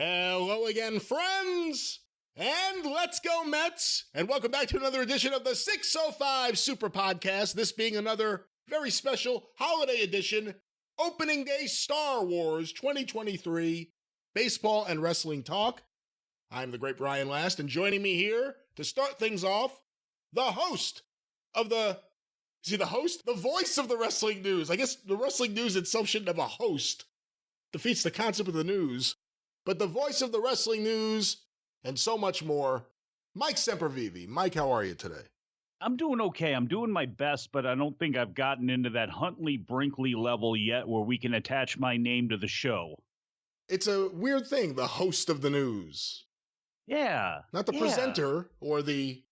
Hello again, friends, and let's go Mets, and welcome back to another edition of the 605 Super Podcast, this being another very special holiday edition, opening day Star Wars 2023, baseball and wrestling talk. I'm the great Brian Last, and joining me here to start things off, the host of the voice of the wrestling news. I guess the wrestling news itself shouldn't have a host. Defeats the concept of the news. But the voice of the wrestling news and so much more, Mike Sempervive. Mike, how are you today? I'm doing okay. I'm doing my best, but I don't think I've gotten into that Huntley-Brinkley level yet where we can attach my name to the show. It's a weird thing, the host of the news. Yeah. Not the presenter or the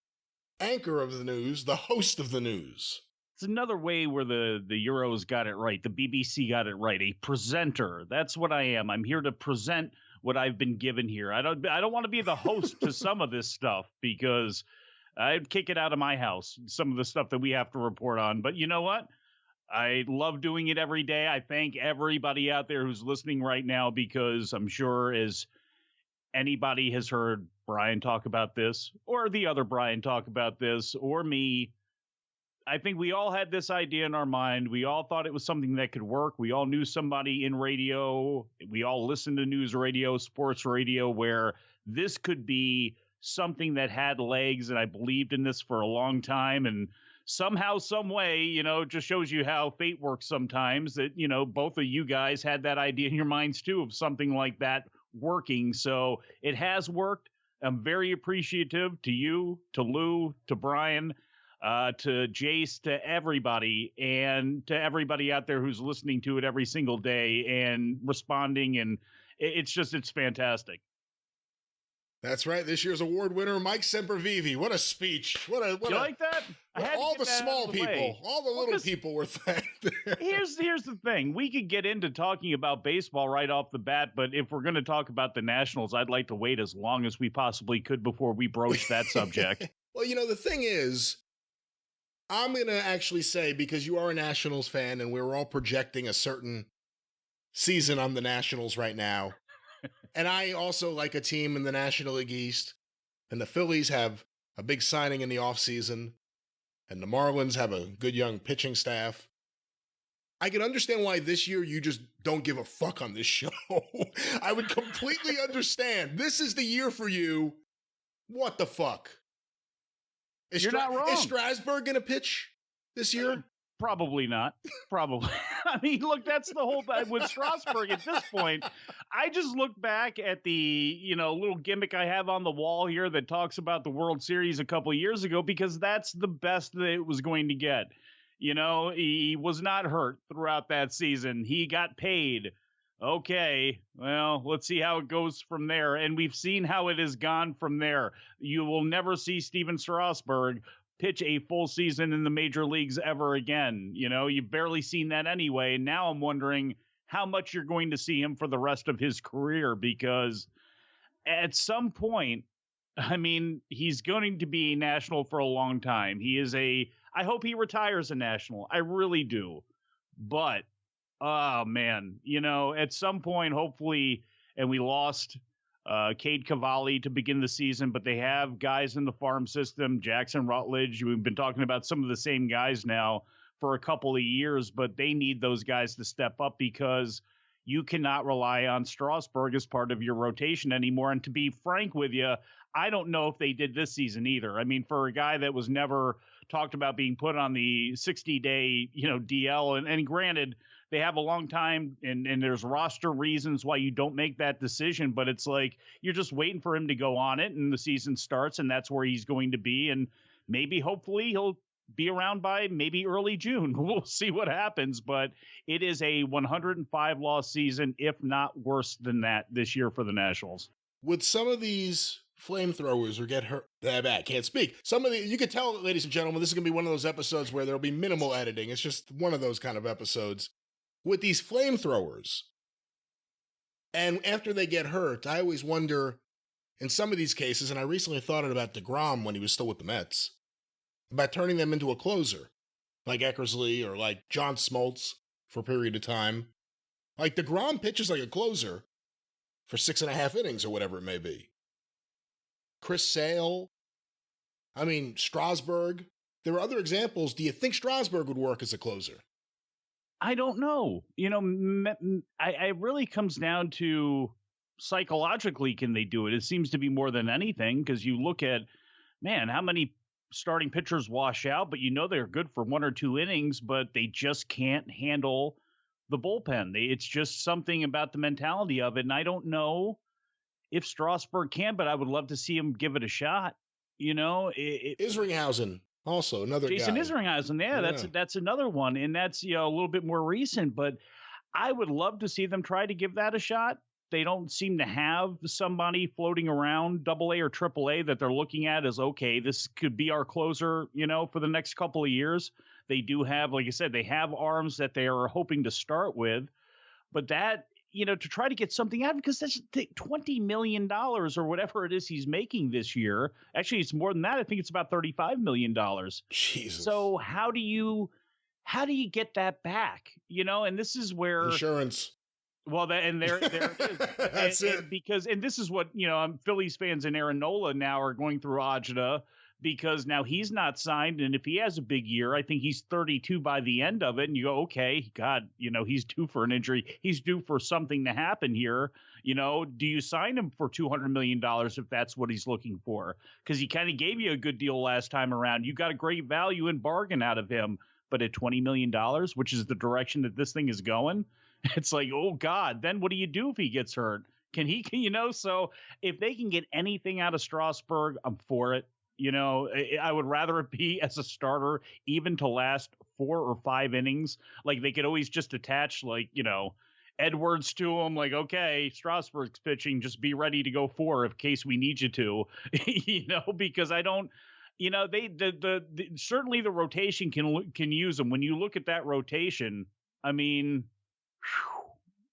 anchor of the news, the host of the news. It's another way where the Euros got it right. The BBC got it right. A presenter. That's what I am. I'm here to present what I've been given here. I don't want to be the host to some of this stuff because I'd kick it out of my house, some of the stuff that we have to report on. But you know what? I love doing it every day. I thank everybody out there who's listening right now because I'm sure as anybody has heard Brian talk about this or the other Brian talk about this or me, I think we all had this idea in our mind. We all thought it was something that could work. We all knew somebody in radio. We all listened to news radio, sports radio, where this could be something that had legs. And I believed in this for a long time. And somehow, some way, it just shows you how fate works sometimes that, both of you guys had that idea in your minds, too, of something like that working. So it has worked. I'm very appreciative to you, to Lou, to Brian, to Jace, to everybody, and to everybody out there who's listening to it every single day and responding. And it's fantastic. That's right. This year's award winner, Mike Sempervive. What a speech. You like that? All the small people, all the little people were thanked. Here's the thing. We could get into talking about baseball right off the bat, but if we're going to talk about the Nationals, I'd like to wait as long as we possibly could before we broach that subject. Well, the thing is, I'm going to actually say, because you are a Nationals fan and we're all projecting a certain season on the Nationals right now, and I also like a team in the National League East, and the Phillies have a big signing in the offseason, and the Marlins have a good young pitching staff. I can understand why this year you just don't give a fuck on this show. I would completely understand. This is the year for you. What the fuck? You're not wrong. Is Strasburg going to pitch this year? Probably not. Probably. I mean, look, that's the whole thing with Strasburg at this point. I just look back at the, little gimmick I have on the wall here that talks about the World Series a couple of years ago, because that's the best that it was going to get. He was not hurt throughout that season. He got paid. Okay, well, let's see how it goes from there. And we've seen how it has gone from there. You will never see Steven Strasburg pitch a full season in the major leagues ever again. You've barely seen that anyway. And now I'm wondering how much you're going to see him for the rest of his career, because at some point, he's going to be a national for a long time. I hope he retires a national. I really do. But oh, man, at some point, hopefully, and we lost Cade Cavalli to begin the season, but they have guys in the farm system, Jackson Rutledge. We've been talking about some of the same guys now for a couple of years, but they need those guys to step up because you cannot rely on Strasburg as part of your rotation anymore. And to be frank with you, I don't know if they did this season either. For a guy that was never talked about being put on the 60-day, DL, and granted, they have a long time and there's roster reasons why you don't make that decision, but it's like you're just waiting for him to go on it and the season starts and that's where he's going to be. And maybe, hopefully, he'll be around by maybe early June. We'll see what happens, but it is a 105-loss season, if not worse than that this year for the Nationals. Would some of these flamethrowers or get hurt? I can't speak. You could tell, ladies and gentlemen, this is going to be one of those episodes where there'll be minimal editing. It's just one of those kind of episodes. With these flamethrowers, and after they get hurt, I always wonder, in some of these cases, and I recently thought about DeGrom when he was still with the Mets, about turning them into a closer, like Eckersley or like John Smoltz for a period of time. Like DeGrom pitches like a closer for 6.5 innings or whatever it may be. Chris Sale. I mean, Strasburg. There are other examples. Do you think Strasburg would work as a closer? I don't know. It really comes down to psychologically, can they do it? It seems to be more than anything, because you look at, man, how many starting pitchers wash out, but they're good for 1 or 2 innings, but they just can't handle the bullpen. It's just something about the mentality of it. And I don't know if Strasburg can, but I would love to see him give it a shot. Isringhausen, also another Jason guy. Isringhausen, yeah, that's another one, and that's a little bit more recent. But I would love to see them try to give that a shot. They don't seem to have somebody floating around AA or AAA that they're looking at as, okay, this could be our closer, for the next couple of years. They do have, like I said, they have arms that they are hoping to start with, but that, to try to get something out, because that's $20 million or whatever it is he's making this year. Actually, it's more than that. I think it's about $35 million. Jesus. So how do you get that back? And this is where insurance. Well, there it is. That's it. Because this is what, Phillies fans and Aaron Nola now are going through agita, because now he's not signed. And if he has a big year, I think he's 32 by the end of it. And you go, okay, God, he's due for an injury. He's due for something to happen here. Do you sign him for $200 million if that's what he's looking for? Because he kind of gave you a good deal last time around. You got a great value and bargain out of him. But at $20 million, which is the direction that this thing is going, it's like, oh God, then what do you do if he gets hurt? So if they can get anything out of Strasburg, I'm for it. I would rather it be as a starter, even to last 4 or 5 innings. Like, they could always just attach, Edwards to him. Like, okay, Strasburg's pitching, just be ready to go 4 in case we need you to, because I don't, certainly the rotation can use them. When you look at that rotation, I mean,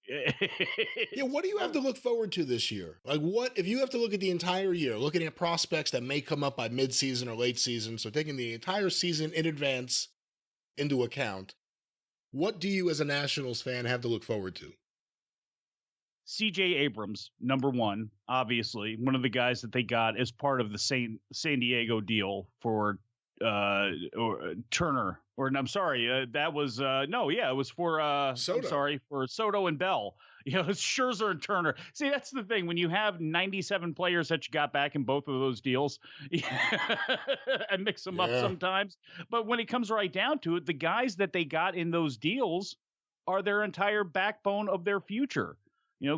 yeah, what do you have to look forward to this year? Like, what if you have to look at the entire year, looking at prospects that may come up by mid-season or late season, so taking the entire season in advance into account, what do you as a Nationals fan have to look forward to? C.J. Abrams, number one, obviously, one of the guys that they got as part of the San Diego deal for Turner. Or I'm sorry, that was it was for Soto. I'm sorry, for Soto and Bell. It's Scherzer and Turner. See, that's the thing, when you have 97 players that you got back in both of those deals, I mix them up sometimes. But when it comes right down to it, the guys that they got in those deals are their entire backbone of their future.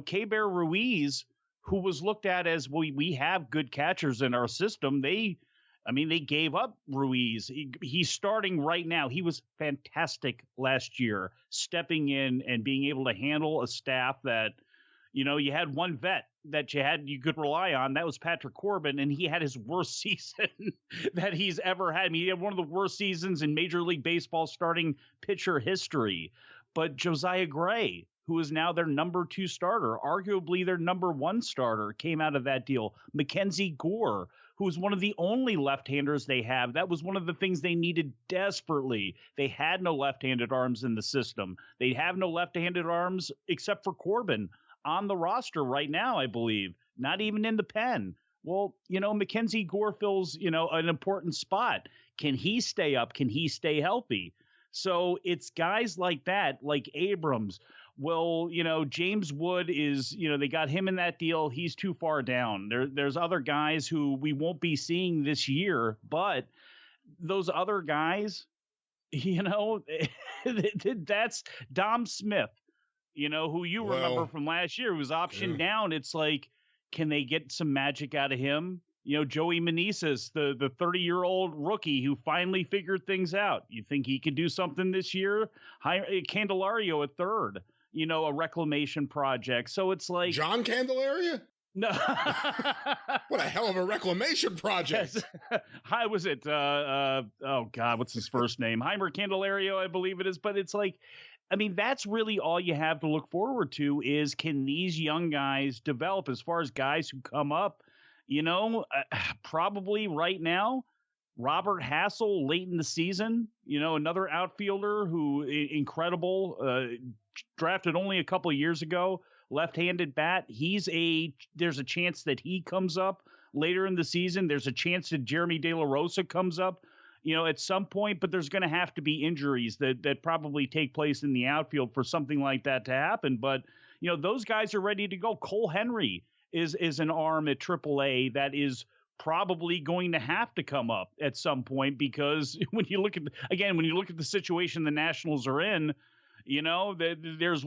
K-Bear Ruiz, who was looked at as, we have good catchers in our system. They gave up Ruiz. He's starting right now. He was fantastic last year, stepping in and being able to handle a staff that, you had one vet that you could rely on. That was Patrick Corbin, and he had his worst season that he's ever had. He had one of the worst seasons in Major League Baseball starting pitcher history. But Josiah Gray, who is now their number 2 starter, arguably their number 1 starter, came out of that deal. Mackenzie Gore, who is one of the only left-handers they have. That was one of the things they needed desperately. They had no left-handed arms in the system. They have no left-handed arms except for Corbin on the roster right now, I believe. Not even in the pen. Well, Mackenzie Gore fills, an important spot. Can he stay up? Can he stay healthy? So it's guys like that, like Abrams. Well, James Wood is, they got him in that deal. He's too far down. There's other guys who we won't be seeing this year, but those other guys, that's Dom Smith, who you remember from last year, who was optioned down. It's like, can they get some magic out of him? Joey Meneses, the 30-year-old rookie who finally figured things out. You think he could do something this year? Candelario at third. A reclamation project. So it's like John Candelaria? No. What a hell of a reclamation project. Yes. How was it? Oh God, what's his first name? Heimer Candelario, I believe it is. But it's like, that's really all you have to look forward to is, can these young guys develop? As far as guys who come up, probably right now, Robert Hassel late in the season, another outfielder who incredible, drafted only a couple of years ago, left-handed bat. There's a chance that he comes up later in the season. There's a chance that Jeremy De La Rosa comes up, at some point, but there's going to have to be injuries that probably take place in the outfield for something like that to happen. But, those guys are ready to go. Cole Henry is an arm at AAA that is probably going to have to come up at some point, because when you look at the situation the Nationals are in, there's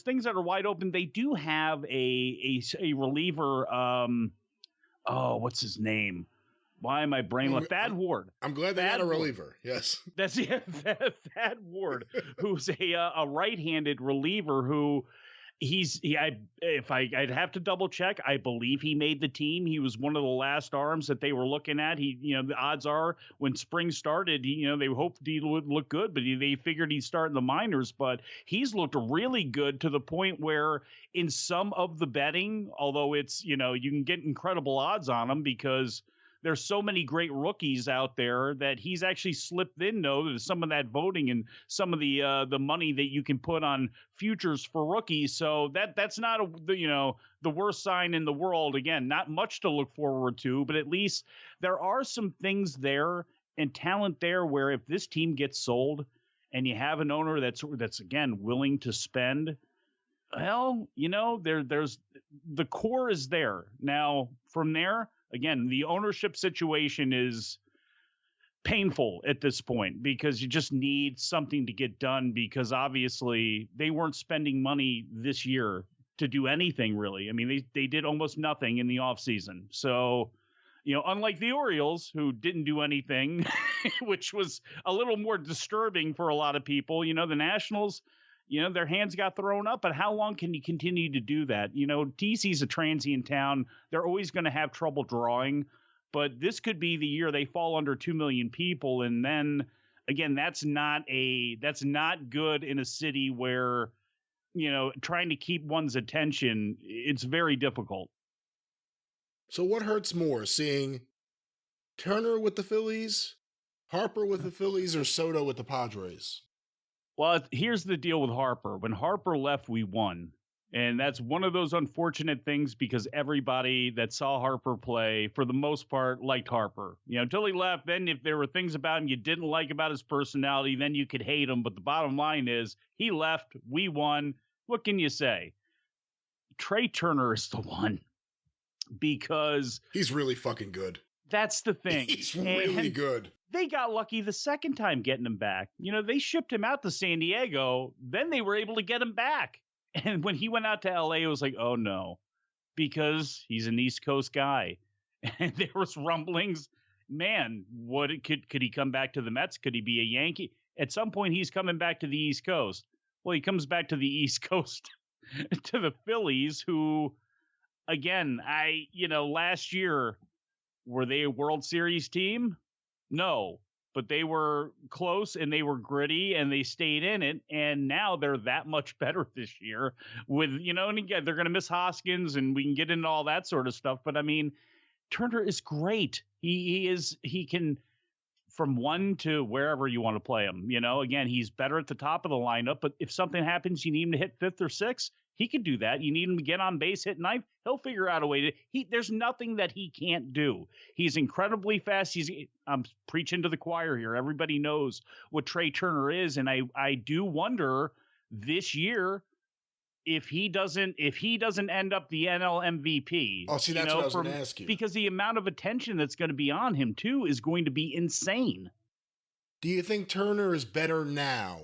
things that are wide open. They do have a reliever. What's his name? Why am I brain left? Thad Ward. I'm glad they got a reliever. Yes. That's Thad Ward, who's a right-handed reliever who I'd have to double check. I believe he made the team. He was one of the last arms that they were looking at. The odds are when spring started, they hoped he would look good, but they figured he'd start in the minors. But he's looked really good to the point where in some of the betting, although it's, you can get incredible odds on him because there's so many great rookies out there that he's actually slipped in, to some of that voting and some of the money that you can put on futures for rookies. So that's not the worst sign in the world. Again, not much to look forward to, but at least there are some things there and talent there where if this team gets sold and you have an owner that's again willing to spend, well, there's the core is there. Now from there, again, the ownership situation is painful at this point because you just need something to get done, because obviously they weren't spending money this year to do anything really. I mean, they did almost nothing in the offseason. So, unlike the Orioles, who didn't do anything, which was a little more disturbing for a lot of people, the Nationals, their hands got thrown up, but how long can you continue to do that? DC's a transient town. They're always going to have trouble drawing, but this could be the year they fall under 2 million people. And then again, that's not good in a city where, trying to keep one's attention, it's very difficult. So what hurts more, seeing Turner with the Phillies, Harper with the Phillies, or Soto with the Padres? Well, here's the deal with Harper. When Harper left, we won. And that's one of those unfortunate things because everybody that saw Harper play, for the most part, liked Harper. Until he left, then if there were things about him you didn't like about his personality, then you could hate him. But the bottom line is, he left, we won. What can you say? Trey Turner is the one. Because he's really fucking good. That's the thing. He's really good. They got lucky the second time getting him back. They shipped him out to San Diego. Then they were able to get him back. And when he went out to LA, it was like, oh no, because he's an East Coast guy. And there was rumblings. Man, could he come back to the Mets? Could he be a Yankee? At some point, he's coming back to the East Coast. Well, he comes back to the East Coast to the Phillies, who, again, last year, were they a World Series team? No, but they were close and they were gritty and they stayed in it. And now they're that much better this year with, and again, they're going to miss Hoskins and we can get into all that sort of stuff. But I mean, Turner is great. He can, from one to wherever you want to play him, again, he's better at the top of the lineup, but if something happens, you need him to hit fifth or sixth. He could do that. You need him to get on base, hit ninth. He'll figure out a way to. There's nothing that he can't do. He's incredibly fast. I'm preaching to the choir here. Everybody knows what Trey Turner is, and I do wonder this year if he doesn't end up the NL MVP. Oh, see, that's what I was going to ask you. Because the amount of attention that's going to be on him too is going to be insane. Do you think Turner is better now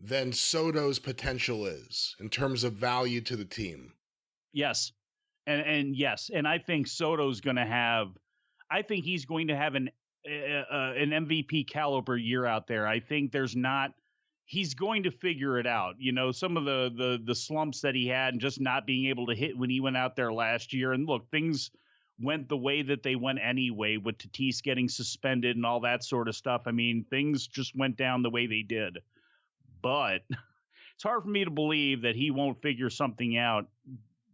than Soto's potential is in terms of value to the team? Yes. And yes. And I think Soto's going to have, he's going to have an MVP caliber year out there. I think he's going to figure it out. Some of the slumps that he had and just not being able to hit when he went out there last year. And look, things went the way that they went anyway with Tatis getting suspended and all that sort of stuff. I mean, things just went down the way they did. But it's hard for me to believe that he won't figure something out.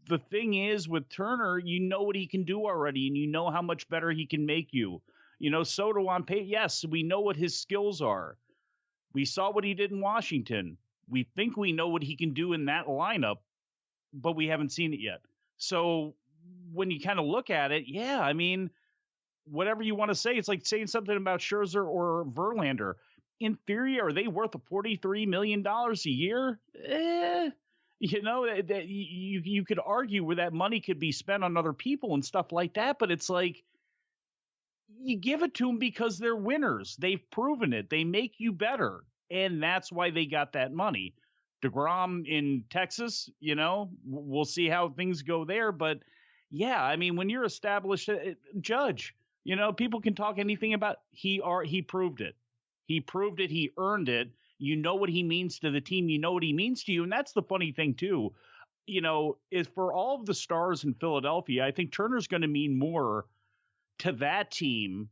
The thing is, with Turner, you know what he can do already, and you know how much better he can make you. Soto on paper, yes, we know what his skills are. We saw what he did in Washington. We think we know what he can do in that lineup. but we haven't seen it yet. So when you kind of look at it, yeah, I mean, whatever you want to say, it's like saying something about Scherzer or Verlander. In theory, are they worth $43 million a year? You know, that you could argue where that money could be spent on other people and stuff like that, but it's like, you give it to them because they're winners. They've proven it. They make you better, and that's why they got that money. DeGrom in Texas, you know, we'll see how things go there, but yeah, I mean, when you're established judge, you know, people can talk anything about he proved it. He proved it. He earned it. You know what he means to the team. You know what he means to you. And that's the funny thing, too. You know, is for all of the stars in Philadelphia, I think Turner's going to mean more to that team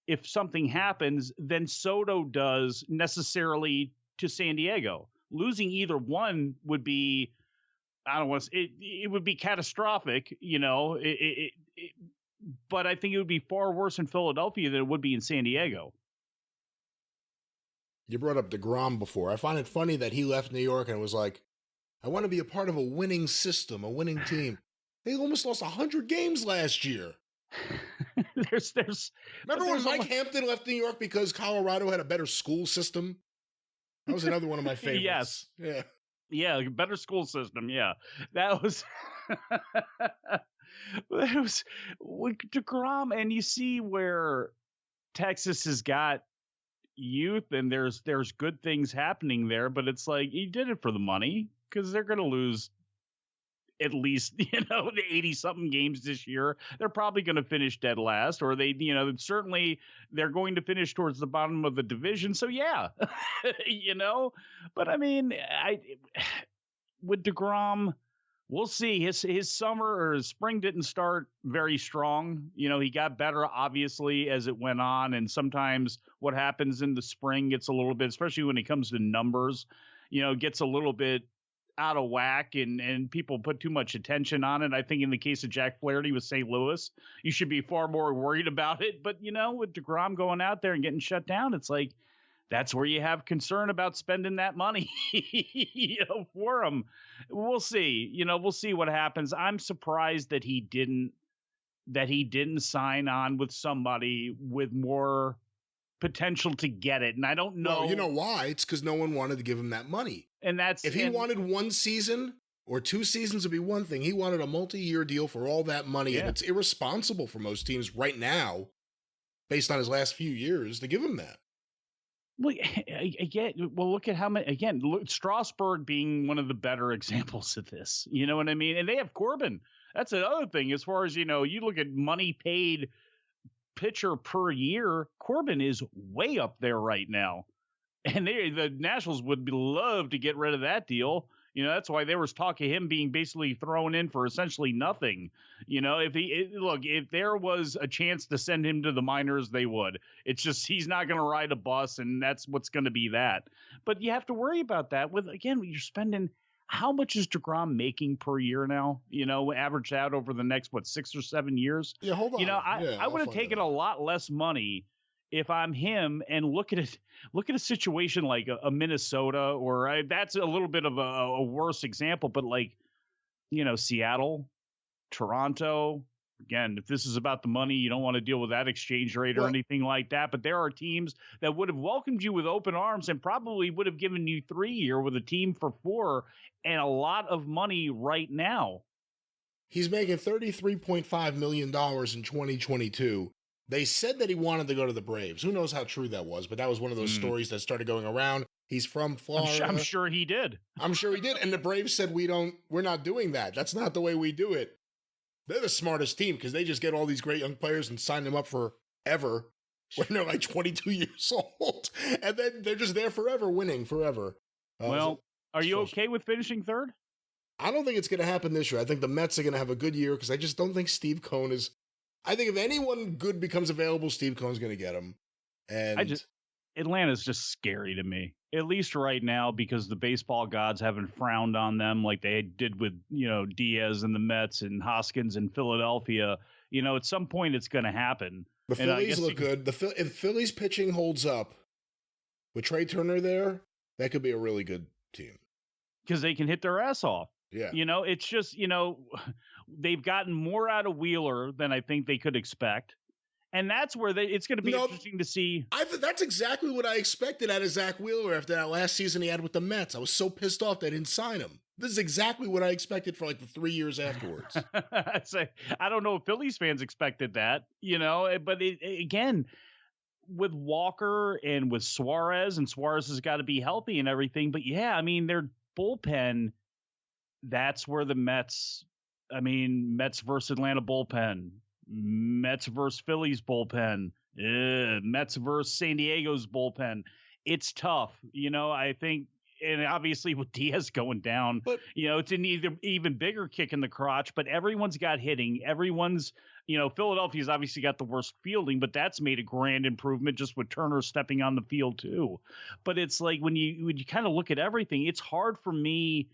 if something happens than Soto does necessarily to San Diego. Losing either one would be, I don't want to say, it would be catastrophic, you know, but I think it would be far worse in Philadelphia than it would be in San Diego. You brought up DeGrom before. I find it funny that he left New York and was like, I want to be a part of a winning system, a winning team. They almost lost 100 games last year. Remember when Mike Hampton left New York because Colorado had a better school system? That was another one of my favorites. Yes. Yeah. Yeah, better school system. Yeah. That was it was DeGrom, and you see where Texas has got youth and there's good things happening there, but it's like he did it for the money because they're going to lose at least, you know, the 80 something games this year. They're probably going to finish dead last, or they, you know, certainly they're going to finish towards the bottom of the division. So yeah, you know, but I mean, with DeGrom, we'll see. His summer or his spring didn't start very strong. You know, he got better obviously as it went on, and sometimes what happens in the spring gets a little bit, especially when it comes to numbers, you know, gets a little bit out of whack, and people put too much attention on it. I think in the case of Jack Flaherty with St. Louis, you should be far more worried about it. But, you know, with DeGrom going out there and getting shut down, it's like, that's where you have concern about spending that money, you know, for him. We'll see. You know, we'll see what happens. I'm surprised that he didn't sign on with somebody with more potential to get it. And I don't know. Well, you know why? It's because no one wanted to give him that money. And that's if he wanted one season or 2 seasons would be one thing. He wanted a multi-year deal for all that money, and it's irresponsible for most teams right now, based on his last few years, to give him that. Well, again, look at how many. Again, Strasburg being one of the better examples of this. You know what I mean? And they have Corbin. That's another thing. As far as, you know, you look at money paid pitcher per year, Corbin is way up there right now. And the Nationals would love to get rid of that deal. You know, that's why there was talk of him being basically thrown in for essentially nothing. You know, if there was a chance to send him to the minors, they would. It's just he's not going to ride a bus, and that's what's going to be that. But you have to worry about that with, again, you're spending, how much is DeGrom making per year now? You know, averaged out over the next, 6 or 7 years? Yeah, hold on. You know, I would have taken a lot less money if I'm him, and look at a situation like a Minnesota, or that's a little bit of a worse example, but like, you know, Seattle, Toronto. Again, if this is about the money, you don't want to deal with that exchange rate or anything like that. But there are teams that would have welcomed you with open arms and probably would have given you 3-year with a team for 4 and a lot of money right now. He's making $33.5 million in 2022. They said that he wanted to go to the Braves. Who knows how true that was, but that was one of those stories that started going around. He's from Florida. I'm sure he did. I'm sure he did. And the Braves said, we're not doing that. That's not the way we do it. They're the smartest team because they just get all these great young players and sign them up forever when they're like 22 years old. And then they're just there forever, winning forever. Are you okay with finishing third? I don't think it's going to happen this year. I think the Mets are going to have a good year because I just don't think Steve Cohen is. I think if anyone good becomes available, Steve Cohen's going to get him. And Atlanta's just scary to me, at least right now, because the baseball gods haven't frowned on them like they did with, you know, Diaz and the Mets and Hoskins in Philadelphia. You know, at some point it's going to happen. The Phillies look good. If Phillies pitching holds up with Trey Turner there, that could be a really good team. Because they can hit their ass off. Yeah. It's just, they've gotten more out of Wheeler than I think they could expect. And that's where it's going to be interesting to see. That's exactly what I expected out of Zach Wheeler after that last season he had with the Mets. I was so pissed off they didn't sign him. This is exactly what I expected for like the 3 years afterwards. I don't know if Phillies fans expected that, but again, with Walker and with Suarez has got to be healthy and everything. But yeah, I mean, their bullpen, that's where the Mets versus Atlanta bullpen, Mets versus Phillies bullpen, Mets versus San Diego's bullpen. It's tough, I think. And obviously with Diaz going down, but, it's an even bigger kick in the crotch, but everyone's got hitting. Everyone's, Philadelphia's obviously got the worst fielding, but that's made a grand improvement just with Turner stepping on the field too. But it's like when you kind of look at everything, it's hard for me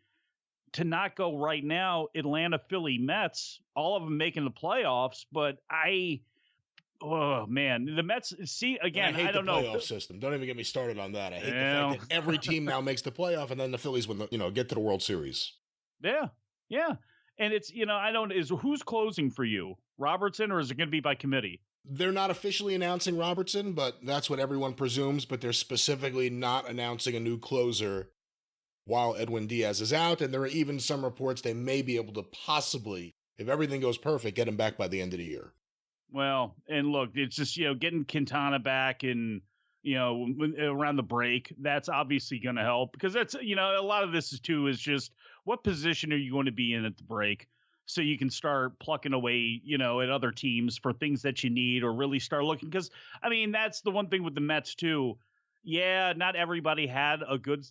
to not go right now, Atlanta, Philly, Mets, all of them making the playoffs. But oh man, the Mets. See again. I don't know. Playoff system. Don't even get me started on that. I hate the fact that every team now makes the playoff, and then the Phillies win. Get to the World Series. Yeah, and it's who's closing for you, Robertson, or is it going to be by committee? They're not officially announcing Robertson, but that's what everyone presumes. But they're specifically not announcing a new closer while Edwin Diaz is out, and there are even some reports they may be able to possibly, if everything goes perfect, get him back by the end of the year. Well, and look, it's just, getting Quintana back and, around the break, that's obviously going to help because that's, a lot of this is just what position are you going to be in at the break so you can start plucking away, at other teams for things that you need or really start looking. Because, that's the one thing with the Mets, too. Yeah, not everybody had a good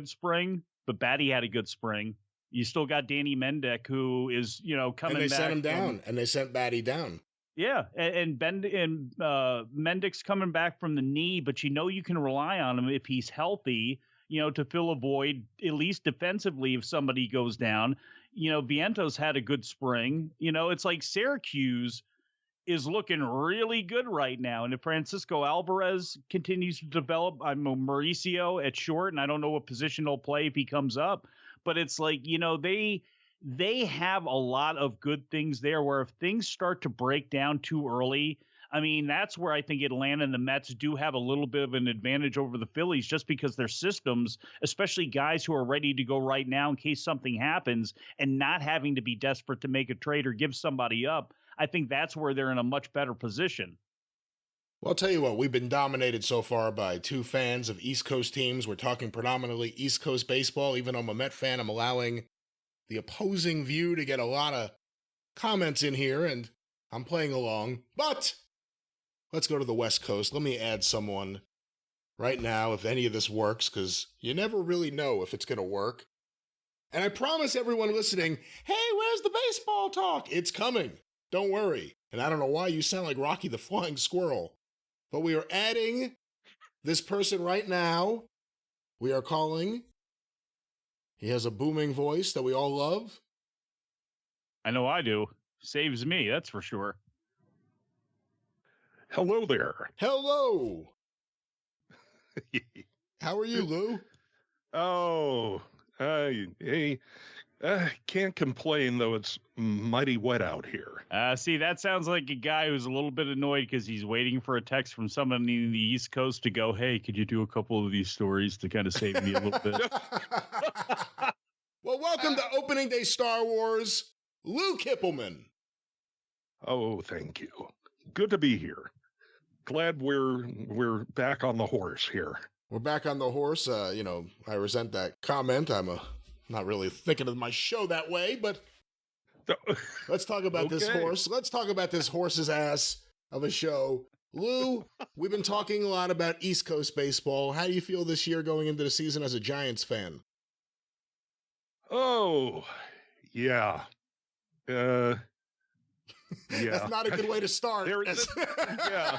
spring, but Batty had a good spring. You still got Danny Mendick, who is, coming back. And they sent him down, and they sent Batty down. Yeah, and Mendick's coming back from the knee, but you can rely on him if he's healthy, to fill a void, at least defensively if somebody goes down. Vientos had a good spring. It's like Syracuse is looking really good right now. And if Francisco Alvarez continues to develop, I'm Mauricio at short, and I don't know what position he'll play if he comes up. But it's like, they have a lot of good things there where if things start to break down too early, that's where I think Atlanta and the Mets do have a little bit of an advantage over the Phillies just because their systems, especially guys who are ready to go right now in case something happens and not having to be desperate to make a trade or give somebody up. I think that's where they're in a much better position. Well, I'll tell you what, we've been dominated so far by two fans of East Coast teams. We're talking predominantly East Coast baseball. Even though I'm a Met fan, I'm allowing the opposing view to get a lot of comments in here, and I'm playing along. But let's go to the West Coast. Let me add someone right now, if any of this works, because you never really know if it's going to work. And I promise everyone listening, hey, where's the baseball talk? It's coming. Don't worry. And I don't know why you sound like Rocky the Flying Squirrel, but we are adding this person right now. We are calling. He has a booming voice that we all love. I know I do. Saves me, that's for sure. Hello there. Hello. How are you, Lou? Oh, hey, can't complain, though it's mighty wet out here. See, that sounds like a guy who's a little bit annoyed because he's waiting for a text from someone in the East Coast to go, hey, could you do a couple of these stories to kind of save me a little bit? Well, welcome to Opening Day Star Wars, Lou Kippelman. Oh, thank you. Good to be here. Glad we're back on the horse here. We're back on the horse. I resent that comment. I'm not really thinking of my show that way, but let's talk about this horse. Let's talk about this horse's ass of a show. Lou, we've been talking a lot about East Coast baseball. How do you feel this year going into the season as a Giants fan? Oh, yeah. Yeah. That's not a good way to start. Yeah.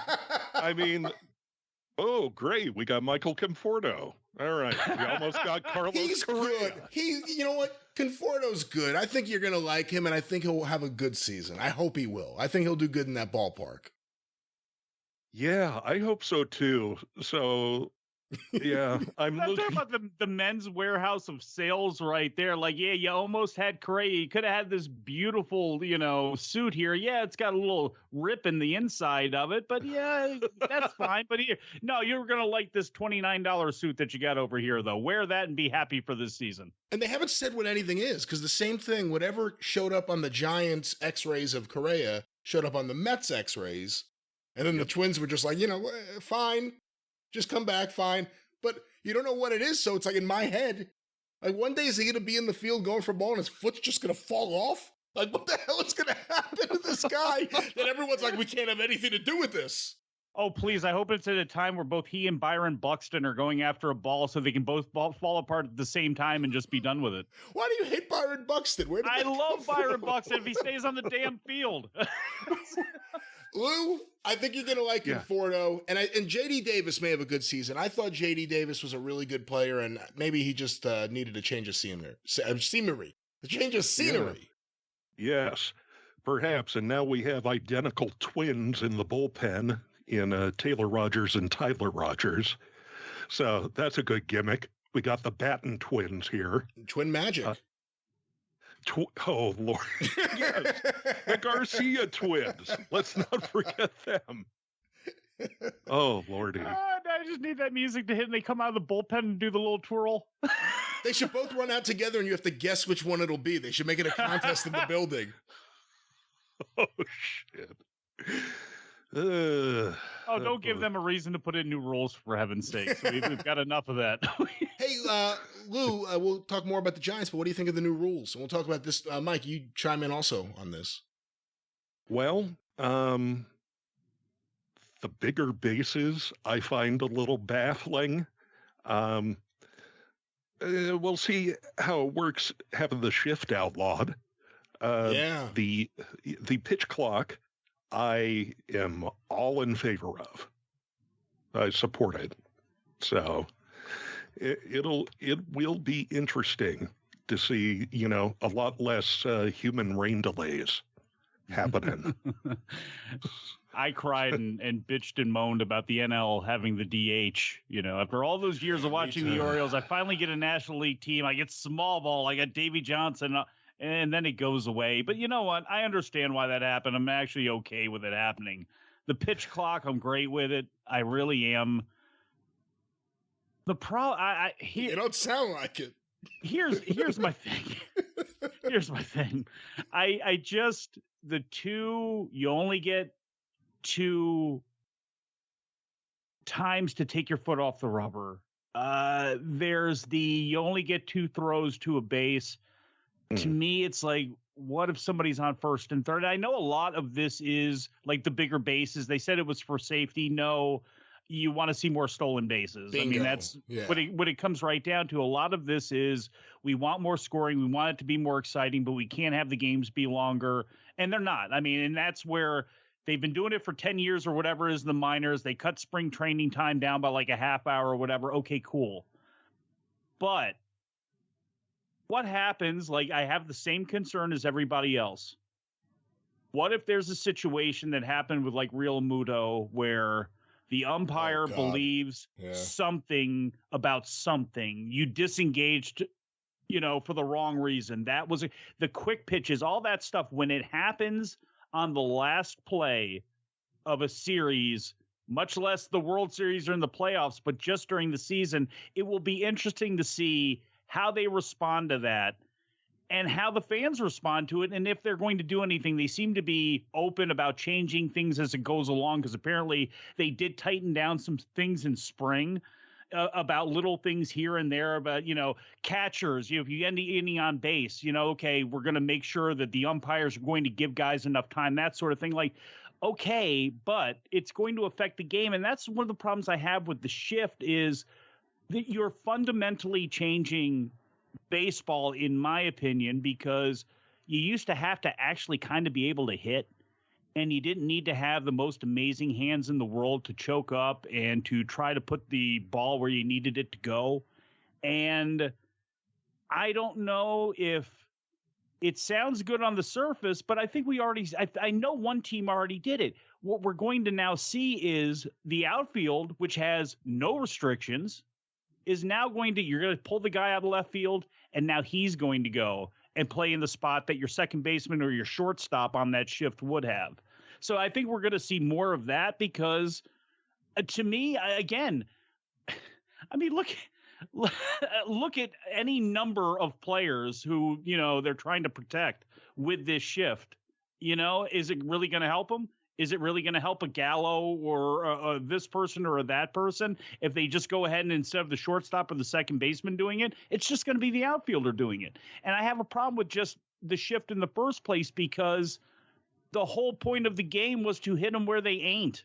Oh, great. We got Michael Conforto. All right. We almost got Carlos He's Correa. Good. You know what? Conforto's good. I think you're going to like him, and I think he'll have a good season. I hope he will. I think he'll do good in that ballpark. Yeah, I hope so, too. So Yeah, I'm talking looking. about the men's warehouse of sales right there. Like, yeah, you almost had Correa. You could have had this beautiful, suit here. Yeah, it's got a little rip in the inside of it, but yeah, that's fine. But here, no, you're going to like this $29 suit that you got over here, though. Wear that and be happy for this season. And they haven't said what anything is, because the same thing, whatever showed up on the Giants x-rays of Correa showed up on the Mets x-rays. And then the Twins were just like, fine, just come back, fine. But you don't know what it is, so it's like in my head, like one day is he going to be in the field going for a ball and his foot's just going to fall off? Like what the hell is going to happen to this guy that everyone's like, we can't have anything to do with this? Oh, please, I hope it's at a time where both he and Byron Buxton are going after a ball so they can both fall apart at the same time and just be done with it. Why do you hate Byron Buxton? I love Byron Buxton if he stays on the damn field. Lou, I think you're going to like Conforto, and J.D. Davis may have a good season. I thought J.D. Davis was a really good player, and maybe he just needed a change of scenery. The change of scenery. Yeah. Yes, perhaps. And now we have identical twins in the bullpen in Taylor Rogers and Tyler Rogers. So that's a good gimmick. We got the Batten twins here. Twin magic. Oh, Lord. Yes, the Garcia twins. Let's not forget them. Oh, Lordy. I just need that music to hit and they come out of the bullpen and do the little twirl. They should both run out together and you have to guess which one it'll be. They should make it a contest in the building. Oh, shit. Don't give them a reason to put in new rules, for heaven's sake. So we've got enough of that. Hey, Lou, we'll talk more about the Giants, but what do you think of the new rules? And we'll talk about this. Mike, you chime in also on this. Well, the bigger bases I find a little baffling. We'll see how it works having the shift outlawed. The pitch clock, I am all in favor of. I support it. So it will be interesting to see, a lot less human rain delays happening. I cried and bitched and moaned about the NL having the DH. After all those years of watching the Orioles, I finally get a National League team. I get small ball. I got Davy Johnson. And then it goes away. But you know what? I understand why that happened. I'm actually okay with it happening. The pitch clock, I'm great with it. I really am. The you don't sound like it. Here's my thing. Here's my thing. You only get 2 times to take your foot off the rubber. There's you only get 2 throws to a base. To me, it's like, what if somebody's on first and third? I know a lot of this is like the bigger bases. They said it was for safety. No, you want to see more stolen bases. Bingo. I mean, that's what it comes right down to. A lot of this is we want more scoring. We want it to be more exciting, but we can't have the games be longer. And they're not. I mean, and that's where they've been doing it for 10 years or whatever is the minors. They cut spring training time down by like a half hour or whatever. Okay, cool. But what happens, like I have the same concern as everybody else. What if there's a situation that happened with like Real Muto where the umpire believes something about something. You disengaged, for the wrong reason. That was the quick pitches, all that stuff. When it happens on the last play of a series, much less the World Series or in the playoffs, but just during the season, it will be interesting to see how they respond to that and how the fans respond to it. And if they're going to do anything, they seem to be open about changing things as it goes along. Because apparently they did tighten down some things in spring about little things here and there about, catchers, if you end the inning on base, okay, we're going to make sure that the umpires are going to give guys enough time, that sort of thing. Like, okay, but it's going to affect the game. And that's one of the problems I have with the shift is that you're fundamentally changing baseball, in my opinion, because you used to have to actually kind of be able to hit, and you didn't need to have the most amazing hands in the world to choke up and to try to put the ball where you needed it to go. And I don't know if it sounds good on the surface, but I think I know one team already did it. What we're going to now see is the outfield, which has no restrictions, is now you're going to pull the guy out of left field, and now he's going to go and play in the spot that your second baseman or your shortstop on that shift would have. So I think we're going to see more of that because to me, again, I mean, look at any number of players who, they're trying to protect with this shift. Is it really going to help them? Is it really going to help a Gallo or this person or that person if they just go ahead and instead of the shortstop or the second baseman doing it, it's just going to be the outfielder doing it? And I have a problem with just the shift in the first place because the whole point of the game was to hit them where they ain't.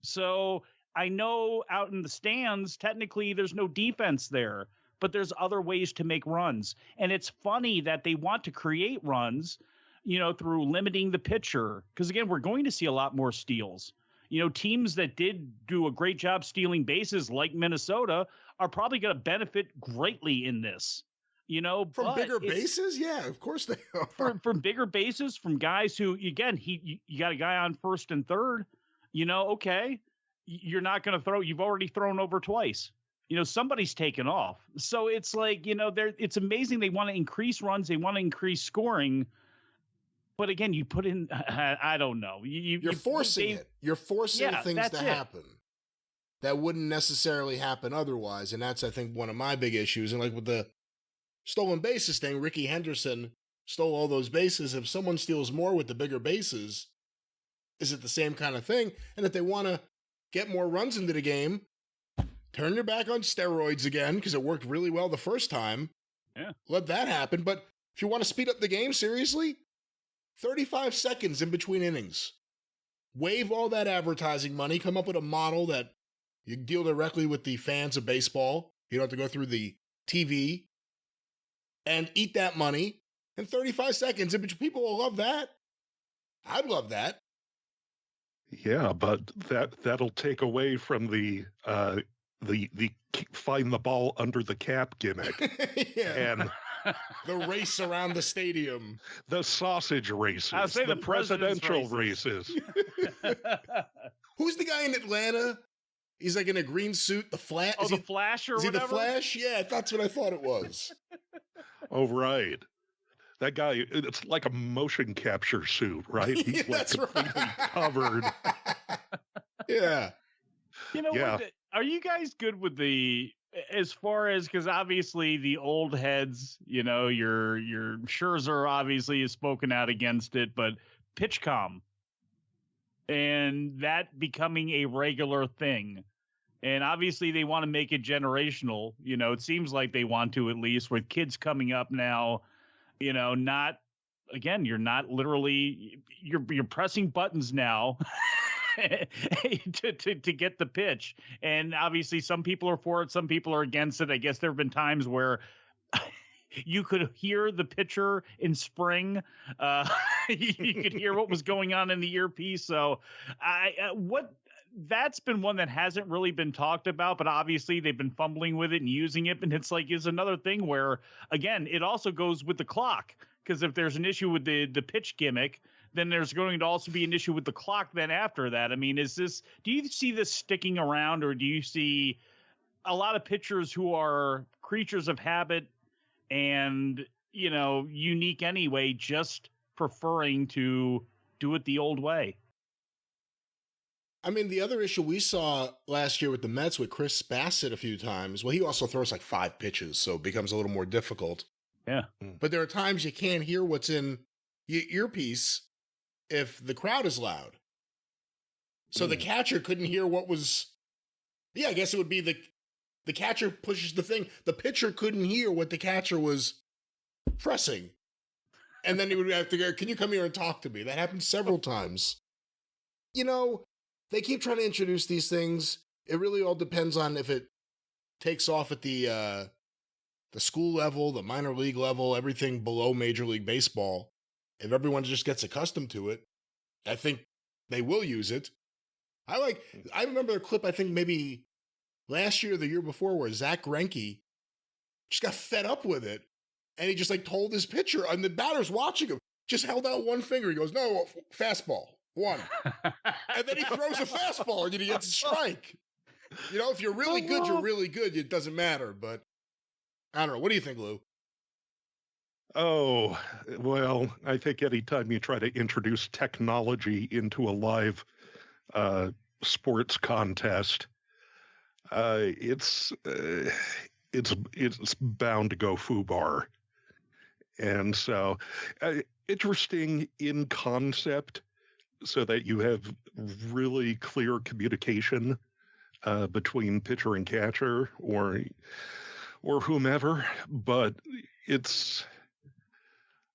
So I know out in the stands, technically there's no defense there, but there's other ways to make runs. And it's funny that they want to create runs, through limiting the pitcher. Because again, we're going to see a lot more steals. Teams that did do a great job stealing bases like Minnesota are probably going to benefit greatly in this. From bigger bases? Yeah, of course they are. From bigger bases, from guys who, again, you got a guy on first and third, okay, you're not going to throw, you've already thrown over twice. Somebody's taken off. So it's like, it's amazing. They want to increase runs. They want to increase scoring. But again, you put in, I don't know. You're forcing it. You're forcing things to happen that wouldn't necessarily happen otherwise. And that's, I think, one of my big issues. And like with the stolen bases thing, Ricky Henderson stole all those bases. If someone steals more with the bigger bases, is it the same kind of thing? And if they want to get more runs into the game, turn your back on steroids again, because it worked really well the first time. Yeah. Let that happen. But if you want to speed up the game, seriously, 35 seconds in between innings. Waive all that advertising money. Come up with a model that you can deal directly with the fans of baseball. You don't have to go through the TV. And eat that money in 35 seconds. And people will love that. I'd love that. Yeah, but that'll take away from the find the ball under the cap gimmick. Yeah. And the race around the stadium. The sausage races. I'll say the presidential races. Who's the guy in Atlanta? He's like in a green suit, the Flash. Oh, the Flash or whatever? Is he the Flash? Yeah, that's what I thought it was. Oh, right. That guy, it's like a motion capture suit, right? He's that's completely covered. Yeah. What, are you guys good with as far as, because obviously the old heads, your Scherzer obviously has spoken out against it, but PitchCom and that becoming a regular thing. And obviously they want to make it generational. It seems like they want to, at least, with kids coming up now, not, again, you're not literally, you're pressing buttons now to get the pitch. And obviously some people are for it, some people are against it. I guess there have been times where you could hear the pitcher in spring. You could hear what was going on in the earpiece. So that's been one that hasn't really been talked about, but obviously they've been fumbling with it and using it. And it's like, is another thing where, again, it also goes with the clock. Because if there's an issue with the pitch gimmick, then there's going to also be an issue with the clock then after that. I mean, do you see this sticking around, or do you see a lot of pitchers who are creatures of habit and, unique anyway, just preferring to do it the old way? I mean, the other issue we saw last year with the Mets with Chris Bassett a few times, well, he also throws like 5 pitches, so it becomes a little more difficult. Yeah. But there are times you can't hear what's in your earpiece if the crowd is loud. So the catcher couldn't hear what was... Yeah, I guess it would be the catcher pushes the thing. The pitcher couldn't hear what the catcher was pressing. And then he would have to go, can you come here and talk to me? That happened several times. They keep trying to introduce these things. It really all depends on if it takes off at the school level, the minor league level, everything below Major League Baseball. If everyone just gets accustomed to it, I think they will use it. I remember a clip, I think maybe last year or the year before, where Zach Greinke just got fed up with it. And he just like told his pitcher, and the batter's watching him, just held out one finger. He goes, no, fastball, one. And then he throws a fastball and he gets a strike. You know, if you're really good, you're really good. It doesn't matter. But I don't know. What do you think, Lou? Oh, well, I think anytime you try to introduce technology into a live sports contest, it's bound to go foobar. And so, interesting in concept, so that you have really clear communication between pitcher and catcher, or whomever. But it's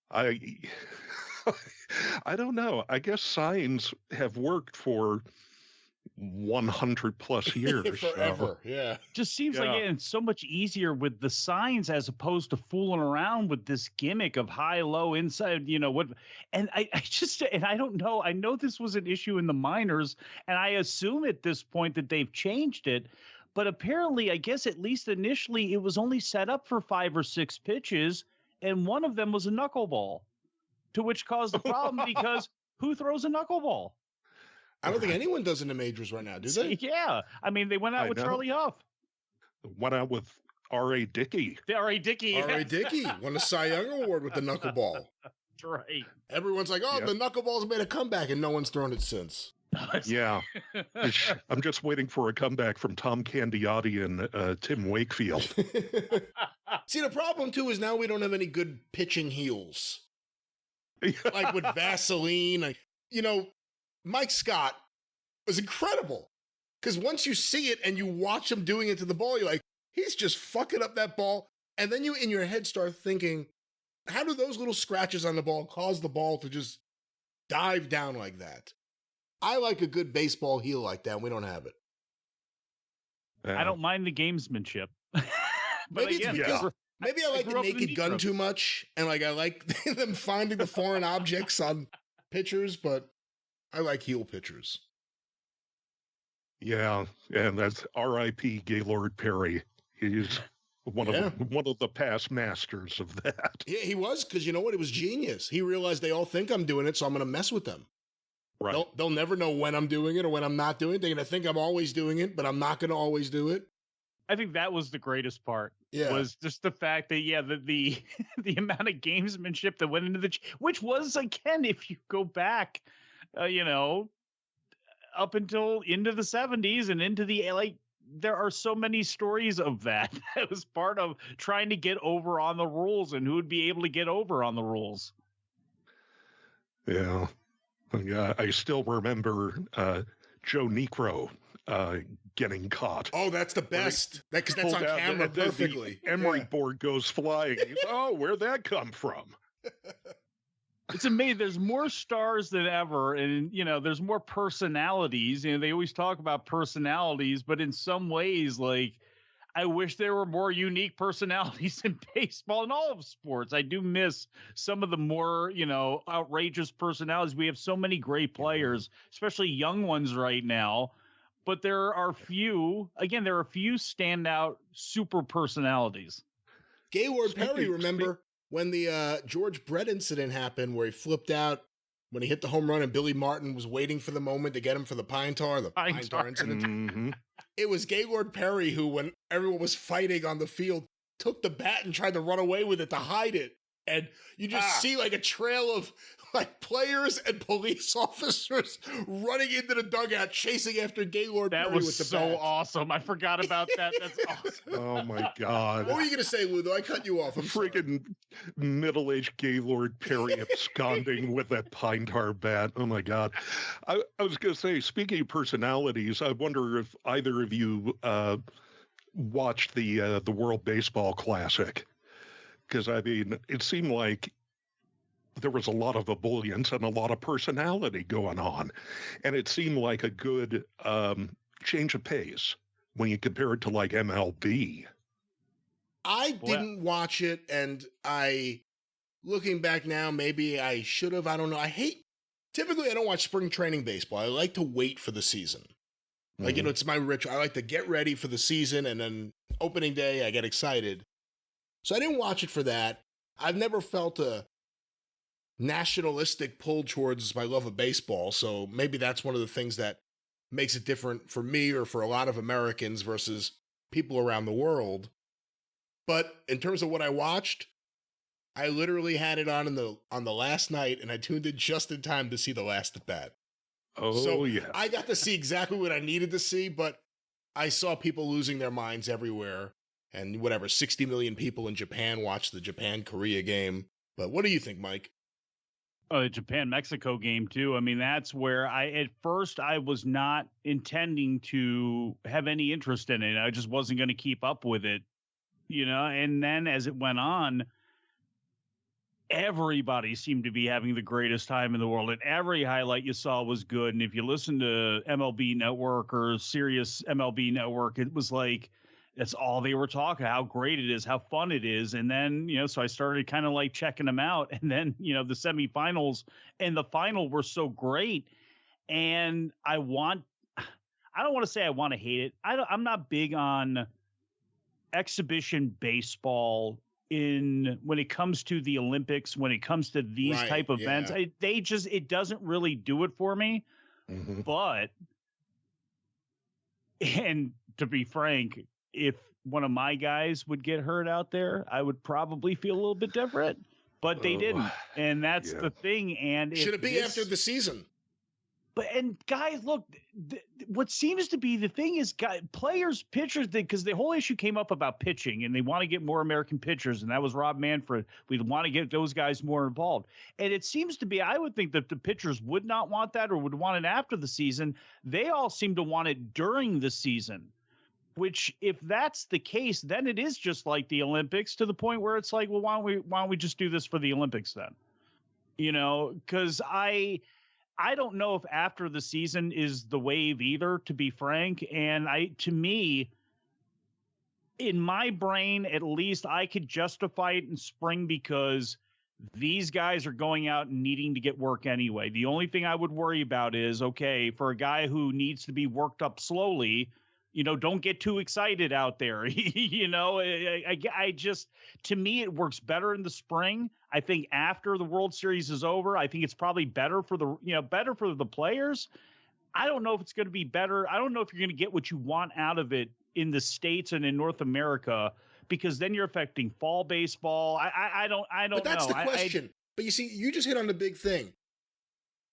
I don't know. I guess signs have worked for 100 plus years. Forever, yeah. Just seems like it's so much easier with the signs as opposed to fooling around with this gimmick of high, low, inside, you know what. And I don't know. I know this was an issue in the minors, and I assume at this point that they've changed it. But apparently, I guess at least initially, it was only set up for 5 or 6 pitches, and one of them was a knuckleball, to which caused the problem because who throws a knuckleball? I don't think anyone does in the majors right now, do they? Yeah. I mean, they went out with Charlie Huff. Went out with R.A. Dickey. R.A. Dickey. R.A. Dickey won a Cy Young Award with the knuckleball. That's right. Everyone's like, the knuckleball's made a comeback, and no one's thrown it since. Yeah. I'm just waiting for a comeback from Tom Candiotti and Tim Wakefield. See, the problem, too, is now we don't have any good pitching heels. Like with Vaseline. You know, Mike Scott was incredible. Because once you see it and you watch him doing it to the ball, you're like, he's just fucking up that ball. And then you, in your head, start thinking, how do those little scratches on the ball cause the ball to just dive down like that? I like a good baseball heel like that. We don't have it. I don't mind the gamesmanship. Maybe it's because maybe I like the Naked Gun too much, and like I like them finding the foreign objects on pitchers, but I like heel pitchers. Yeah, and that's R.I.P. Gaylord Perry. He's one of the past masters of that. Yeah, he was, because you know what? It was genius. He realized they all think I'm doing it, so I'm going to mess with them. Right. They'll never know when I'm doing it or when I'm not doing it. They're going to think I'm always doing it, but I'm not going to always do it. I think that was the greatest part. Yeah. Was just the fact that the amount of gamesmanship that went into which was, again, if you go back, up until into the 70s and into the there are so many stories of that. That was part of trying to get over on the rules and who would be able to get over on the rules. Yeah. Yeah, I still remember Joe Necro getting caught. Oh, that's the best. Because that's on camera perfectly. The emery board goes flying. Where'd that come from? It's amazing. There's more stars than ever, and there's more personalities. They always talk about personalities, but in some ways, I wish there were more unique personalities in baseball and all of sports. I do miss some of the more, outrageous personalities. We have so many great players, especially young ones right now. But there are few standout super personalities. Gaylord Perry, remember when the George Brett incident happened where he flipped out when he hit the home run and Billy Martin was waiting for the moment to get him for the Pine Tar incident? Mm-hmm. It was Gaylord Perry who, when everyone was fighting on the field, took the bat and tried to run away with it to hide it. And you just see a trail of players and police officers running into the dugout, chasing after Gaylord Perry with the bat. That was so awesome. I forgot about that. That's awesome. Oh, my God. What were you going to say, Lou, though? I cut you off. Freaking middle-aged Gaylord Perry absconding with that pine tar bat. Oh, my God. I was going to say, speaking of personalities, I wonder if either of you watched the World Baseball Classic. Because, it seemed like there was a lot of ebullience and a lot of personality going on. And it seemed like a good change of pace when you compare it to, MLB. I didn't watch it, and looking back now, maybe I should have. I don't know. Typically, I don't watch spring training baseball. I like to wait for the season. Mm-hmm. It's my ritual. I like to get ready for the season, and then opening day, I get excited. So I didn't watch it for that. I've never felt a nationalistic pull towards my love of baseball. So maybe that's one of the things that makes it different for me or for a lot of Americans versus people around the world. But in terms of what I watched, I literally had it on the last night, and I tuned in just in time to see the last at bat. Oh, so yeah. I got to see exactly what I needed to see, but I saw people losing their minds everywhere. And whatever, 60 million people in Japan watched the Japan-Korea game. But what do you think, Mike? The Japan-Mexico game, too. I mean, that's where at first I was not intending to have any interest in it. I just wasn't going to keep up with it, and then as it went on, everybody seemed to be having the greatest time in the world, and every highlight you saw was good. And if you listen to MLB Network or Sirius MLB Network, it was like, that's all they were talking, how great it is, how fun it is. And then, so I started kind of like checking them out. And then, the semifinals and the final were so great. And I don't want to say I want to hate it. I'm not big on exhibition baseball when it comes to the Olympics, when it comes to these type of events. It doesn't really do it for me. Mm-hmm. But, and to be frank, if one of my guys would get hurt out there, I would probably feel a little bit different, but they didn't. And that's the thing. And should it be after the season? And guys, look, what seems to be the thing is players, pitchers, because the whole issue came up about pitching and they want to get more American pitchers. And that was Rob Manfred. We want to get those guys more involved. And it seems to be, I would think that the pitchers would not want that or would want it after the season. They all seem to want it during the season. Which, if that's the case, then it is just like the Olympics, to the point where it's like, well, why don't we just do this for the Olympics then? Because I don't know if after the season is the wave either, to be frank. And to me, in my brain, at least, I could justify it in spring because these guys are going out and needing to get work anyway. The only thing I would worry about is, okay, for a guy who needs to be worked up slowly, don't get too excited out there. I just, to me, it works better in the spring. I think after the World Series is over, I think it's probably better for the players. I don't know if it's going to be better. I don't know if you're going to get what you want out of it in the States and in North America, because then you're affecting fall baseball. I don't But that's know. the question. But you see, you just hit on the big thing.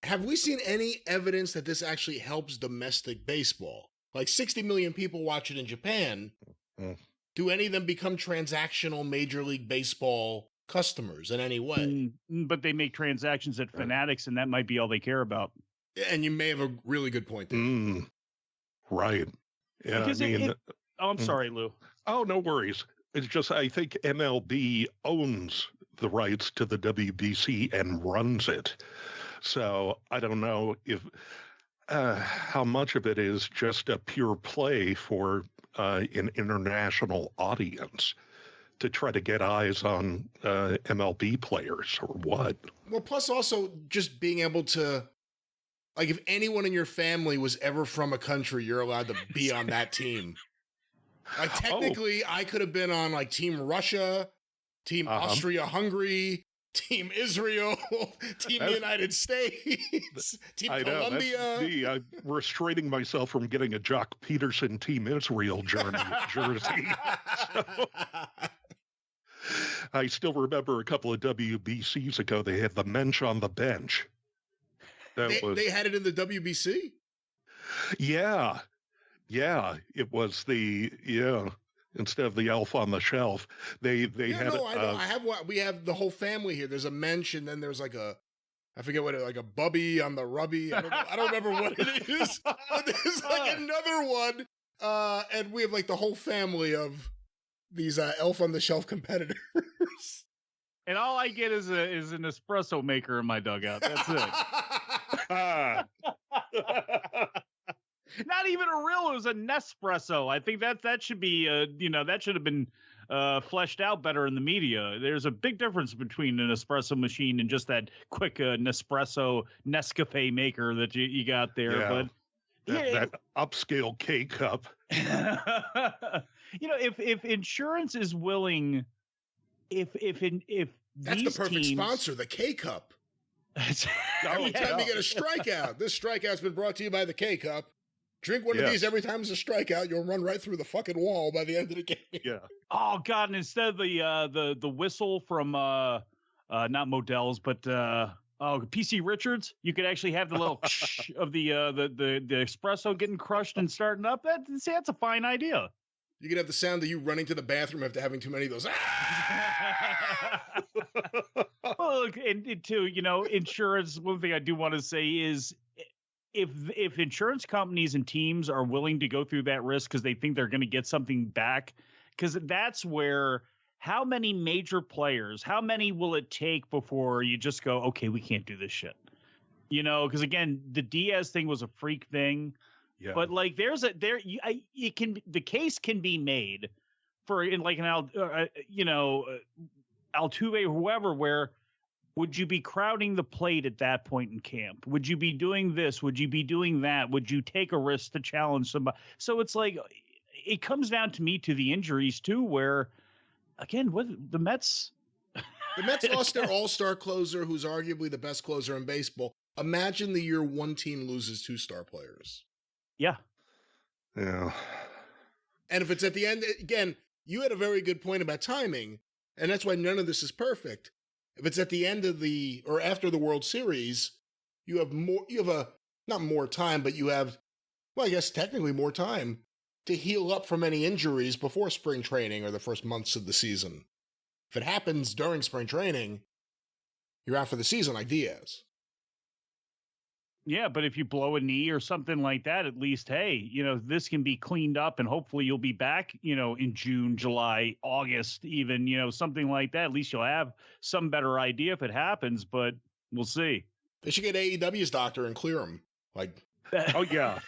Have we seen any evidence that this actually helps domestic baseball? Like 60 million people watch it in Japan. Do any of them become transactional Major League Baseball customers in any way? But they make transactions at Fanatics, and that might be all they care about. And you may have a really good point there. Right. Yeah, I'm sorry, Lou. Oh, no worries. It's just, I think MLB owns the rights to the WBC and runs it. So I don't know if how much of it is just a pure play for an international audience to try to get eyes on MLB players or what. Well, plus also just being able to, like, if anyone in your family was ever from a country, you're allowed to be on that team. Like, technically, I could have been on, like, Team Russia, Team Austria-Hungary, Team Israel, Team United States, Team Colombia. That's me. I'm restraining myself from getting a Jock Peterson Team Israel jersey. So, I still remember a couple of WBCs ago, they had the mensch on the bench. They had it in the WBC? Yeah. It was instead of the elf on the shelf, they had. No, I have one. We have the whole family here. There's a mensch, and then there's like I forget what like a bubby on the rubby. I don't remember what it is. But there's like another one, and we have like the whole family of these elf on the shelf competitors. And all I get is an espresso maker in my dugout. That's it. Not even a real, it was a Nespresso. I think that should be, that should have been fleshed out better in the media. There's a big difference between an espresso machine and just that quick Nescafe maker that you got there. Yeah. But that upscale K cup. If insurance is willing, if That's the perfect sponsor, the K-Cup. Every time you get a strikeout, this strikeout's been brought to you by the K-Cup. Drink one of these every time there's a strikeout. You'll run right through the fucking wall by the end of the game. Yeah. Oh God! And instead of the whistle from not Modell's, but PC Richards, you could actually have the little of the espresso getting crushed and starting up. That's a fine idea. You could have the sound of you running to the bathroom after having too many of those. Well, look, and too, insurance. One thing I do want to say is, if insurance companies and teams are willing to go through that risk because they think they're going to get something back, because that's where, how many major players, how many will it take before you just go, okay, we can't do this shit? Because again, the Diaz thing was a freak thing, but like the case can be made for in like an Altuve or whoever, where would you be crowding the plate at that point in camp? Would you be doing this? Would you be doing that? Would you take a risk to challenge somebody? So it's like, it comes down to me to the injuries too, where again, what the Mets lost their all-star closer, who's arguably the best closer in baseball. Imagine the year one team loses 2 star players. Yeah. Yeah. And if it's at the end, again, you had a very good point about timing, and that's why none of this is perfect. If it's at the end of or after the World Series, you have not more time, but you have, well, I guess technically more time to heal up from any injuries before spring training or the first months of the season. If it happens during spring training, you're out for the season like Diaz. Yeah, but if you blow a knee or something like that, at least, hey, this can be cleaned up and hopefully you'll be back, in June, July, August, even, something like that. At least you'll have some better idea if it happens, but we'll see. They should get AEW's doctor and clear him. Like, oh yeah.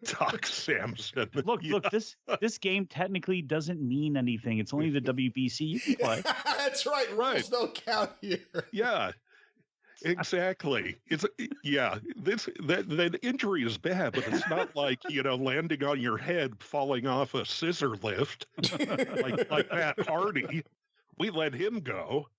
Doc Samson. Look, this game technically doesn't mean anything. It's only the WBC you can play. That's right. Rules don't count here. Yeah. Exactly. That injury is bad, but it's not like, landing on your head, falling off a scissor lift like Matt Hardy. We let him go.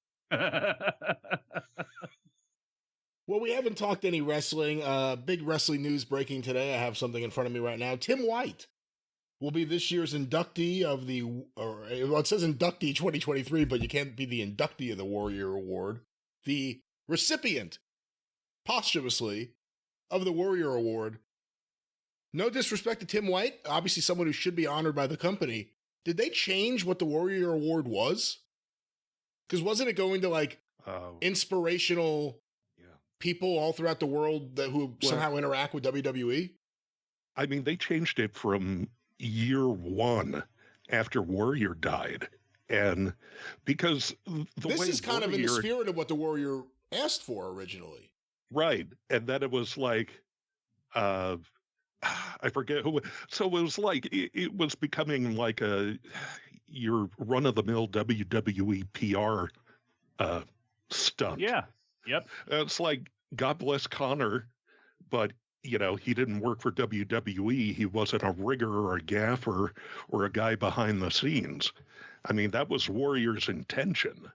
Well, we haven't talked any wrestling. Big wrestling news breaking today. I have something in front of me right now. Tim White will be this year's inductee of it says inductee 2023, but you can't be the inductee of the Warrior Award. The recipient, posthumously, of the Warrior Award. No disrespect to Tim White, obviously someone who should be honored by the company. Did they change what the Warrior Award was? Because wasn't it going to inspirational people all throughout the world who somehow interact with WWE? I mean, they changed it from year one after Warrior died. And because this is kind of in the spirit of what the Warrior asked for originally. Right. And then it was like, I forget who. So it was like, it was becoming like your run-of-the-mill WWE PR stunt. Yeah. Yep. It's like, God bless Connor, but, he didn't work for WWE. He wasn't a rigger or a gaffer or a guy behind the scenes. I mean, that was Warrior's intention.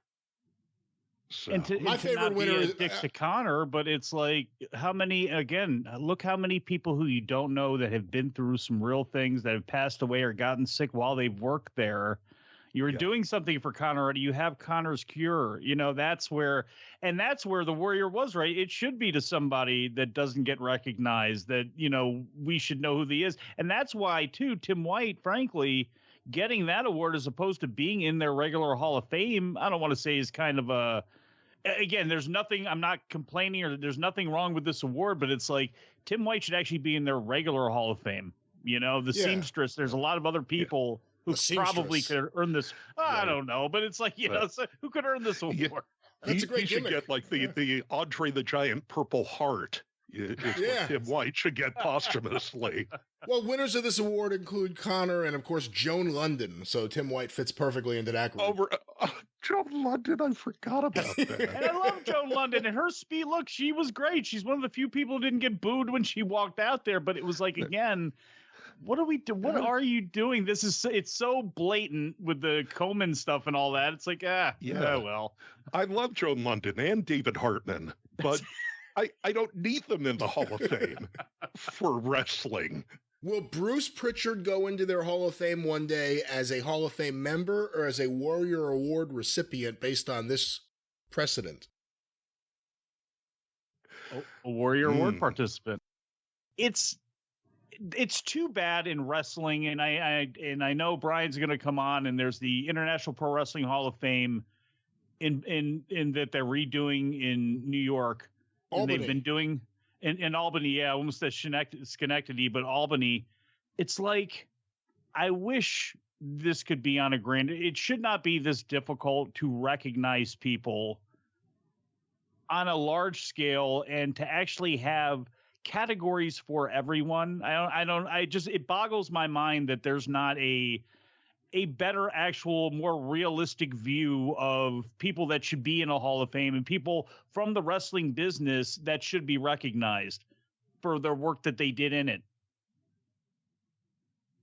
So. My favorite winner is Dick to Connor, but it's like, look how many people who you don't know that have been through some real things, that have passed away or gotten sick while they've worked there. You were doing something for Connor already. You have Connor's cure. That's where the Warrior was, right? It should be to somebody that doesn't get recognized, that, we should know who he is. And that's why, too, Tim White, frankly, getting that award as opposed to being in their regular Hall of Fame, I don't want to say is kind of again, there's nothing, I'm not complaining, or there's nothing wrong with this award, but it's like Tim White should actually be in their regular Hall of Fame. Seamstress, there's a lot of other people who probably could earn this. I don't know, but it's like, so who could earn this award? That's a great gimmick. Should get like the Andre the Giant Purple Heart. What Tim White should get posthumously. Well, winners of this award include Connor and, of course, Joan London. So Tim White fits perfectly into that group. Joan London, I forgot about that. And I love Joan London and her speed. Look, she was great. She's one of the few people who didn't get booed when she walked out there. But it was like, again, what are we do? What are you doing? It's so blatant with the Komen stuff and all that. It's like, well. I love Joan London and David Hartman, but I don't need them in the Hall of Fame for wrestling. Will Bruce Pritchard go into their Hall of Fame one day as a Hall of Fame member or as a Warrior Award recipient based on this precedent? A Warrior Award participant. It's too bad in wrestling, and I know Brian's going to come on, and there's the International Pro Wrestling Hall of Fame in that they're redoing in New York. Albany. And they've been doing in Albany, almost as Schenectady, but Albany. It's like, I wish this could be on a grand. It should not be this difficult to recognize people on a large scale and to actually have categories for everyone. It boggles my mind that there's not a better, actual, more realistic view of people that should be in a Hall of Fame and people from the wrestling business that should be recognized for their work that they did in it.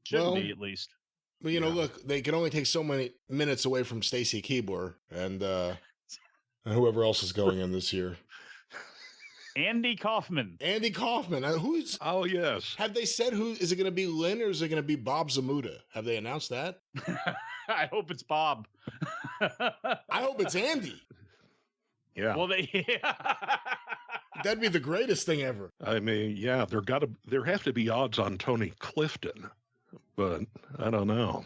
Should be, at least. Well, look, they can only take so many minutes away from Stacy Keibler and whoever else is going in this year. Andy Kaufman. Who's? Oh, yes. Have they said who? Is it going to be Lynn or is it going to be Bob Zamuda? Have they announced that? I hope it's Bob. I hope it's Andy. Yeah. Well, that'd be the greatest thing ever. I mean, yeah, there have to be odds on Tony Clifton, but I don't know.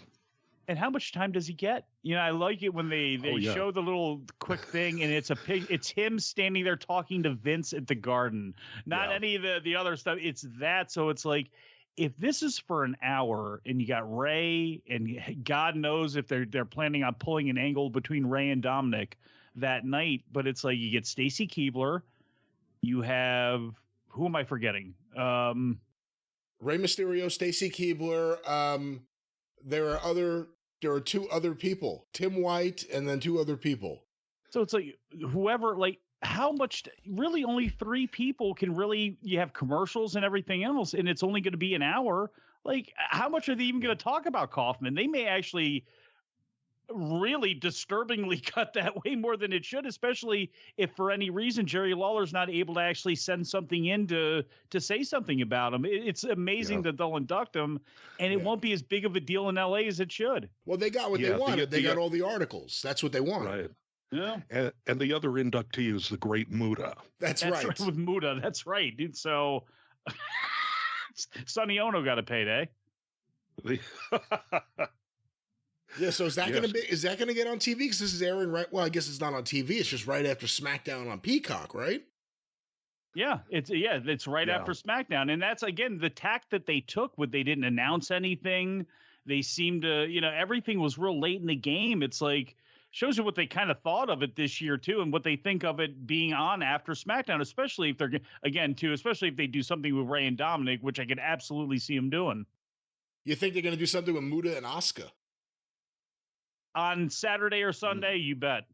And how much time does he get? I like it when they show the little quick thing, and it's him standing there talking to Vince at the Garden, not any of the other stuff. It's that. So it's like, if this is for an hour, and you got Ray, and God knows if they're planning on pulling an angle between Ray and Dominic that night, but it's like you get Stacy Keibler, you have, who am I forgetting? Rey Mysterio, Stacy Keibler. There are two other people, Tim White, and then two other people. So it's like whoever, like, how much? Really, only three people can really. You have commercials and everything else, and it's only going to be an hour. Like, how much are they even going to talk about Kaufman? They may actually really disturbingly cut that way more than it should, especially if for any reason Jerry Lawler's not able to actually send something in to say something about him. It's amazing that they'll induct him, and it won't be as big of a deal in LA as it should. Well, they got what they wanted. They got all the articles. That's what they wanted. Right. Yeah. And the other inductee is the great Muda. That's right. With Muda. That's right, dude. So Sonny Ono got a payday. Yeah, so is that going to get on TV? Because this is airing right. Well, I guess it's not on TV. It's just right after SmackDown on Peacock, right? Yeah, it's right after SmackDown, and that's again the tack that they took. They didn't announce anything. They seemed to, everything was real late in the game. It's like shows you what they kind of thought of it this year too, and what they think of it being on after SmackDown, especially if especially if they do something with Ray and Dominic, which I could absolutely see them doing. You think they're going to do something with Muda and Asuka? On Saturday or Sunday, you bet.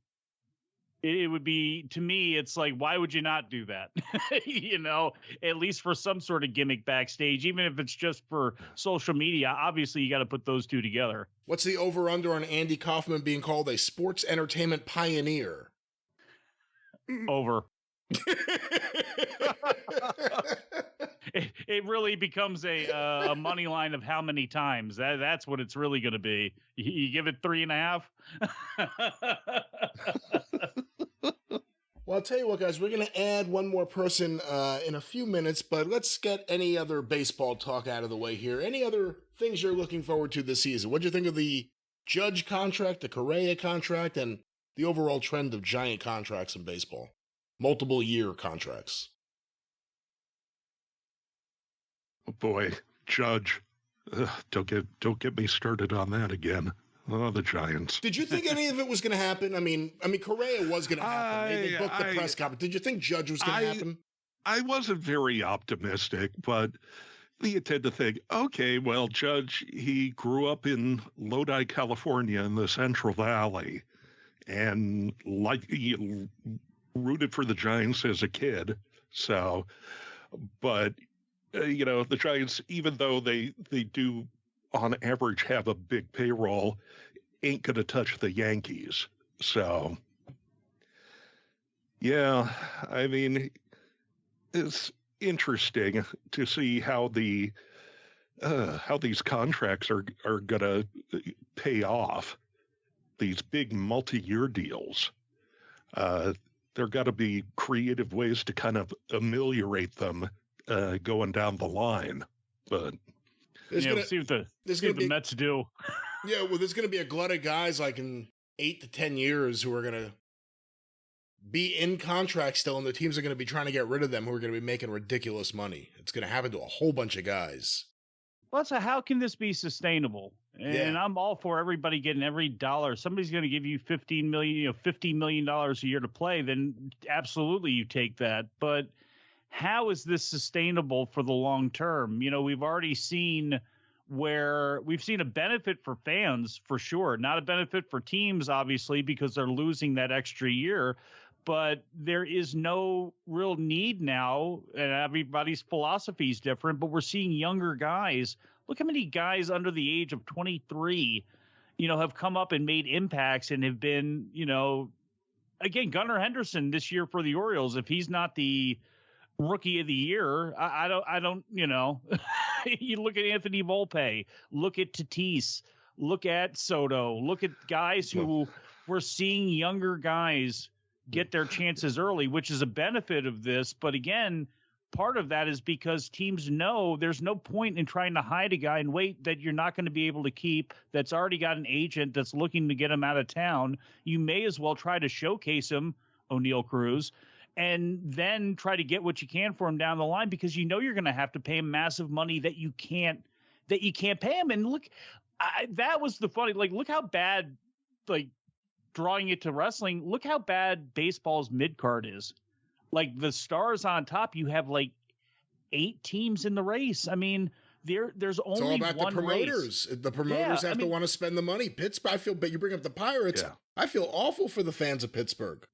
It would be, to me, it's like, why would you not do that? At least for some sort of gimmick backstage, even if it's just for social media. Obviously, you got to put those two together. What's the over-under on Andy Kaufman being called a sports entertainment pioneer? Over. It really becomes a money line of how many times. That's what it's really going to be. You give it 3.5. Well, I'll tell you what, guys, we're going to add one more person in a few minutes, but let's get any other baseball talk out of the way here. Any other things you're looking forward to this season? What'd you think of the Judge contract, the Correa contract, and the overall trend of giant contracts in baseball? Multiple year contracts. Oh boy, Judge, don't get me started on that again. Oh, the Giants. Did you think any of it was going to happen? I mean, Correa was going to happen. They booked the press conference. Did you think Judge was going to happen? I wasn't very optimistic, but you tend to think, okay, well, Judge, he grew up in Lodi, California, in the Central Valley, and he rooted for the Giants as a kid. So, but the Giants, even though they do on average have a big payroll, ain't going to touch the Yankees. So, yeah, I mean, it's interesting to see how these contracts are going to pay off. These big multi-year deals. There got to be creative ways to kind of ameliorate them going down the line. But see what the Mets do. Yeah, well, there's going to be a glut of guys like in 8 to 10 years who are going to be in contract still, and the teams are going to be trying to get rid of them who are going to be making ridiculous money. It's going to happen to a whole bunch of guys. Well, so how can this be sustainable? And I'm all for everybody getting every dollar. Somebody's going to give you $15 million a year to play, then absolutely you take that. But how is this sustainable for the long term? We've already seen where we've seen a benefit for fans for sure, not a benefit for teams, obviously, because they're losing that extra year. But there is no real need now, and everybody's philosophy is different, but we're seeing younger guys. Look how many guys under the age of 23, have come up and made impacts and have been, again, Gunnar Henderson this year for the Orioles. If he's not the rookie of the year, I don't, you look at Anthony Volpe, look at Tatis, look at Soto, look at guys who we're seeing younger guys get their chances early, which is a benefit of this. But again, part of that is because teams know there's no point in trying to hide a guy and wait that you're not going to be able to keep, that's already got an agent that's looking to get him out of town. You may as well try to showcase him, O'Neal Cruz, and then try to get what you can for him down the line, because you're going to have to pay him massive money that you can't pay him. And look, that was the funny, look how bad, drawing it to wrestling, look how bad baseball's mid-card is. The stars on top, you have 8 teams in the race. I mean, there's only one race. It's all about the promoters. The promoters have to want to spend the money. Pittsburgh, I feel, but you bring up the Pirates. Yeah. I feel awful for the fans of Pittsburgh.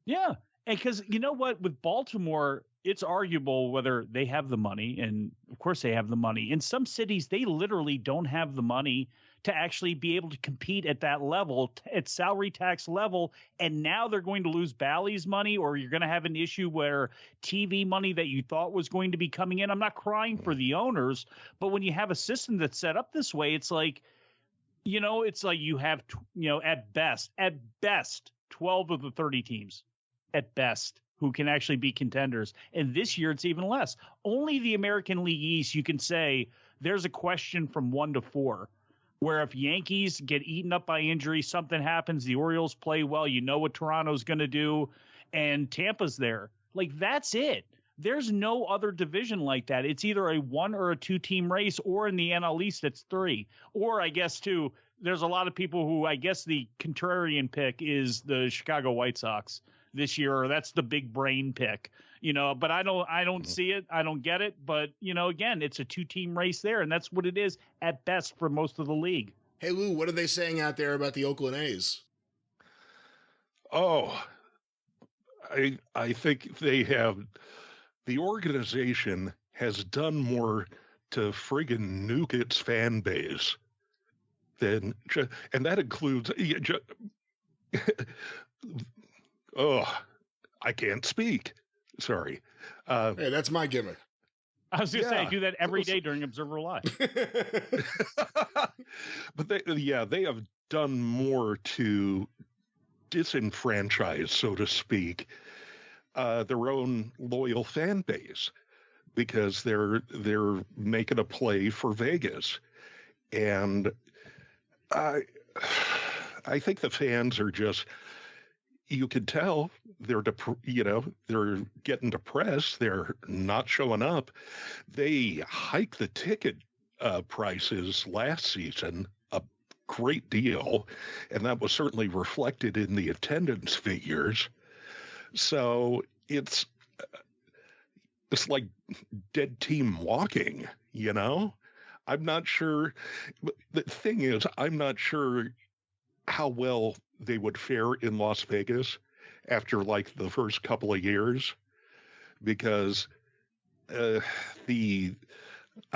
Yeah, and because you know what, with Baltimore, it's arguable whether they have the money, and of course they have the money. In some cities, they literally don't have the money to actually be able to compete at that level, at salary tax level. And now they're going to lose Bally's money, or you're going to have an issue where TV money that you thought was going to be coming in. I'm not crying for the owners, but when you have a system that's set up this way, it's you have, at best, 12 of the 30 teams at best who can actually be contenders. And this year it's even less. Only the American League East, you can say there's a question from 1 to 4. Where if Yankees get eaten up by injury, something happens, the Orioles play well, what Toronto's going to do, and Tampa's there. That's it. There's no other division like that. It's either a 1 or a 2 team race, or in the NL East, it's 3. Or I guess, too, there's a lot of people who, I guess the contrarian pick is the Chicago White Sox this year, or that's the big brain pick. But I don't see it. I don't get it. But, again, it's a 2 team race there, and that's what it is at best for most of the league. Hey, Lou, what are they saying out there about the Oakland A's? Oh, I think the organization has done more to friggin' nuke its fan base and that includes, I can't speak. Sorry. Hey, that's my gimmick. I was going to say, I do that every day during Observer Live. But they have done more to disenfranchise, so to speak, their own loyal fan base, because they're making a play for Vegas. And I think the fans are just, you can tell they're getting depressed. They're not showing up. They hiked the ticket prices last season a great deal, and that was certainly reflected in the attendance figures. So it's like dead team walking, I'm not sure. The thing is, I'm not sure how well they would fare in Las Vegas after the first couple of years, because I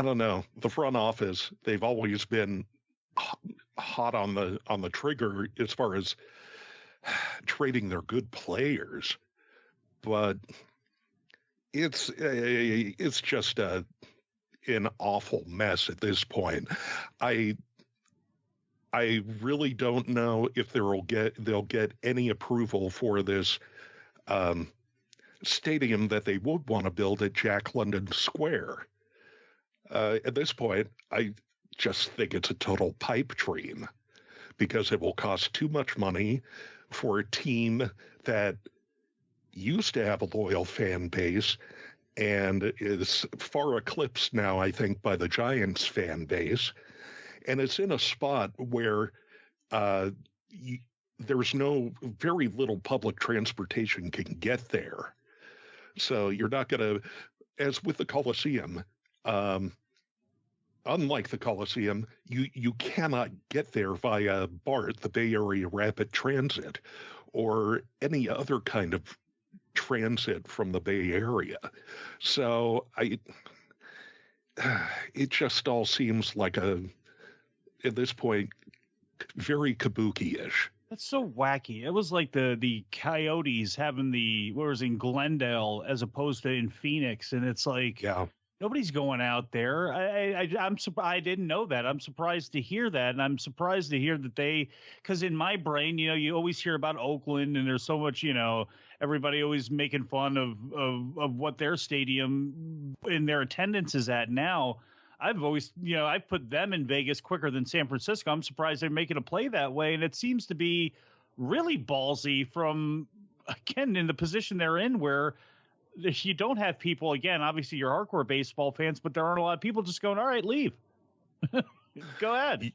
don't know, the front office, they've always been hot on the trigger as far as trading their good players, but it's just an awful mess at this point. I really don't know if they'll get any approval for this stadium that they would want to build at Jack London Square. At this point, I just think it's a total pipe dream because it will cost too much money for a team that used to have a loyal fan base and is far eclipsed now, I think, by the Giants fan base. And it's in a spot where there's very little public transportation can get there. So you're not going to, as with the Coliseum, unlike the Coliseum, you cannot get there via BART, the Bay Area Rapid Transit, or any other kind of transit from the Bay Area. So it just all seems like at this point, very kabuki-ish. That's so wacky. It was like the Coyotes having in Glendale as opposed to in Phoenix, and it's like, yeah. Nobody's going out there. I'm surprised. I didn't know that. I'm surprised to hear that, and I'm surprised to hear that because in my brain, you always hear about Oakland, and there's so much, everybody always making fun of what their stadium and their attendance is at now. I've always, I've put them in Vegas quicker than San Francisco. I'm surprised they're making a play that way, and it seems to be really ballsy from, again, in the position they're in where you don't have people, again, obviously you're hardcore baseball fans, but there aren't a lot of people just going, all right, leave. Go ahead.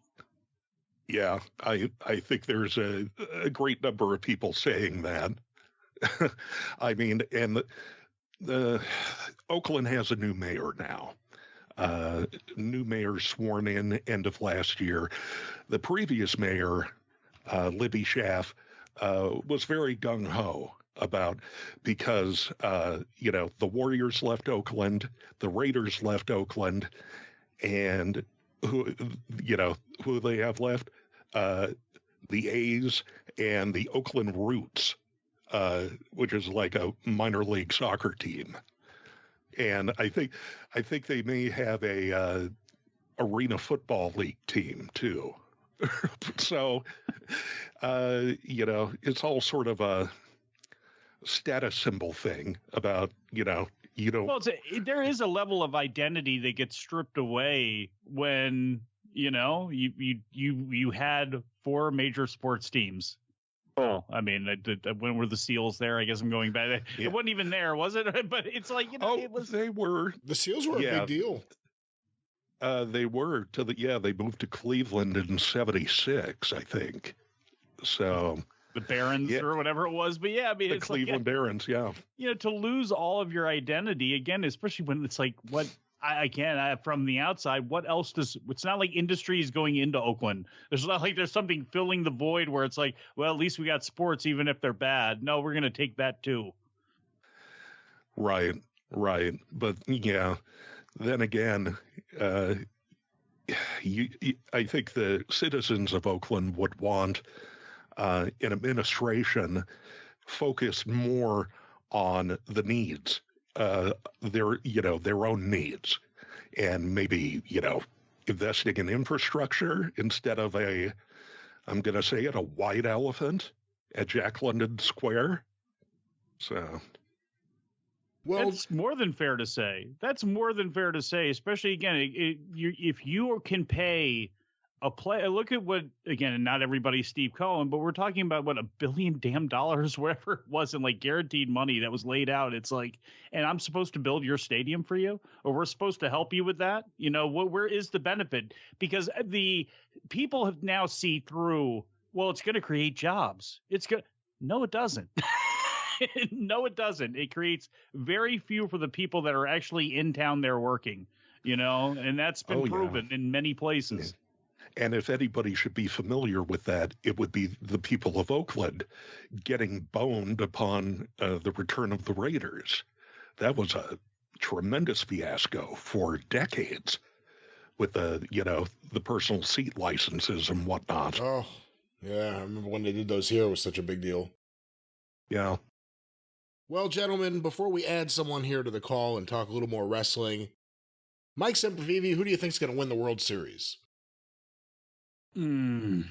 Yeah, I think there's a great number of people saying that. I mean, and the Oakland has a new mayor now. New mayor sworn in end of last year. The previous mayor, Libby Schaff, was very gung-ho about because the Warriors left Oakland, the Raiders left Oakland, and who they have left, the A's and the Oakland Roots, which is like a minor league soccer team. And I think they may have a arena football league team too. So it's all sort of a status symbol thing about, well, there is a level of identity that gets stripped away when, you had 4 major sports teams. Oh, I mean, when were the Seals there? I guess I'm going back. Yeah. It wasn't even there, was it? But it's like, it was. They were. The Seals were a big deal. They were they moved to Cleveland in '76, I think. So. The Barons or whatever it was. But yeah, I mean, the it's Cleveland Barons, yeah. To lose all of your identity, again, especially when it's like, what from the outside, what else it's not like industry is going into Oakland. There's not like there's something filling the void where it's like, well, at least we got sports, even if they're bad. No, we're going to take that too. Right. But yeah, then again, I think the citizens of Oakland would want an administration focused more on the needs, their own needs, and maybe, investing in infrastructure instead of I'm going to say it, a white elephant at Jack London Square. So. Well, that's more than fair to say. Especially, again, if you can pay a play, look at what, again, not everybody's Steve Cohen, but we're talking about what, $1 billion whatever it was in like guaranteed money that was laid out. It's like, and I'm supposed to build your stadium for you, or we're supposed to help you with that. Where is the benefit? Because the people have now see through, well, it's going to create jobs. No, it doesn't. No, it doesn't. It creates very few for the people that are actually in town there working, and that's been proven in many places. Yeah. And if anybody should be familiar with that, it would be the people of Oakland getting boned upon the return of the Raiders. That was a tremendous fiasco for decades with the personal seat licenses and whatnot. Oh, yeah. I remember when they did those here, it was such a big deal. Yeah. Well, gentlemen, before we add someone here to the call and talk a little more wrestling, Mike Sempervive, who do you think is going to win the World Series? Can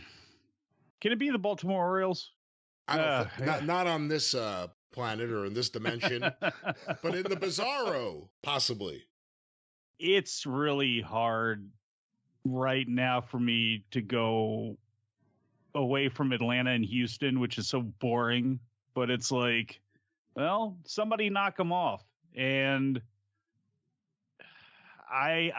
it be the Baltimore Orioles? I don't think, not on this planet or in this dimension, but in the Bizarro, possibly. It's really hard right now for me to go away from Atlanta and Houston, which is so boring, but it's like, well, somebody knock them off. And I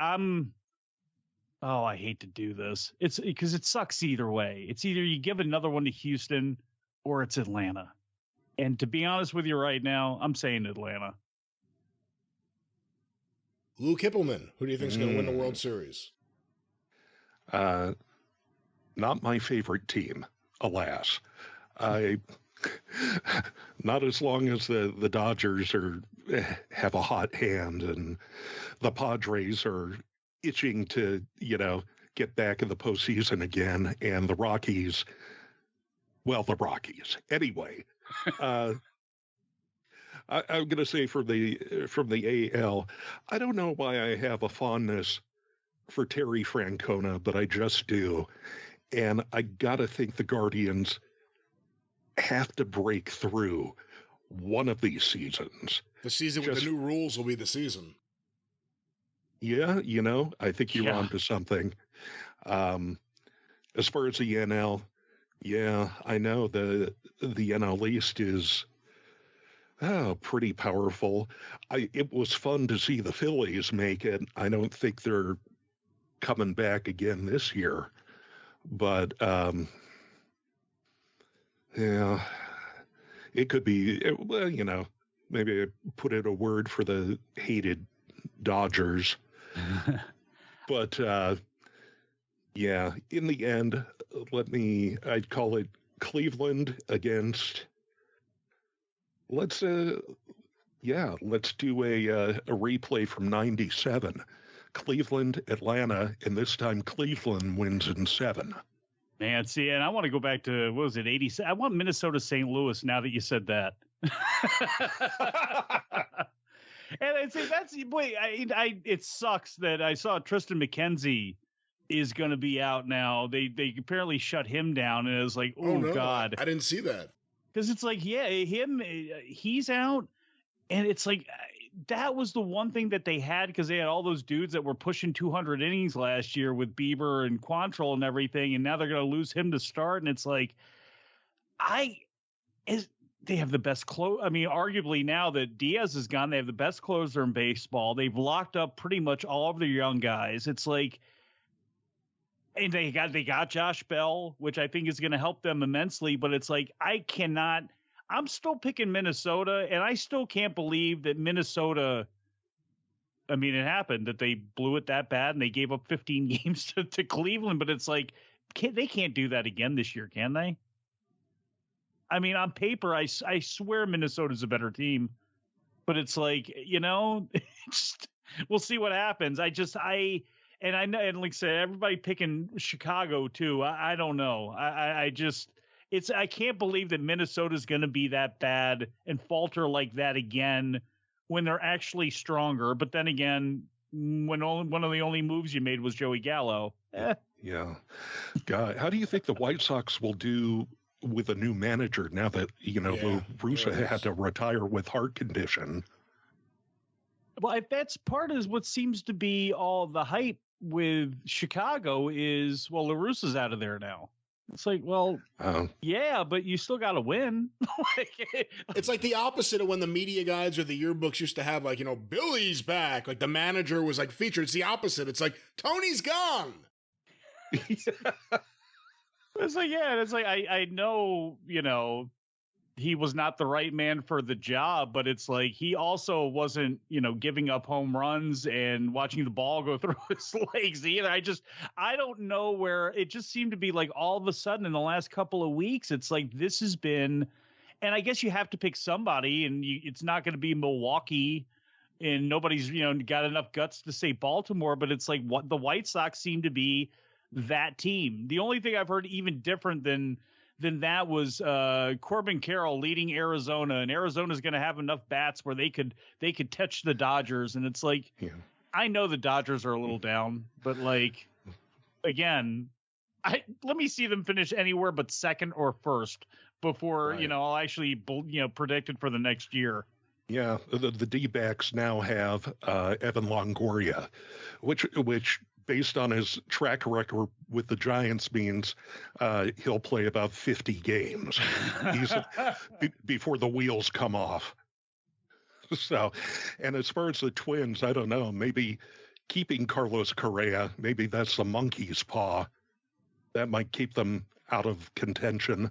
hate to do this. It's because it sucks either way. It's either you give another one to Houston or it's Atlanta. And to be honest with you right now, I'm saying Atlanta. Lou Kippelman, who do you think is going to win the World Series? Not my favorite team, alas. Not as long as the Dodgers have a hot hand and the Padres are itching to, get back in the postseason again, and the Rockies. Anyway, I'm going to say from the AL, I don't know why I have a fondness for Terry Francona, but I just do. And I got to think the Guardians have to break through one of these seasons. The season with the new rules will be the season. Yeah, I think you're onto something. As far as the NL, yeah, I know the NL East is pretty powerful. It was fun to see the Phillies make it. I don't think they're coming back again this year, but yeah, it could be. Well, maybe I put in a word for the hated Dodgers, but yeah, in the end, I'd call it Cleveland against. Let's do a replay from '97. Cleveland, Atlanta, and this time Cleveland wins in 7. Man, see, and I want to go back to, what was it, 87? I want Minnesota St. Louis now that you said that. And I'd say it sucks that I saw Tristan McKenzie is going to be out now. They apparently shut him down, and it was like, oh no, God. I didn't see that. Because it's like, yeah, he's out, and it's like, that was the one thing that they had, because they had all those dudes that were pushing 200 innings last year with Bieber and Quantrill and everything, and now they're going to lose him to start, and it's like, they have the best arguably now that Diaz is gone, they have the best closer in baseball. They've locked up pretty much all of their young guys. It's like, and they got Josh Bell, which I think is going to help them immensely, but it's like, I'm still picking Minnesota, and I still can't believe that Minnesota, it happened that they blew it that bad and they gave up 15 games to Cleveland, but it's like, they can't do that again this year, can they? On paper, I swear Minnesota's a better team, but it's like, we'll see what happens. I know, and like I said, everybody picking Chicago too. I don't know. I can't believe that Minnesota's going to be that bad and falter like that again when they're actually stronger. But then again, when one of the only moves you made was Joey Gallo. Yeah. God, how do you think the White Sox will do with a new manager now that, Lou Bruiser had to retire with heart condition? Well, that's part of what seems to be all the hype with Chicago is, well, La Russa's out of there now. It's like, well, yeah, but you still got to win. It's like the opposite of when the media guides or the yearbooks used to have, like, Billy's back. Like, the manager was, like, featured. It's the opposite. It's like, Tony's gone. It's like, yeah, it's like, I know, he was not the right man for the job, but it's like he also wasn't, giving up home runs and watching the ball go through his legs either. I don't know where it just seemed to be like all of a sudden in the last couple of weeks, it's like this has been, and I guess you have to pick somebody, and it's not going to be Milwaukee and nobody's, got enough guts to say Baltimore, but it's like what the White Sox seem to be that team. The only thing I've heard even different than that was Corbin Carroll leading Arizona, and Arizona's going to have enough bats where they could touch the Dodgers. And it's like, I know the Dodgers are a little down, but like, again, let me see them finish anywhere but second or first before, I'll actually, predict it for the next year. Yeah, the D-backs now have Evan Longoria, which based on his track record with the Giants means he'll play about 50 games before the wheels come off. So, and as far as the Twins, I don't know, maybe keeping Carlos Correa, maybe that's the monkey's paw. That might keep them out of contention.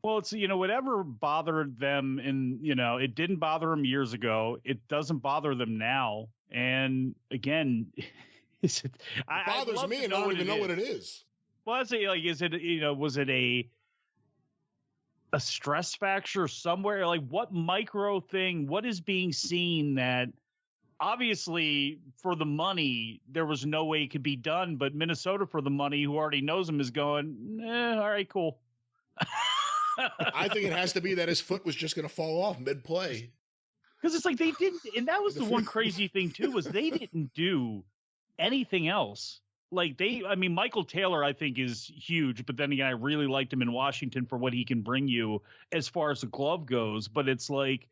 Well, it's, whatever bothered them it didn't bother them years ago. It doesn't bother them now. And again, it bothers me and I don't even know what it is. Well, I'd say, like, is it, was it a stress factor somewhere? Like, what micro thing, what is being seen that obviously for the money, there was no way it could be done, but Minnesota for the money, who already knows him, is going, all right, cool. I think it has to be that his foot was just going to fall off mid-play. Because it's like they didn't, and that was the one crazy thing too, was they didn't do anything else. Like Michael Taylor, I think, is huge, but then again, I really liked him in Washington for what he can bring you as far as the glove goes. But it's like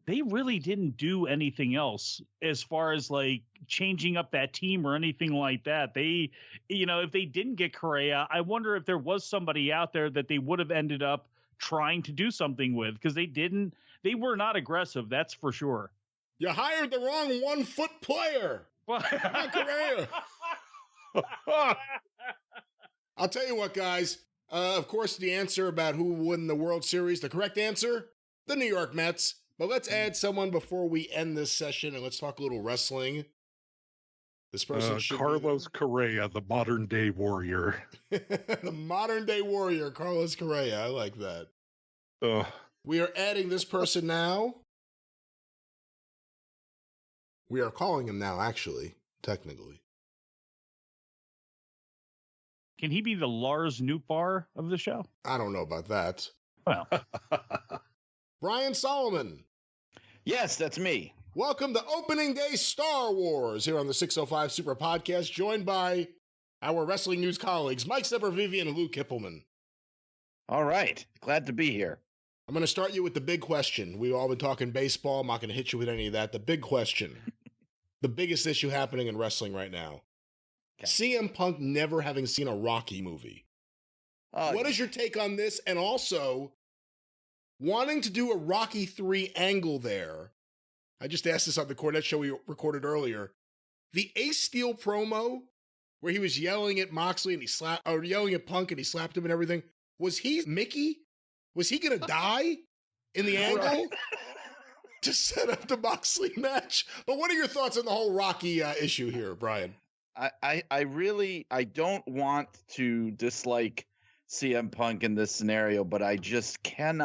they really didn't do anything else as far as like changing up that team or anything like that. They, if they didn't get Correa, I wonder if there was somebody out there that they would have ended up trying to do something with, because they were not aggressive. That's for sure. You hired the wrong 1-foot player. Not Correa. I'll tell you what, guys. Of course, the answer about who won the World Series, the correct answer, the New York Mets. But let's add someone before we end this session, and let's talk a little wrestling. This person should Carlos Correa, the modern-day warrior. The modern-day warrior, Carlos Correa. I like that. We are adding this person now. We are calling him now, actually, technically. Can he be the Lars Nootbaar of the show? I don't know about that. Well. Brian Solomon. Yes, that's me. Welcome to Opening Day Star Wars here on the 605 Super Podcast, joined by our wrestling news colleagues, Mike Sempervivian and Lou Kippelman. All right. Glad to be here. I'm going to start you with the big question. We've all been talking baseball. I'm not going to hit you with any of that. The big question. The biggest issue happening in wrestling right now. Okay. CM Punk never having seen a Rocky movie. What is your take on this? And also, wanting to do a Rocky 3 angle there. I just asked this on the Cornette show we recorded earlier. The Ace Steel promo where he was yelling at Moxley and yelling at Punk and he slapped him and everything. Was he Mickey? Was he going to die in the angle to set up the Moxley match? But what are your thoughts on the whole Rocky issue here, Brian? I don't want to dislike CM Punk in this scenario, but I just can't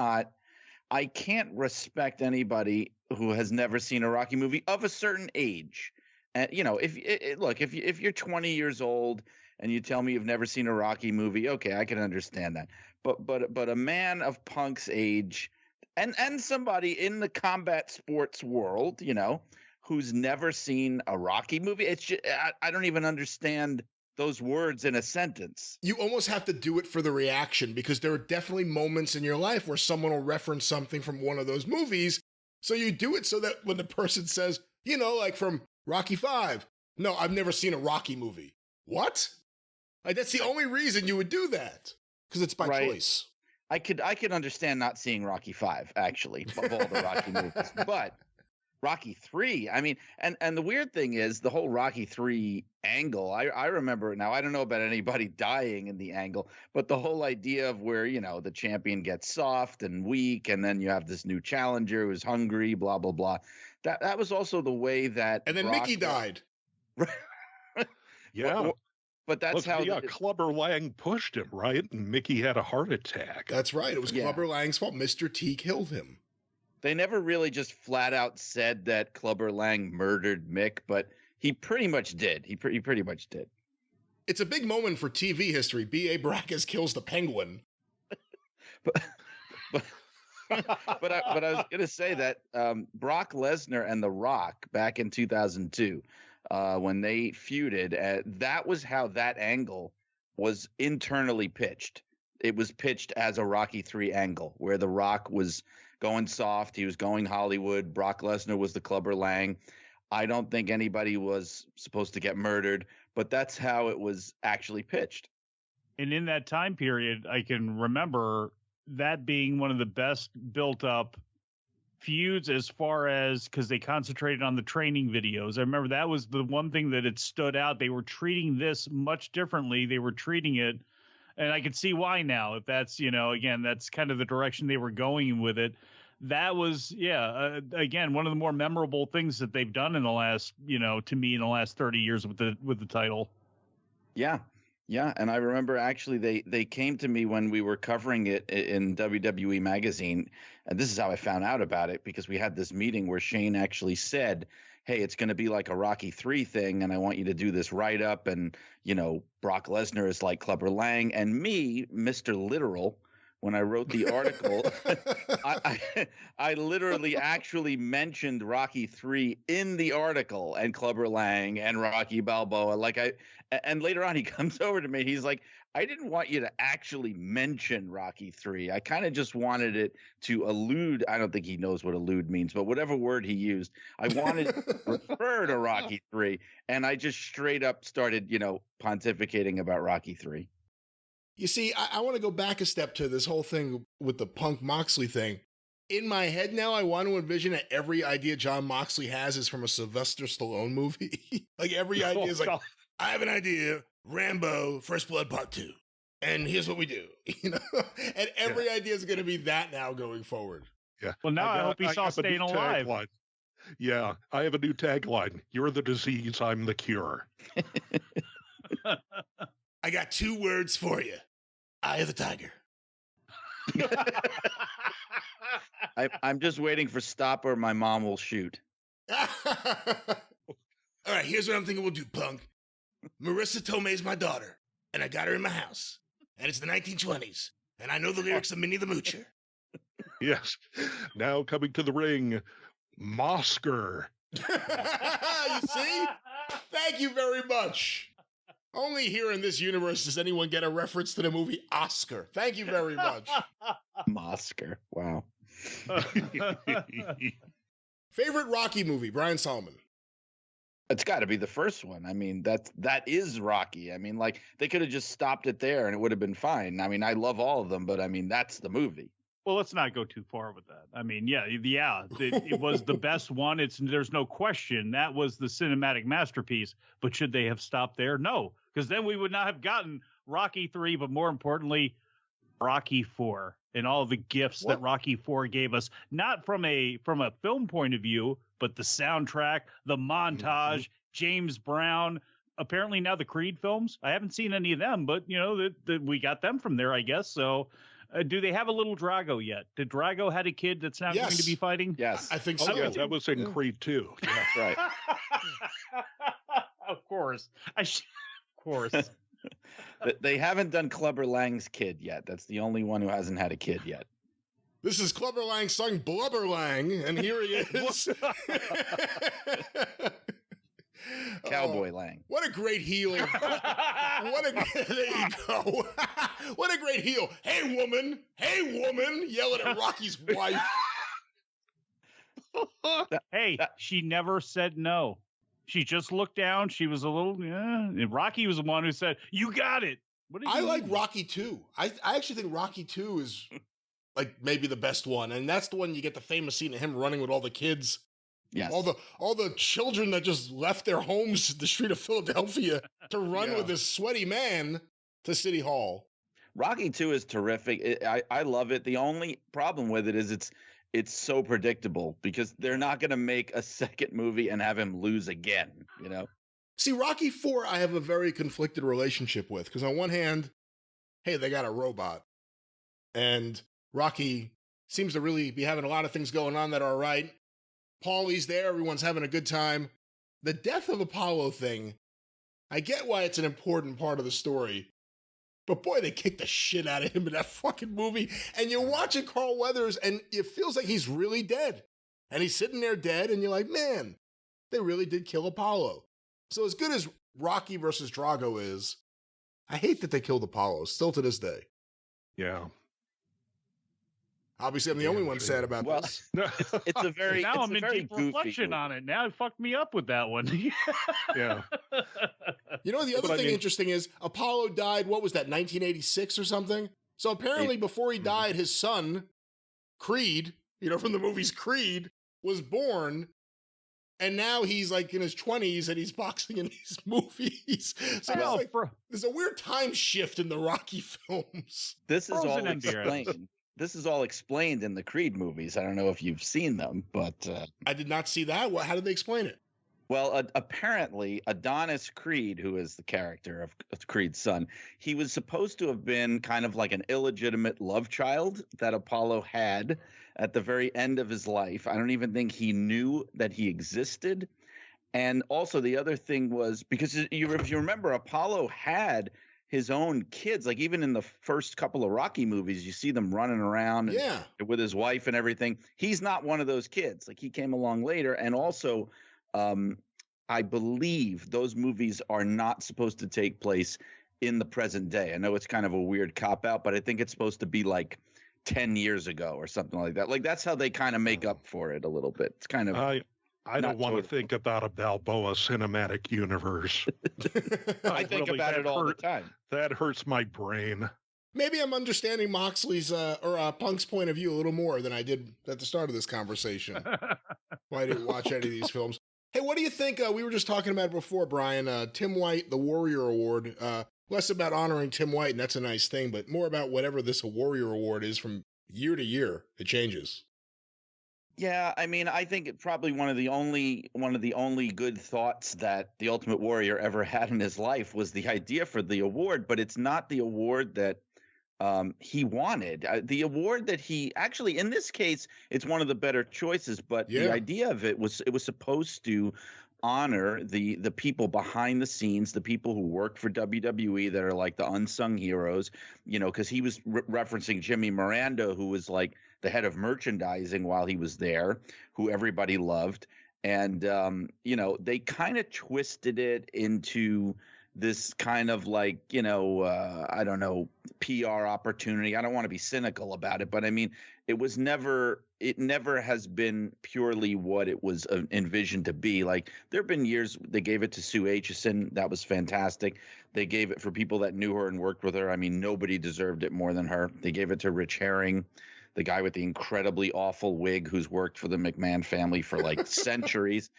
respect anybody who has never seen a Rocky movie of a certain age. And if you're 20 years old and you tell me you've never seen a Rocky movie, okay, I can understand that. But a man of Punk's age and somebody in the combat sports world, who's never seen a Rocky movie, it's just, I don't even understand those words in a sentence. You almost have to do it for the reaction, because there are definitely moments in your life where someone will reference something from one of those movies. So you do it so that when the person says, like from Rocky 5, no, I've never seen a Rocky movie. What? Like, that's the only reason you would do that, because it's by choice. I could understand not seeing Rocky 5, actually, of all the Rocky movies. But Rocky 3, I mean, and the weird thing is the whole Rocky 3 angle. I remember it now. I don't know about anybody dying in the angle, but the whole idea of where, the champion gets soft and weak, and then you have this new challenger who's hungry, blah, blah, blah. That was also the way that. And then Mickey died. Yeah. But that's how. Yeah, Clubber Lang pushed him, right? And Mickey had a heart attack. That's right. It was Clubber Lang's fault. Mr. T killed him. They never really just flat out said that Clubber Lang murdered Mick, but he pretty much did. He pretty much did. It's a big moment for TV history. B.A. Baracus kills the Penguin. but I was going to say that Brock Lesnar and The Rock back in 2002, when they feuded, that was how that angle was internally pitched. It was pitched as a Rocky III angle, where The Rock was going soft. He was going Hollywood. Brock Lesnar was the Clubber Lang. I don't think anybody was supposed to get murdered, but that's how it was actually pitched. And in that time period, I can remember that being one of the best built up feuds as far as, because they concentrated on the training videos. I remember that was the one thing that had stood out. They were treating this much differently. They were treating it, and I could see why now, if that's, again, that's kind of the direction they were going with it. That was, again, one of the more memorable things that they've done in the last, to me, in the last 30 years with the title. Yeah. Yeah. And I remember actually they came to me when we were covering it in WWE Magazine. And this is how I found out about it, because we had this meeting where Shane actually said, hey, it's going to be like a Rocky III thing, and I want you to do this write-up. And, Brock Lesnar is like Clubber Lang. And me, Mr. Literal, when I wrote the article, I literally actually mentioned Rocky III in the article, and Clubber Lang and Rocky Balboa. And later on he comes over to me. He's like, I didn't want you to actually mention Rocky III. I kind of just wanted it to allude. I don't think he knows what allude means, but whatever word he used, I wanted to refer to Rocky III. And I just straight up started, pontificating about Rocky III. You see, I want to go back a step to this whole thing with the Punk Moxley thing. In my head now, I want to envision that every idea John Moxley has is from a Sylvester Stallone movie. Like every idea is like, I have an idea, Rambo, First Blood Part 2. And here's what we do, And every idea is going to be that now going forward. Yeah. Well, now I hope he saw Staying Alive. Tagline. Yeah, I have a new tagline. You're the disease, I'm the cure. I got 2 words for you. Eye of the Tiger. I'm just waiting for Stop or My Mom Will Shoot. All right, here's what I'm thinking we'll do, Punk. Marissa Tomei's my daughter, and I got her in my house. And it's the 1920s, and I know the lyrics of Minnie the Moocher. Yes. Now coming to the ring, Mosker. You see? Thank you very much. Only here in this universe does anyone get a reference to the movie Oscar. Thank you very much. Mosker. Wow. Favorite Rocky movie, Brian Solomon? It's got to be the first one. I mean, that is Rocky. I mean, like, they could have just stopped it there and it would have been fine. I mean, I love all of them, but I mean, that's the movie. Well, let's not go too far with that. I mean, it was the best one. There's no question that was the cinematic masterpiece. But should they have stopped there? No, because then we would not have gotten Rocky III, but more importantly, Rocky IV and all the gifts that Rocky IV gave us, not from a film point of view, but the soundtrack, the montage, James Brown. Apparently now the Creed films. I haven't seen any of them, but we got them from there, I guess. So. Do they have a little Drago yet? Did Drago had a kid that's not going to be fighting? Yes. I think so. Oh, yeah, that was in Creed 2. Yeah, that's right. Of course. Of course. They haven't done Clubber Lang's kid yet. That's the only one who hasn't had a kid yet. This is Clubber Lang's son, Blubber Lang, and here he is. Cowboy Lang. What a great heel. There you go. What a great heel. Hey, woman, yelling at Rocky's wife. Hey, she never said no. She just looked down. She was a little, and Rocky was the one who said, you got it. I like Rocky 2. I actually think Rocky 2 is like maybe the best one. And that's the one you get the famous scene of him running with all the kids. Yes. All the children that just left their homes, the street of Philadelphia, to run with this sweaty man to City Hall. Rocky 2 is terrific. I love it. The only problem with it is it's so predictable, because they're not going to make a second movie and have him lose again, See, Rocky IV, I have a very conflicted relationship with, because on one hand, hey, they got a robot. And Rocky seems to really be having a lot of things going on that are right. Paulie's there. Everyone's having a good time. The death of Apollo thing, I get why it's an important part of the story. But boy, they kicked the shit out of him in that fucking movie. And you're watching Carl Weathers, and it feels like he's really dead. And he's sitting there dead, and you're like, man, they really did kill Apollo. So as good as Rocky versus Drago is, I hate that they killed Apollo, still to this day. Yeah. Obviously, I'm the only one sad about this. It's a very now I'm in deep reflection movie. on it. Now it fucked me up with that one. Yeah. You know, the other thing interesting is Apollo died, what was that, 1986 or something? So apparently before he died, his son, Creed, from the movies Creed, was born. And now he's like in his 20s and he's boxing in these movies. So there's a weird time shift in the Rocky films. This is all explained. This is all explained in the Creed movies. I don't know if you've seen them, but I did not see that. How did they explain it? Well, apparently Adonis Creed, who is the character of Creed's son, he was supposed to have been kind of like an illegitimate love child that Apollo had at the very end of his life. I don't even think he knew that he existed. And also the other thing was, because if you remember, Apollo had his own kids. Like even in the first couple of Rocky movies, you see them running around with his wife and everything. He's not one of those kids. Like he came along later. And also, I believe those movies are not supposed to take place in the present day. I know it's kind of a weird cop-out, but I think it's supposed to be like 10 years ago or something like that. Like that's how they kind of make up for it a little bit. It's kind of I don't want to think about a Balboa cinematic universe. I think really, about it all the time. That hurts my brain. Maybe I'm understanding Moxley's or Punk's point of view a little more than I did at the start of this conversation. Why I didn't watch any of these films. Hey, what do you think? We were just talking about it before, Brian. Tim White, the Warrior Award. Less about honoring Tim White, and that's a nice thing, but more about whatever this Warrior Award is from year to year. It changes. Yeah, I mean, I think it's probably one of the only good thoughts that the Ultimate Warrior ever had in his life was the idea for the award, but it's not the award that he wanted. The award that he actually, in this case, it's one of the better choices, but the idea of it was supposed to honor the people behind the scenes, the people who work for WWE that are like the unsung heroes, because he was referencing Jimmy Miranda, who was like the head of merchandising while he was there, who everybody loved. And, they kind of twisted it into this kind of like, I don't know, PR opportunity. I don't want to be cynical about it, but I mean, it never has been purely what it was envisioned to be. Like there have been years they gave it to Sue Aitchison. That was fantastic. They gave it for people that knew her and worked with her. I mean, nobody deserved it more than her. They gave it to Rich Herring, the guy with the incredibly awful wig who's worked for the McMahon family for like centuries.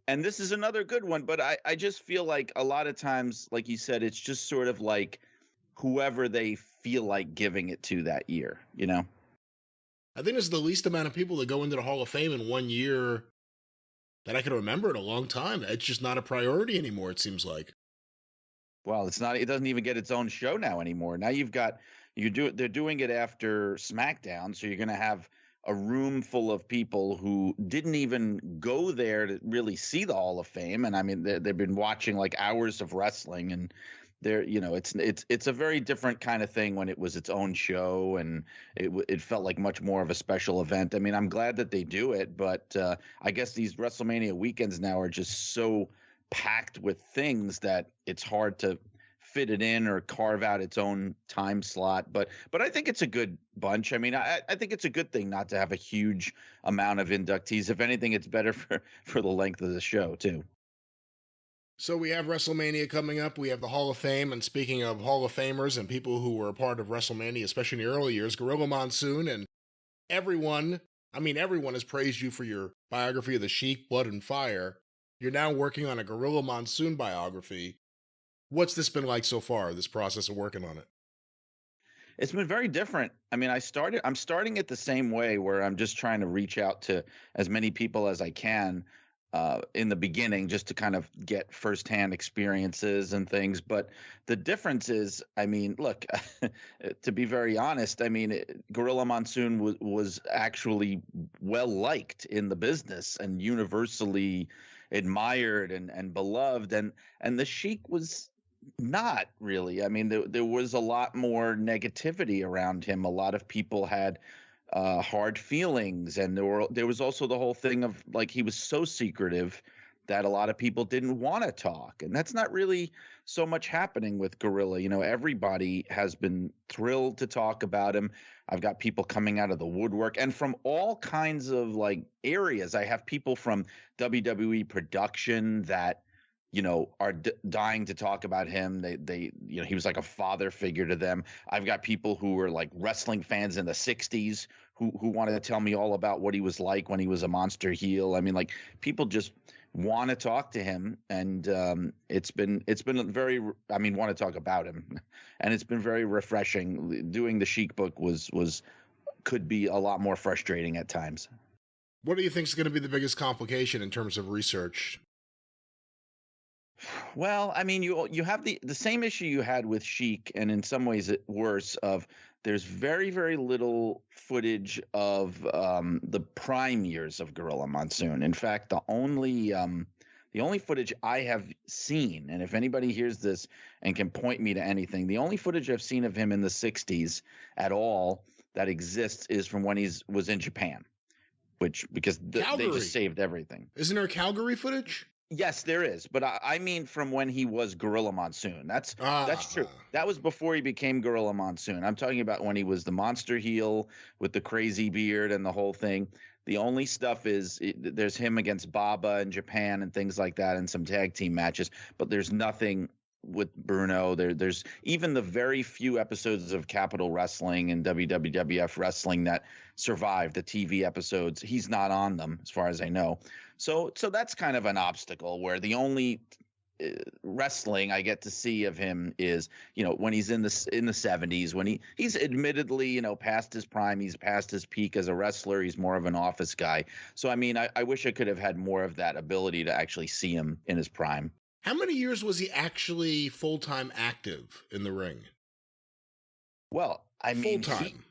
And this is another good one, but I just feel like a lot of times, like you said, it's just sort of like whoever they feel like giving it to that year, I think this is the least amount of people that go into the Hall of Fame in 1 year that I can remember in a long time. It's just not a priority anymore, it seems like. Well, it's not. It doesn't even get its own show now anymore. Now they're doing it after SmackDown, so you're going to have a room full of people who didn't even go there to really see the Hall of Fame. And I mean, they've been watching like hours of wrestling, and it's a very different kind of thing when it was its own show, and it felt like much more of a special event. I mean, I'm glad that they do it, but I guess these WrestleMania weekends now are just so packed with things that it's hard to fit it in or carve out its own time slot. But I think it's a good bunch. I mean, I think it's a good thing not to have a huge amount of inductees. If anything, it's better for the length of the show too. So we have WrestleMania coming up. We have the Hall of Fame. And speaking of Hall of Famers and people who were a part of WrestleMania, especially in the early years, Gorilla Monsoon and everyone has praised you for your biography of the Sheik, Blood and Fire. You're now working on a Gorilla Monsoon biography. What's this been like so far, this process of working on it? It's been very different. I mean, I'm starting it the same way where I'm just trying to reach out to as many people as I can in the beginning, just to kind of get firsthand experiences and things. But the difference is, I mean, look, to be very honest, I mean, Gorilla Monsoon was actually well liked in the business and universally admired and beloved, and the Sheik was not really. I mean, there was a lot more negativity around him. A lot of people had hard feelings, and there was also the whole thing of like he was so secretive that a lot of people didn't want to talk, and that's not really so much happening with Gorilla. You know, everybody has been thrilled to talk about him. I've got people coming out of the woodwork and from all kinds of like areas. I have people from WWE production that, you know, are dying to talk about him. They, you know, he was like a father figure to them. I've got people who were like wrestling fans in the 60s who wanted to tell me all about what he was like when he was a monster heel. I mean, like, people just want to talk to him, and it's been very, I mean, want to talk about him, and it's been very refreshing. Doing the Sheik book could be a lot more frustrating at times. What do you think is going to be the biggest complication in terms of research? Well, I mean, you have the same issue you had with Sheik, and in some ways worse, of there's very, very little footage of the prime years of Gorilla Monsoon. In fact, the only footage I have seen, and if anybody hears this and can point me to anything, the only footage I've seen of him in the 60s at all that exists is from when he was in Japan, because they just saved everything. Isn't there Calgary footage? Yes, there is, but I mean from when he was Gorilla Monsoon. That's true. That was before he became Gorilla Monsoon. I'm talking about when he was the monster heel with the crazy beard and the whole thing. The only stuff is there's him against Baba in Japan and things like that, and some tag team matches, but there's nothing with Bruno. There's even the very few episodes of Capital Wrestling and WWF Wrestling that survived, the TV episodes. He's not on them as far as I know. So that's kind of an obstacle, where the only wrestling I get to see of him is, you know, when he's in the 70s, when he's admittedly, you know, past his prime, he's past his peak as a wrestler. He's more of an office guy. So, I mean, I wish I could have had more of that ability to actually see him in his prime. How many years was he actually full-time active in the ring? Well, I mean, full-time.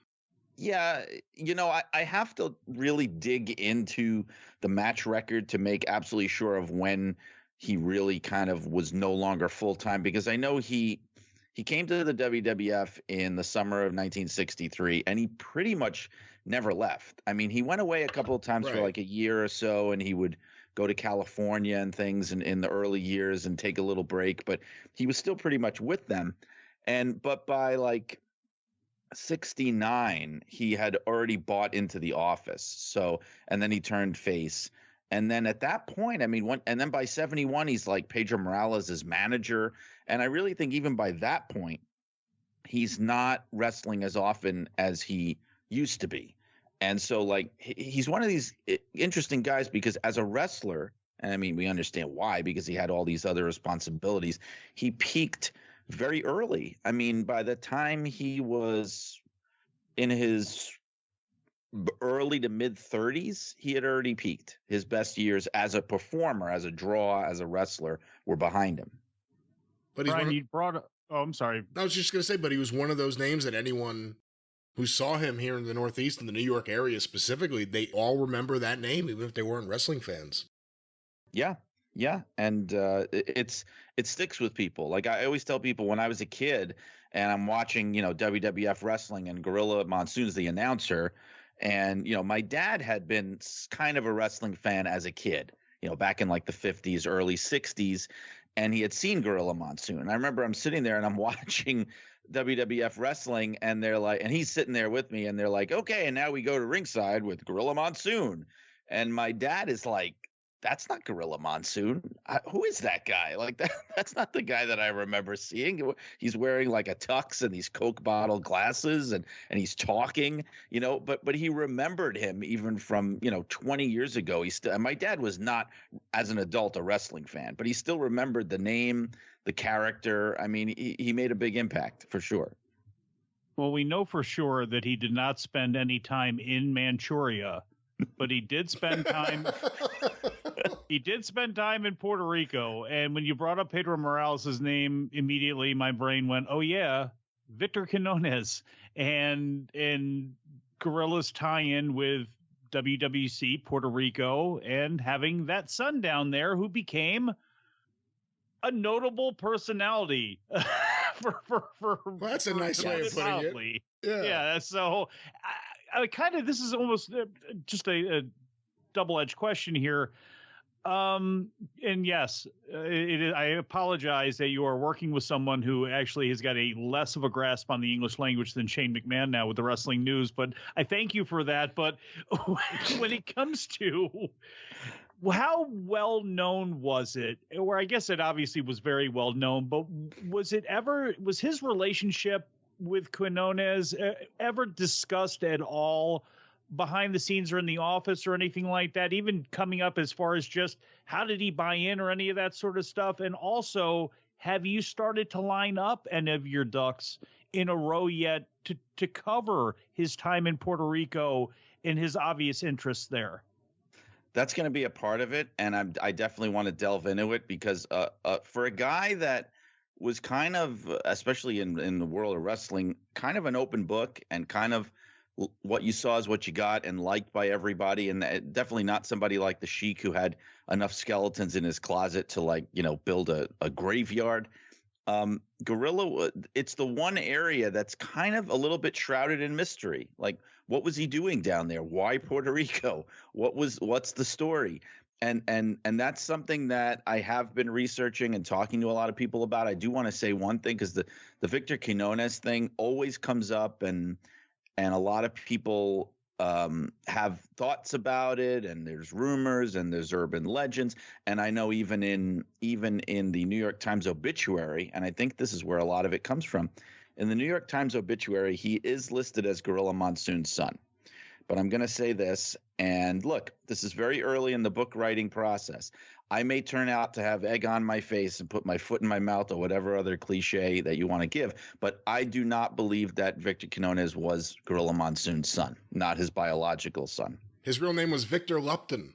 Yeah, you know, I have to really dig into the match record to make absolutely sure of when he really kind of was no longer full-time, because I know he came to the WWF in the summer of 1963, and he pretty much never left. I mean, he went away a couple of times for like a year or so, and he would go to California and things in the early years and take a little break, but he was still pretty much with them. But by like 69, he had already bought into the office. So, and then he turned face. And then at that point, I mean, and then by 71, he's like Pedro Morales' manager. And I really think even by that point, he's not wrestling as often as he used to be. And so, like, he's one of these interesting guys, because as a wrestler, and I mean, we understand why, because he had all these other responsibilities, he peaked very early. I mean, by the time he was in his early to mid 30s, he had already peaked. His best years as a performer, as a draw, as a wrestler were behind him. But he's I'm sorry. I was just going to say, but he was one of those names that anyone who saw him here in the Northeast, in the New York area specifically, they all remember that name, even if they weren't wrestling fans. Yeah. Yeah. And it sticks with people. Like, I always tell people, when I was a kid and I'm watching, you know, WWF wrestling and Gorilla Monsoon's the announcer, and, you know, my dad had been kind of a wrestling fan as a kid, you know, back in like the 50s, early 60s, and he had seen Gorilla Monsoon. I remember I'm sitting there and I'm watching WWF wrestling, and they're like, and he's sitting there with me, and they're like, okay, and now we go to ringside with Gorilla Monsoon. And my dad is like, that's not Gorilla Monsoon. Who is that guy? Like, that's not the guy that I remember seeing. He's wearing like a tux and these Coke bottle glasses, and he's talking, you know, but he remembered him even from, you know, 20 years ago. And my dad was not, as an adult, a wrestling fan, but he still remembered the name, the character. I mean, he made a big impact for sure. Well, we know for sure that he did not spend any time in Manchuria, but he did spend time. He did spend time in Puerto Rico, and when you brought up Pedro Morales' name, immediately my brain went, "Oh yeah, Victor Quinones," and Gorilla's tie-in with WWC Puerto Rico, and having that son down there who became a notable personality. Well, that's a nice way of putting it. Yeah. So, I kind of, this is almost just a double-edged question here. And yes, I apologize that you are working with someone who actually has got a less of a grasp on the English language than Shane McMahon now with the wrestling news, but I thank you for that. But when it comes to how well known was it, or I guess it obviously was very well known, but was his relationship with Quinones ever discussed at all behind the scenes or in the office or anything like that, even coming up as far as just how did he buy in or any of that sort of stuff? And also, have you started to line up any of your ducks in a row yet to cover his time in Puerto Rico and his obvious interests there? That's going to be a part of it, and I definitely want to delve into it because for a guy that was kind of, especially in the world of wrestling, kind of an open book and kind of what you saw is what you got and liked by everybody, and definitely not somebody like the Sheik who had enough skeletons in his closet to build a graveyard. Gorilla, it's the one area that's kind of a little bit shrouded in mystery. Like, what was he doing down there? Why Puerto Rico? What's the story? And that's something that I have been researching and talking to a lot of people about. I do want to say one thing, because the Victor Quinones thing always comes up, and a lot of people have thoughts about it, and there's rumors and there's urban legends. And I know even in the New York Times obituary, and I think this is where a lot of it comes from. In the New York Times obituary, he is listed as Gorilla Monsoon's son. But I'm going to say this, and look, this is very early in the book writing process. I may turn out to have egg on my face and put my foot in my mouth or whatever other cliche that you want to give. But I do not believe that Victor Quinones was Gorilla Monsoon's son, not his biological son. His real name was Victor Lupton.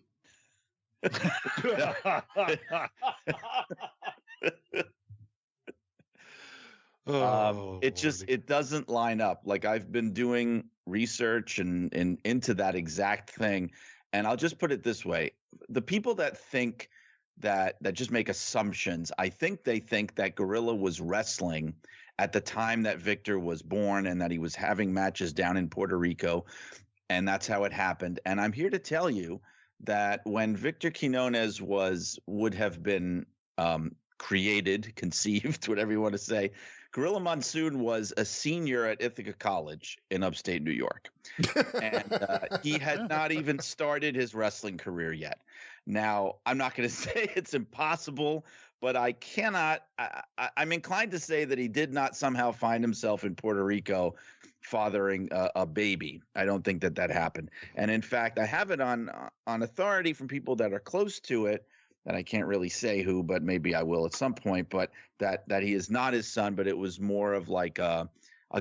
It doesn't line up. Like, I've been doing research and into that exact thing. And I'll just put it this way. The people that think that just make assumptions, I think they think that Gorilla was wrestling at the time that Victor was born and that he was having matches down in Puerto Rico, and that's how it happened. And I'm here to tell you that when Victor Quinones would have been created, conceived, whatever you want to say, Gorilla Monsoon was a senior at Ithaca College in upstate New York. And he had not even started his wrestling career yet. Now, I'm not going to say it's impossible, but I'm inclined to say that he did not somehow find himself in Puerto Rico fathering a baby. I don't think that happened. And in fact, I have it on authority from people that are close to it, that I can't really say who, but maybe I will at some point, but that he is not his son, but it was more of like a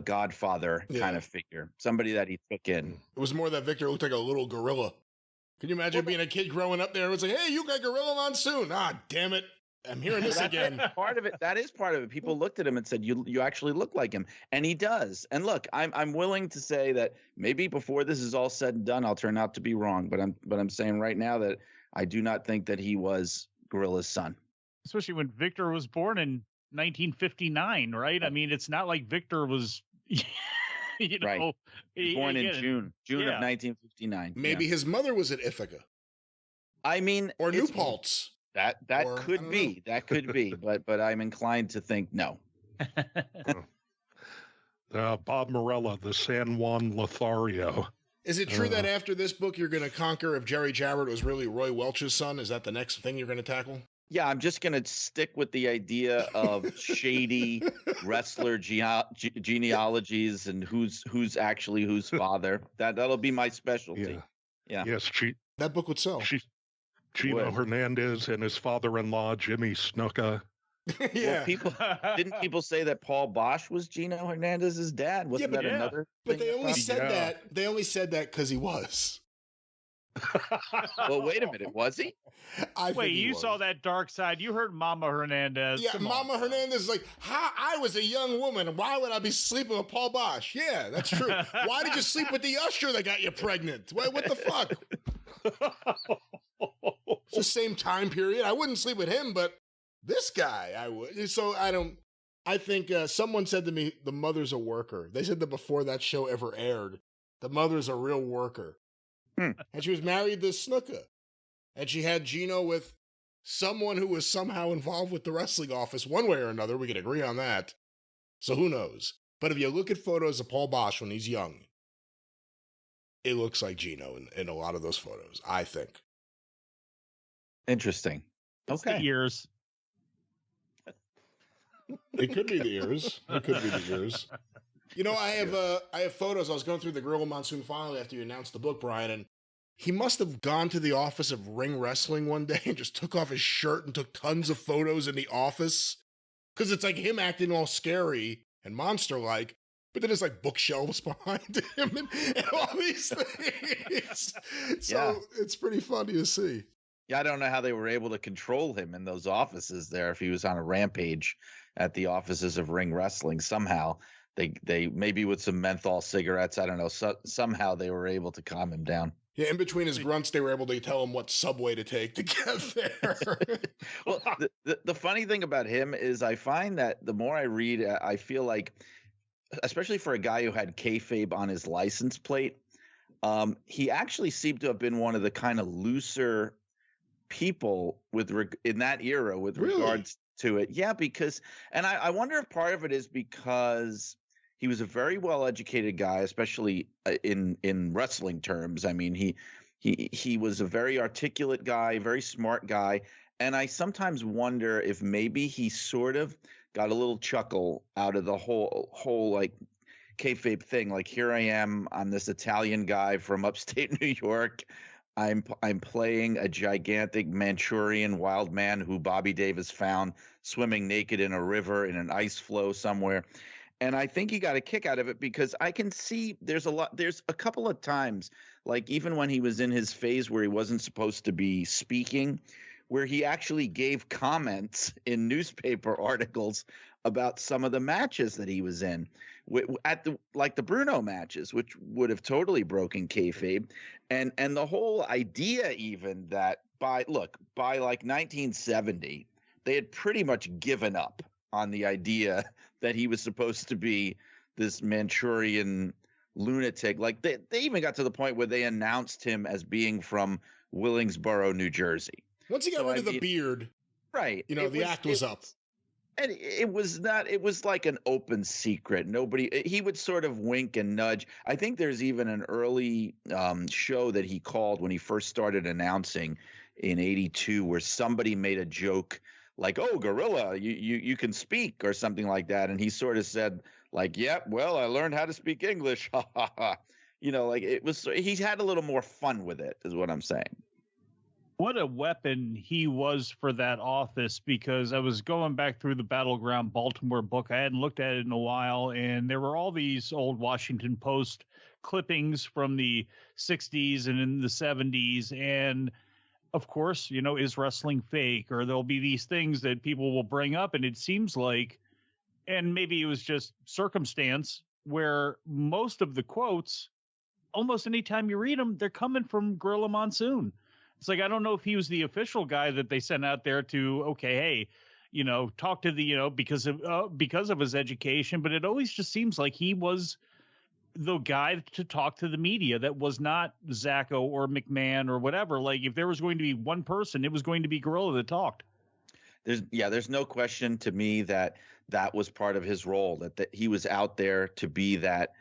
godfather kind of figure, somebody that he took in. It was more that Victor looked like a little gorilla. Can you imagine being a kid growing up there? It was like, hey, you got Gorilla Monsoon. Ah, damn it. I'm hearing this again. Part of it. That is part of it. People looked at him and said, you actually look like him. And he does. And look, I'm willing to say that maybe before this is all said and done, I'll turn out to be wrong. But I'm saying right now that I do not think that he was Gorilla's son. Especially when Victor was born in 1959, right? I mean, it's not like Victor was, right. Born in June of 1959. Maybe his mother was at Ithaca. I mean, or New Paltz. That could be. That could be. But I'm inclined to think no. Bob Morella, the San Juan Lothario. Is it true that after this book, you're going to conquer if Jerry Jarrett was really Roy Welch's son? Is that the next thing you're going to tackle? Yeah, I'm just going to stick with the idea of shady wrestler genealogies and who's actually whose father. That'll be my specialty. Yeah. Yes, that book would sell. Gino Hernandez and his father-in-law, Jimmy Snuka. Yeah. Well, didn't people say that Paul Bosch was Gino Hernandez's dad? Wasn't that another? But they only said that. They only said that because he was. Well, wait a minute. Was he? Wait, you saw that dark side. You heard Mama Hernandez. Yeah, Mama Hernandez is like, how I was a young woman. Why would I be sleeping with Paul Bosch? Yeah, that's true. Why did you sleep with the usher that got you pregnant? What the fuck? It's the same time period. I wouldn't sleep with him, but this guy, I would. So I think someone said to me, the mother's a worker. They said that before that show ever aired, the mother's a real worker. And she was married to Snuka. And she had Gino with someone who was somehow involved with the wrestling office one way or another. We can agree on that. So who knows? But if you look at photos of Paul Bosch when he's young, it looks like Gino in a lot of those photos, I think. Interesting. Okay. The ears. It could be the ears. It could be the ears. You know, I have photos. I was going through the Gorilla Monsoon file after you announced the book, Brian, and he must have gone to the office of Ring Wrestling one day and just took off his shirt and took tons of photos in the office. Because it's like him acting all scary and monster-like, but then there's like bookshelves behind him and all these things. So It's pretty funny to see. Yeah, I don't know how they were able to control him in those offices there if he was on a rampage at the offices of Ring Wrestling. Somehow they maybe with some menthol cigarettes, I don't know, somehow they were able to calm him down. Yeah, in between his grunts, they were able to tell him what subway to take to get there. Well, the funny thing about him is I find that the more I read, I feel like, especially for a guy who had kayfabe on his license plate, he actually seemed to have been one of the kind of looser people in that era with regards to it. Yeah, because, and I wonder if part of it is because he was a very well-educated guy, especially in wrestling terms. I mean, he was a very articulate guy, very smart guy, and I sometimes wonder if maybe he sort of got a little chuckle out of the whole like kayfabe thing. Like, here I am, I'm this Italian guy from upstate New York. I'm playing a gigantic Manchurian wild man who Bobby Davis found swimming naked in a river in an ice flow somewhere. And I think he got a kick out of it because I can see there's a couple of times, like even when he was in his phase where he wasn't supposed to be speaking, where he actually gave comments in newspaper articles about some of the matches that he was in at the Bruno matches, which would have totally broken kayfabe. And the whole idea even that by like 1970, they had pretty much given up on the idea that he was supposed to be this Manchurian lunatic. Like they even got to the point where they announced him as being from Willingsboro, New Jersey. Once he got rid of the beard, right? You know, the act was up. And it was not. It was like an open secret. He would sort of wink and nudge. I think there's even an early show that he called when he first started announcing in '82, where somebody made a joke like, "Oh, Gorilla, you can speak," or something like that, and he sort of said, like, "Yep, well, I learned how to speak English." Ha ha ha. You know, like it was. He had a little more fun with it, is what I'm saying. What a weapon he was for that office, because I was going back through the Battleground Baltimore book. I hadn't looked at it in a while, and there were all these old Washington Post clippings from the 60s and in the 70s. And of course, you know, is wrestling fake? Or there'll be these things that people will bring up, and it seems like, and maybe it was just circumstance, where most of the quotes, almost anytime you read them, they're coming from Gorilla Monsoon. It's like, I don't know if he was the official guy that they sent out there to, okay, hey, you know, talk to the, you know, because of his education, but it always just seems like he was the guy to talk to the media. That was not Zacco or McMahon or whatever. Like, if there was going to be one person, it was going to be Gorilla that talked. There's no question to me that was part of his role, that he was out there to be that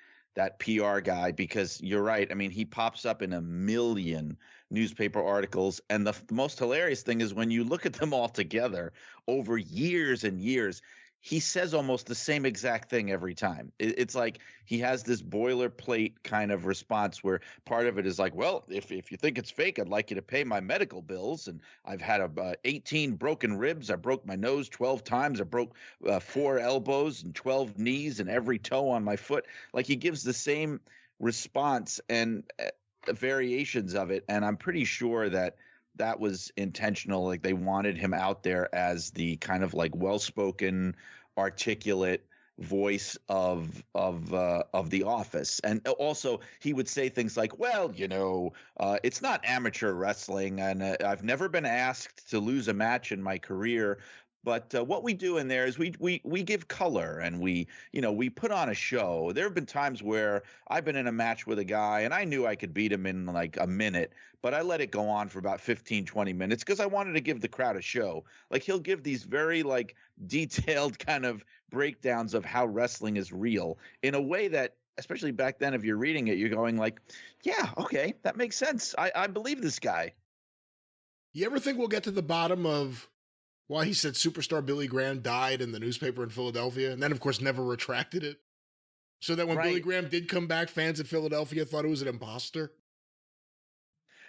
PR guy, because you're right. I mean, he pops up in a million newspaper articles. And the most hilarious thing is when you look at them all together over years and years, he says almost the same exact thing every time. It's like he has this boilerplate kind of response where part of it is like, well, if you think it's fake, I'd like you to pay my medical bills. And I've had 18 broken ribs. I broke my nose 12 times. I broke 4 elbows and 12 knees and every toe on my foot. Like, he gives the same response. And variations of it, and I'm pretty sure that was intentional. Like, they wanted him out there as the kind of like well-spoken, articulate voice of the office. And also he would say things like, well, it's not amateur wrestling, and I've never been asked to lose a match in my career. But what we do in there is we give color, and we put on a show. There have been times where I've been in a match with a guy and I knew I could beat him in like a minute, but I let it go on for about 15, 20 minutes because I wanted to give the crowd a show. Like, he'll give these very like detailed kind of breakdowns of how wrestling is real in a way that, especially back then, if you're reading it, you're going like, yeah, okay, that makes sense. I believe this guy. You ever think we'll get to the bottom of why he said superstar Billy Graham died in the newspaper in Philadelphia, and then, of course, never retracted it? So that when Billy Graham did come back, fans in Philadelphia thought it was an imposter?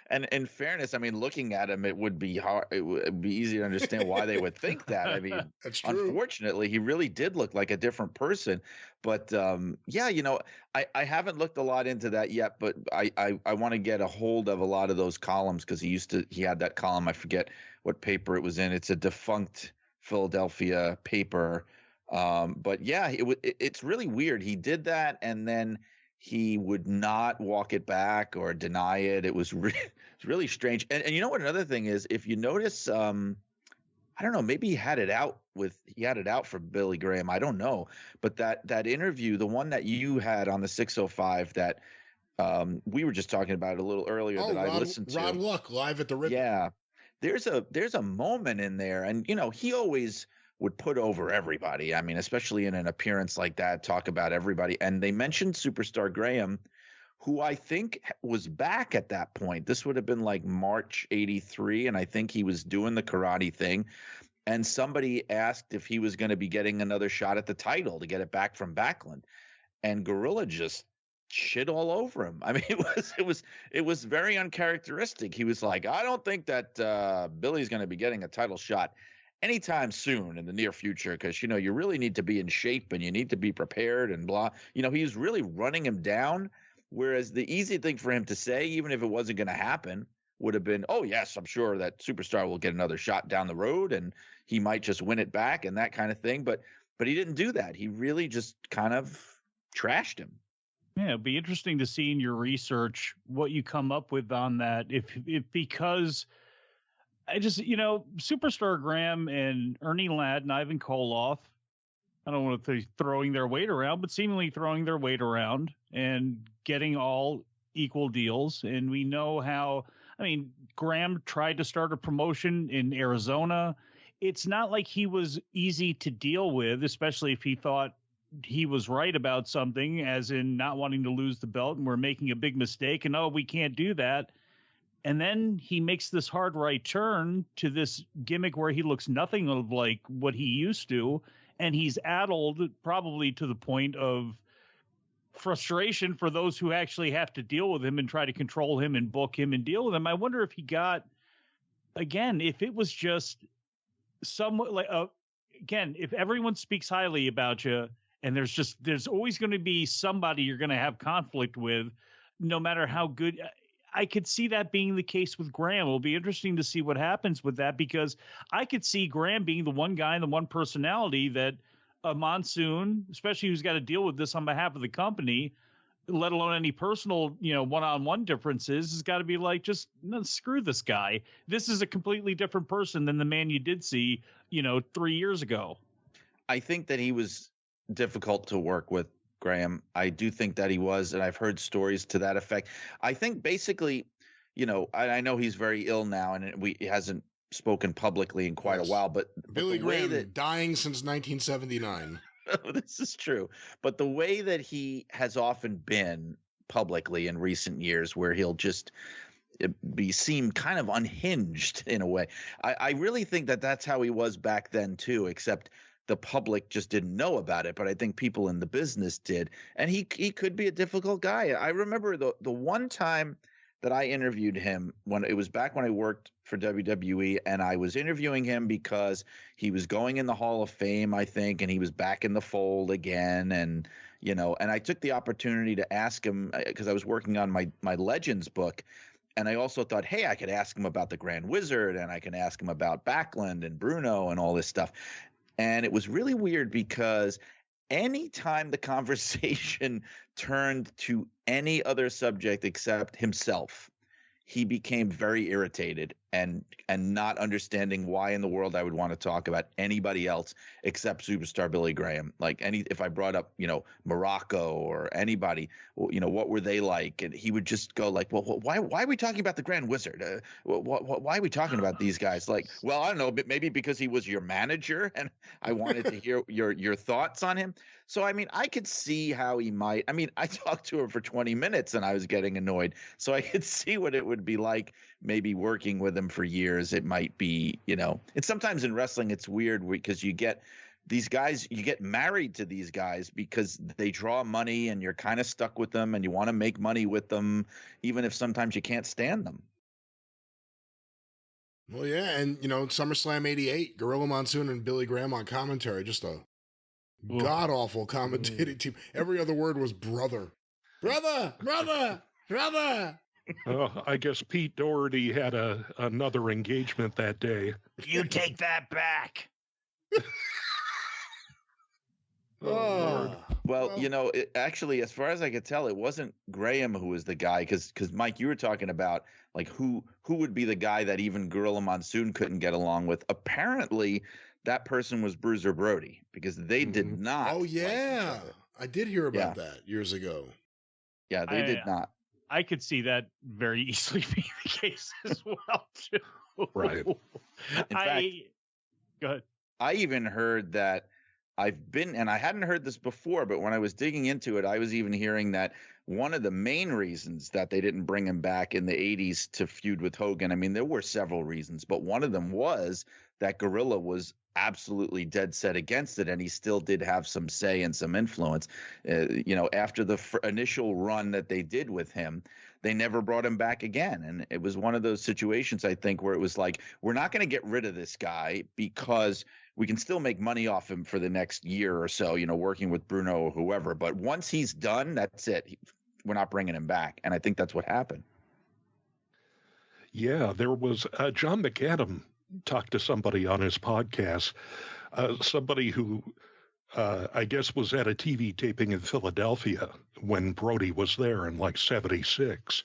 And in fairness, I mean, looking at him, it would be hard. It would be easy to understand why they would think that. I mean, that's true. Unfortunately, he really did look like a different person. But yeah, I haven't looked a lot into that yet. But I want to get a hold of a lot of those columns, because he had that column. I forget what paper it was in. It's a defunct Philadelphia paper. But yeah, it's really weird. He did that, and then he would not walk it back or deny it. It was really strange. And you know what another thing is, if you notice, I don't know, maybe he had it out for Billy Graham. I don't know. But that interview, the one that you had on the 605 that we were just talking about a little earlier that I listened to. Ron Luck live at the Ribbon. Yeah. There's a moment in there, and he always would put over everybody. I mean, especially in an appearance like that, talk about everybody. And they mentioned Superstar Graham, who I think was back at that point. This would have been like March 83, and I think he was doing the karate thing. And somebody asked if he was going to be getting another shot at the title to get it back from Backlund. And Gorilla just shit all over him. I mean, it was very uncharacteristic. He was like, I don't think that Billy's going to be getting a title shot anytime soon in the near future, because you really need to be in shape and you need to be prepared and blah. He was really running him down, whereas the easy thing for him to say, even if it wasn't going to happen, would have been, oh yes, I'm sure that Superstar will get another shot down the road and he might just win it back and that kind of thing. But he didn't do that. He really just kind of trashed him. Yeah, it'd be interesting to see in your research what you come up with on that. If because I just, Superstar Graham and Ernie Ladd and Ivan Koloff, I don't want to say throwing their weight around, but seemingly throwing their weight around and getting all equal deals. And we know how, Graham tried to start a promotion in Arizona. It's not like he was easy to deal with, especially if he thought he was right about something, as in not wanting to lose the belt and we're making a big mistake and, we can't do that. And then he makes this hard right turn to this gimmick where he looks nothing like what he used to. And he's addled, probably to the point of frustration for those who actually have to deal with him and try to control him and book him and deal with him. I wonder if he got, again, if it was just somewhat like, again, if everyone speaks highly about you and there's always going to be somebody you're going to have conflict with, no matter how good. I could see that being the case with Graham. It'll be interesting to see what happens with that, because I could see Graham being the one guy and the one personality that Monsoon, especially who's got to deal with this on behalf of the company, let alone any personal, one-on-one differences, has got to be like, just screw this guy. This is a completely different person than the man you did see, 3 years ago. I think that he was difficult to work with, Graham. I do think that he was, and I've heard stories to that effect. I think basically, I know he's very ill now, and he hasn't spoken publicly in quite a while, but Billy Graham dying since 1979. This is true. But the way that he has often been publicly in recent years, where he'll just seem kind of unhinged in a way. I really think that that's how he was back then too, except the public just didn't know about it, but I think people in the business did. And he could be a difficult guy. I remember the one time that I interviewed him when it was back when I worked for WWE, and I was interviewing him because he was going in the Hall of Fame, I think, and he was back in the fold again. And, and I took the opportunity to ask him because I was working on my Legends book. And I also thought, hey, I could ask him about the Grand Wizard, and I can ask him about Backlund and Bruno and all this stuff. And it was really weird because anytime the conversation turned to any other subject except himself, he became very irritated and not understanding why in the world I would want to talk about anybody else except Superstar Billy Graham. Like if I brought up, Morocco or anybody, what were they like? And he would just go like, well, why are we talking about the Grand Wizard? Why are we talking about these guys? Like, well, I don't know, but maybe because he was your manager and I wanted to hear your thoughts on him. So, I mean, I could see how he might. I mean, I talked to him for 20 minutes and I was getting annoyed. So I could see what it would be like maybe working with him for years. It might be, and sometimes in wrestling, it's weird because you get these guys, you get married to these guys because they draw money and you're kind of stuck with them and you want to make money with them, even if sometimes you can't stand them. Well, yeah. And, SummerSlam 88, Gorilla Monsoon and Billy Graham on commentary, just a god-awful commentating team. Every other word was brother. Brother, brother, brother. I guess Pete Doherty had another engagement that day. You take that back. Well, actually, as far as I could tell, it wasn't Graham who was the guy. Because Mike, you were talking about like who would be the guy that even Gorilla Monsoon couldn't get along with. Apparently, that person was Bruiser Brody because they did not. Oh yeah, I did hear about that years ago. Yeah, they did not. I could see that very easily being the case as well, too. Right. In fact, go ahead. I even heard that and I hadn't heard this before, but when I was digging into it, I was even hearing that one of the main reasons that they didn't bring him back in the 80s to feud with Hogan, I mean, there were several reasons, but one of them was that Gorilla was absolutely dead set against it, and he still did have some say and some influence. After the initial run that they did with him, they never brought him back again. And it was one of those situations, I think, where it was like, we're not going to get rid of this guy because we can still make money off him for the next year or so, working with Bruno or whoever. But once he's done, that's it. We're not bringing him back. And I think that's what happened. Yeah, there was John McAdam talked to somebody on his podcast, somebody who I guess was at a TV taping in Philadelphia when Brody was there in like 76.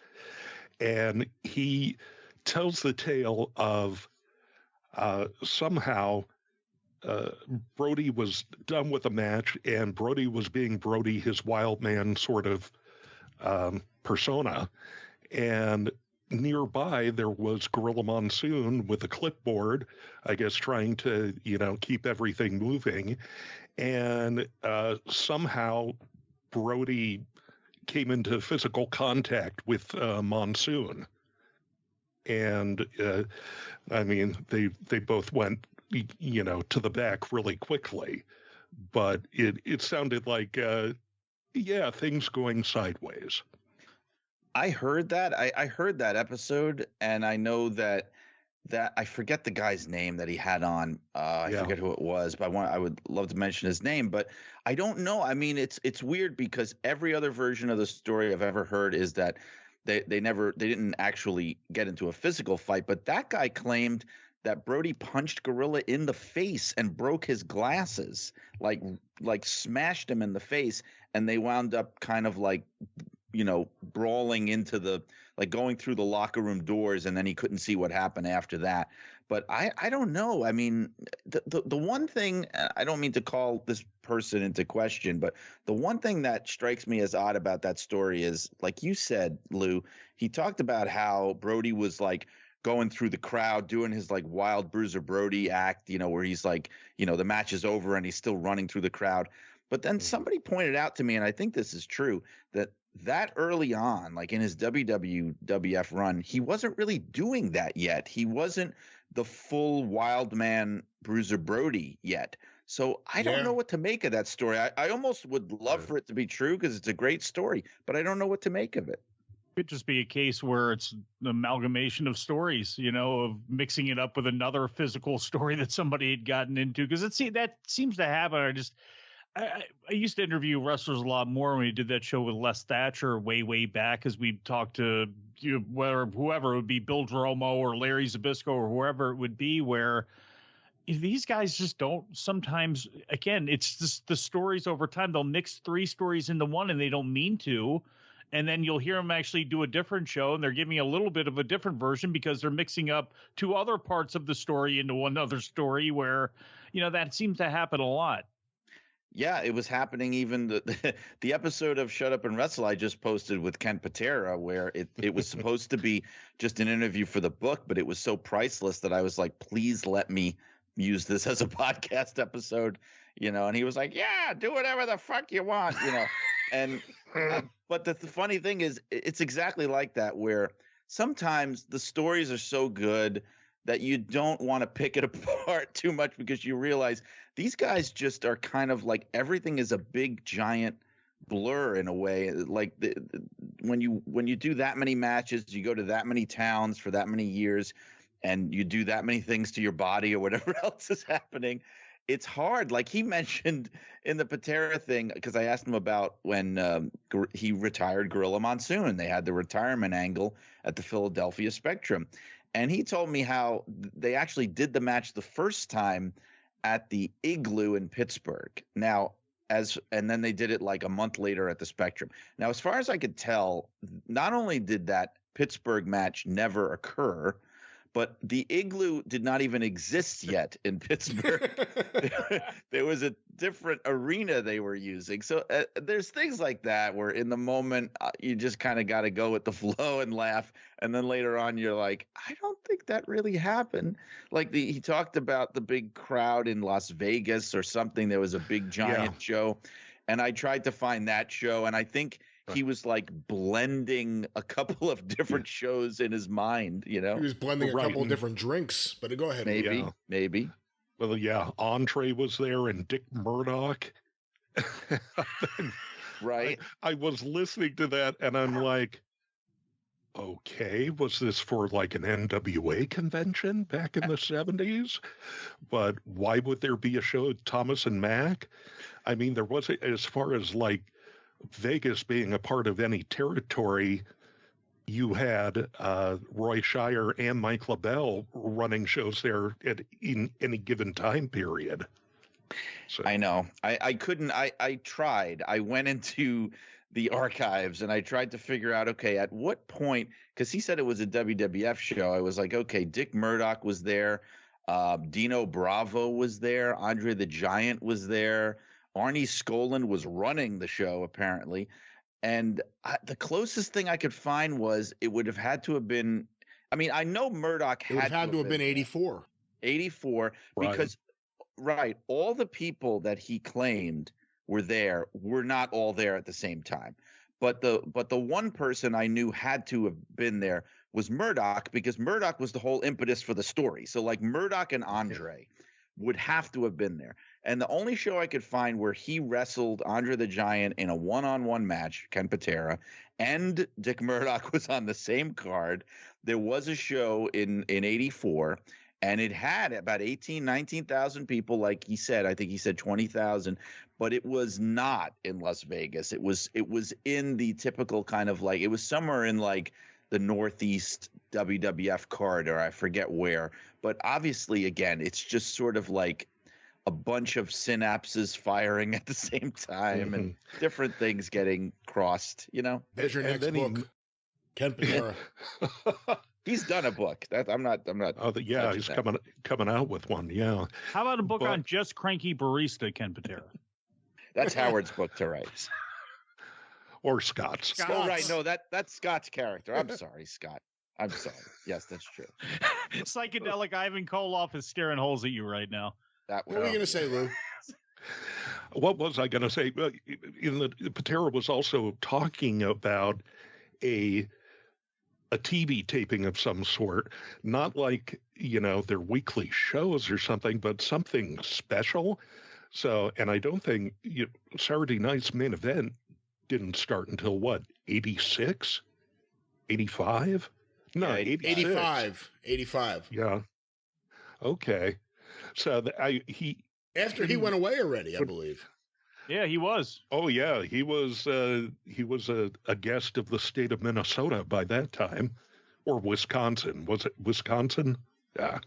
And he tells the tale of somehow Brody was done with the match and Brody was being Brody, his wild man sort of persona. And nearby, there was Gorilla Monsoon with a clipboard, I guess, trying to, keep everything moving. And somehow Brody came into physical contact with Monsoon. And, I mean, they both went, to the back really quickly. But it sounded like, things going sideways. I heard that. I heard that episode, and I know that I forget the guy's name that he had on. I forget who it was, but I would love to mention his name. But I don't know. I mean, it's weird because every other version of the story I've ever heard is that they didn't actually get into a physical fight. But that guy claimed that Brody punched Gorilla in the face and broke his glasses, like smashed him in the face, and they wound up kind of like, brawling into going through the locker room doors, and then he couldn't see what happened after that. But I don't know. I mean, the one thing, I don't mean to call this person into question, but the one thing that strikes me as odd about that story is, like you said, Lou, he talked about how Brody was like going through the crowd doing his like wild Bruiser Brody act, where he's like, the match is over and he's still running through the crowd. But then somebody pointed out to me, and I think this is true, that early on, like in his WWF run, he wasn't really doing that yet. He wasn't the full wild man Bruiser Brody yet. So I don't know what to make of that story. I almost would love for it to be true because it's a great story, but I don't know what to make of it. Could just be a case where it's an amalgamation of stories, of mixing it up with another physical story that somebody had gotten into. Because that seems to happen. I used to interview wrestlers a lot more when we did that show with Les Thatcher way back, as we talked to whoever it would be, Bill Dromo or Larry Zbyszko or whoever it would be, where these guys just don't sometimes. Again, it's just the stories over time. They'll mix 3 stories into one, and they don't mean to. And then you'll hear them actually do a different show, and they're giving a little bit of a different version because they're mixing up 2 other parts of the story into one other story, where that seems to happen a lot. Yeah, it was happening. Even the episode of Shut Up and Wrestle I just posted with Ken Patera, where it was supposed to be just an interview for the book, but it was so priceless that I was like, please let me use this as a podcast episode, and he was like, yeah, do whatever the fuck you want, and but the funny thing is, it's exactly like that, where sometimes the stories are so good that you don't want to pick it apart too much, because you realize these guys just are kind of like, everything is a big giant blur in a way. Like when you do that many matches, you go to that many towns for that many years, and you do that many things to your body or whatever else is happening, it's hard. Like he mentioned in the Patera thing, because I asked him about when he retired Gorilla Monsoon. They had the retirement angle at the Philadelphia Spectrum. And he told me how they actually did the match the first time at the Igloo in Pittsburgh. Now, and then they did it like a month later at the Spectrum. Now, as far as I could tell, not only did that Pittsburgh match never occur, but the Igloo did not even exist yet in Pittsburgh. There was a different arena they were using. So there's things like that where in the moment you just kind of got to go with the flow and laugh. And then later on you're like, I don't think that really happened. Like he talked about the big crowd in Las Vegas or something. There was a big giant show. And I tried to find that show. And I think he was like blending a couple of different shows in his mind, He was blending a couple of different drinks, but go ahead. Maybe. Well, yeah, Andre was there and Dick Murdoch. Right. I was listening to that and I'm like, okay, was this for like an NWA convention back in the 70s? But why would there be a show with Thomas and Mack? I mean, there wasn't, as far as like Vegas being a part of any territory, you had Roy Shire and Mike LaBelle running shows there in any given time period. So. I know. I couldn't. I tried. I went into the archives and I tried to figure out, okay, at what point, because he said it was a WWF show. I was like, okay, Dick Murdoch was there. Dino Bravo was there. Andre the Giant was there. Arnie Skolin was running the show, apparently. And the closest thing I could find was it would have had to have been – I mean, I know Murdoch had to have been 84. 84 because – all the people that he claimed were there were not all there at the same time. But the one person I knew had to have been there was Murdoch, because Murdoch was the whole impetus for the story. So like Murdoch and Andre would have to have been there. And the only show I could find where he wrestled Andre the Giant in a one-on-one match, Ken Patera, and Dick Murdoch was on the same card. There was a show in 84, and it had about 19,000 people, like he said. I think he said 20,000, but it was not in Las Vegas. It was in the typical kind of like, it was somewhere in like the Northeast WWF corridor. I forget where. But obviously, again, it's just sort of like a bunch of synapses firing at the same time and different things getting crossed, There's your next book, Ken Patera. He's done a book. I'm not. Oh, yeah, he's coming out with one. Yeah. How about a book on just cranky barista, Ken Patera? That's Howard's book to write. Or Scott's. Oh, right. No, that's Scott's character. I'm sorry, Scott. I'm sorry. Yes, that's true. Psychedelic Ivan Koloff is staring holes at you right now. What were you going to say, Lou? What was I going to say? Patera was also talking about a TV taping of some sort, not like, their weekly shows or something, but something special. So, and I don't think Saturday Night's Main Event didn't start until 86? 85? No, Yeah, 86. 85. Yeah. Okay. So After he went away already, I believe. Yeah, he was. Oh yeah, he was a guest of the state of Minnesota by that time, or Wisconsin. Was it Wisconsin? Yeah.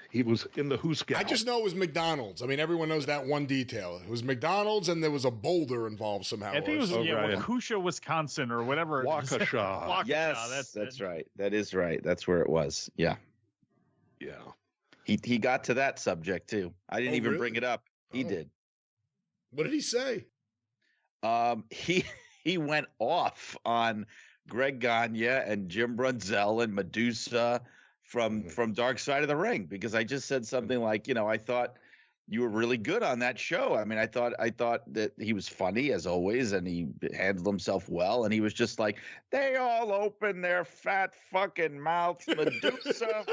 He was in the Who's Gal. I just know it was McDonald's. I mean, everyone knows that one detail. It was McDonald's, and there was a boulder involved somehow. I think it was Waukesha, Wisconsin, or whatever. Waukesha. Waukesha. Yes, that's right. That is right. That's where it was. Yeah. Yeah. He got to that subject too. I didn't even bring it up. He did. What did he say? He went off on Greg Gagne and Jim Brunzell and Medusa from Dark Side of the Ring, because I just said something like, I thought you were really good on that show. I mean, I thought that he was funny as always, and he handled himself well. And he was just like, they all open their fat fucking mouths. Medusa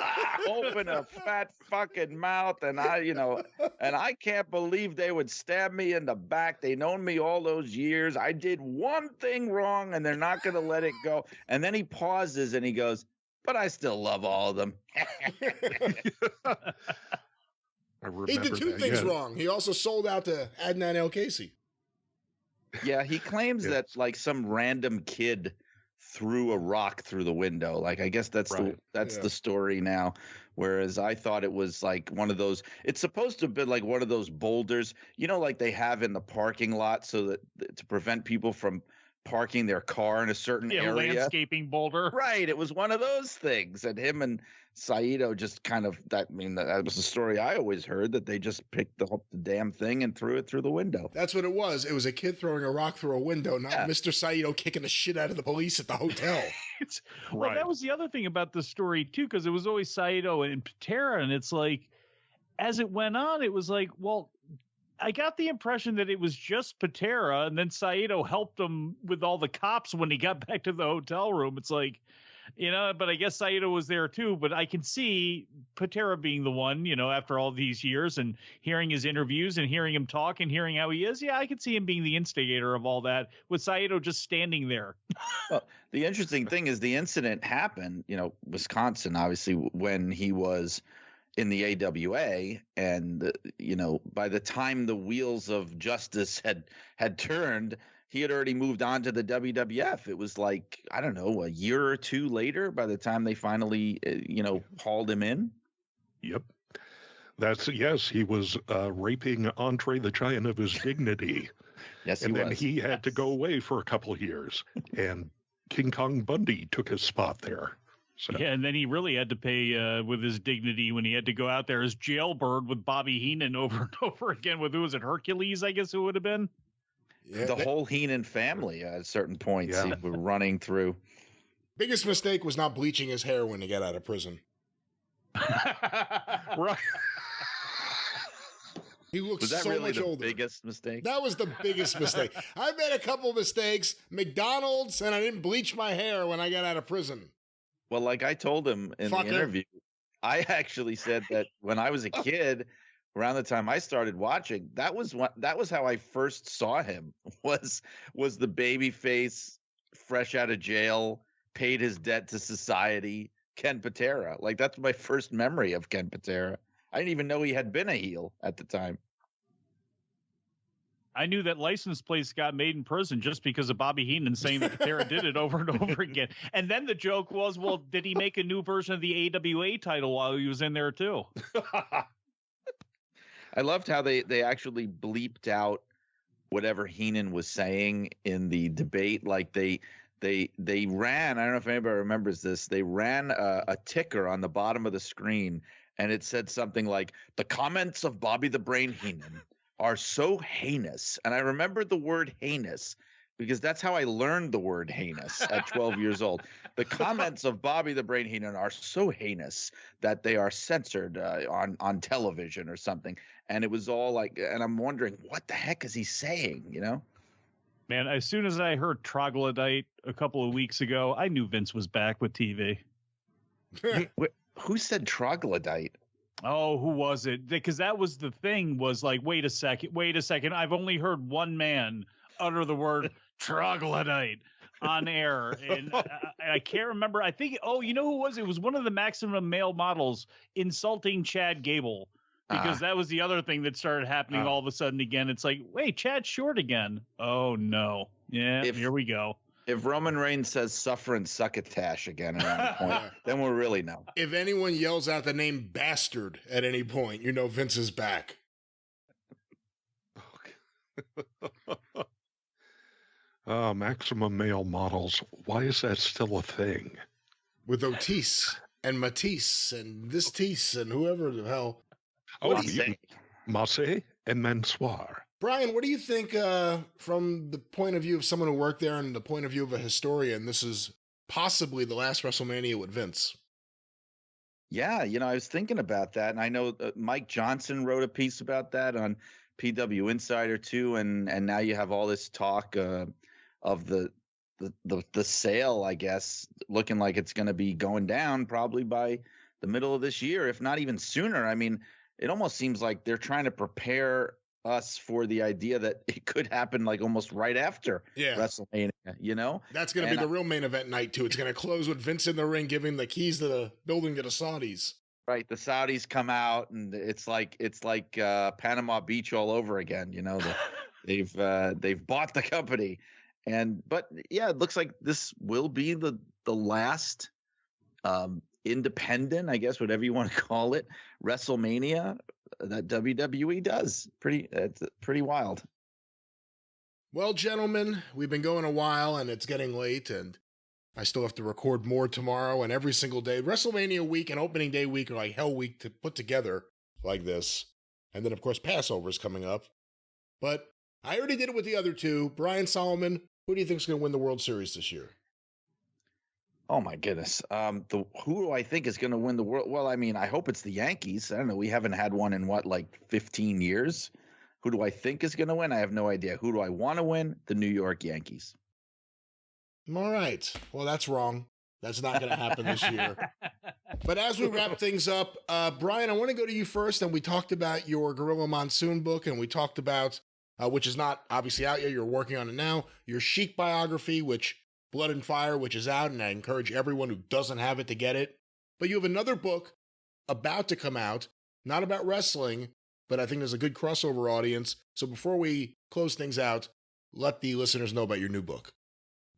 open a fat fucking mouth. And I can't believe they would stab me in the back. They known me all those years. I did one thing wrong and they're not going to let it go. And then he pauses and he goes, but I still love all of them. He did two things wrong. He also sold out to Adnan El-Casey. Yeah, he claims that like some random kid threw a rock through the window. Like, I guess that's the story now. Whereas I thought it was like one of those. It's supposed to have been like one of those boulders, like they have in the parking lot, so that to prevent people from parking their car in a certain area. Landscaping boulder. Right. It was one of those things. And him and Saito just kind of, that was the story I always heard, that they just picked the damn thing and threw it through the window. That's what it was. It was a kid throwing a rock through a window, not Mr. Saito kicking the shit out of the police at the hotel. Well, that was the other thing about the story too, because it was always Saito and Patera, and it's like, as it went on, it was like, well, I got the impression that it was just Patera, and then Saito helped him with all the cops when he got back to the hotel room. It's like, but I guess Saito was there too. But I can see Patera being the one, after all these years and hearing his interviews and hearing him talk and hearing how he is. Yeah, I could see him being the instigator of all that, with Saito just standing there. Well, the interesting thing is the incident happened, Wisconsin, obviously, when he was in the AWA, and by the time the wheels of justice had turned, he had already moved on to the WWF. It was like, I don't know, a year or two later by the time they finally hauled him in. Yep. He was raping Andre the Giant of his dignity. Yes, and then he had to go away for a couple of years, and King Kong Bundy took his spot there. So. Yeah, and then he really had to pay with his dignity when he had to go out there as jailbird with Bobby Heenan over and over again with, who was it, Hercules, I guess it would have been? Yeah, the whole Heenan family at certain points he were running through. Biggest mistake was not bleaching his hair when he got out of prison. Right. He looks was that so really much the older. Biggest mistake? That was the biggest mistake. I made a couple mistakes. McDonald's, and I didn't bleach my hair when I got out of prison. Well, like I told him in the interview, I actually said that when I was a kid, around the time I started watching, that was how I first saw him, was the baby face, fresh out of jail, paid his debt to society, Ken Patera. Like, that's my first memory of Ken Patera. I didn't even know he had been a heel at the time. I knew that license plates got made in prison just because of Bobby Heenan saying that Patera did it over and over again. And then the joke was, well, did he make a new version of the AWA title while he was in there too? I loved how they actually bleeped out whatever Heenan was saying in the debate. Like they ran, I don't know if anybody remembers this, they ran a ticker on the bottom of the screen, and it said something like, the comments of Bobby the Brain Heenan are so heinous. And I remember the word heinous because that's how I learned the word heinous at 12 years old. The comments of Bobby the Brain Heenan are so heinous that they are censored on television or something. And it was all like, and I'm wondering, what the heck is he saying, Man, as soon as I heard troglodyte a couple of weeks ago, I knew Vince was back with TV. Who said troglodyte? Oh, who was it? Because that was the thing, was like, wait a second. I've only heard one man utter the word troglodyte. on air, and I can't remember. I think, you know who it was? It was one of the Maximum male models insulting Chad Gable, because that was the other thing that started happening all of a sudden again. It's like, wait, Chad's short again. Oh, no. Yeah, here we go. If Roman Reigns says suffer and succotash again around the point, then we'll really know. If anyone yells out the name bastard at any point, you know Vince is back. Maximum male models. Why is that still a thing? With Otis and Matisse and this Tease and whoever the hell. Masse and Mansoir. Brian, what do you think from the point of view of someone who worked there and the point of view of a historian? This is possibly the last WrestleMania with Vince. Yeah, I was thinking about that, and I know Mike Johnson wrote a piece about that on PW Insider too, and now you have all this talk of the sale, I guess, looking like it's going to be going down probably by the middle of this year, if not even sooner. I mean, it almost seems like they're trying to prepare us for the idea that it could happen like almost right after WrestleMania, That's going to be the real main event night too. It's going to close with Vince in the ring giving the keys to the building to the Saudis. Right. The Saudis come out and it's like Panama Beach all over again. They've bought the company. But it looks like this will be the last independent, I guess, whatever you want to call it, WrestleMania that WWE does. It's pretty wild. Well, gentlemen, we've been going a while and it's getting late, and I still have to record more tomorrow and every single day. WrestleMania week and opening day week are like hell week to put together like this. And then, of course, Passover is coming up. But I already did it with the other two. Brian Solomon, who do you think is going to win the World Series this year? Oh, my goodness. Who do I think is going to win the world? Well, I mean, I hope it's the Yankees. I don't know. We haven't had one in 15 years? Who do I think is going to win? I have no idea. Who do I want to win? The New York Yankees. All right. Well, that's wrong. That's not going to happen this year. But as we wrap things up, Brian, I want to go to you first. And we talked about your Gorilla Monsoon book, and we talked about, which is not obviously out yet, you're working on it now, your Sheik biography, which Blood and Fire, which is out, and I encourage everyone who doesn't have it to get it. But you have another book about to come out, not about wrestling, but I think there's a good crossover audience. So before we close things out, let the listeners know about your new book.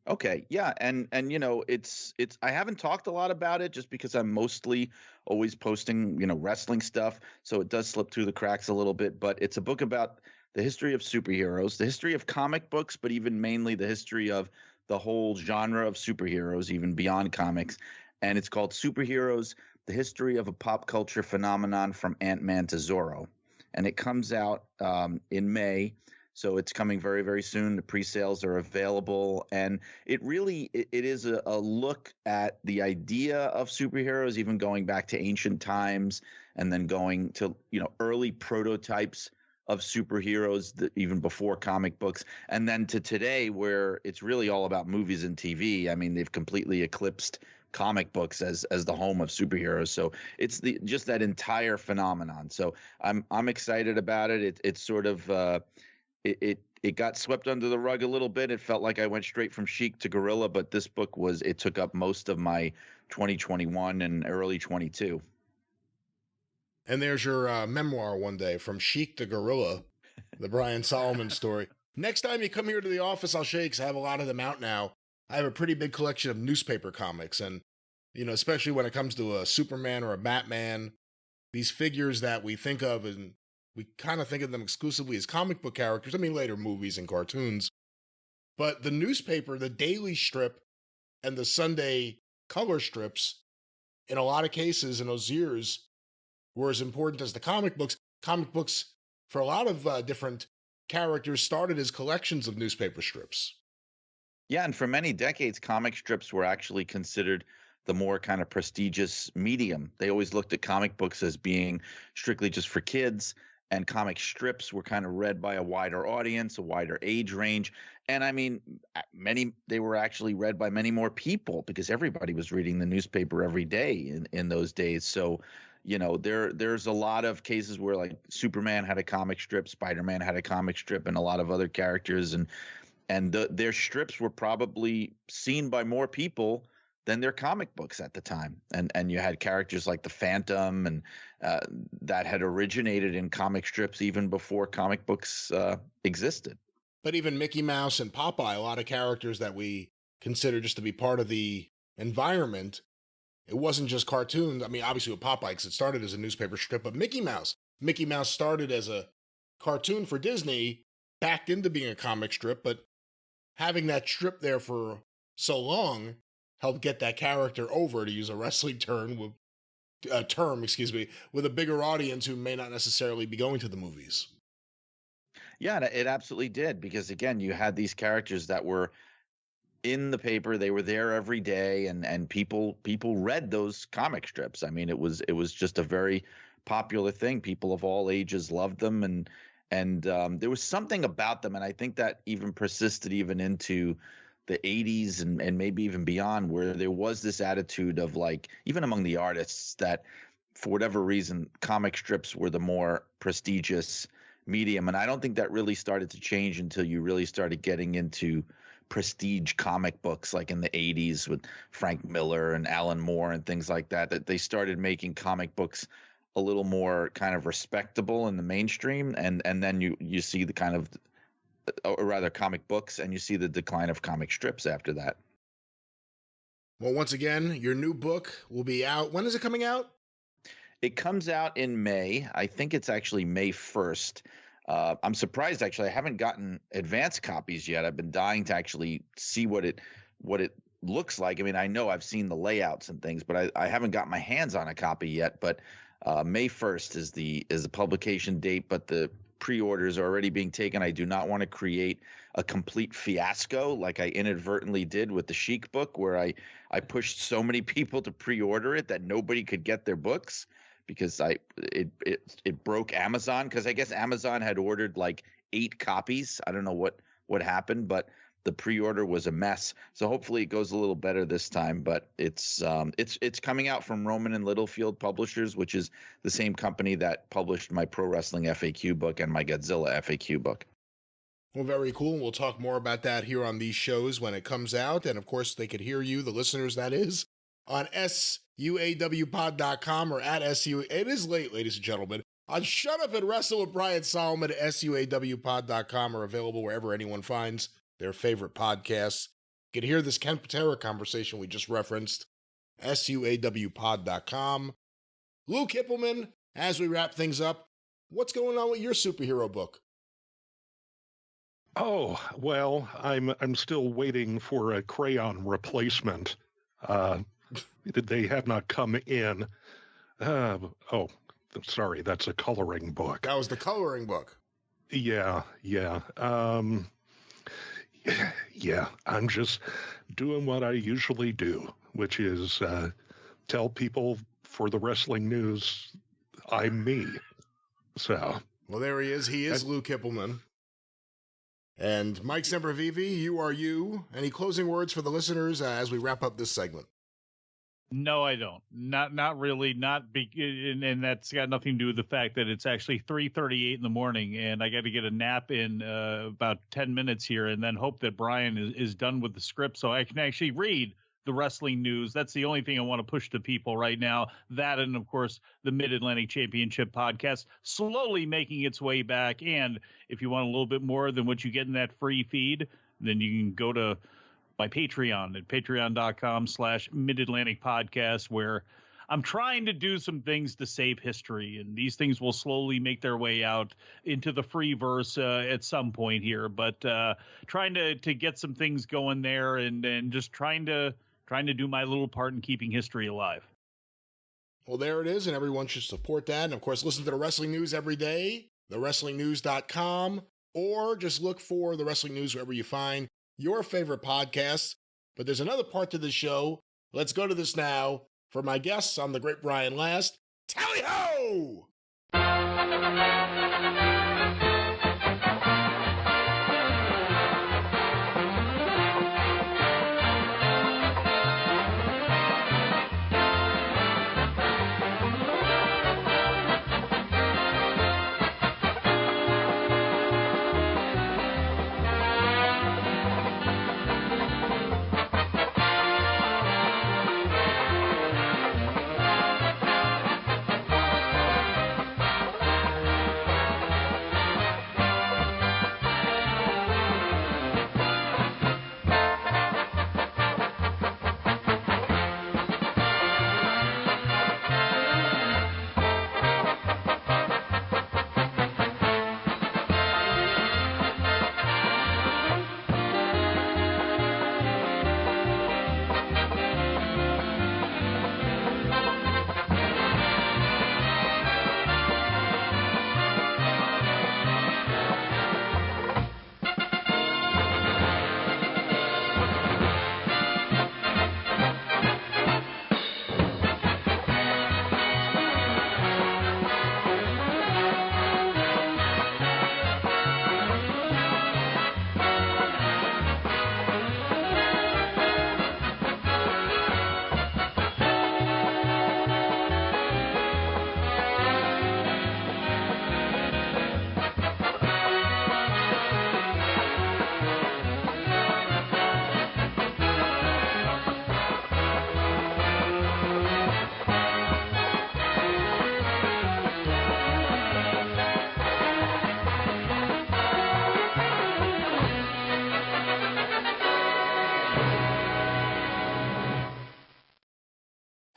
Okay. Yeah. And it's I haven't talked a lot about it just because I'm mostly always posting, wrestling stuff. So it does slip through the cracks a little bit, but it's a book about the history of superheroes, the history of comic books, but even mainly the history of the whole genre of superheroes, even beyond comics. And it's called Superheroes, the History of a Pop Culture Phenomenon from Ant-Man to Zorro. And it comes out in May. So it's coming very, very soon. The pre-sales are available. And it is a look at the idea of superheroes, even going back to ancient times and then going to, early prototypes of superheroes that even before comic books, and then to today where it's really all about movies and TV. I mean, they've completely eclipsed comic books as the home of superheroes. So it's just that entire phenomenon. So I'm excited about it. It's sort of it got swept under the rug a little bit. It felt like I went straight from Sheik to Gorilla, but this book it took up most of my 2021 and early 22. And there's your memoir one day, From Sheik to Gorilla, the Brian Solomon story. Next time you come here to the office, I'll show you, because I have a lot of them out now. I have a pretty big collection of newspaper comics. And, especially when it comes to a Superman or a Batman, these figures that we think of, and we kind of think of them exclusively as comic book characters. I mean, later movies and cartoons. But the newspaper, the daily strip, and the Sunday color strips, in a lot of cases in those years, were as important as the comic books. Comic books, for a lot of different characters, started as collections of newspaper strips. Yeah, and for many decades, comic strips were actually considered the more kind of prestigious medium. They always looked at comic books as being strictly just for kids, and comic strips were kind of read by a wider audience, a wider age range. And I mean, they were actually read by many more people because everybody was reading the newspaper every day in those days. So, there's a lot of cases where like Superman had a comic strip, Spider-Man had a comic strip, and a lot of other characters. and their strips were probably seen by more people than their comic books at the time. And you had characters like the Phantom and that had originated in comic strips even before comic books existed. But even Mickey Mouse and Popeye, a lot of characters that we consider just to be part of the environment, it wasn't just cartoons. I mean, obviously with Popeye, because it started as a newspaper strip, but Mickey Mouse started as a cartoon for Disney, backed into being a comic strip, but having that strip there for so long helped get that character over, to use a wrestling term, with a bigger audience who may not necessarily be going to the movies. Yeah, it absolutely did, because again, you had these characters that were in the paper, they were there every day, and people read those comic strips. I mean, it was just a very popular thing. People of all ages loved them, and there was something about them, and I think that even persisted even into the 80s and maybe even beyond, where there was this attitude of, like, even among the artists, that for whatever reason comic strips were the more prestigious medium. And I don't think that really started to change until you really started getting into prestige comic books, like in the 80s with Frank Miller and Alan Moore and things like that, that they started making comic books a little more kind of respectable in the mainstream. And then you see the kind of, or rather comic books, and you see the decline of comic strips after that. Well, once again, your new book will be out. When is it coming out? It comes out in May. I think it's actually May 1st. I'm surprised, actually. I haven't gotten advance copies yet. I've been dying to actually see what it looks like. I mean, I know I've seen the layouts and things, but I haven't got my hands on a copy yet. But May 1st is the publication date, but the pre-orders are already being taken. I do not want to create a complete fiasco like I inadvertently did with the Chic book, where I pushed so many people to pre-order it that nobody could get their books, because it broke Amazon, because I guess Amazon had ordered like 8 copies. I don't know what happened, but the pre-order was a mess. So hopefully it goes a little better this time. But it's coming out from Roman and Littlefield Publishers, which is the same company that published my Pro Wrestling FAQ book and my Godzilla FAQ book. Well, very cool. We'll talk more about that here on these shows when it comes out. And of course, they could hear you, the listeners, that is, on suawpod.com or at SU. It is late, ladies and gentlemen. On Shut Up and Wrestle with Brian Solomon at suawpod.com, are available wherever anyone finds their favorite podcasts. You can hear this Ken Patera conversation we just referenced, suawpod.com. Lou Kippelman, as we wrap things up, what's going on with your superhero book? Oh, well, I'm still waiting for a crayon replacement. They have not come in. Oh, sorry, that's a coloring book. That was the coloring book. Yeah. Yeah, I'm just doing what I usually do, which is tell people for the wrestling news I'm me. So. Well, there he is. He is Lou Kippelman. And Mike Sempervive, you are you. Any closing words for the listeners as we wrap up this segment? No, I don't. Not really. And that's got nothing to do with the fact that it's actually 3:38 in the morning, and I got to get a nap in about 10 minutes here, and then hope that Brian is done with the script so I can actually read the wrestling news. That's the only thing I want to push to people right now. That, and of course, the Mid-Atlantic Championship podcast slowly making its way back. And if you want a little bit more than what you get in that free feed, then you can go to my Patreon at patreon.com/Mid-Atlantic Podcast, where I'm trying to do some things to save history, and these things will slowly make their way out into the free verse at some point here. But trying to get some things going there, and just trying to do my little part in keeping history alive. Well, there it is, and everyone should support that. And of course, listen to the wrestling news every day, thewrestlingnews.com, or just look for the wrestling news wherever you find your favorite podcasts. But there's another part to the show. Let's go to this now. For my guests, I'm the great Brian Last. Tally ho!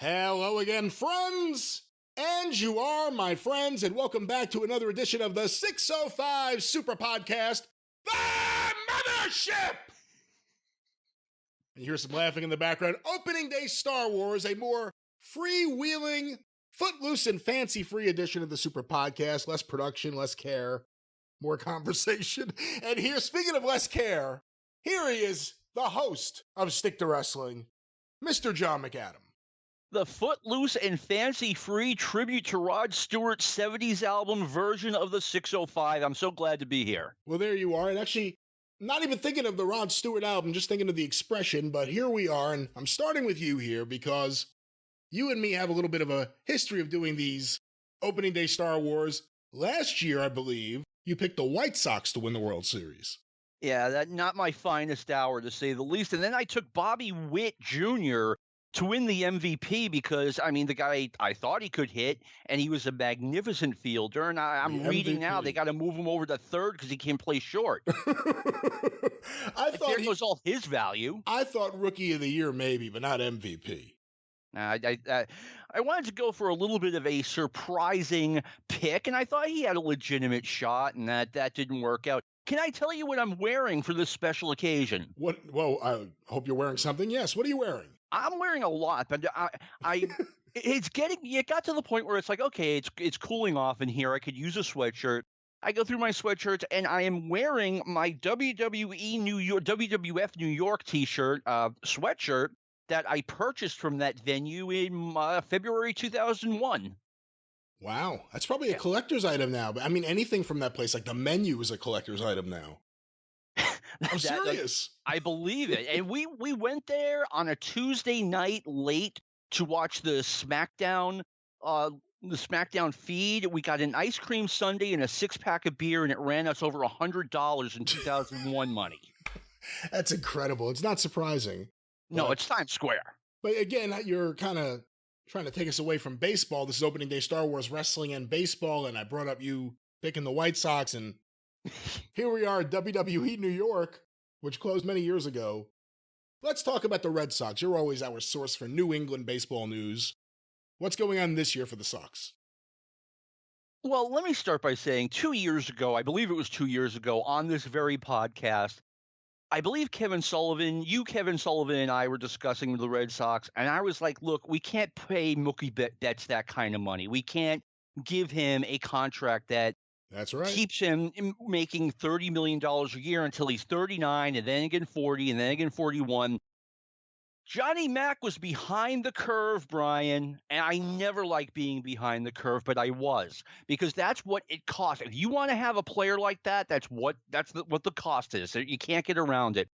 Hello again, friends! And you are my friends, and welcome back to another edition of the 605 Superpodcast, The Mothership! And you hear some laughing in the background. Opening Day Star Wars, a more freewheeling, footloose, and fancy-free edition of the Superpodcast. Less production, less care, more conversation. And here, speaking of less care, here he is, the host of Stick to Wrestling, Mr. John McAdam. The footloose and fancy-free tribute to Rod Stewart's 70s album version of the 605. I'm so glad to be here. Well, there you are. And actually, not even thinking of the Rod Stewart album, just thinking of the expression, but here we are. And I'm starting with you here because you and me have a little bit of a history of doing these Opening Day Star Wars. Last year, I believe, you picked the White Sox to win the World Series. Yeah, that's not my finest hour, to say the least. And then I took Bobby Witt Jr. to win the MVP because, I mean, the guy, I thought he could hit, and he was a magnificent fielder. And I'm reading now they got to move him over to third because he can't play short. I thought there goes all his value. I thought Rookie of the Year maybe, but not MVP. I wanted to go for a little bit of a surprising pick, and I thought he had a legitimate shot, and that didn't work out. Can I tell you what I'm wearing for this special occasion? What? Well, I hope you're wearing something. Yes. What are you wearing? I'm wearing a lot, but it got to the point where it's like, okay, it's cooling off in here. I could use a sweatshirt. I go through my sweatshirts, and I am wearing my WWF New York t-shirt, sweatshirt that I purchased from that venue in February 2001. Wow, that's probably a collector's item now. But I mean, anything from that place, like the menu is a collector's item now. I'm serious. I believe it. And we went there on a Tuesday night late to watch the SmackDown feed. We got an ice cream sundae and a 6-pack of beer, and it ran us over $100 in 2001 money. That's incredible. It's not surprising. No, it's Times Square. But again, you're kind of trying to take us away from baseball. This is Opening Day Star Wars, wrestling and baseball, and I brought up you picking the White Sox, and here we are at WWE New York, which closed many years ago. Let's talk about the Red Sox. You're always our source for New England baseball news. What's going on this year for the Sox? Well, let me start by saying 2 years ago, I believe it was 2 years ago, on this very podcast, I believe Kevin Sullivan, and I were discussing the Red Sox, and I was like, look, we can't pay Mookie Betts that kind of money. We can't give him a contract that keeps him making $30 million a year until he's 39, and then again 40, and then again 41. Johnny Mac was behind the curve, Brian, and I never liked being behind the curve, but I was, because that's what it costs. If you want to have a player like that, that's what the cost is. You can't get around it.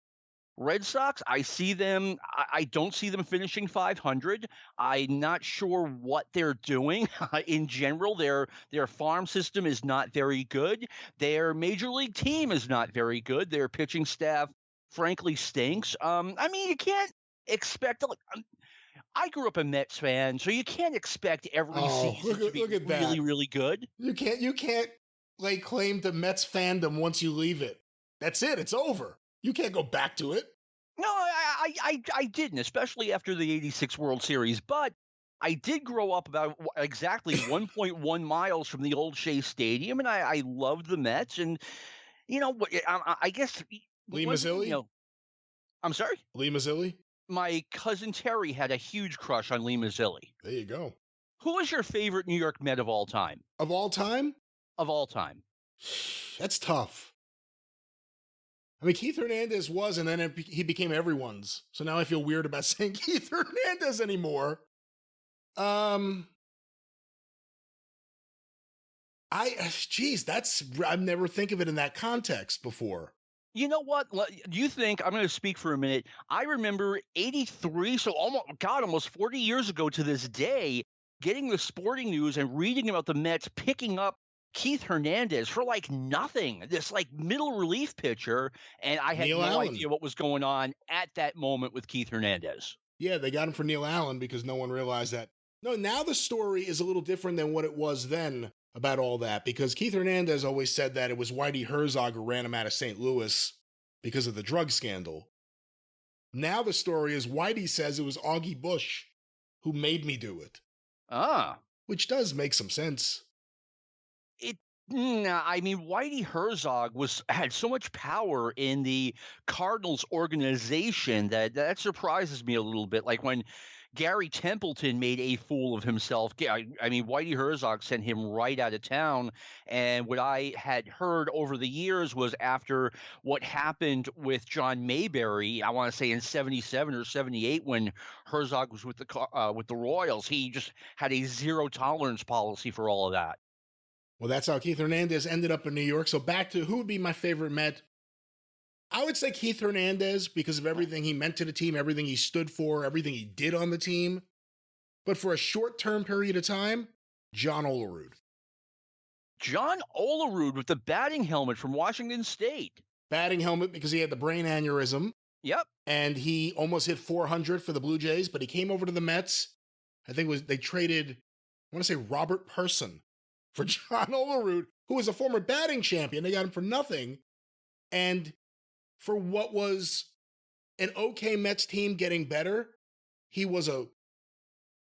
Red Sox, I see them. I don't see them finishing 500. I'm not sure what they're doing in general. Their farm system is not very good. Their major league team is not very good. Their pitching staff, frankly, stinks. I mean, you can't expect. I grew up a Mets fan, so you can't expect every season to be really, really good. You can't lay claim to Mets fandom once you leave it. That's it. It's over. You can't go back to it. No, I didn't, especially after the '86 World Series. But I did grow up about exactly 1.1 miles from the old Shea Stadium, and I loved the Mets. And you know, I guess Lee Mazzilli. I'm sorry, Lee Mazzilli. My cousin Terry had a huge crush on Lee Mazzilli. There you go. Who is your favorite New York Met of all time? Of all time? Of all time. That's tough. I mean, Keith Hernandez was, and then he became everyone's. So now I feel weird about saying Keith Hernandez anymore. I've never think of it in that context before. You know what? Do you think, I'm going to speak for a minute. I remember 83, so almost 40 years ago to this day, getting the sporting news and reading about the Mets picking up Keith Hernandez for like nothing, this like middle relief pitcher. And I had no idea what was going on at that moment with Keith Hernandez. Yeah, they got him for Neil Allen because no one realized that. No, now the story is a little different than what it was then about all that, because Keith Hernandez always said that it was Whitey Herzog who ran him out of St. Louis because of the drug scandal. Now the story is Whitey says it was Augie Busch who made me do it. Ah. Which does make some sense. I mean, Whitey Herzog had so much power in the Cardinals organization that surprises me a little bit. Like when Gary Templeton made a fool of himself. I mean, Whitey Herzog sent him right out of town. And what I had heard over the years was after what happened with John Mayberry, I want to say in 77 or 78, when Herzog was with the Royals, he just had a zero tolerance policy for all of that. Well, that's how Keith Hernandez ended up in New York. So back to who would be my favorite Met. I would say Keith Hernandez because of everything he meant to the team, everything he stood for, everything he did on the team. But for a short-term period of time, John Olerud. John Olerud with the batting helmet from Washington State. Batting helmet because he had the brain aneurysm. Yep. And he almost hit 400 for the Blue Jays, but he came over to the Mets. I think they traded, I want to say Robert Person for John Olerud, who was a former batting champion. They got him for nothing. And for what was an okay Mets team getting better, he was a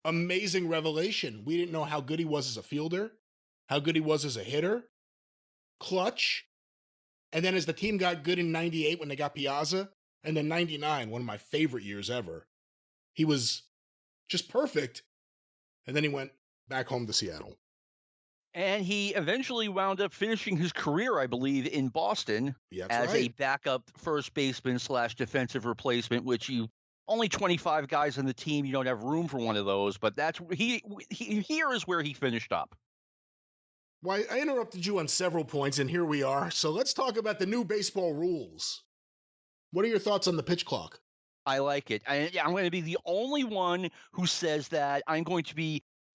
amazing revelation. We didn't know how good he was as a fielder, how good he was as a hitter, clutch. And then as the team got good in 98 when they got Piazza, and then 99, one of my favorite years ever, he was just perfect. And then he went back home to Seattle. And he eventually wound up finishing his career, I believe, in Boston as a backup first baseman / defensive replacement, which only 25 guys on the team, you don't have room for one of those. But that's here is where he finished up. Well, I interrupted you on several points, and here we are. So let's talk about the new baseball rules. What are your thoughts on the pitch clock? I like it. I'm going to be the only one who says that.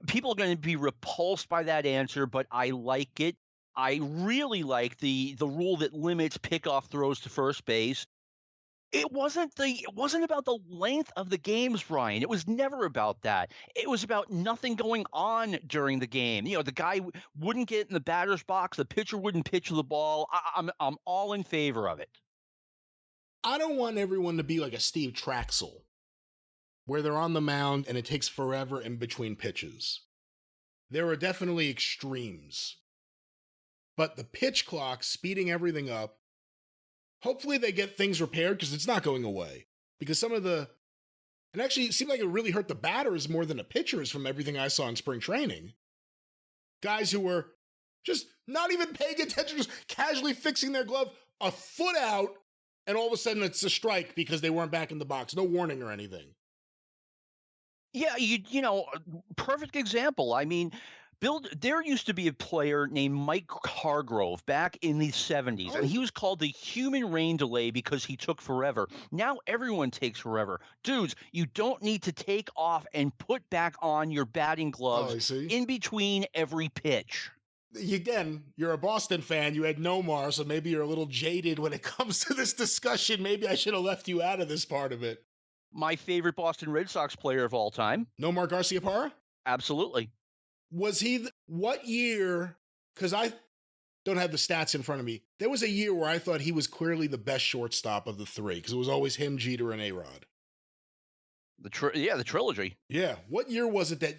People are going to be repulsed by that answer, but I like it. I really like the rule that limits pickoff throws to first base. It wasn't about the length of the games, Brian. It was never about that. It was about nothing going on during the game. You know, the guy wouldn't get in the batter's box. The pitcher wouldn't pitch the ball. I'm all in favor of it. I don't want everyone to be like a Steve Traxel, where they're on the mound and it takes forever in between pitches. There are definitely extremes. But the pitch clock, speeding everything up, hopefully they get things repaired because it's not going away. Because and actually it seemed like it really hurt the batters more than the pitchers from everything I saw in spring training. Guys who were just not even paying attention, just casually fixing their glove a foot out, and all of a sudden it's a strike because they weren't back in the box. No warning or anything. Yeah, you know, perfect example. I mean, there used to be a player named Mike Hargrove back in the 70s, and he was called the human rain delay because he took forever. Now everyone takes forever. Dudes, you don't need to take off and put back on your batting gloves in between every pitch. Again, you're a Boston fan. You had Nomar, so maybe you're a little jaded when it comes to this discussion. Maybe I should have left you out of this part of it. My favorite Boston Red Sox player of all time. Nomar Garciaparra? Absolutely. Was he, what year, because I don't have the stats in front of me, there was a year where I thought he was clearly the best shortstop of the three, because it was always him, Jeter, and A-Rod. The trilogy. Yeah. What year was it that,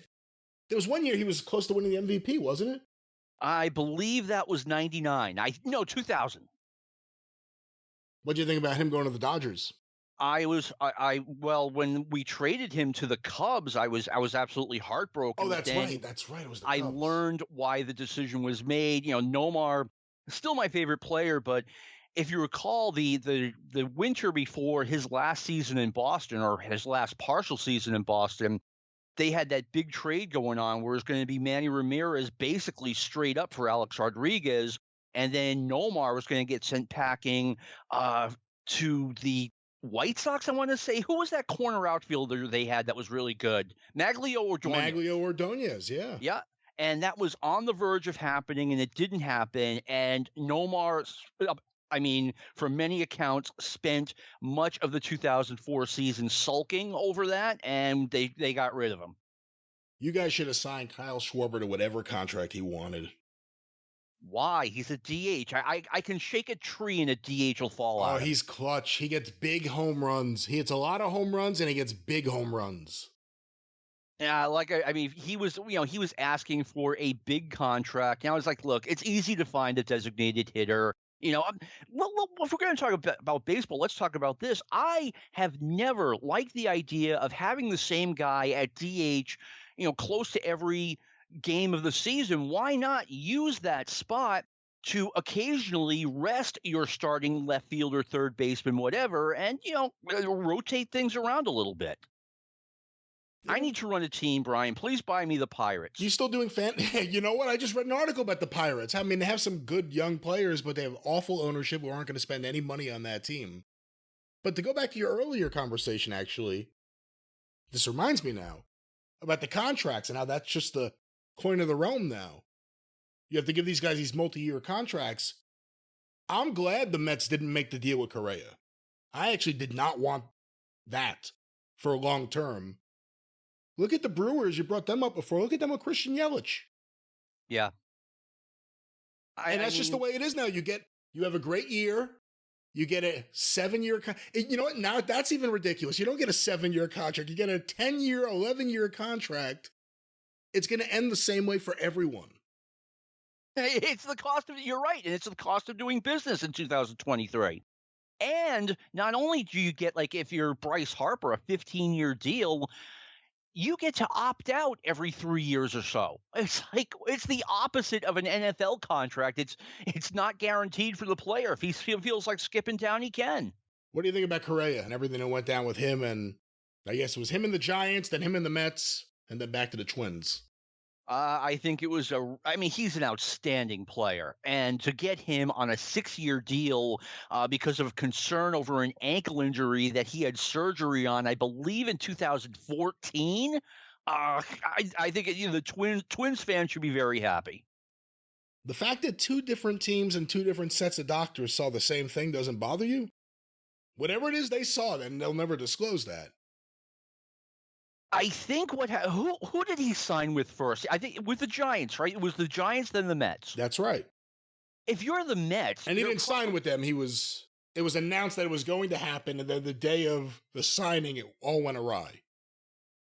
there was one year he was close to winning the MVP, wasn't it? I believe that was 99. 2000. What do you think about him going to the Dodgers? Well, when we traded him to the Cubs, I was absolutely heartbroken. Oh, that's right. That's right. It was the Cubs. I learned why the decision was made. You know, Nomar, still my favorite player, but if you recall the winter before his last season in Boston, or his last partial season in Boston, they had that big trade going on where it was going to be Manny Ramirez basically straight up for Alex Rodriguez, and then Nomar was going to get sent packing to the White Sox, I want to say. Who was that corner outfielder they had that was really good? Maglio Ordonez, yeah. Yeah, and that was on the verge of happening, and it didn't happen. And Nomar, from many accounts, spent much of the 2004 season sulking over that, and they got rid of him. You guys should have signed Kyle Schwarber to whatever contract he wanted. Why? He's a DH. I can shake a tree and a DH will fall out. Oh, he's clutch. He gets big home runs. He hits a lot of home runs, and he gets big home runs. Yeah, I mean, he was asking for a big contract. Now it's like, look, it's easy to find a designated hitter. Well, if we're going to talk about baseball, let's talk about this. I have never liked the idea of having the same guy at DH, close to every game of the season. Why not use that spot to occasionally rest your starting left fielder, third baseman, whatever, and, rotate things around a little bit. I need to run a team, Brian. Please buy me the Pirates. You still doing You know what? I just read an article about the Pirates. I mean, they have some good young players, but they have awful ownership who aren't going to spend any money on that team. But to go back to your earlier conversation, actually, this reminds me now about the contracts and how that's just the coin of the realm now. You have to give these guys these multi-year contracts. I'm glad the Mets didn't make the deal with Correa. I actually did not want that for a long term. Look at the Brewers. You brought them up before. Look at them with Christian Yelich. Yeah. And that's just the way it is now. You have a great year. You get a 7-year you know what? Now that's even ridiculous. You don't get a 7-year contract. You get a 10-year, 11-year contract. It's going to end the same way for everyone. It's the cost of, you're right, and it's the cost of doing business in 2023. And not only do you get, like, if you're Bryce Harper, a 15-year deal, you get to opt out every 3 years or so. It's like, it's the opposite of an NFL contract. It's not guaranteed for the player. If he feels like skipping town, he can. What do you think about Correa and everything that went down with him? And I guess it was him and the Giants, then him and the Mets, and then back to the Twins. I think it was he's an outstanding player. And to get him on a 6-year deal because of concern over an ankle injury that he had surgery on, I believe in 2014, I think the Twins fans should be very happy. The fact that 2 different teams and 2 different sets of doctors saw the same thing doesn't bother you? Whatever it is they saw, then they'll never disclose that. I think who did he sign with first? I think with the Giants, right? It was the Giants, then the Mets. That's right. If you're the Mets, and he didn't sign with them. It was announced that it was going to happen, and then the day of the signing, it all went awry.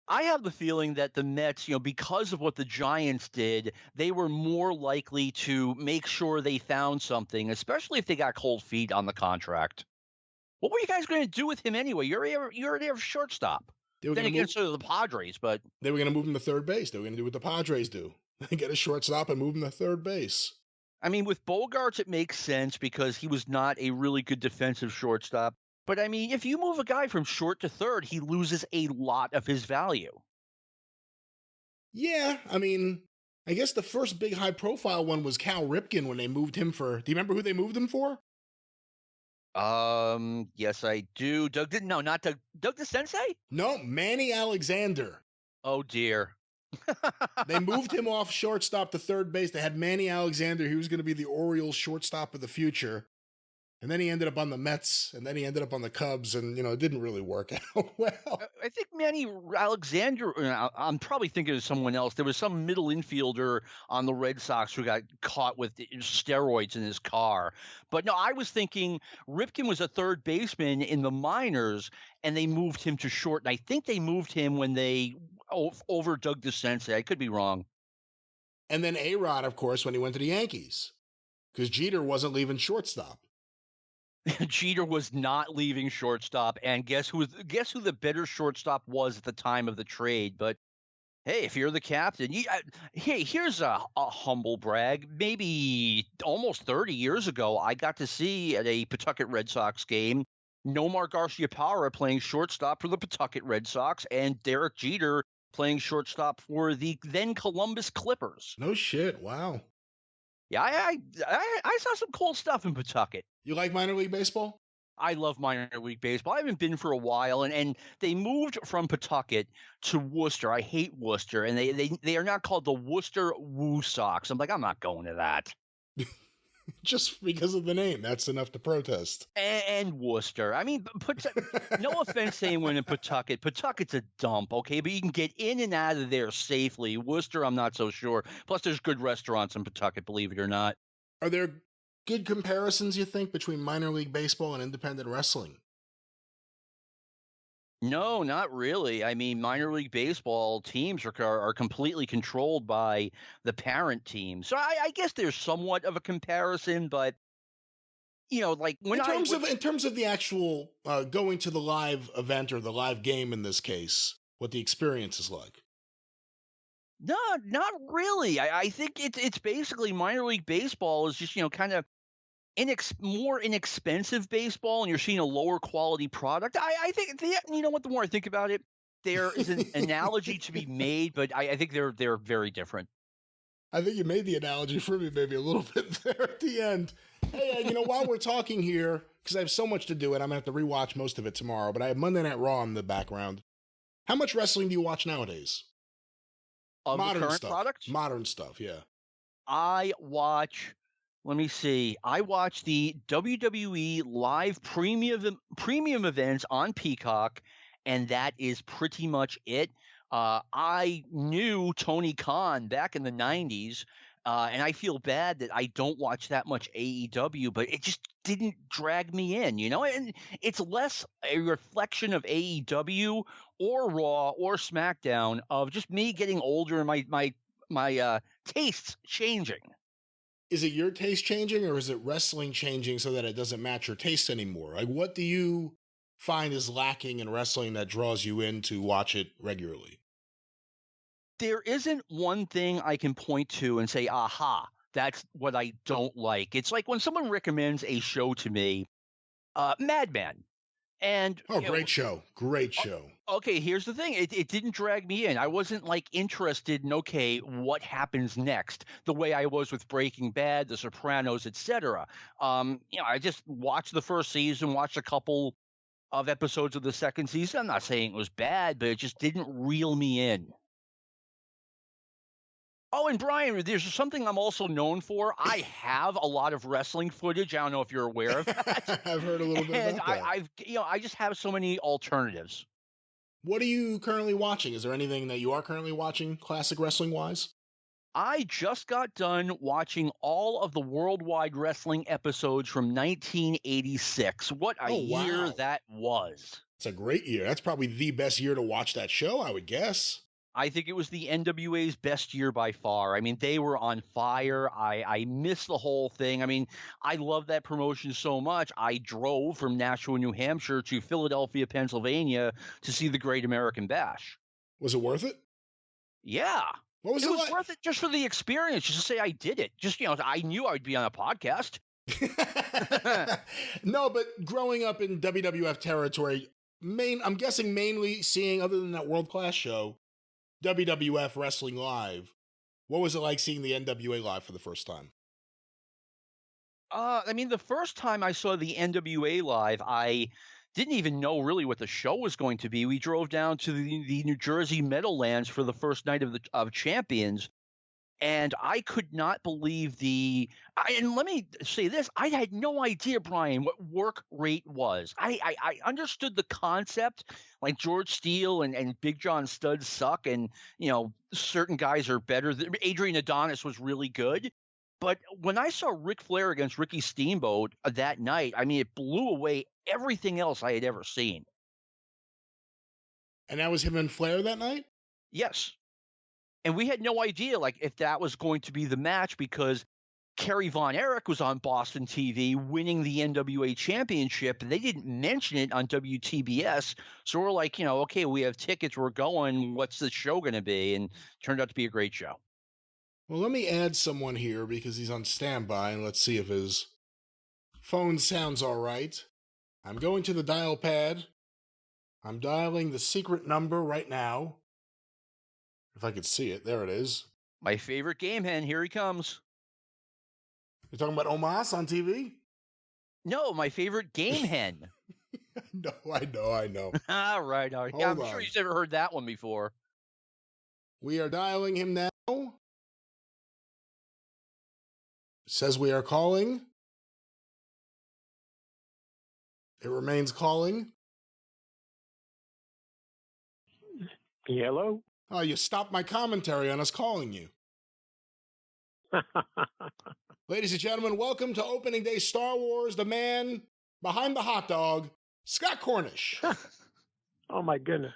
I have the feeling that the Mets, because of what the Giants did, they were more likely to make sure they found something, especially if they got cold feet on the contract. What were you guys going to do with him anyway? You're already a shortstop. Then against the Padres, but they were going to move him to third base. They were going to do what the Padres do. Get a shortstop and move him to third base. I mean, with Bogaerts, it makes sense because he was not a really good defensive shortstop. But, I mean, if you move a guy from short to third, he loses a lot of his value. Yeah, I mean, I guess the first big high-profile one was Cal Ripken when they moved him for... Do you remember who they moved him for? Yes, I do. Doug DeSensei? No, Manny Alexander. Oh, dear. They moved him off shortstop to third base. They had Manny Alexander. He was going to be the Orioles shortstop of the future. And then he ended up on the Mets, and then he ended up on the Cubs, and, it didn't really work out well. I think Manny Alexander, I'm probably thinking of someone else. There was some middle infielder on the Red Sox who got caught with steroids in his car. But no, I was thinking Ripken was a third baseman in the minors, and they moved him to short. And I think they moved him when they over Doug DeSensei. I could be wrong. And then A-Rod, of course, when he went to the Yankees, because Jeter wasn't leaving shortstop. Jeter was not leaving shortstop, and guess who the better shortstop was at the time of the trade? But hey, if you're the captain, hey, here's a humble brag. Maybe almost 30 years ago, I got to see at a Pawtucket Red Sox game Nomar Garciaparra playing shortstop for the Pawtucket Red Sox, and Derek Jeter playing shortstop for the then Columbus Clippers. No shit! Wow. Yeah, I saw some cool stuff in Pawtucket. You like minor league baseball? I love minor league baseball. I haven't been for a while, and they moved from Pawtucket to Worcester. I hate Worcester, and they are not called the Worcester Woo Sox. I'm like, I'm not going to that. Just because of the name, that's enough to protest. And Worcester. I mean, no offense to anyone in Pawtucket. Pawtucket's a dump, okay? But you can get in and out of there safely. Worcester, I'm not so sure. Plus, there's good restaurants in Pawtucket, believe it or not. Are there good comparisons, you think, between minor league baseball and independent wrestling? No, not really. I mean, minor league baseball teams are completely controlled by the parent team. So I guess there's somewhat of a comparison, but like in terms of the actual going to the live event or the live game in this case, what the experience is like. No, not really. I think it's basically minor league baseball is just kind of more inexpensive baseball, and you're seeing a lower quality product. I think what, the more I think about it, there is an analogy to be made, but I think they're very different. I think you made the analogy for me maybe a little bit there at the end. Hey, while we're talking here, because I have so much to do and I'm going to have to rewatch most of it tomorrow, but I have Monday Night Raw in the background. How much wrestling do you watch nowadays? Of modern the current stuff. Products? Modern stuff, yeah. I watch the WWE live premium events on Peacock, and that is pretty much it. I knew Tony Khan back in the 90s, and I feel bad that I don't watch that much AEW, but it just didn't drag me in, and it's less a reflection of AEW or Raw or SmackDown of just me getting older and my tastes changing. Is it your taste changing, or is it wrestling changing so that it doesn't match your taste anymore? Like, what do you find is lacking in wrestling that draws you in to watch it regularly? There isn't one thing I can point to and say, aha, that's what I don't like. It's like when someone recommends a show to me, Mad Men. And great show. Okay, here's the thing. It didn't drag me in. I wasn't like interested in, okay, what happens next, the way I was with Breaking Bad, The Sopranos, etc. I just watched the first season, watched a couple of episodes of the second season. I'm not saying it was bad, but it just didn't reel me in. Oh, and Brian, there's something I'm also known for. I have a lot of wrestling footage. I don't know if you're aware of that. I've heard a little bit about that. I just have so many alternatives. What are you currently watching? Is there anything that you are currently watching, classic wrestling-wise? I just got done watching all of the Worldwide Wrestling episodes from 1986. What a year that was. It's a great year. That's probably the best year to watch that show, I would guess. I think it was the NWA's best year by far. I mean, they were on fire. I miss the whole thing. I mean, I love that promotion so much. I drove from Nashua, New Hampshire to Philadelphia, Pennsylvania to see the Great American Bash. Was it worth it? Yeah. What was it? It was worth it just for the experience, just to say I did it. Just, I knew I would be on a podcast. No, but growing up in WWF territory, I'm guessing mainly seeing, other than that world-class show, WWF Wrestling Live. What was it like seeing the NWA live for the first time? I mean, the first time I saw the NWA live, I didn't even know really what the show was going to be. We drove down to the New Jersey Meadowlands for the first night of Champions, and I could not believe and let me say this, I had no idea, Brian, what work rate was. I understood the concept, like George Steele and Big John Studd suck, and, certain guys are better. Adrian Adonis was really good. But when I saw Ric Flair against Ricky Steamboat that night, I mean, it blew away everything else I had ever seen. And that was him and Flair that night? Yes. And we had no idea, like, if that was going to be the match, because Kerry Von Erich was on Boston TV winning the NWA championship, and they didn't mention it on WTBS. So we're like, okay, we have tickets, we're going, what's the show going to be? And it turned out to be a great show. Well, let me add someone here because he's on standby, and let's see if his phone sounds all right. I'm going to the dial pad. I'm dialing the secret number right now. If I could see it. There it is. My favorite game hen. Here he comes. You're talking about Omos on TV? No, my favorite game hen. No, I know. All right. Yeah, I'm sure you've never heard that one before. We are dialing him now. It says we are calling. It remains calling. Hello? Oh, you stopped my commentary on us calling you. Ladies and gentlemen, welcome to Opening Day Star Wars, the man behind the hot dog, Scott Cornish. Oh, my goodness.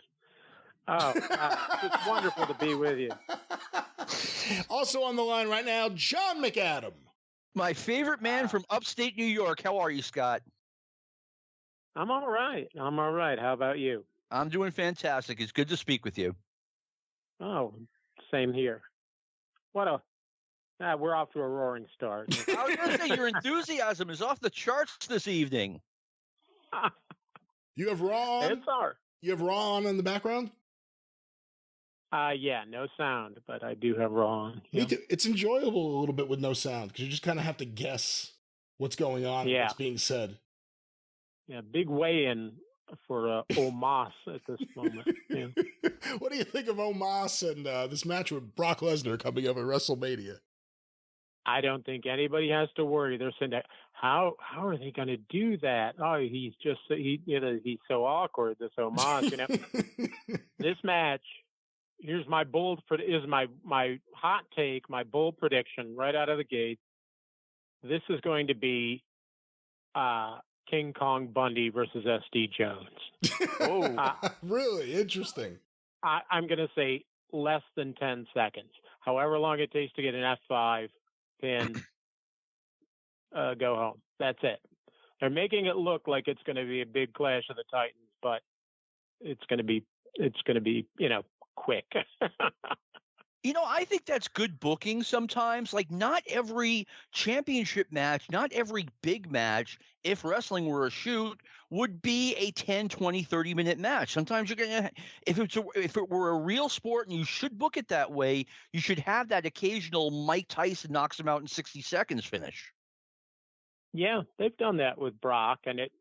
Oh, it's wonderful to be with you. Also on the line right now, John McAdam. My favorite man from upstate New York. How are you, Scott? I'm all right. How about you? I'm doing fantastic. It's good to speak with you. Oh, same here. We're off to a roaring start. I was going to say, your enthusiasm is off the charts this evening. You have Raw on? It's our. You have Raw on in the background? Yeah, no sound, but I do have Raw on. Yeah. Me too. It's enjoyable a little bit with no sound because you just kind of have to guess what's going on and what's being said. Yeah, big weigh-in for Omos at this moment. Yeah. What do you think of Omos and this match with Brock Lesnar coming up at WrestleMania? I don't think anybody has to worry. They're saying, how are they going to do that? Oh, he's so awkward, this Omos. This match. Here's my my hot take, my bold prediction right out of the gate. This is going to be King Kong Bundy versus SD Jones. Oh, really interesting. I'm going to say less than 10 seconds. However long it takes to get an F5 pin, go home. That's it. They're making it look like it's going to be a big clash of the Titans, but it's going to be quick. I think that's good booking sometimes. Like, not every championship match, not every big match, if wrestling were a shoot, would be a 10, 20, 30-minute match. Sometimes you're going to, if it were a real sport and you should book it that way, you should have that occasional Mike Tyson knocks him out in 60 seconds finish. Yeah, they've done that with Brock, and it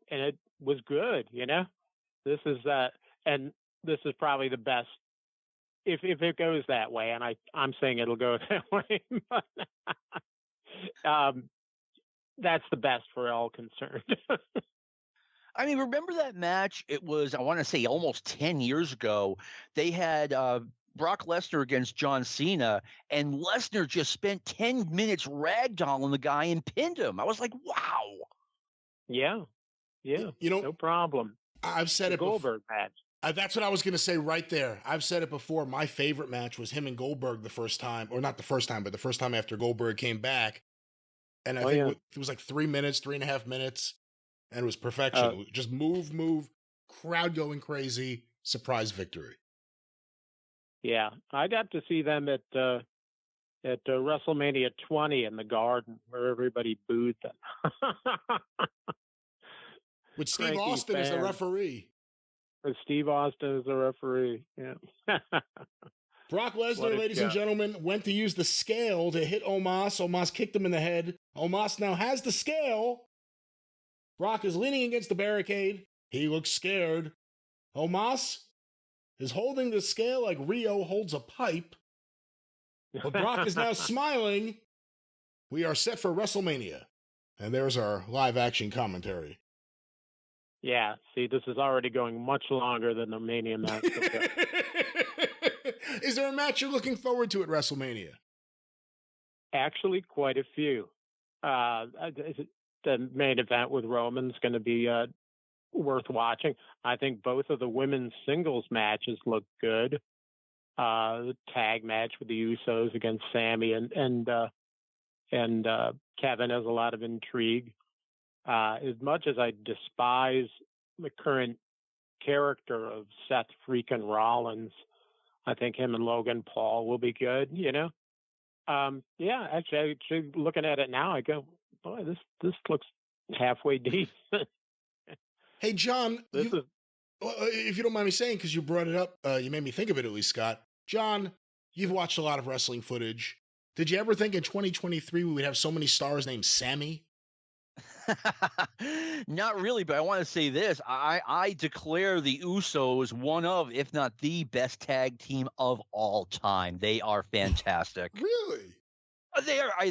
was good, This is this is probably the best if it goes that way, and I'm saying it'll go that way. But, that's the best for all concerned. I mean, remember that match? It was, I want to say, almost 10 years ago. They had Brock Lesnar against John Cena, and Lesnar just spent 10 minutes ragdolling the guy and pinned him. I was like, wow. Yeah, no problem. I've said it Goldberg match. That's what I was going to say right there. I've said it before. My favorite match was him and Goldberg the first time, or not the first time, but the first time after Goldberg came back. And I think it was like 3.5 minutes, and it was perfection. It was just move, crowd going crazy, surprise victory. Yeah, I got to see them at WrestleMania 20 in the Garden, where everybody booed them. With Steve Austin as the referee. With Steve Austin as the referee, yeah. Brock Lesnar, ladies and gentlemen, went to use the scale to hit Omos. Omos kicked him in the head. Omos now has the scale. Brock is leaning against the barricade. He looks scared. Omos is holding the scale like Rio holds a pipe. But Brock is now smiling. We are set for WrestleMania. And there's our live action commentary. Yeah, see, this is already going much longer than the Mania match. Is there a match you're looking forward to at WrestleMania? Actually, quite a few. The main event with Roman's going to be worth watching. I think both of the women's singles matches look good. The tag match with the Usos against Sammy and Kevin has a lot of intrigue. As much as I despise the current character of Seth freaking Rollins, I think him and Logan Paul will be good, actually looking at it now, I go, boy, this looks halfway decent. Hey, John, if you don't mind me saying, because you brought it up, you made me think of it at least, Scott. John, you've watched a lot of wrestling footage. Did you ever think in 2023 we would have so many stars named Sammy? Not really, but I want to say this. I declare the Usos one of, if not the best tag team of all time. They are fantastic. Really?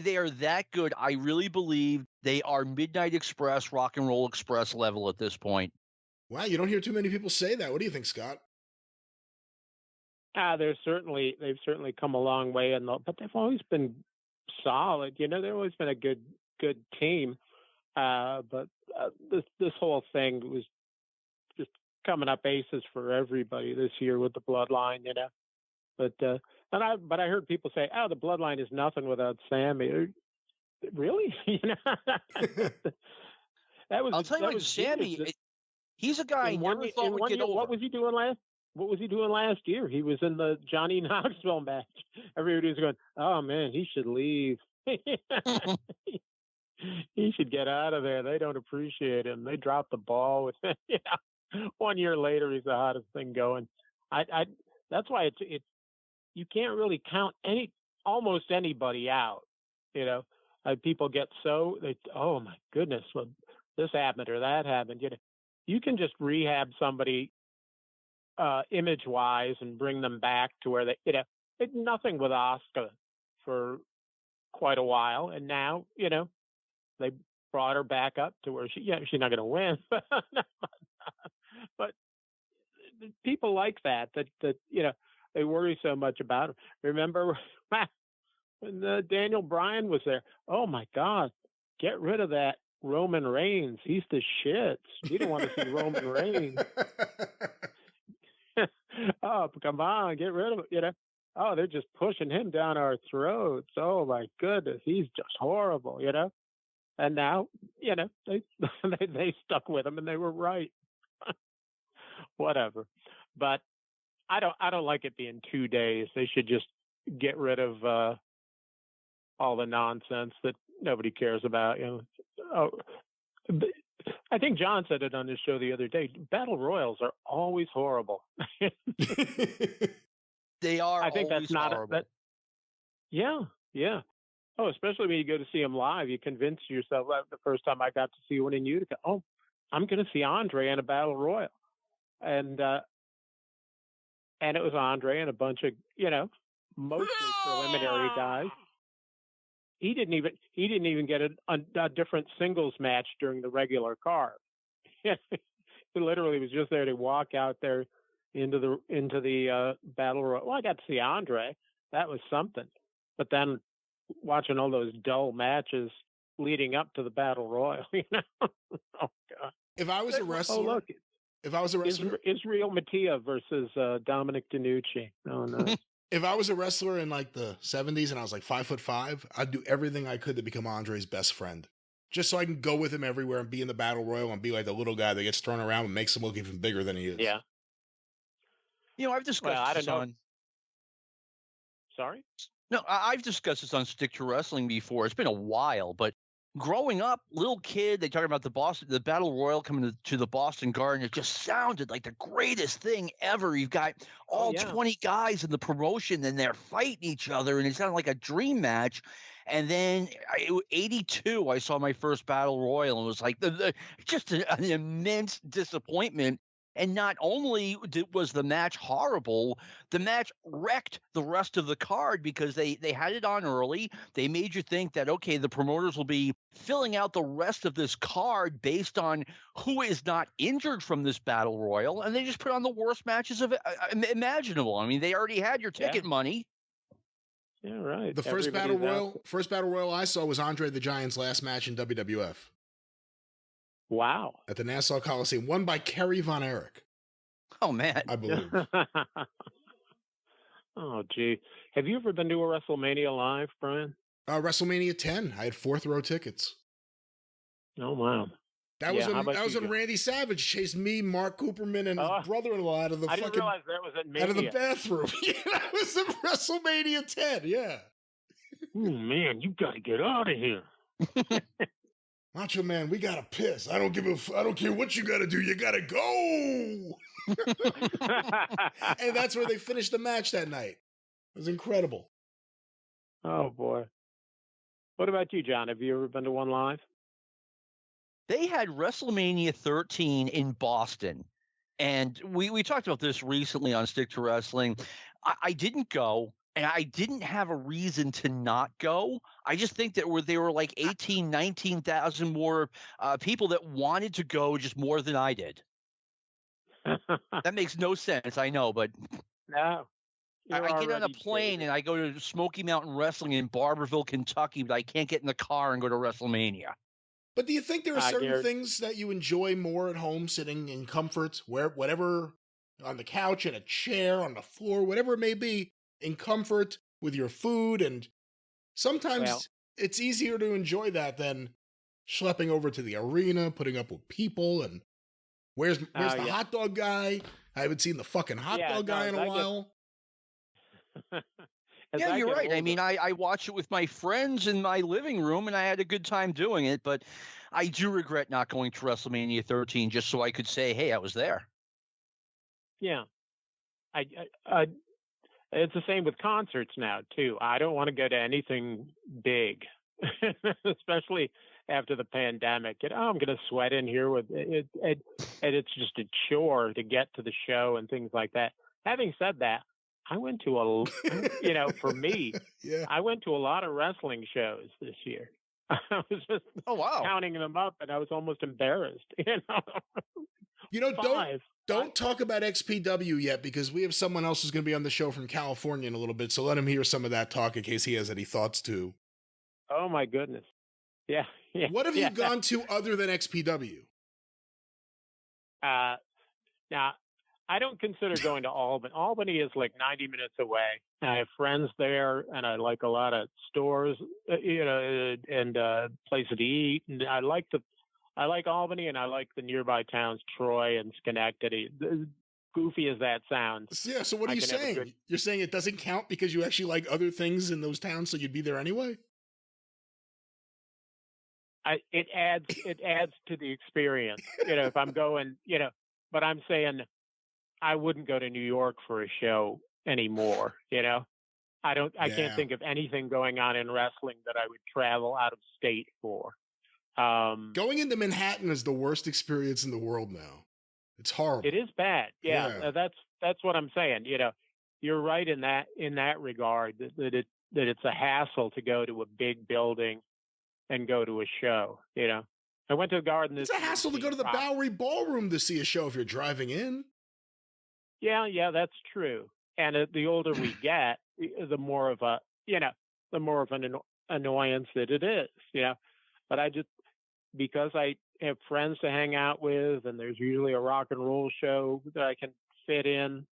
They are that good. I really believe they are Midnight Express, Rock and Roll Express level at this point. Wow, you don't hear too many people say that. What do you think, Scott? They've certainly come a long way, but they've always been solid. They've always been a good team. But this whole thing was just coming up aces for everybody this year with the Bloodline, you know. But I heard people say, "Oh, the Bloodline is nothing without Sammy." Really? You know, that was. I'll tell you what, Sammy. He's a guy I never thought would get over. What was he doing last year? He was in the Johnny Knoxville match. Everybody was going, "Oh man, he should leave. He should get out of there. They don't appreciate him. They dropped the ball with him." You know, 1 year later, he's the hottest thing going. That's why it's you can't really count almost anybody out. You know, people get oh my goodness, well, this happened or that happened. You know, you can just rehab somebody image-wise and bring them back to where they, you know, nothing with Asuka for quite a while, and now, you know, they brought her back up to where she's not going to win, but people like that you know, they worry so much about her. Remember when Daniel Bryan was there? Oh my God, get rid of that Roman Reigns. He's the shits. You don't want to see Roman Reigns. Oh, come on, get rid of it. You know, oh, they're just pushing him down our throats. Oh my goodness, he's just horrible. You know, and now, you know, they stuck with him and they were right. Whatever, but I don't like it being 2 days. They should just get rid of all the nonsense that nobody cares about. You know, I think John said it on his show the other day. Battle royals are always horrible. They are. I think always that's not horrible. Yeah. Oh, especially when you go to see them live, you convince yourself. The first time I got to see one in Utica, oh, I'm going to see Andre in a battle royal, and it was Andre and a bunch of, you know, mostly preliminary guys. He didn't even get a different singles match during the regular card. He literally was just there to walk out there into the battle royal. Well, I got to see Andre. That was something. But then watching all those dull matches leading up to the battle royal, you know. Oh God. If I was a wrestler, Israel Mattia versus Dominic DeNucci. Oh no. If I was a wrestler in like the 70s and I was like 5'5", I'd do everything I could to become Andre's best friend, just so I can go with him everywhere and be in the battle royal and be like the little guy that gets thrown around and makes him look even bigger than he is. Yeah. You know, I've discussed this on. Sorry? No, I've discussed this on Stick to Wrestling before. It's been a while, but growing up, little kid, they talk about the battle royal coming to the Boston Garden. It just sounded like the greatest thing ever. You've got all 20 guys in the promotion, and they're fighting each other, and it sounded like a dream match. And then 82, I saw my first battle royal, and it was like just an immense disappointment. And not only was the match horrible, the match wrecked the rest of the card because they had it on early. They made you think that, okay, the promoters will be filling out the rest of this card based on who is not injured from this battle royal. And they just put on the worst matches imaginable. I mean, they already had your ticket money. Yeah, right. The first battle royal I saw was Andre the Giant's last match in WWF. Wow. At the Nassau Coliseum, won by Kerry Von Erich. Oh, man. I believe. Oh, gee. Have you ever been to a WrestleMania live, Brian? WrestleMania 10. I had fourth row tickets. Oh, wow. That was when Randy Savage chased me, Mark Cooperman, and his brother-in-law out of the I didn't realize that was at Mania. Out of the bathroom. Yeah, that was at WrestleMania 10, yeah. Oh, man, you got to get out of here. Macho Man, we gotta piss. I don't care what you gotta do. You gotta go. And that's where they finished the match that night. It was incredible. Oh boy. What about you, John? Have you ever been to one live? They had WrestleMania 13 in Boston, and we talked about this recently on Stick to Wrestling. I didn't go. And I didn't have a reason to not go. I just think that there were like 18, 19,000 more people that wanted to go just more than I did. That makes no sense, I know, but no. I get on a plane and I go to Smoky Mountain Wrestling in Barberville, Kentucky, but I can't get in the car and go to WrestleMania. But do you think there are certain things that you enjoy more at home, sitting in comfort, whatever, on the couch, in a chair, on the floor, whatever it may be, in comfort with your food? And sometimes it's easier to enjoy that than schlepping over to the arena, putting up with people, and where's the hot dog guy? I haven't seen the fucking hot dog guy in a while. Yeah, you're right. I mean, I watch it with my friends in my living room, and I had a good time doing it. But I do regret not going to WrestleMania 13 just so I could say, hey, I was there. Yeah. It's the same with concerts now, too. I don't want to go to anything big, especially after the pandemic. I'm going to sweat in here with it, and it's just a chore to get to the show and things like that. Having said that, I went to for me, I went to a lot of wrestling shows this year. I was just counting them up, and I was almost embarrassed. Don't talk about XPW yet, because we have someone else who's going to be on the show from California in a little bit. So let him hear some of that talk in case he has any thoughts too. Oh my goodness. Yeah. What have you gone to other than XPW? Now, I don't consider going to Albany. Albany is like 90 minutes away. I have friends there, and I like a lot of stores, and places to eat. And I like Albany, and I like the nearby towns, Troy and Schenectady. Goofy as that sounds. Yeah. So what are you saying? You're saying it doesn't count because you actually like other things in those towns, so you'd be there anyway? It adds to the experience, if I'm going, but I'm saying I wouldn't go to New York for a show anymore. I can't think of anything going on in wrestling that I would travel out of state for. Going into Manhattan is the worst experience in the world now. It's horrible. It is bad. Yeah. That's what I'm saying. You're right in that regard, that it's a hassle to go to a big building and go to a show. I went to the Garden. It's a hassle to go to the Bowery Ballroom to see a show if you're driving in. Yeah, that's true. And the older we get, the more of an annoyance that it is. But because I have friends to hang out with, and there's usually a rock and roll show that I can fit in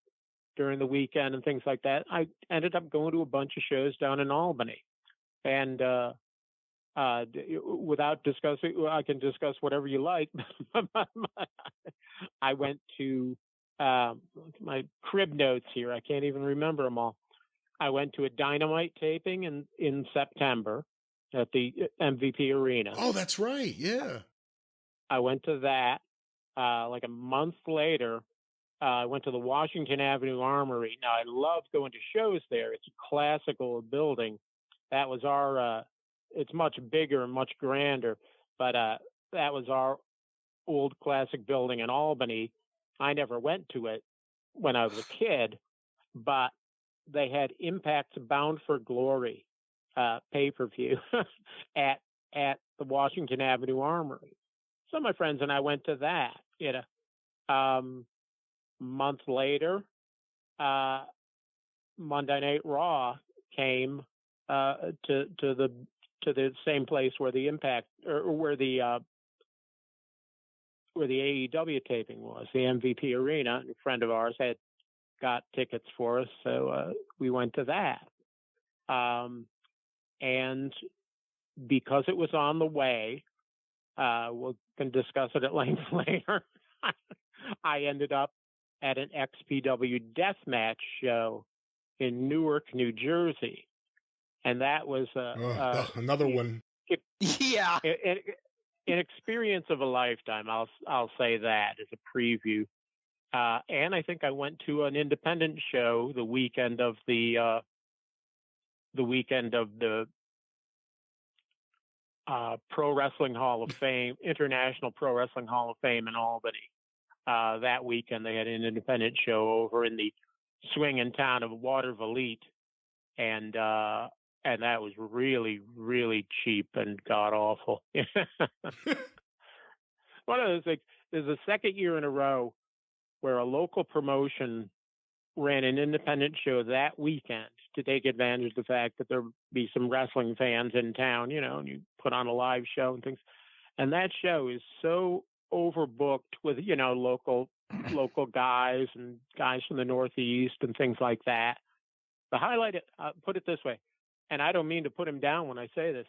during the weekend and things like that, I ended up going to a bunch of shows down in Albany. And without discussing, I can discuss whatever you like. I went to my crib notes here. I can't even remember them all. I went to a Dynamite taping in September at the MVP Arena. Oh, that's right. Yeah. I went to that. Like a month later, I went to the Washington Avenue Armory. Now, I love going to shows there. It's a classical building. That was our, it's much bigger and much grander, but that was our old classic building in Albany. I never went to it when I was a kid, but they had Impact's Bound for Glory pay-per-view at the Washington Avenue Armory. So my friends and I went to that. Month later, Monday Night Raw came to the same place where the Impact or where the AEW taping was, the MVP Arena. A friend of ours had got tickets for us, so we went to that. And because it was on the way, we can discuss it at length later. I ended up at an XPW deathmatch show in Newark, New Jersey, and that was another one. An experience of a lifetime. I'll say that as a preview. And I think I went to an independent show the weekend of the Pro Wrestling Hall of Fame, International Pro Wrestling Hall of Fame in Albany. That weekend they had an independent show over in the swinging town of Watervliet, and that was really, really cheap and god awful. One of those things. There's the second year in a row where a local promotion ran an independent show that weekend to take advantage of the fact that there'd be some wrestling fans in town, and you put on a live show and things. And that show is so overbooked with, local guys and guys from the Northeast and things like that. The highlight, put it this way, and I don't mean to put him down when I say this,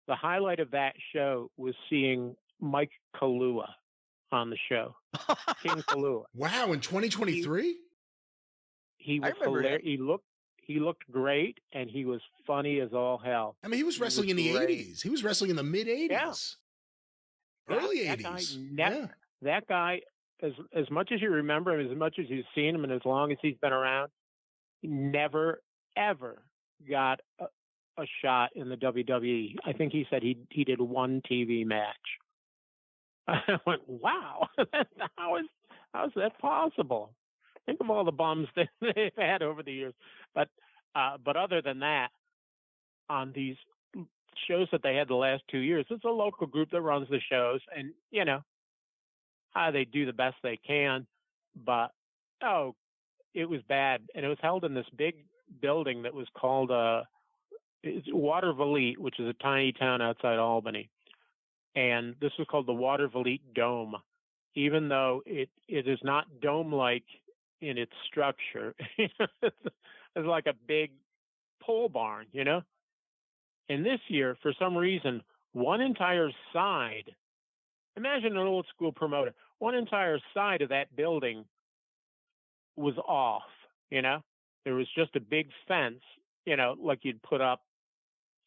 the highlight of that show was seeing Mike Kaluuya on the show. King Kaluuya. Wow, in 2023? He was hilarious. He looked great, and he was funny as all hell. I mean, he was wrestling in the 80s. He was wrestling in the mid-80s. Yeah. Early 80s. That guy, as much as you remember him, as much as you've seen him, and as long as he's been around, he never, ever got a shot in the WWE. I think he said he did one TV match. I went, wow, how is that possible? Think of all the bums that they've had over the years. But other than that, on these shows that they had the last 2 years, it's a local group that runs the shows, and they do the best they can. But it was bad, and it was held in this big building that was called it's Watervliet, which is a tiny town outside Albany, and this was called the Watervliet Dome, even though it is not dome-like in its structure. It's like a big pole barn, And this year, for some reason, one entire side, imagine an old school promoter, one entire side of that building was off, There was just a big fence, like you'd put up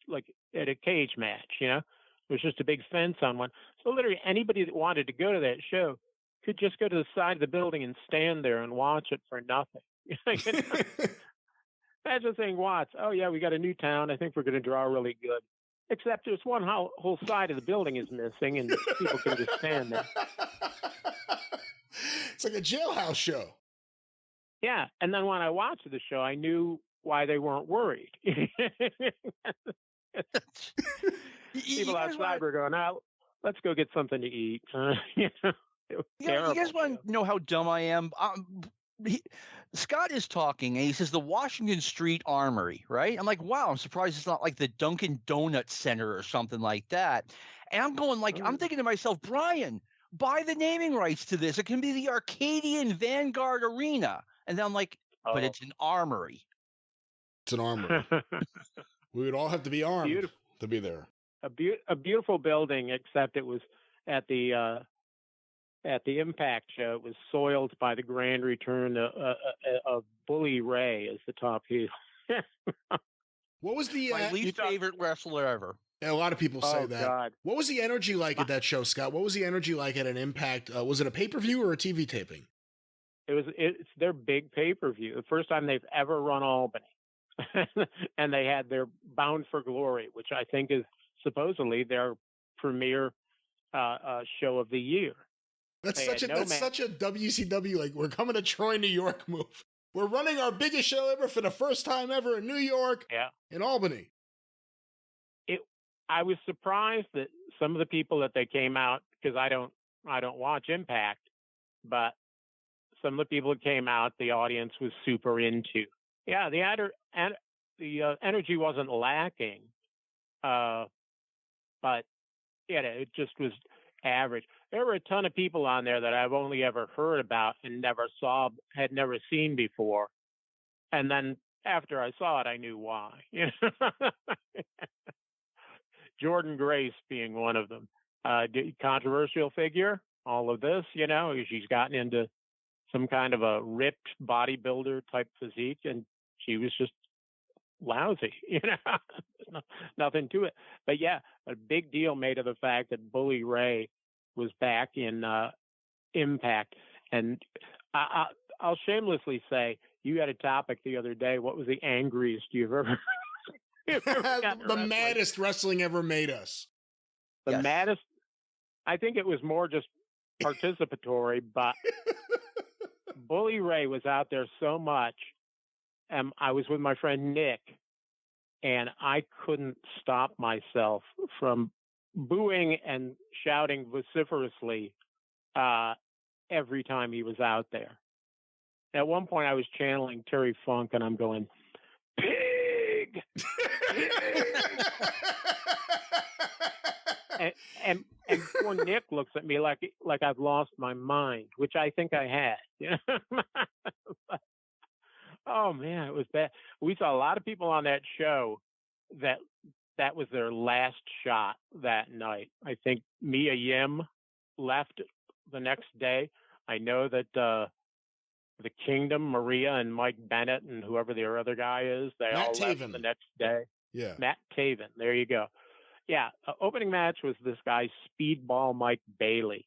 like at a cage match, There was just a big fence on one. So literally anybody that wanted to go to that show could just go to the side of the building and stand there and watch it for nothing. Imagine saying, Watts, oh yeah, we got a new town. I think we're going to draw really good. Except there's one whole side of the building is missing, and people can just stand there. It's like a jailhouse show. Yeah, and then when I watched the show, I knew why they weren't worried. People outside were going, let's go get something to eat. You guys want to know how dumb I am? Scott is talking, and he says the Washington Street Armory, right? I'm like, wow, I'm surprised it's not like the Dunkin' Donuts Center or something like that. And I'm going I'm thinking to myself, Brian, buy the naming rights to this. It can be the Arcadian Vanguard Arena. And then I'm like, but it's an armory. It's an armory. We would all have to be armed to be there. A beautiful building, except it was at the Impact show. It was soiled by the grand return of Bully Ray as the top heel. What was my least favorite wrestler ever? A lot of people say that. God. What was the energy like at that show, Scott? What was the energy like at an Impact? Was it a pay-per-view or a TV taping? It's their big pay-per-view. The first time they've ever run Albany. And they had their Bound for Glory, which I think is supposedly their premiere show of the year. That's such a WCW, like, we're coming to Troy, New York move. We're running our biggest show ever for the first time ever in New York, in Albany. I was surprised that some of the people that they came out, because I don't watch Impact, but some of the people that came out, the audience was super into. Yeah, the energy wasn't lacking, but it just was average. There were a ton of people on there that I've only ever heard about and had never seen before. And then after I saw it, I knew why. Jordan Grace being one of them. Controversial figure, all of this, she's gotten into some kind of a ripped bodybuilder type physique, and she was just lousy, nothing to it. But yeah, a big deal made of the fact that Bully Ray was back in Impact. And I'll shamelessly say, you had a topic the other day. What was the angriest you've ever the maddest wrestling ever made us? The maddest? I think it was more just participatory, but Bully Ray was out there so much. I was with my friend Nick, and I couldn't stop myself from booing and shouting vociferously every time he was out there. At one point, I was channeling Terry Funk, and I'm going, pig! Pig! and poor Nick looks at me like I've lost my mind, which I think I had. You know? Oh man, it was bad. We saw a lot of people on that show that was their last shot that night. I think Mia Yim left the next day. I know that the Kingdom, Maria and Mike Bennett and whoever the other guy is, they Matt all Taven. left the next day. Yeah. Matt Taven. There you go. Yeah. Opening match was this guy, Speedball Mike Bailey.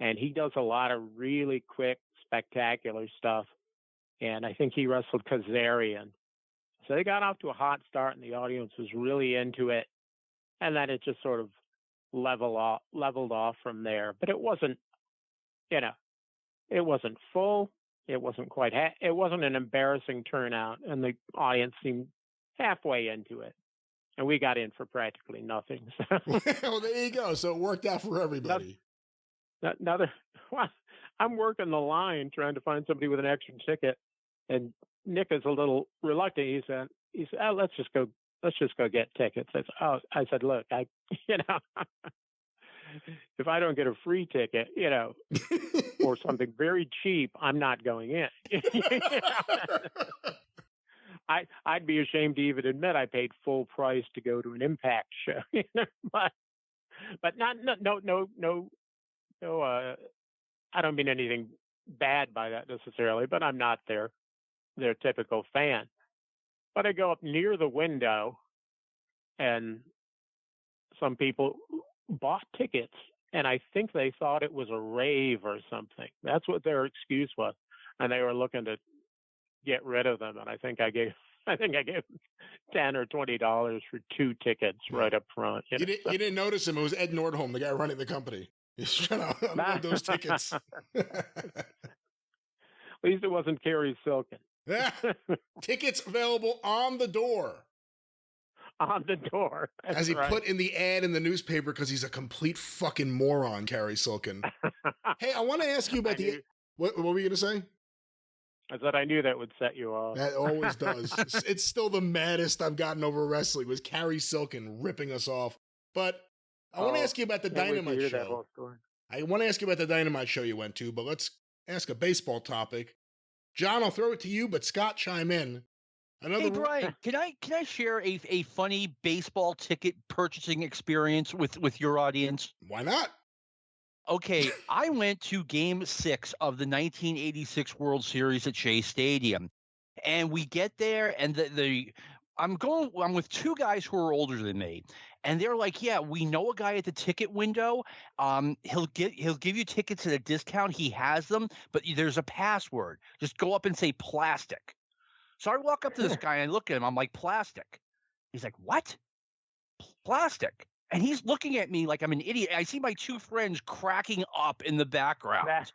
And he does a lot of really quick, spectacular stuff. And I think he wrestled Kazarian. So they got off to a hot start, and the audience was really into it. And then it just sort of leveled off from there. But it wasn't, it wasn't full. It wasn't quite. It wasn't an embarrassing turnout, and the audience seemed halfway into it. And we got in for practically nothing. So. Well, there you go. So it worked out for everybody. I'm working the line trying to find somebody with an extra ticket, and Nick is a little reluctant. He said, "Oh, let's just go get tickets." I said, "Look, if I don't get a free ticket, or something very cheap, I'm not going in." I'd be ashamed to even admit I paid full price to go to an Impact show, but no. I don't mean anything bad by that necessarily, but I'm not their typical fan. But I go up near the window, and some people bought tickets, and I think they thought it was a rave or something. That's what their excuse was, and they were looking to get rid of them. And I think I gave $10 or $20 for 2 tickets right up front. You didn't notice him. It was Ed Nordholm, the guy running the company. He's trying to unload those tickets. At least it wasn't Kerry Silken. Tickets available on the door. On the door. That's as he right. put in the ad in the newspaper, because he's a complete fucking moron, Kerry Silken. Hey, I want to ask you about what were you going to say? I said I knew that would set you off. That always does. It's still the maddest I've gotten over wrestling was Kerry Silken ripping us off. But I want to ask you about the Dynamite show. I want to ask you about the Dynamite show you went to, but let's ask a baseball topic. John, I'll throw it to you, but Scott, chime in. Hey, Brian, can I share a funny baseball ticket purchasing experience with your audience? Why not? Okay, I went to Game 6 of the 1986 World Series at Shea Stadium, and we get there, and I'm with 2 guys who are older than me, and they're like, "Yeah, we know a guy at the ticket window. He'll give you tickets at a discount. He has them, but there's a password. Just go up and say plastic." So I walk up to this guy and I look at him. I'm like, "Plastic." He's like, "What? Plastic?" And he's looking at me like I'm an idiot. I see my 2 friends cracking up in the background.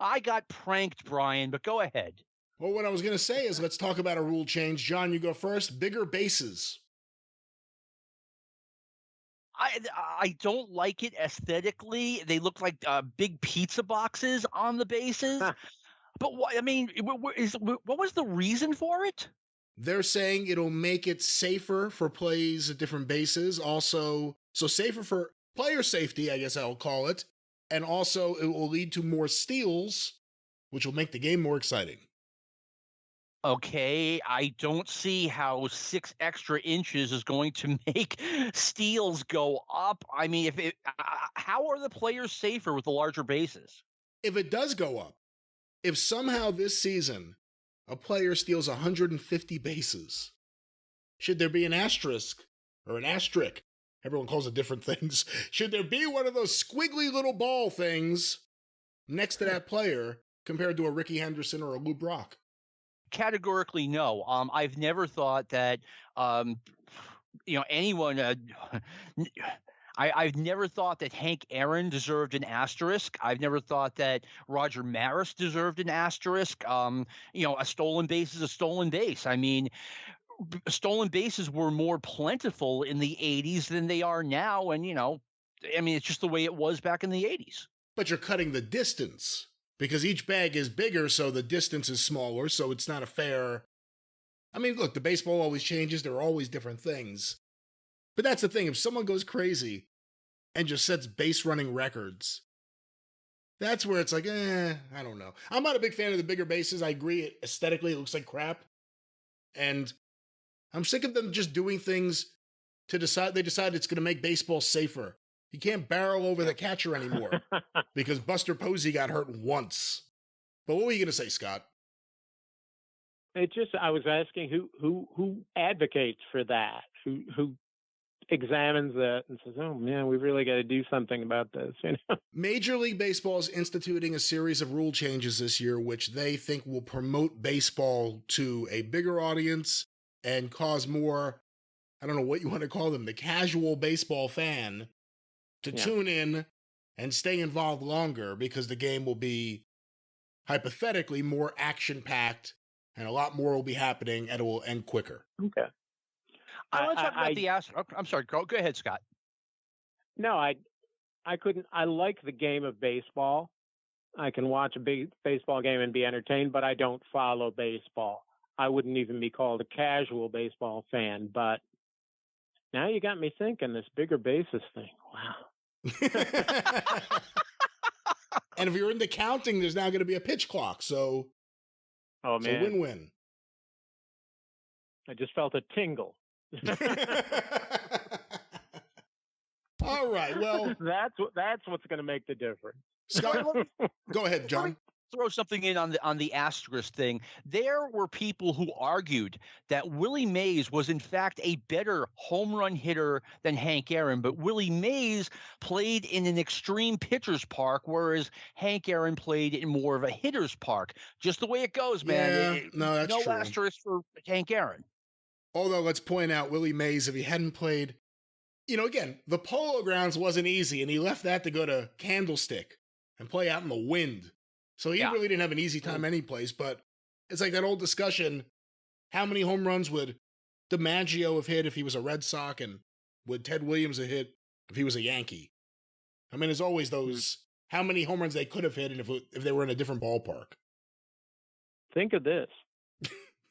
I got pranked, Brian, but go ahead. Well, what I was going to say is let's talk about a rule change. John, you go first. Bigger bases. I don't like it aesthetically. They look like big pizza boxes on the bases. But what was the reason for it? They're saying it'll make it safer for plays at different bases. Also, so safer for player safety, I guess I'll call it. And also it will lead to more steals, which will make the game more exciting. Okay, I don't see how 6 extra inches is going to make steals go up. I mean, how are the players safer with the larger bases? If it does go up, if somehow this season a player steals 150 bases, should there be an asterisk or an asterisk? Everyone calls it different things. Should there be one of those squiggly little ball things next to that player compared to a Ricky Henderson or a Lou Brock? Categorically, no. I've never thought that, anyone. I've never thought that Hank Aaron deserved an asterisk. I've never thought that Roger Maris deserved an asterisk. A stolen base is a stolen base. I mean, stolen bases were more plentiful in the 80s than they are now. And, it's just the way it was back in the 80s. But you're cutting the distance because each bag is bigger, so the distance is smaller. So it's not a fair. I mean, look, the baseball always changes. There are always different things. But that's the thing. If someone goes crazy and just sets base running records, that's where it's like, I don't know. I'm not a big fan of the bigger bases. I agree. Aesthetically, it looks like crap. And I'm sick of them just doing things they decide it's going to make baseball safer. You can't barrel over the catcher anymore because Buster Posey got hurt once. But what were you going to say, Scott? I was asking who advocates for that, who examines that and says, "Oh man, we really got to do something about this." You know? Major League Baseball is instituting a series of rule changes this year, which they think will promote baseball to a bigger audience and cause more, I don't know what you want to call them, the casual baseball fan to tune in and stay involved longer because the game will be hypothetically more action-packed and a lot more will be happening and it will end quicker. Okay. I want to talk about the Astros. I'm sorry, go ahead, Scott. No, I couldn't. I like the game of baseball. I can watch a big baseball game and be entertained, but I don't follow baseball. I wouldn't even be called a casual baseball fan, but now you got me thinking this bigger bases thing. Wow. And if you're into counting, there's now going to be a pitch clock. So, man. Win-win. I just felt a tingle. All right. Well, that's what's going to make the difference. Scott, go ahead, John. Throw something in on the asterisk thing. There were people who argued that Willie Mays was in fact a better home run hitter than Hank Aaron, but Willie Mays played in an extreme pitcher's park, whereas Hank Aaron played in more of a hitter's park. Just the way it goes, man. Yeah, no, that's no true. asterisk for Hank Aaron. Although, let's point out, Willie Mays, if he hadn't played, again, the Polo Grounds wasn't easy, and he left that to go to Candlestick and play out in the wind. So he really didn't have an easy time anyplace, but it's like that old discussion, how many home runs would DiMaggio have hit if he was a Red Sox, and would Ted Williams have hit if he was a Yankee? I mean, there's always those, how many home runs they could have hit and if they were in a different ballpark. Think of this.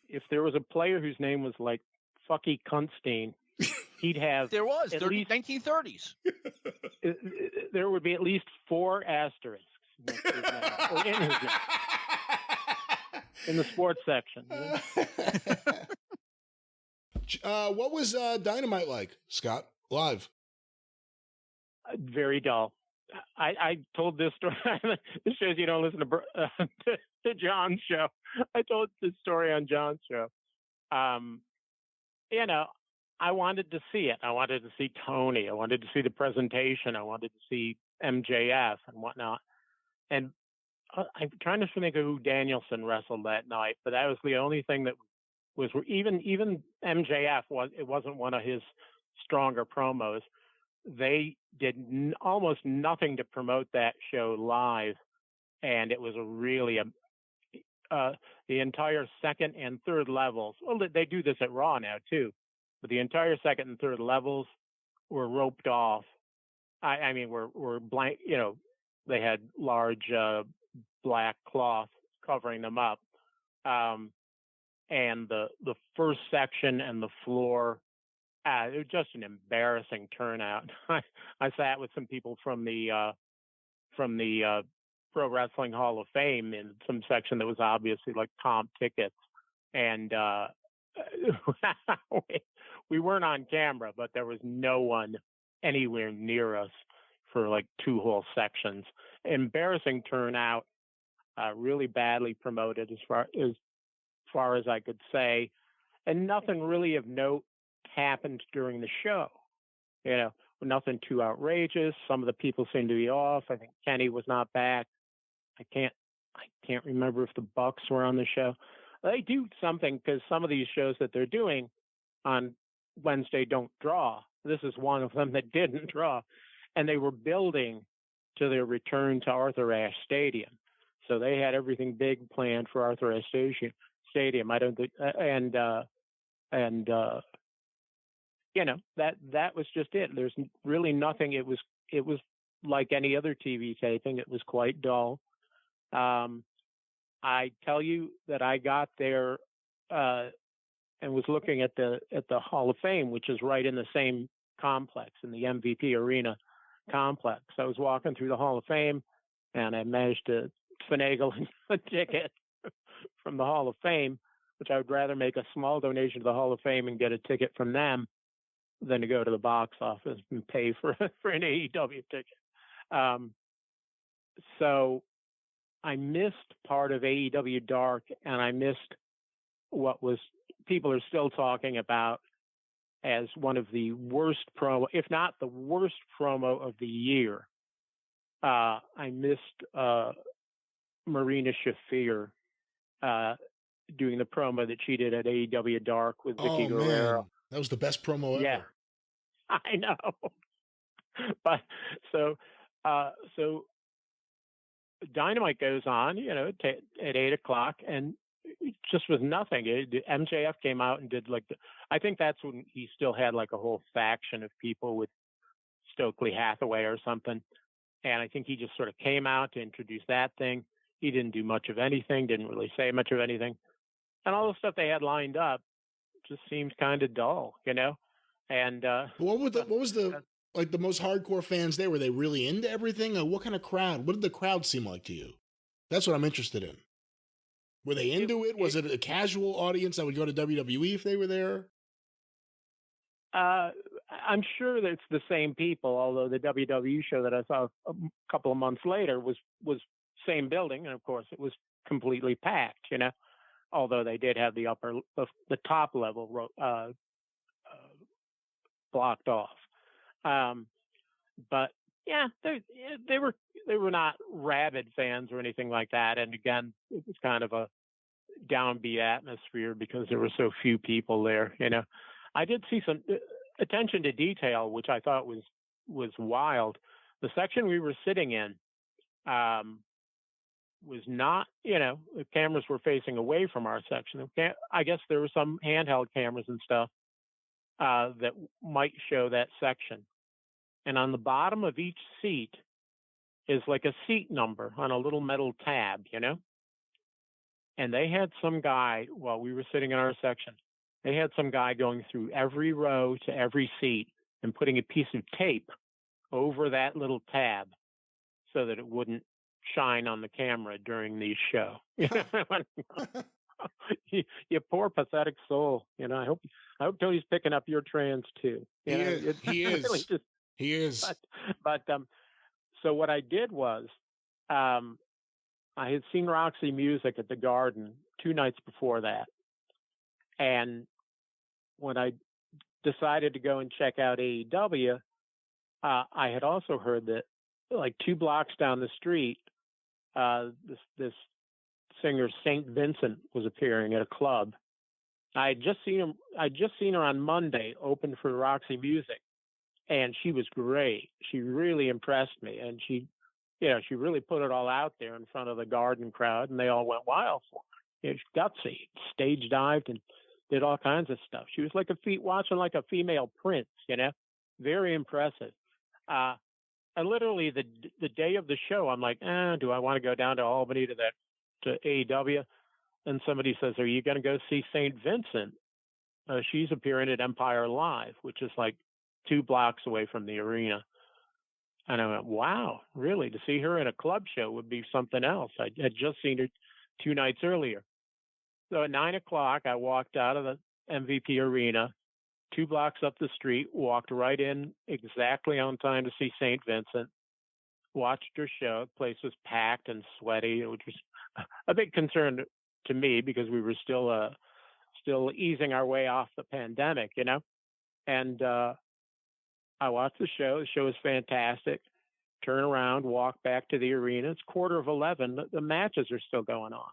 If there was a player whose name was like Fucky Kunstein, he'd have... There was, 1930s. There would be at least 4 asterisks next to his name, or in his name. In the sports section. What was Dynamite like, Scott, live? Very dull. I told this story. This shows you don't listen to John's show. I told this story on John's show. I wanted to see it. I wanted to see Tony. I wanted to see the presentation. I wanted to see MJF and whatnot. And I'm trying to think of who Danielson wrestled that night, but that was the only thing that was even MJF it wasn't one of his stronger promos. They did almost nothing to promote that show live, and it was the entire second and third levels. Well, they do this at Raw now too, but the entire second and third levels were roped off. I mean, were blank. They had large black cloth covering them up, and the first section and the floor. It was just an embarrassing turnout. I sat with some people from the Pro Wrestling Hall of Fame in some section that was obviously like comp tickets, and we weren't on camera, but there was no one anywhere near us for like 2 whole sections. Embarrassing turnout, really badly promoted as far as I could say, and nothing really of note happened during the show. Nothing too outrageous. Some of the people seemed to be off. I think Kenny was not back. I can't remember if the Bucks were on the show. They do something because some of these shows that they're doing on Wednesday don't draw. This is one of them that didn't draw, and they were building to their return to Arthur Ashe Stadium. So they had everything big planned for Arthur Ashe Stadium. I don't think, and that was just it. There's really nothing. It was like any other TV taping. It was quite dull. I tell you that I got there and was looking at the Hall of Fame, which is right in the same complex, in the MVP Arena complex. I was walking through the Hall of Fame, and I managed to finagle a ticket from the Hall of Fame, which I would rather make a small donation to the Hall of Fame and get a ticket from them than to go to the box office and pay for an AEW ticket. So I missed part of AEW Dark, and I missed what was people are still talking about as one of the worst promo, if not the worst promo of the year. I missed Marina Shafir doing the promo that she did at AEW Dark with Vicky Guerrero. Man. That was the best promo ever. Yeah, I know. But so Dynamite goes on, at 8:00, and it just was nothing. MJF came out and did I think that's when he still had like a whole faction of people with Stokely Hathaway or something. And I think he just sort of came out to introduce that thing. He didn't do much of anything, didn't really say much of anything. And all the stuff they had lined up just seemed kind of dull, And what was the most hardcore fans there? Were they really into everything? Or what kind of crowd? What did the crowd seem like to you? That's what I'm interested in. Were they into it? Was it a casual audience that would go to WWE if they were there? I'm sure that it's the same people, although the WWE show that I saw a couple of months later was same building, and of course it was completely packed, although they did have the top level blocked off. But yeah, they were not rabid fans or anything like that. And again, it was kind of a downbeat atmosphere because there were so few people there. I did see some attention to detail, which I thought was wild. The section we were sitting in was not, the cameras were facing away from our section. I guess there were some handheld cameras and stuff that might show that section. And on the bottom of each seat is like a seat number on a little metal tab, And they had some guy, while we were sitting in our section, they had some guy going through every row to every seat and putting a piece of tape over that little tab so that it wouldn't shine on the camera during the show. You poor pathetic soul. I hope Tony's picking up your trans too. He is. Really He is. But so what I did was, I had seen Roxy Music at the Garden 2 nights before that. And when I decided to go and check out AEW, I had also heard that like 2 blocks down the street, this singer St. Vincent was appearing at a club. I'd just seen her on Monday open for Roxy Music, and she was great. She really impressed me, and she really put it all out there in front of the Garden crowd, and they all went wild for her. She's gutsy, stage dived and did all kinds of stuff. She was like watching like a female Prince, very impressive. And literally the day of the show, I'm like, do I want to go down to Albany to AEW? And somebody says, are you going to go see St. Vincent? She's appearing at Empire Live, which is like 2 blocks away from the arena. And I went, wow, really? To see her in a club show would be something else. I had just seen her 2 nights earlier. So at 9:00, I walked out of the MVP arena, 2 blocks up the street, walked right in exactly on time to see St. Vincent, watched her show. The place was packed and sweaty, which was a big concern to me because we were still easing our way off the pandemic, And I watched the show. The show was fantastic. Turn around, walk back to the arena. It's 11:15. The matches are still going on.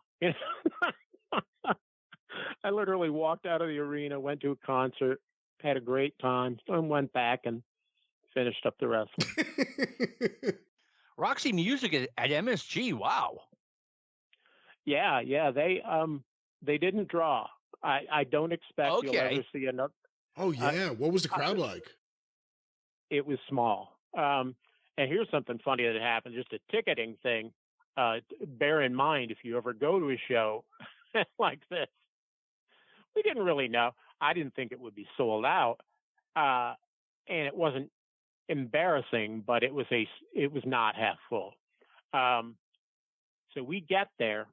I literally walked out of the arena, went to a concert, had a great time, and went back and finished up the wrestling. Roxy Music at MSG. Wow. Yeah. They didn't draw. I don't expect you'll ever see another. Oh yeah. What was the crowd like? It was small. And here's something funny that happened, just a ticketing thing. Bear in mind, if you ever go to a show like this, we didn't really know. I didn't think it would be sold out. and it wasn't embarrassing, but it was not half full. So we get there,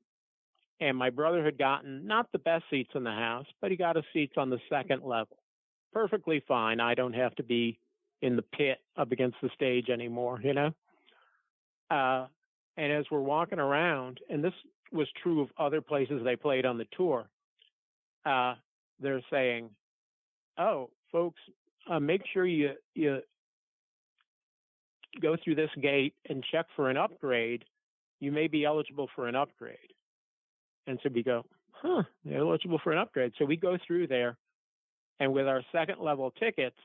and my brother had gotten not the best seats in the house, but he got his seats on the second level. Perfectly fine. I don't have to be in the pit up against the stage anymore, you know? And as we're walking around, and this was true of other places they played on the tour, they're saying, "Oh, folks, make sure you go through this gate and check for an upgrade. You may be eligible for an upgrade." And so we go, they're eligible for an upgrade. So we go through there, and with our second level tickets,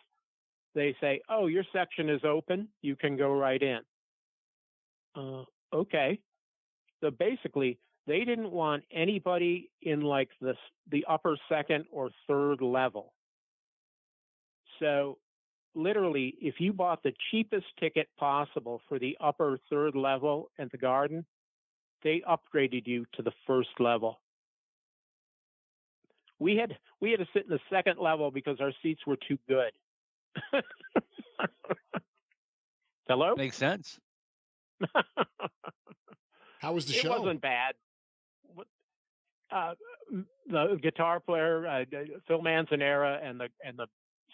they say, "Oh, your section is open. You can go right in." Okay. So basically, they didn't want anybody in like the upper second or third level. So literally, if you bought the cheapest ticket possible for the upper third level at the Garden, they upgraded you to the first level. We had to sit in the second level because our seats were too good. Hello? Makes sense. How was the show? It wasn't bad. The guitar player, Phil Manzanera, and the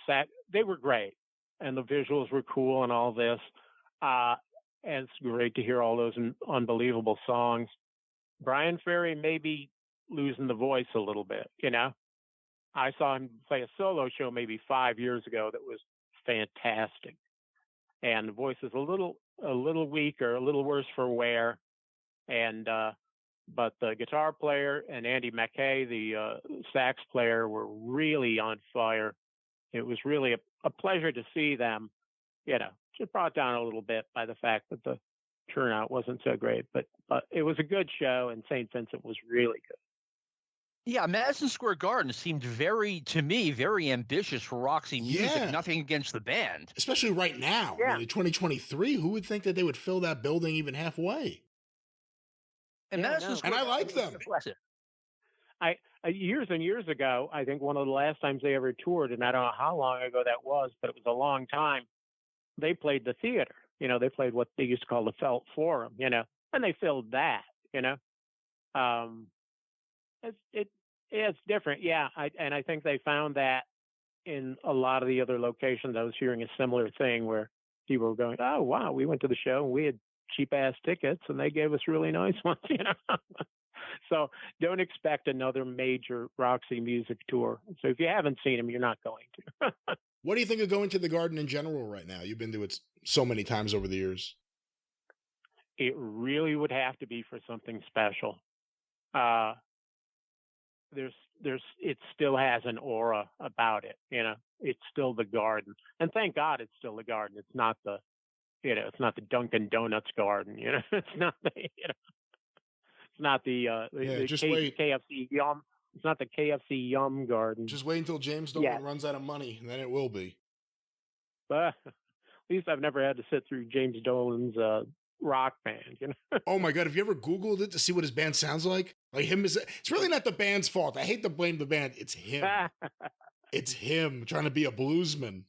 sax, they were great, and the visuals were cool and all this. And it's great to hear all those unbelievable songs. Brian Ferry may be losing the voice a little bit, you know. I saw him play a solo show maybe 5 years ago that was fantastic, and the voice is a little weaker, a little worse for wear. And but the guitar player and Andy McKay, the sax player, were really on fire. It was really a pleasure to see them. You know, just brought down a little bit by the fact that the turnout wasn't so great, but it was a good show, and St. Vincent was really good. Yeah, Madison Square Garden seemed very ambitious for Roxy Music. Yeah. Nothing against the band. Especially right now. Yeah. I mean, in 2023, who would think that they would fill that building even halfway? And Yeah, Madison no. Square And I like Garden was them. impressive. Years and years ago, I think one of the last times they ever toured, and I don't know how long ago that was, but it was a long time, they played the theater. You know, they played what they used to call the Felt Forum, you know, and they filled that, you know. It's different. Yeah. I think they found that in a lot of the other locations. I was hearing a similar thing where people were going, "Oh, wow, we went to the show and we had cheap ass tickets and they gave us really nice ones," you know. So don't expect another major Roxy Music tour. So if you haven't seen them, you're not going to. What do you think of going to the Garden in general right now? You've been to it so many times over the years. It really would have to be for something special. It still has an aura about it, you know. It's still the Garden, and thank God it's still the Garden. It's not the, you know, it's not the Dunkin' Donuts Garden, you know. It's not the, you know, it's not the KFC Yum. It's not the KFC Yum Garden. Just wait until James Dolan runs out of money, and then it will be. But at least I've never had to sit through James Dolan's rock band, you know. Oh my God, have you ever Googled it to see what his band sounds like? Like him it's really not the band's fault. I hate to blame the band. It's him. It's him trying to be a bluesman.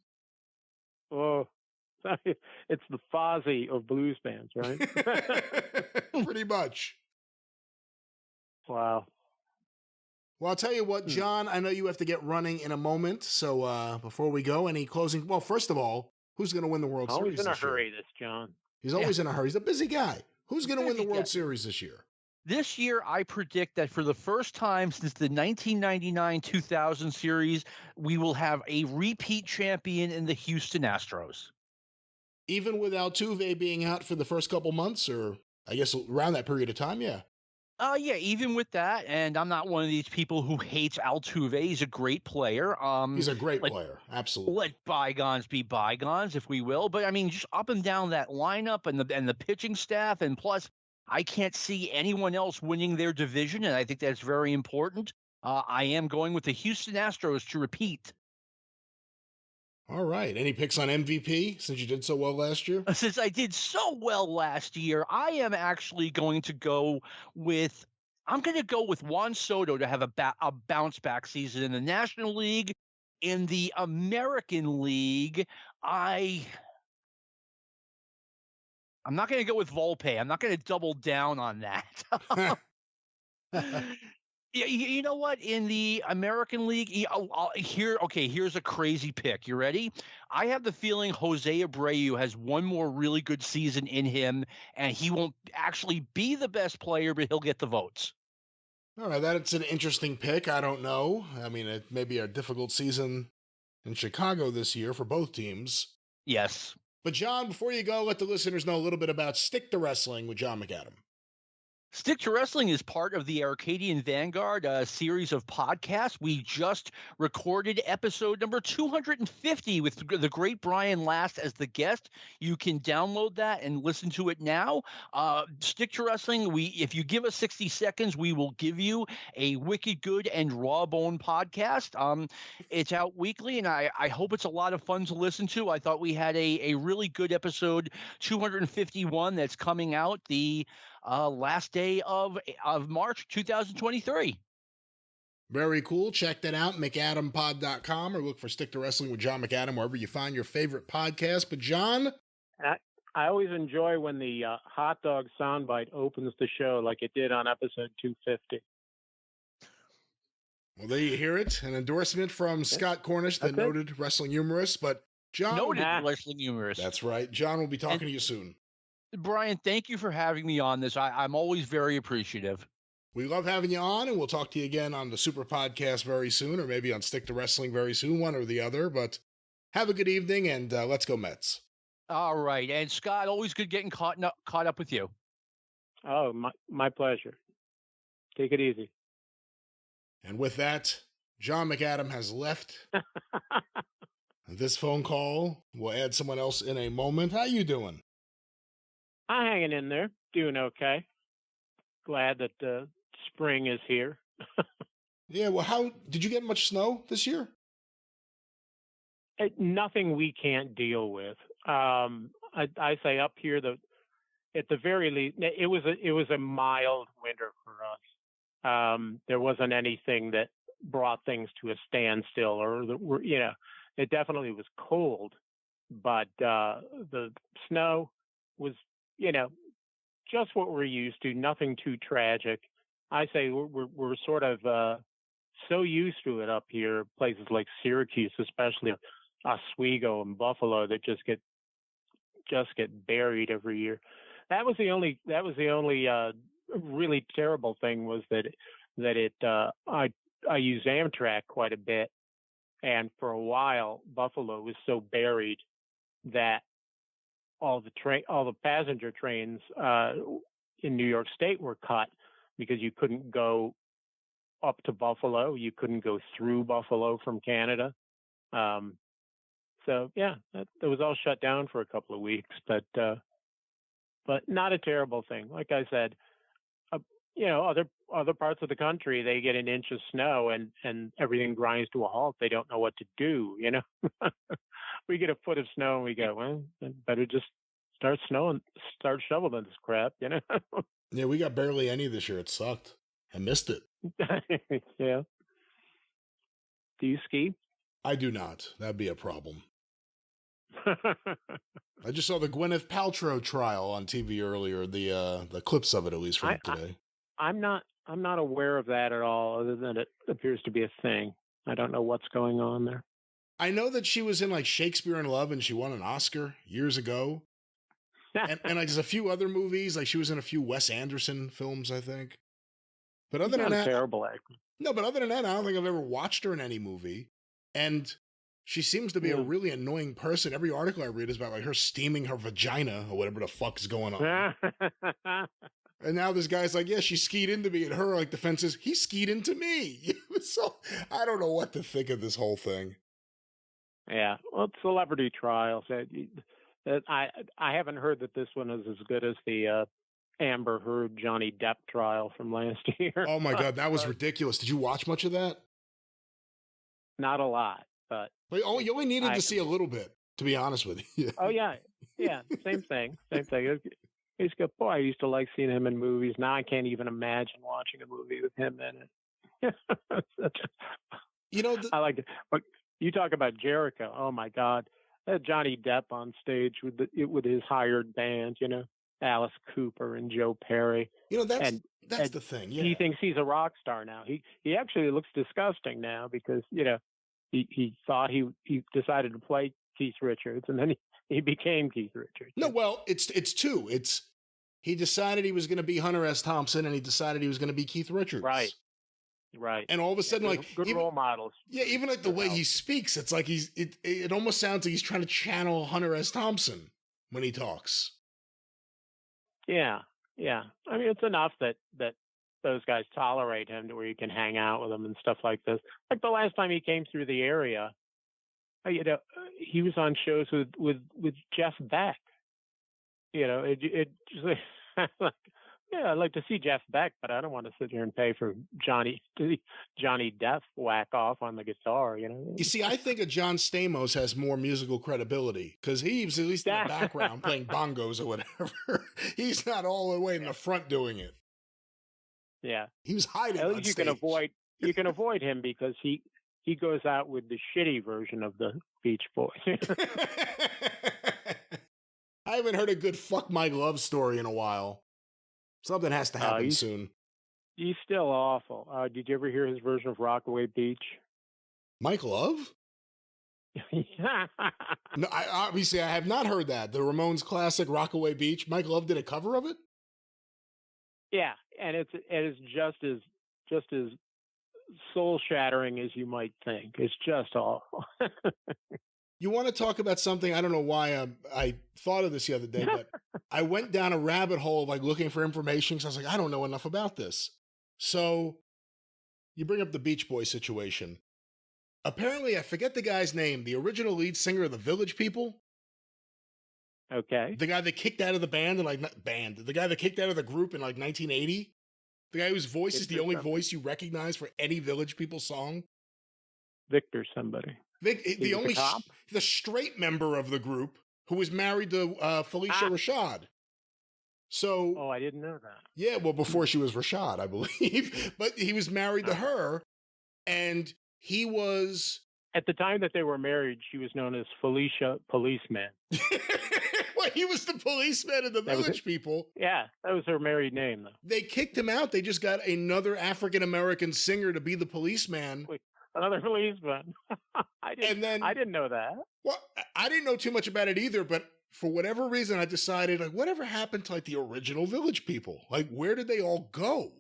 Oh, it's the Fozzy of blues bands, right? Pretty much. Wow. Well, I'll tell you what, John, I know you have to get running in a moment. So before we go, any closing? Well, first of all, who's going to win the World Series Always in a this year? hurry, this John. He's always in a hurry. He's a busy guy. Who's going to win the World Series this year? This year, I predict that for the first time since the 1999-2000 series, we will have a repeat champion in the Houston Astros. Even with Altuve being out for the first couple months, or I guess around that period of time, yeah. Yeah, even with that, and I'm not one of these people who hates Altuve. He's a great player. He's a great player, absolutely. Let bygones be bygones, if we will. But I mean, just up and down that lineup and the pitching staff, and plus, I can't see anyone else winning their division, and I think that's very important. I am going with the Houston Astros to repeat. All right. Any picks on MVP since you did so well last year? Since I did so well last year, I am actually going to go with Juan Soto to have a bounce back season in the National League. In the American League, I'm not going to go with Volpe. I'm not going to double down on that. You know what? In the American League, here's a crazy pick. You ready? I have the feeling Jose Abreu has one more really good season in him, and he won't actually be the best player, but he'll get the votes. All right, that's an interesting pick. I don't know. I mean, it may be a difficult season in Chicago this year for both teams. Yes. But John, before you go, let the listeners know a little bit about Stick to Wrestling with John McAdam. Stick to Wrestling is part of the Arcadian Vanguard series of podcasts. We just recorded episode number 250 with the great Brian Last as the guest. You can download that and listen to it now. Stick to Wrestling, if you give us 60 seconds, we will give you a wicked good and raw bone podcast. It's out weekly, and I hope it's a lot of fun to listen to. I thought we had a really good episode 251 that's coming out the last day of March 2023. Very cool. Check that out, McAdamPod.com, or look for Stick to Wrestling with John McAdam wherever you find your favorite podcast. But John, I always enjoy when the hot dog soundbite opens the show like it did on episode 250. Well, there you hear it. An endorsement from Scott Cornish, the noted wrestling humorist. But John, noted wrestling humorist. That's right. John will be talking to you soon. Brian, thank you for having me on this. I'm always very appreciative. We love having you on, and we'll talk to you again on the Super Podcast very soon, or maybe on Stick to Wrestling very soon, one or the other. But have a good evening, and let's go Mets. All right. And Scott, always good getting caught up with you. Oh, my pleasure. Take it easy. And with that, John McAdam has left. This phone call, we'll add someone else in a moment. How you doing? I'm hanging in there, doing okay. Glad that spring is here. Yeah, well, how did you get much snow this year? Nothing we can't deal with. I say up here at the very least, it was a mild winter for us. There wasn't anything that brought things to a standstill, or it definitely was cold, but the snow was, just what we're used to, nothing too tragic. I say we're sort of so used to it up here, places like Syracuse, especially Oswego and Buffalo, that just get buried every year. That was the only really terrible thing, was that I use Amtrak quite a bit, and for a while Buffalo was so buried that all the passenger trains in New York State were cut, because you couldn't go up to Buffalo, you couldn't go through Buffalo from Canada. So yeah, that was all shut down for a couple of weeks, but not a terrible thing. Like I said, other parts of the country, they get an inch of snow and everything grinds to a halt. They don't know what to do. We get a foot of snow and we go, well, better just start shoveling this crap. Yeah, we got barely any this year. It sucked. I missed it. Yeah. Do you ski? I do not. That'd be a problem. I just saw the Gwyneth Paltrow trial on TV earlier, the clips of it, at least from today. I'm not aware of that at all, other than it appears to be a thing. I don't know what's going on there. I know that she was in like Shakespeare in Love, and she won an Oscar years ago. and like there's a few other movies, like she was in a few Wes Anderson films, I think. But other than that, terrible actor. No, but other than that, I don't think I've ever watched her in any movie. And she seems to be a really annoying person. Every article I read is about like her steaming her vagina or whatever the fuck is going on. And now this guy's like, yeah, she skied into me, and her like defense is, he skied into me. So I don't know what to think of this whole thing. Yeah, well, celebrity trials. I haven't heard that this one is as good as the Amber Heard Johnny Depp trial from last year. Oh my God, that was ridiculous. Did you watch much of that? Not a lot, but you only needed to see a little bit, to be honest with you. Oh yeah, same thing. He's good. Boy, I used to like seeing him in movies. Now I can't even imagine watching a movie with him in it. I like it. But you talk about Jericho. Oh my God, had Johnny Depp on stage with his hired band, Alice Cooper and Joe Perry. That's the thing. Yeah. He thinks he's a rock star now. He actually looks disgusting now because he thought he decided to play Keith Richards, and then he became Keith Richards. No, well, it's two. He decided he was going to be Hunter S. Thompson, and he decided he was going to be Keith Richards. Right. And all of a sudden, good role models. Yeah, even like the way he speaks, it's like it almost sounds like he's trying to channel Hunter S. Thompson when he talks. Yeah. I mean, it's enough that those guys tolerate him to where you can hang out with him and stuff like this. Like the last time he came through the area, he was on shows with Jeff Beck. It just like, yeah, I'd like to see Jeff Beck, but I don't want to sit here and pay for Johnny Depp whack off on the guitar. You see, I think a John Stamos has more musical credibility because he's at least in the background playing bongos or whatever. He's not all the way in the front doing it. Yeah, he was hiding. At least you can avoid him because he goes out with the shitty version of the Beach Boys. I haven't heard a good "fuck my glove" story in a while. Something has to happen soon. He's still awful. Did you ever hear his version of Rockaway Beach? Mike Love? No, I have not heard that. The Ramones classic Rockaway Beach. Mike Love did a cover of it? Yeah, and it's just as soul shattering as you might think. It's just awful. You want to talk about something? I don't know why I thought of this the other day, but I went down a rabbit hole of like looking for information because I was like, I don't know enough about this. So you bring up the Beach Boys situation. Apparently, I forget the guy's name, the original lead singer of the Village People. Okay. The guy that kicked out of the band the guy that kicked out of the group in like 1980. The guy whose voice is the only voice you recognize for any Village People song. Victor somebody. The straight member of the group who was married to Felicia Rashad. So, I didn't know that. Yeah, well, before she was Rashad, I believe, but he was married to her, and he was at the time that they were married. She was known as Felicia Policeman. Well, he was the policeman of the Village People. Yeah, that was her married name, though. They kicked him out. They just got another African American singer to be the policeman. Another policeman. I didn't know that. Well, I didn't know too much about it either, but for whatever reason, I decided, like, whatever happened to like the original Village People? Like, where did they all go?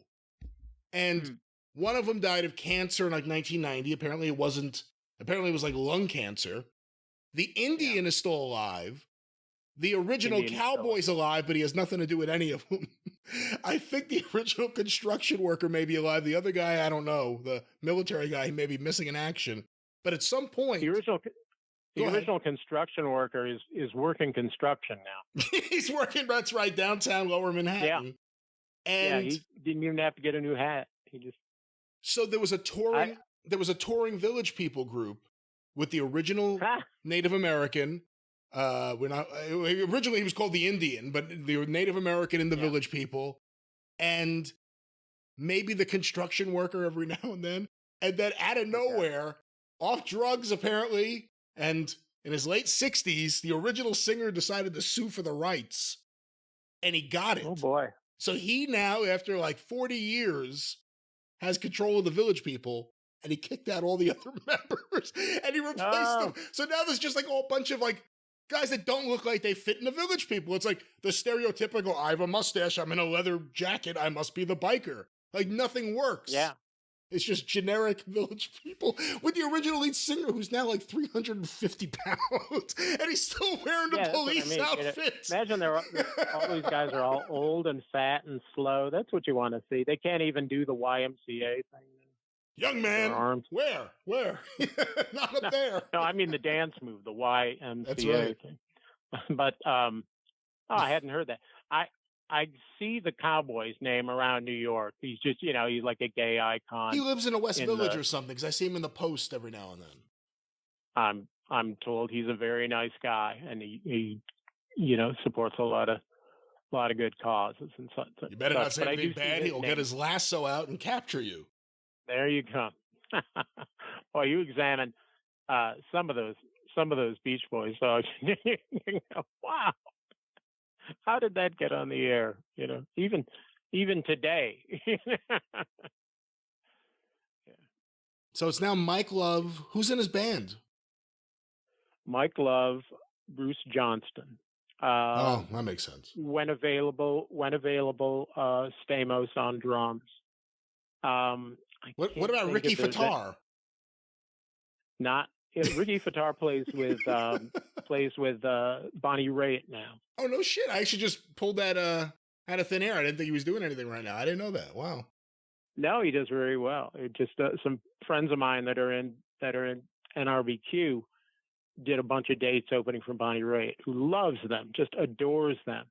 And one of them died of cancer in like 1990. Apparently it was like lung cancer. The Indian is still alive. The original cowboy's alive, but he has nothing to do with any of them. I think the original construction worker may be alive. The other guy, I don't know. The military guy, he may be missing in action. But at some point... The original construction worker is working construction now. He's working, that's right, downtown Lower Manhattan. Yeah. And he didn't even have to get a new hat. So there was a touring Village People group with the original Native American. Originally he was called the Indian, but the Native American and the Village People, and maybe the construction worker every now and then. And then out of nowhere, off drugs apparently, and in his late 60s, the original singer decided to sue for the rights, and he got it. Oh boy. So he now, after like 40 years, has control of the Village People, and he kicked out all the other members, and he replaced them. So now there's just like a whole bunch of like guys that don't look like they fit in the Village People. It's like the stereotypical, I have a mustache, I'm in a leather jacket, I must be the biker. Like nothing works. Yeah. It's just generic Village People with the original lead singer who's now like 350 pounds and he's still wearing the police outfits. Imagine all these guys are all old and fat and slow. That's what you want to see. They can't even do the YMCA thing. Young man, where? Not up there. No, I mean the dance move, the YMCA That's right. thing. But I hadn't heard that. I see the Cowboy's name around New York. He's just, he's like a gay icon. He lives in a West Village or something, because I see him in the Post every now and then. I'm told he's a very nice guy, and he supports a lot of good causes and such. You better not say anything bad. He'll get his lasso out and capture you. There you go. Well, you examine some of those some of those Beach Boys songs. Wow, how did that get on the air? Even today. So it's now Mike Love. Who's in his band? Mike Love, Bruce Johnston. That makes sense. When available, Stamos on drums. What about Ricky Fattar? Ricky Fattar plays with Bonnie Raitt now. Oh no shit! I actually just pulled that out of thin air. I didn't think he was doing anything right now. I didn't know that. Wow. No, he does very well. It just some friends of mine that are in NRBQ did a bunch of dates opening for Bonnie Raitt, who loves them, just adores them.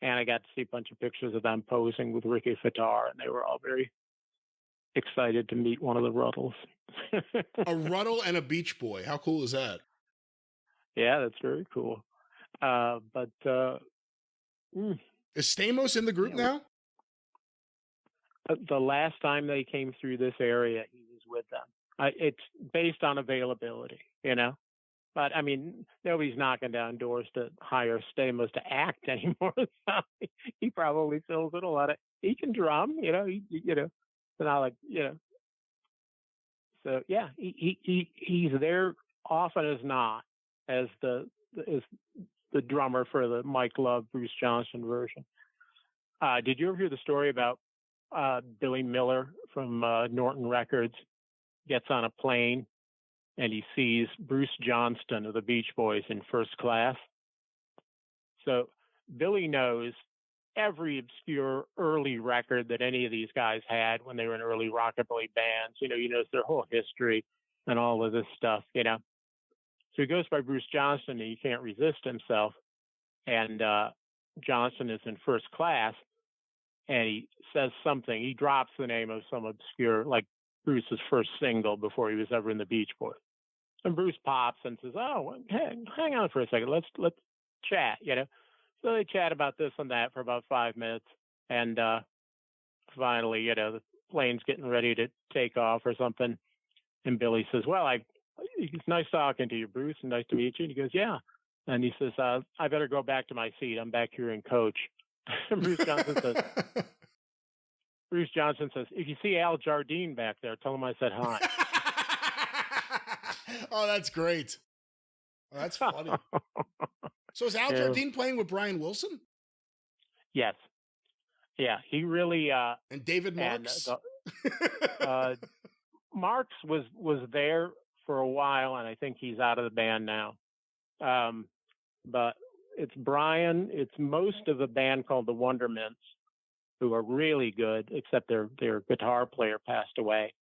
And I got to see a bunch of pictures of them posing with Ricky Fattar, and they were all very excited to meet one of the Ruddles. A Ruddle and a Beach Boy. How cool is that? Yeah, that's very cool. Is Stamos in the group now? The last time they came through this area, he was with them. It's based on availability, But, I mean, nobody's knocking down doors to hire Stamos to act anymore. So he probably fills in a lot of... He can drum, It's not like, So, yeah, he's there often as not as the drummer for the Mike Love, Bruce Johnston version. Did you ever hear the story about Billy Miller from Norton Records gets on a plane and he sees Bruce Johnston of the Beach Boys in first class? So Billy knows every obscure early record that any of these guys had when they were in early rockabilly bands. He knows their whole history and all of this stuff, So he goes by Bruce Johnston and he can't resist himself. And Johnston is in first class. And he says something. He drops the name of some obscure, like Bruce's first single before he was ever in the Beach Boys. And Bruce pops and says, "Oh, hey, hang on for a second. Let's chat." So they chat about this and that for about 5 minutes, and finally, the plane's getting ready to take off or something. And Billy says, "Well, it's nice talking to you, Bruce, and nice to meet you." And he goes, "Yeah." And he says, "I better go back to my seat. I'm back here in coach." Bruce Johnston says, "If you see Al Jardine back there, tell him I said hi." Oh, that's great. Oh, that's funny. So is Al Jardine playing with Brian Wilson? Yes. Yeah, he really... and David Marks? Marks was there for a while, and I think he's out of the band now. But it's Brian. It's most of a band called the Wondermints, who are really good, except their guitar player passed away.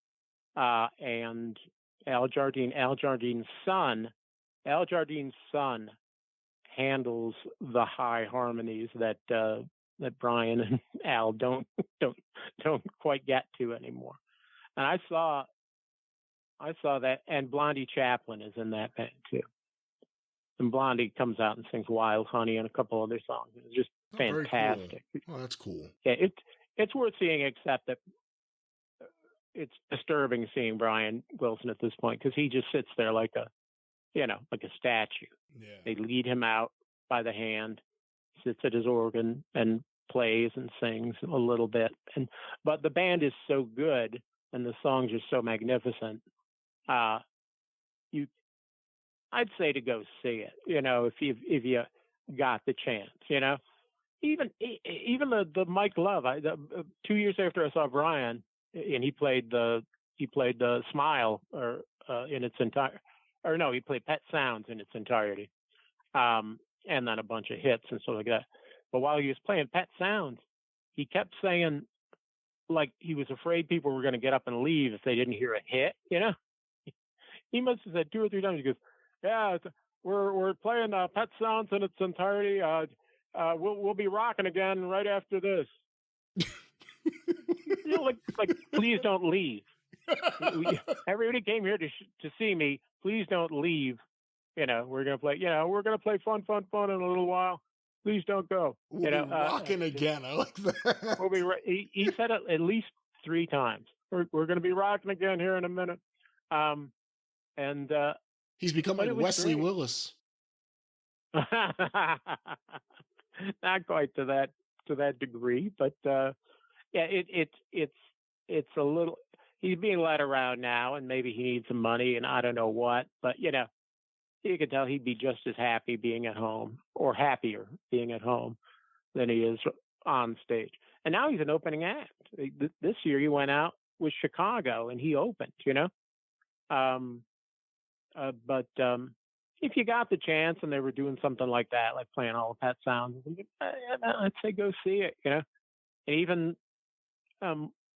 And Al Jardine's son handles the high harmonies that Brian and Al don't quite get to anymore. And I saw that, and Blondie Chaplin is in that band too. And Blondie comes out and sings Wild Honey and a couple other songs. It's just fantastic. Cool. Oh, that's cool. Yeah, it's worth seeing, except that it's disturbing seeing Brian Wilson at this point, because he just sits there like a statue. Yeah. They lead him out by the hand, sits at his organ and plays and sings a little bit. But the band is so good and the songs are so magnificent. I'd say to go see it, if you got the chance, even the Mike Love, 2 years after I saw Brian, and he played the Smile in its entire, or no, he played Pet Sounds in its entirety, and then a bunch of hits and stuff like that. But while he was playing Pet Sounds, he kept saying, like, he was afraid people were going to get up and leave if they didn't hear a hit, He must have said 2 or 3 times, he goes, "Yeah, we're playing Pet Sounds in its entirety. We'll be rocking again right after this." Like, please don't leave. Everybody came here to see me. Please don't leave. We're gonna play. We're gonna play fun in a little while. Please don't go. We'll be rocking again. I like that. We'll be. He said it at least 3 times. We're gonna be rocking again here in a minute. And He's become like Wesley Willis. Not quite to that degree, but it's a little. He's being led around now, and maybe he needs some money, and I don't know what. But you could tell he'd be just as happy being at home, or happier being at home, than he is on stage. And now he's an opening act. This year he went out with Chicago, and he opened. But if you got the chance and they were doing something like that, like playing all of Pet Sounds, I'd say go see it, And even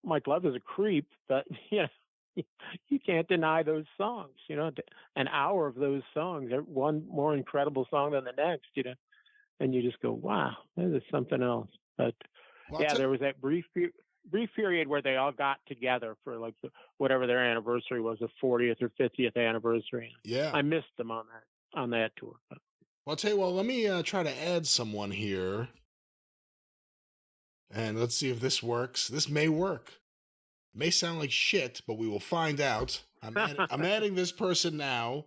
Mike Love is a creep, but, you can't deny those songs, an hour of those songs, one more incredible song than the next, and you just go, wow, this is something else. But, there was that brief period where they all got together for like whatever their anniversary was, the 40th or 50th anniversary. Yeah, I missed them on that tour. Well, I'll tell you what. Let me try to add someone here, and let's see if this works. This may work. It may sound like shit, but we will find out. I'm adding this person now,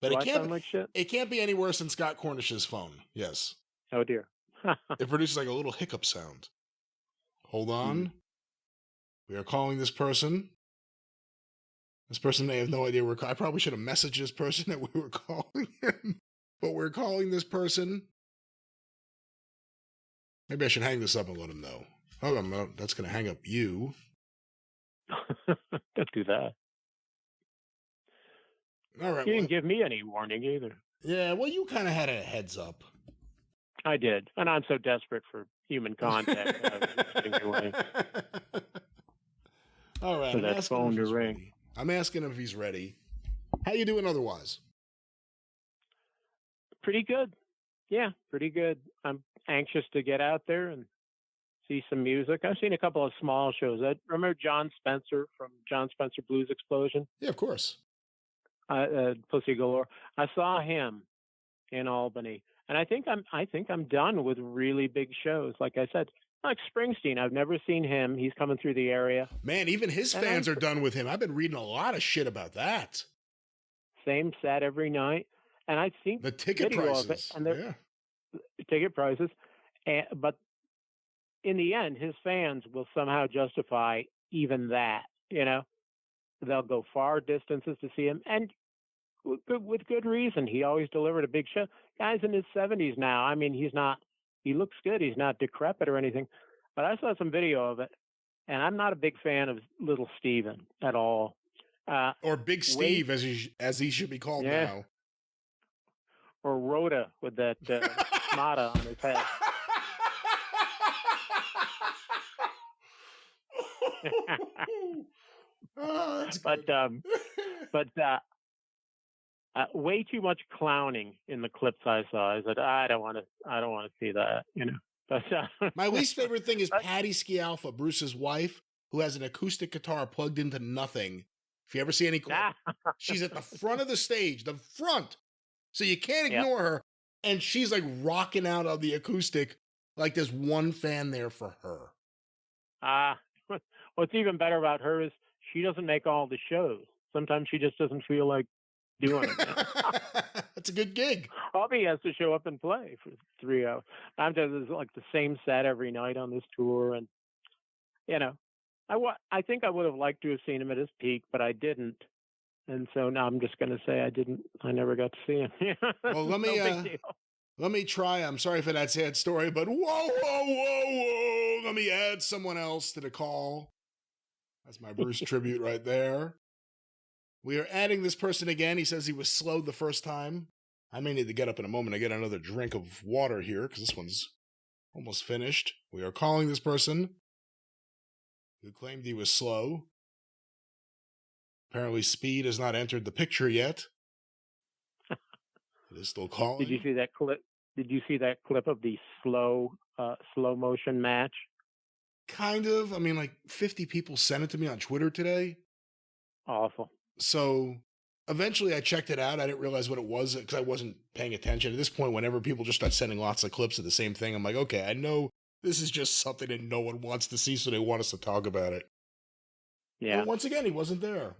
but it can't. Like shit? It can't be any worse than Scott Cornish's phone. Yes. Oh dear. It produces like a little hiccup sound. Hold on. We are calling this person. This person may have no idea I probably should have messaged this person that we were calling him. But we're calling this person. Maybe I should hang this up and let him know. Oh, that's going to hang up you. Don't do that. All right. You didn't give me any warning either. Yeah, well, you kind of had a heads up. I did. And I'm so desperate for human contact. All right. For that phone to ring. Ready. I'm asking him if he's ready. How you doing otherwise? Pretty good. Yeah, pretty good. I'm anxious to get out there and see some music. I've seen a couple of small shows. I remember John Spencer from John Spencer Blues Explosion. Yeah, of course. Pussy Galore. I saw him in Albany. And I think I'm done with really big shows. Like I said, like Springsteen, I've never seen him. He's coming through the area. Man, even his fans are done with him. I've been reading a lot of shit about that. Same set every night, and I've seen the ticket prices. Ticket prices, but in the end, his fans will somehow justify even that. They'll go far distances to see him, and with good reason. He always delivered a big show. Guy's in his 70s now. I mean, he looks good. He's not decrepit or anything. But I saw some video of it, and I'm not a big fan of Little Steven at all. Or Big Steve, as he should be called now. Or Rhoda with that mata on his head. Way too much clowning in the clips I saw. I said, I don't want to see that, But my least favorite thing is Patty Scialfa, Bruce's wife, who has an acoustic guitar plugged into nothing. If you ever see any clip, she's at the front of the stage, the front, so you can't ignore her, and she's like rocking out on the acoustic, like there's one fan there for her. What's even better about her is she doesn't make all the shows. Sometimes she just doesn't feel like doing it. That's a good gig. Bobby has to show up and play for 3 hours. I'm just like the same set every night on this tour, and I think I would have liked to have seen him at his peak, but I didn't, and so now I'm just going to say I didn't. I never got to see him. Well, let me try. I'm sorry for that sad story, but whoa! Let me add someone else to the call. That's my Bruce tribute right there. We are adding this person again. He says he was slowed the first time. I may need to get up in a moment and get another drink of water here because this one's almost finished. We are calling this person who claimed he was slow. Apparently speed has not entered the picture yet. It is still calling. Did you see that clip? Did you see that clip of the slow motion match? Kind of. I mean, like 50 people sent it to me on Twitter today. Awful. So eventually I checked it out. I didn't realize what it was because I wasn't paying attention. At this point, whenever people just start sending lots of clips of the same thing, I'm like, okay, I know this is just something that no one wants to see, so they want us to talk about it. Yeah. But once again, he wasn't there.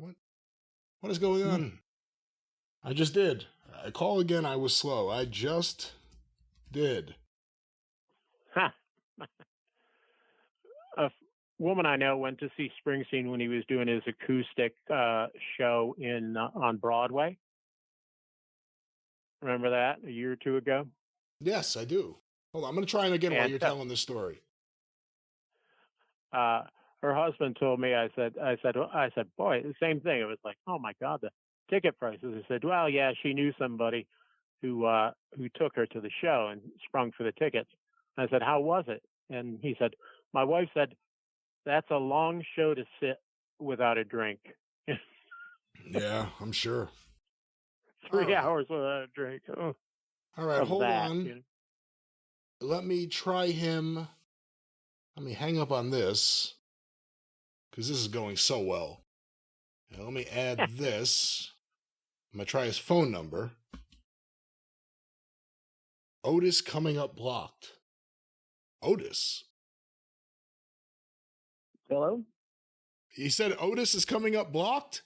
What is going on? I just did. Call again. I was slow. I just did. Huh. A woman I know went to see Springsteen when he was doing his acoustic show on Broadway. Remember that a year or two ago? Yes, I do. Hold on, I'm going to try him again while you're telling this story. Her husband told me. I said, boy, the same thing. It was like, oh my God, the ticket prices. I said, well, yeah, she knew somebody who took her to the show and sprung for the tickets. I said, how was it? And he said, my wife said, that's a long show to sit without a drink. Yeah, I'm sure. 3 hours without a drink. Oh. All right, hold on. You know? Let me try him. Let me hang up on this because this is going so well. Now, let me add this. I'm going to try his phone number. Otis coming up blocked. Otis? Hello? He said Otis is coming up blocked?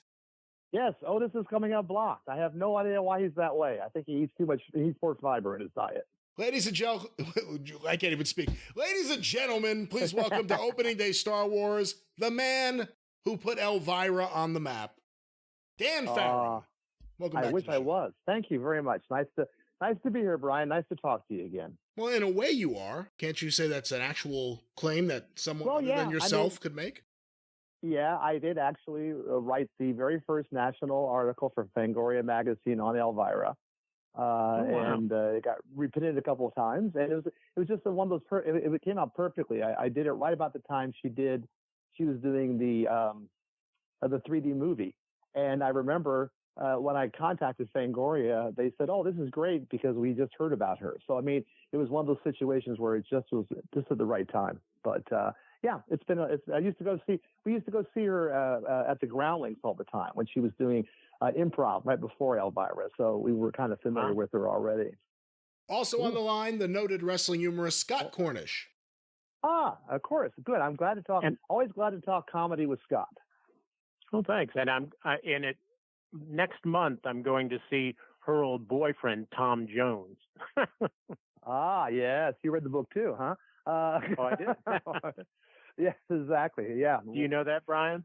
Yes, Otis is coming up blocked. I have no idea why he's that way. I think he eats too much. He eats pork fiber in his diet. Ladies and gentlemen, I can't even speak. Ladies and gentlemen, please welcome to Opening Day Star Wars, the man who put Elvira on the map, Dan Farron. Welcome back. I wish I was. Thank you very much. Nice to be here, Brian. Nice to talk to you again. Well, in a way you are. Can't you say that's an actual claim that someone other than yourself could make? Yeah, I did actually write the very first national article for Fangoria magazine on Elvira. And it got reprinted a couple of times, and it was just one of those. It came out perfectly. I did it right about the time she was doing the 3D movie, and I remember when I contacted Fangoria, they said, "Oh, this is great because we just heard about her." So I mean, it was one of those situations where it just was just at the right time. But yeah, we used to go see her at the Groundlings all the time when she was doing improv right before Elvira. So we were kind of familiar with her already. Also on the line, the noted wrestling humorist Scott Cornish. Ah, of course. Good. I'm glad to talk. Always glad to talk comedy with Scott. Well, thanks. And I'm in it next month. I'm going to see her old boyfriend, Tom Jones. Ah, yes. You read the book too, huh? Oh, I did. Yes, exactly. Yeah. Do you know that, Brian?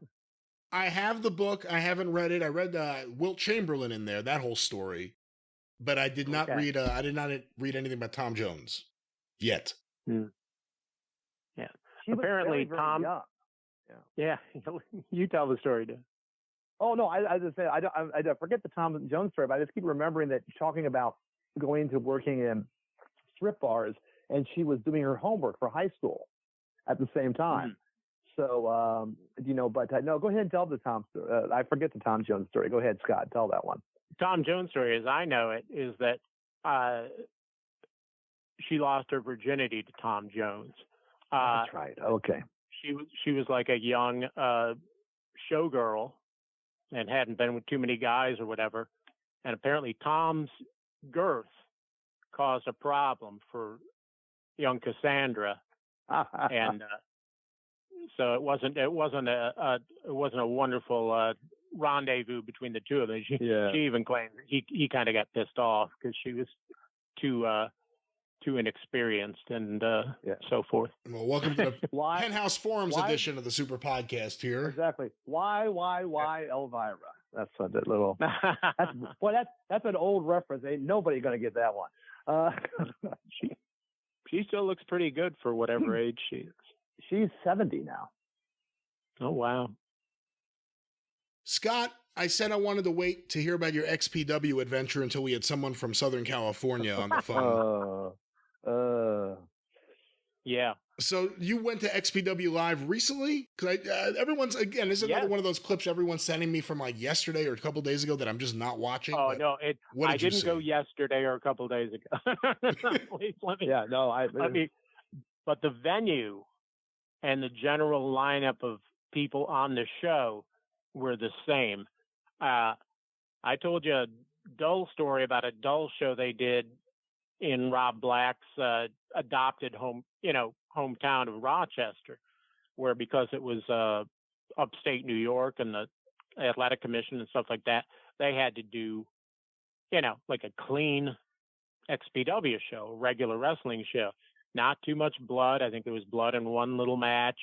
I have the book. I haven't read it. I read Wilt Chamberlain in there, that whole story, but I did not read. I did not read anything about Tom Jones yet. Hmm. Yeah. Apparently, very Tom. Young. Yeah. You tell the story, Dan. Oh no, I just say I forget the Tom Jones story, but I just keep remembering that talking about going to working in strip bars, and she was doing her homework for high school at the same time. Mm-hmm. So, but no, go ahead and tell the Tom story. I forget the Tom Jones story. Go ahead, Scott, tell that one. Tom Jones story, as I know it, is that she lost her virginity to Tom Jones. That's right. Okay. She was like a young showgirl and hadn't been with too many guys or whatever. And apparently Tom's girth caused a problem for young Cassandra. And so it wasn't a wonderful rendezvous between the two of them. She even claimed he kind of got pissed off because she was too inexperienced and so forth. Well, welcome to the Penthouse Forums edition of the Super Podcast here. Exactly. Why Elvira? That's a little. That's an old reference. Ain't nobody gonna get that one. She still looks pretty good for whatever age she is. She's 70 now. Oh, wow. Scott, I said I wanted to wait to hear about your XPW adventure until we had someone from Southern California on the phone. Yeah. So you went to XPW Live recently? Because this is another one of those clips everyone's sending me from like yesterday or a couple days ago that I'm just not watching. Oh, no. I didn't go yesterday or a couple days ago. But the venue and the general lineup of people on the show were the same. I told you a dull story about a dull show they did in Rob Black's adopted hometown of Rochester, where because it was upstate New York and the Athletic Commission and stuff like that, they had to do like a clean XPW show, a regular wrestling show. Not too much blood. I think there was blood in one little match.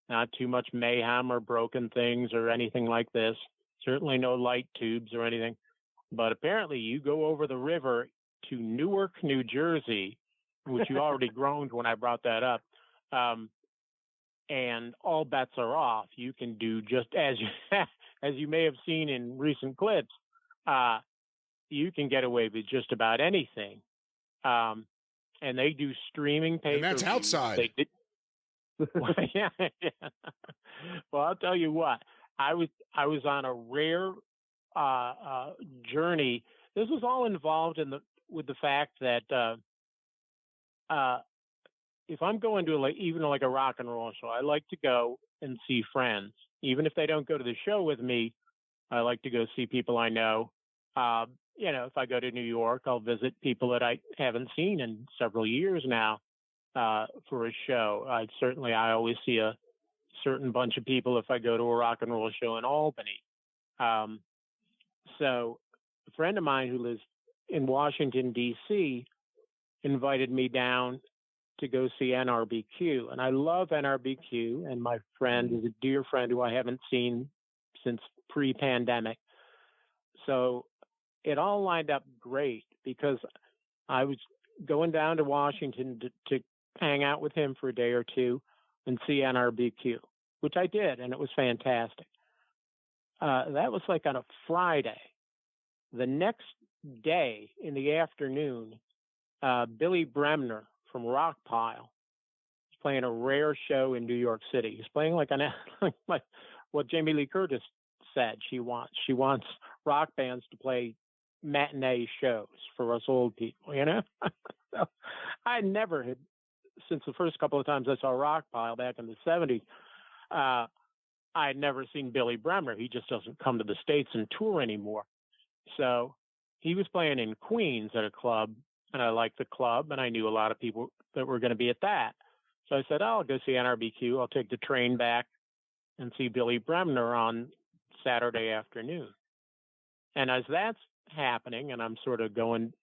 Not too much mayhem or broken things or anything like this. Certainly no light tubes or anything. But apparently you go over the river to Newark, New Jersey, which you already groaned when I brought that up. And all bets are off. You can do just as you may have seen in recent clips, you can get away with just about anything. And they do streaming pay-per-views. And that's outside. Well, yeah. Well, I'll tell you what. I was on a rare journey. This was all involved with the fact that if I'm going to even like a rock and roll show, I like to go and see friends. Even if they don't go to the show with me, I like to go see people I know. If I go to New York, I'll visit people that I haven't seen in several years now for a show. I always see a certain bunch of people if I go to a rock and roll show in Albany. So a friend of mine who lives in Washington, D.C., invited me down to go see NRBQ. And I love NRBQ, and my friend is a dear friend who I haven't seen since pre-pandemic. So it all lined up great because I was going down to Washington to hang out with him for a day or two and see NRBQ, which I did, and it was fantastic. That was like on a Friday. The next day in the afternoon, Billy Bremner from Rockpile was playing a rare show in New York City. He's playing like what Jamie Lee Curtis said she wants. She wants rock bands to play matinee shows for us old people, So I never had, since the first couple of times I saw Rockpile back in the 70s, I had never seen Billy Bremner. He just doesn't come to the States and tour anymore. So he was playing in Queens at a club, and I liked the club, and I knew a lot of people that were going to be at that. So I said, I'll go see NRBQ. I'll take the train back and see Billy Bremner on Saturday afternoon. And as that's happening, and I'm sort of going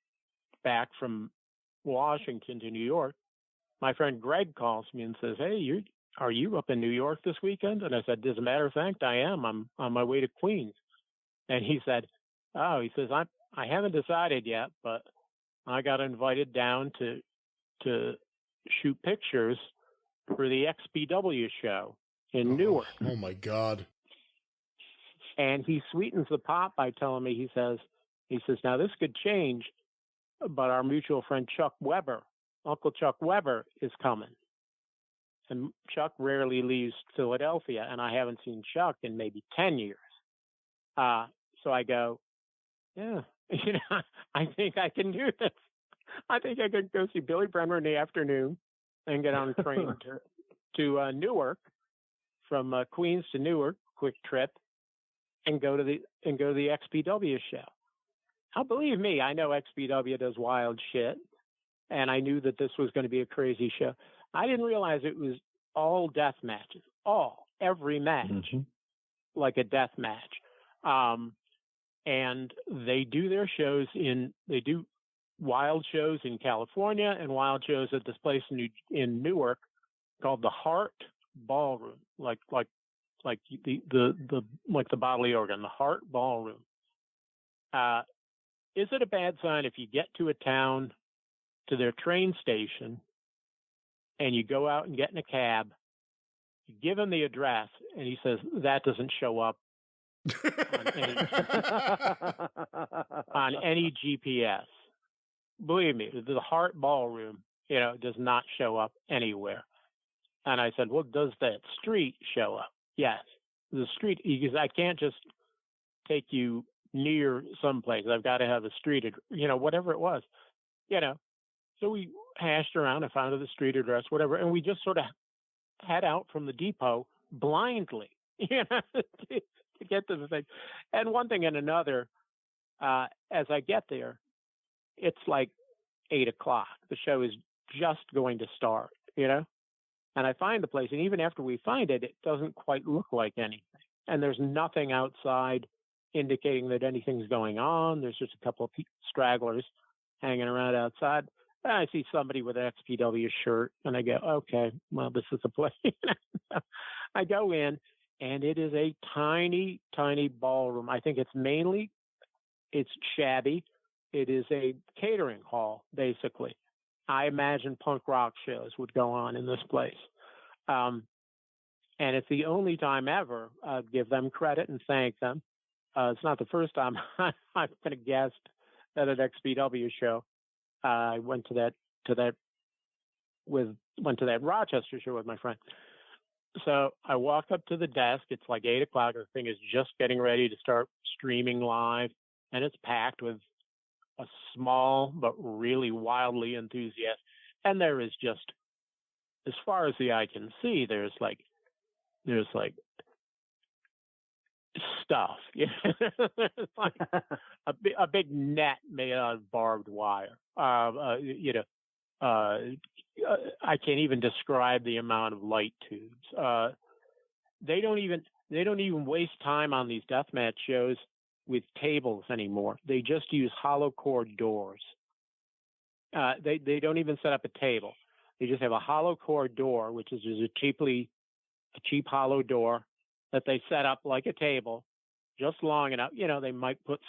back from Washington to New York, my friend Greg calls me and says, hey, are you up in New York this weekend? And I said, as a matter of fact, I am. I'm on my way to Queens. And he said, he says, I haven't decided yet, but I got invited down to shoot pictures for the XPW show in Newark. Oh my God. And he sweetens the pot by telling me, he says, now this could change, but our mutual friend Chuck Weber, Uncle Chuck Weber, is coming. And Chuck rarely leaves Philadelphia, and I haven't seen Chuck in maybe 10 years. So I go, yeah, I think I can do this. I think I could go see Billy Bremner in the afternoon and get on a train to Newark, from Queens to Newark, quick trip, and go to the XPW show. Now, believe me, I know XPW does wild shit, and I knew that this was going to be a crazy show. I didn't realize it was all death matches, every match, like a death match. And they do their shows they do wild shows in California and wild shows at this place in Newark called the Hart Ballroom, like the bodily organ, the Hart Ballroom. Is it a bad sign if you get to a town, to their train station, and you go out and get in a cab, you give him the address, and he says, that doesn't show up on any GPS? Believe me, the Hart Ballroom, does not show up anywhere. And I said, well, does that street show up? Yes. The street, because I can't just take you near someplace. I've got to have a street, whatever it was, So we hashed around and found the street address, whatever, and we just sort of head out from the depot blindly, to get to the thing. And one thing and another, as I get there, it's like 8:00. The show is just going to start, And I find the place, and even after we find it, it doesn't quite look like anything. And there's nothing outside indicating that anything's going on. There's just a couple of stragglers hanging around outside. And I see somebody with an XPW shirt, and I go, okay, well, this is a place. I go in, and it is a tiny, tiny ballroom. I think it's shabby. It is a catering hall, basically. I imagine punk rock shows would go on in this place. And it's the only time ever I'd give them credit and thank them. It's not the first time I've been a guest at an XPW show. I went to that Rochester show with my friend. So I walk up to the desk. It's like 8 o'clock. The thing is just getting ready to start streaming live, and it's packed with a small but really wildly enthusiastic. And there is just, as far as the eye can see, there's like stuff. There's like a big net made out of barbed wire. I can't even describe the amount of light tubes. They don't even waste time on these deathmatch shows with tables anymore. They just use hollow core doors. They don't even set up a table. They just have a hollow core door, which is just a cheap hollow door that they set up like a table, just long enough. They might put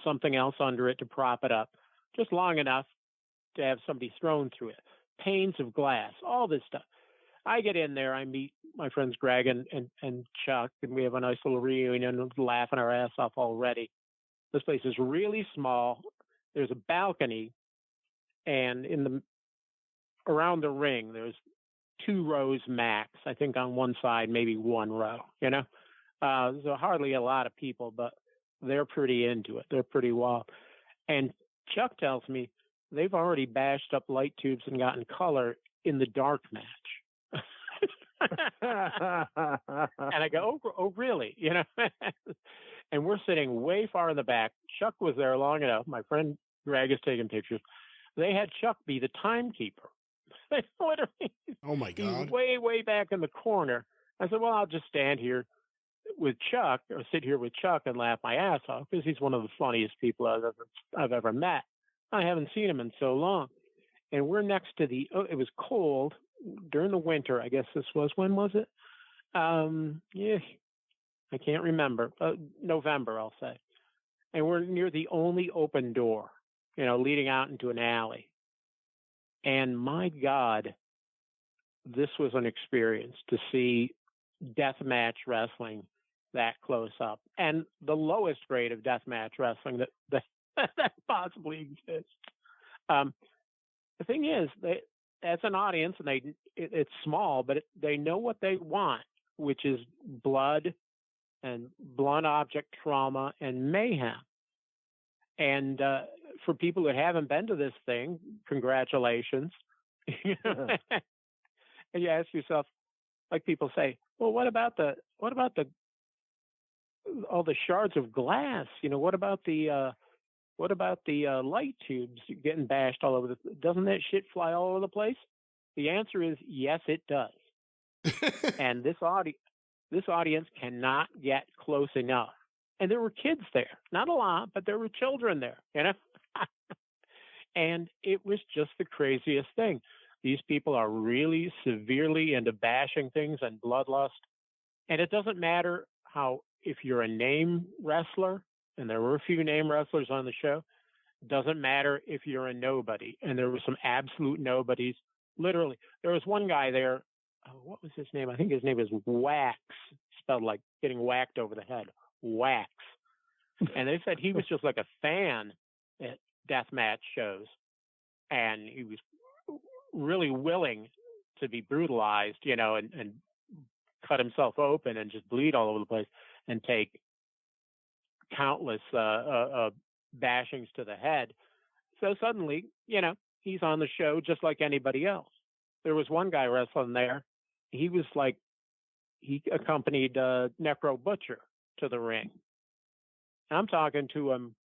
something else under it to prop it up, just long enough to have somebody thrown through it. Panes of glass, all this stuff. I get in there, I meet my friends Greg and Chuck, and we have a nice little reunion, laughing our ass off already. This place is really small. There's a balcony, and around the ring, there's 2 rows max. I think on one side, maybe 1 row. So hardly a lot of people, but they're pretty into it. They're pretty wild. And Chuck tells me they've already bashed up light tubes and gotten color in the dark match. And I go, oh, really? And we're sitting way far in the back. Chuck was there long enough. My friend Greg is taking pictures. They had Chuck be the timekeeper. Literally, oh my God, he's way, way back in the corner. I said, well, I'll just stand here with Chuck, or sit here with Chuck and laugh my ass off, because he's one of the funniest people I've ever met. I haven't seen him in so long. And we're next to it was cold during the winter. I guess this was, when was it? I can't remember. November, I'll say. And we're near the only open door, leading out into an alley. And my God, this was an experience to see deathmatch wrestling that close up, and the lowest grade of deathmatch wrestling that possibly exists. The thing is, as an audience, and it's small, but they know what they want, which is blood and blunt object trauma and mayhem. And for people who haven't been to this thing, congratulations. And you ask yourself, like people say, well, what about all the shards of glass? What about the light tubes getting bashed all over doesn't that shit fly all over the place? The answer is yes, it does. And this audience cannot get close enough. And there were kids there, not a lot, but there were children there, And it was just the craziest thing. These people are really severely into bashing things and bloodlust. And it doesn't matter if you're a name wrestler, and there were a few name wrestlers on the show, it doesn't matter if you're a nobody. And there were some absolute nobodies. Literally, there was one guy there. What was his name? I think his name is Wax, spelled like getting whacked over the head. Wax. And they said he was just like a fan at deathmatch shows. And he was really willing to be brutalized, and cut himself open and just bleed all over the place and take countless bashings to the head. So suddenly, he's on the show just like anybody else. There was one guy wrestling there. He accompanied Necro Butcher to the ring. I'm talking to him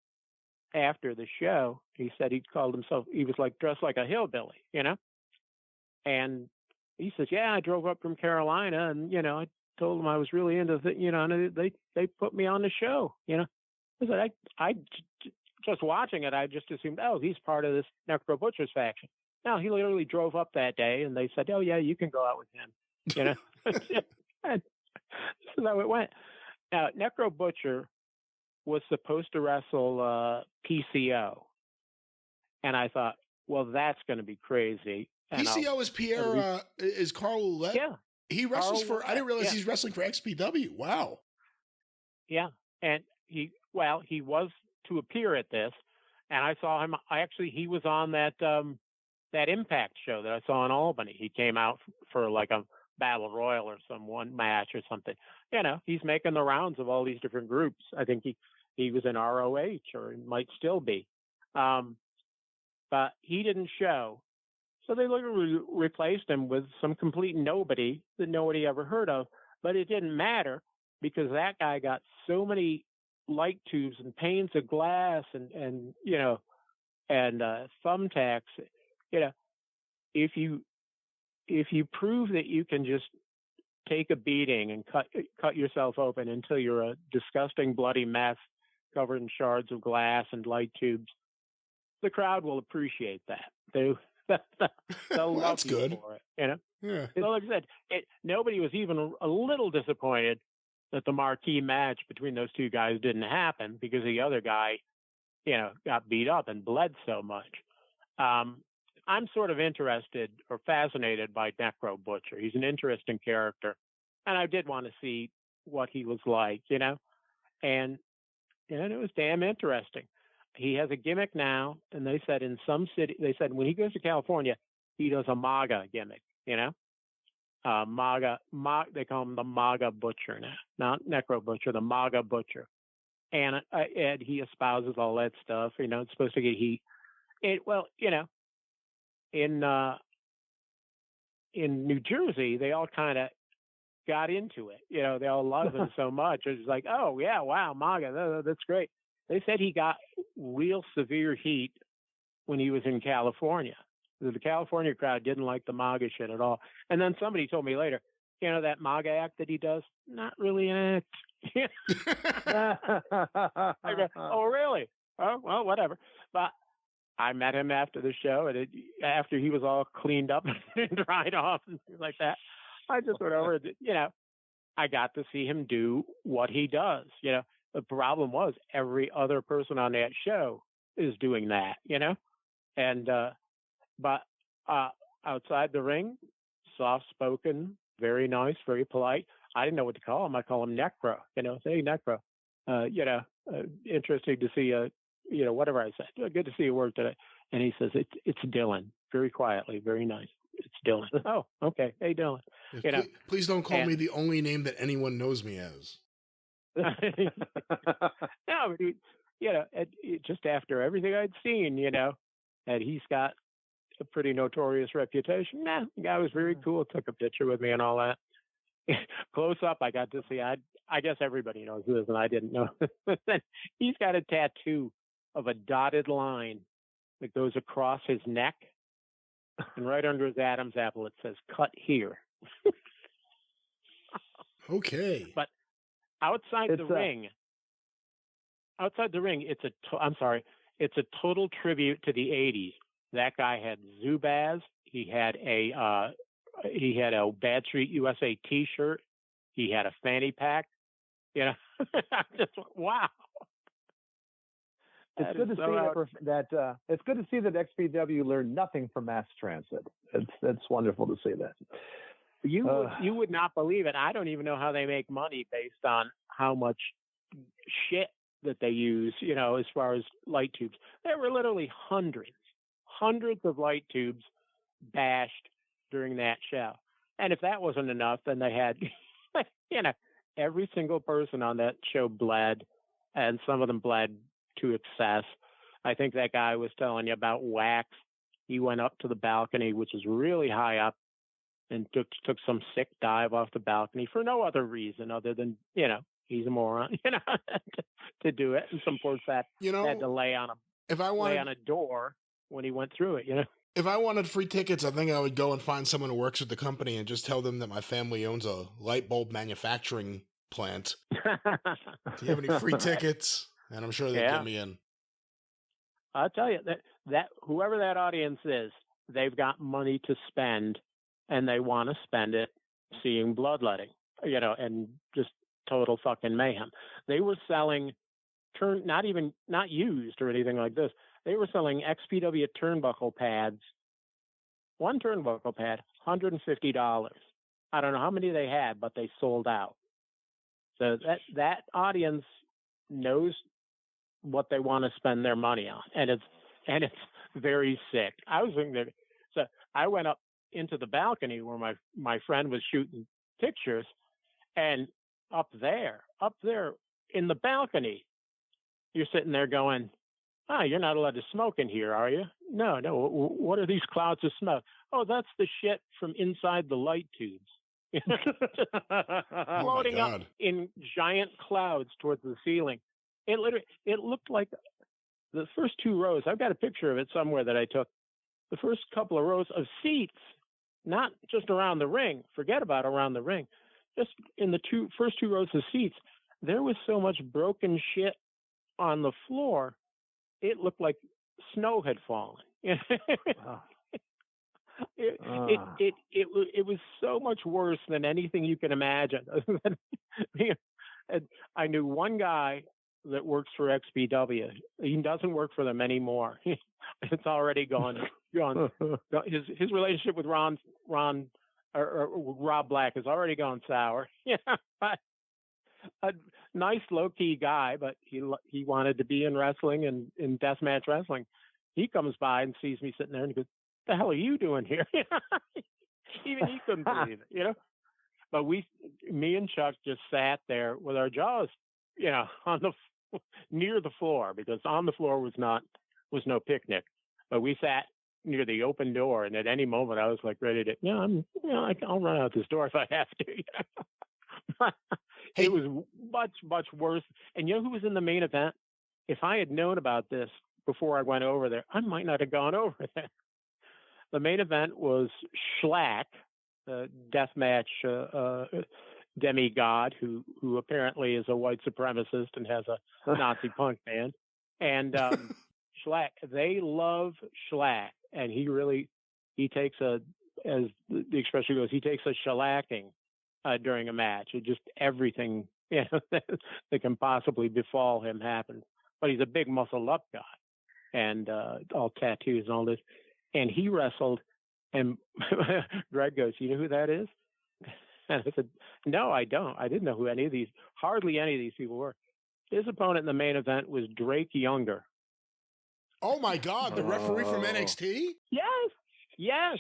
after the show. He said he was like dressed like a hillbilly, And he says, yeah, I drove up from Carolina, and, I told them I was really into and they put me on the show, I said, I just watching it, I just assumed, oh, he's part of this Necro Butchers faction. No, he literally drove up that day, and they said, oh, yeah, you can go out with him. You know? And this is how it went. Now, Necro Butcher was supposed to wrestle PCO. And I thought, well, that's going to be crazy. And PCO is Pierre, is Carl Ouellet? Yeah. He wrestles I didn't realize he's wrestling for XPW. Wow. Yeah. And he was to appear at this. And I saw him, he was on that Impact show that I saw in Albany. He came out for like a Battle Royal or some one match or something. You know, he's making the rounds of all these different groups. I think he was in ROH, or he might still be. But he didn't show. So they literally replaced him with some complete nobody that nobody ever heard of. But it didn't matter, because that guy got so many light tubes and panes of glass and you know, and thumbtacks. You know, if you prove that you can just take a beating and cut yourself open until you're a disgusting bloody mess covered in shards of glass and light tubes, the crowd will appreciate that. They'll love you for it. You know. Yeah. So like I said, nobody was even a little disappointed that the marquee match between those two guys didn't happen, because the other guy, you know, got beat up and bled so much. I'm sort of interested or fascinated by Necro Butcher. He's an interesting character, and I did want to see what he was like, you know, and it was damn interesting. He has a gimmick now, and they said in some city, when he goes to California, he does a MAGA gimmick, you know, MAGA, they call him the MAGA Butcher now, not Necro Butcher, the MAGA Butcher. And he espouses all that stuff, you know, it's supposed to get heat. Well, you know, in New Jersey, they all kind of got into it. You know, they all love him so much. It's like, oh, yeah, wow, MAGA, that's great. They said he got real severe heat when he was in California. The California crowd didn't like the MAGA shit at all. And then somebody told me later, you know, that MAGA act that he does, not really an act. I go, oh, really? Oh, well, whatever. But I met him after the show, and after he was all cleaned up and dried off and things like that, I just went over, you know, I got to see him do what he does. You know, the problem was every other person on that show is doing that, you know, and, but outside the ring, soft-spoken, very nice, very polite. I didn't know what to call him. I call him Necro, you know, say Necro. You know, interesting to see, you know, whatever I said. Good to see you work today. And he says, it's Dylan, very quietly, very nice. It's Dylan. Oh, okay. Hey, Dylan. You know, please don't call me the only name that anyone knows me as. No, you know, just after everything I'd seen, you know, and he's got a pretty notorious reputation. Nah, the guy was very cool. Took a picture with me and all that. Close up, I got to see. I guess everybody knows this, and I didn't know. He's got a tattoo of a dotted line that goes across his neck, and right under his Adam's apple, it says "Cut here." Okay. But outside the ring, it's a total tribute to the '80s. That guy had Zubaz. He had a Bad Street USA T-shirt. He had a fanny pack. You know, I just wow. It's good to see it's good to see that XPW learned nothing from mass transit. It's wonderful to see that. You would not believe it. I don't even know how they make money based on how much shit that they use. You know, as far as light tubes, there were literally hundreds of light tubes bashed during that show. And if that wasn't enough, then they had, you know, every single person on that show bled, and some of them bled to excess. I think that guy was telling you about Wax. He went up to the balcony, which is really high up, and took some sick dive off the balcony for no other reason other than, you know, he's a moron, you know, to do it. And some poor fat had to lay on a door when he went through it, you know. If I wanted free tickets, I think I would go and find someone who works with the company and just tell them that my family owns a light bulb manufacturing plant. Do you have any free tickets? and I'm sure they'll get me in. I'll tell you that whoever that audience is, they've got money to spend, and they want to spend it seeing bloodletting, and just total fucking mayhem. They were selling not used or anything like this. They were selling XPW turnbuckle pads. One turnbuckle pad, $150. I don't know how many they had, but they sold out. So that audience knows what they want to spend their money on, and it's very sick. I was thinking that, so I went up into the balcony where my friend was shooting pictures, and up there in the balcony, you're sitting there going, "Oh, you're not allowed to smoke in here, are you?" No. What are these clouds of smoke? Oh, that's the shit from inside the light tubes. Floating up in giant clouds towards the ceiling. It looked like the first two rows. I've got a picture of it somewhere that I took. The first couple of rows of seats, not just around the ring. Forget about around the ring. Just in the first two rows of seats, there was so much broken shit on the floor. It looked like snow had fallen. It was so much worse than anything you can imagine. And I knew one guy that works for XPW. He doesn't work for them anymore. It's already gone. His relationship with Rob Black has already gone sour. A nice low key guy, but he wanted to be in wrestling and in deathmatch wrestling. He comes by and sees me sitting there and he goes, "The hell are you doing here?" Even he couldn't believe it, But me and Chuck just sat there with our jaws, on near the floor, because on the floor was no picnic. But we sat near the open door, and at any moment I was like ready to, I'll run out this door if I have to. It was much, much worse. And you know who was in the main event? If I had known about this before I went over there, I might not have gone over there. The main event was Schlack, the deathmatch demigod who apparently is a white supremacist and has a Nazi punk band. And Schlack, they love Schlack, and he takes as the expression goes, he takes a shellacking during a match. It just everything that can possibly befall him happens. But he's a big muscle up guy, and all tattoos and all this. And he wrestled, and Greg goes, "You know who that is?" And I said, "No, I don't. I didn't know who hardly any of these people were." His opponent in the main event was Drake Younger. Oh my God, the referee from NXT? Yes.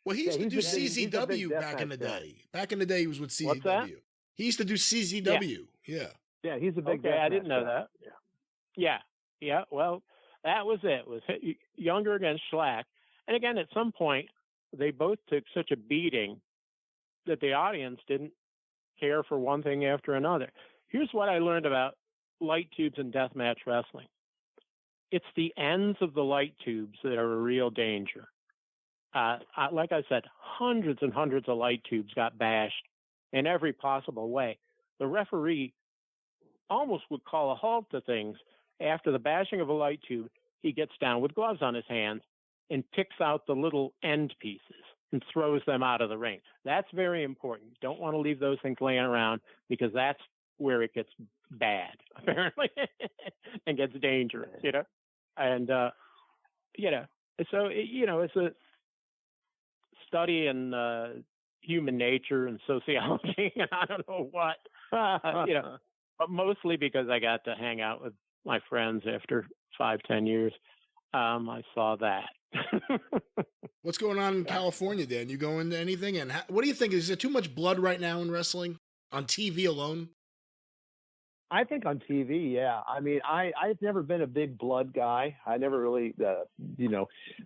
Well, he used to do CZW back in the day. Back in the day, he was with CZW. What's that? He used to do CZW. Yeah, he's a big. Okay, I didn't know that. Yeah. Well, that was it. It was Younger against Schlack. And again, at some point, they both took such a beating that the audience didn't care for one thing after another. Here's what I learned about light tubes and deathmatch wrestling. It's the ends of the light tubes that are a real danger. Like I said, hundreds and hundreds of light tubes got bashed in every possible way. The referee almost would call a halt to things. After the bashing of a light tube, he gets down with gloves on his hands and picks out the little end pieces and throws them out of the ring. That's very important. Don't want to leave those things laying around, because that's where it gets bad, apparently, and gets dangerous, And, so, it's a study in human nature and sociology, and I don't know what, but mostly because I got to hang out with my friends after 5-10 years. I saw that. What's going on in California, Dan? You go into anything? And what do you think? Is there too much blood right now in wrestling on TV alone? I think on TV, yeah. I mean, I've never been a big blood guy. I never really,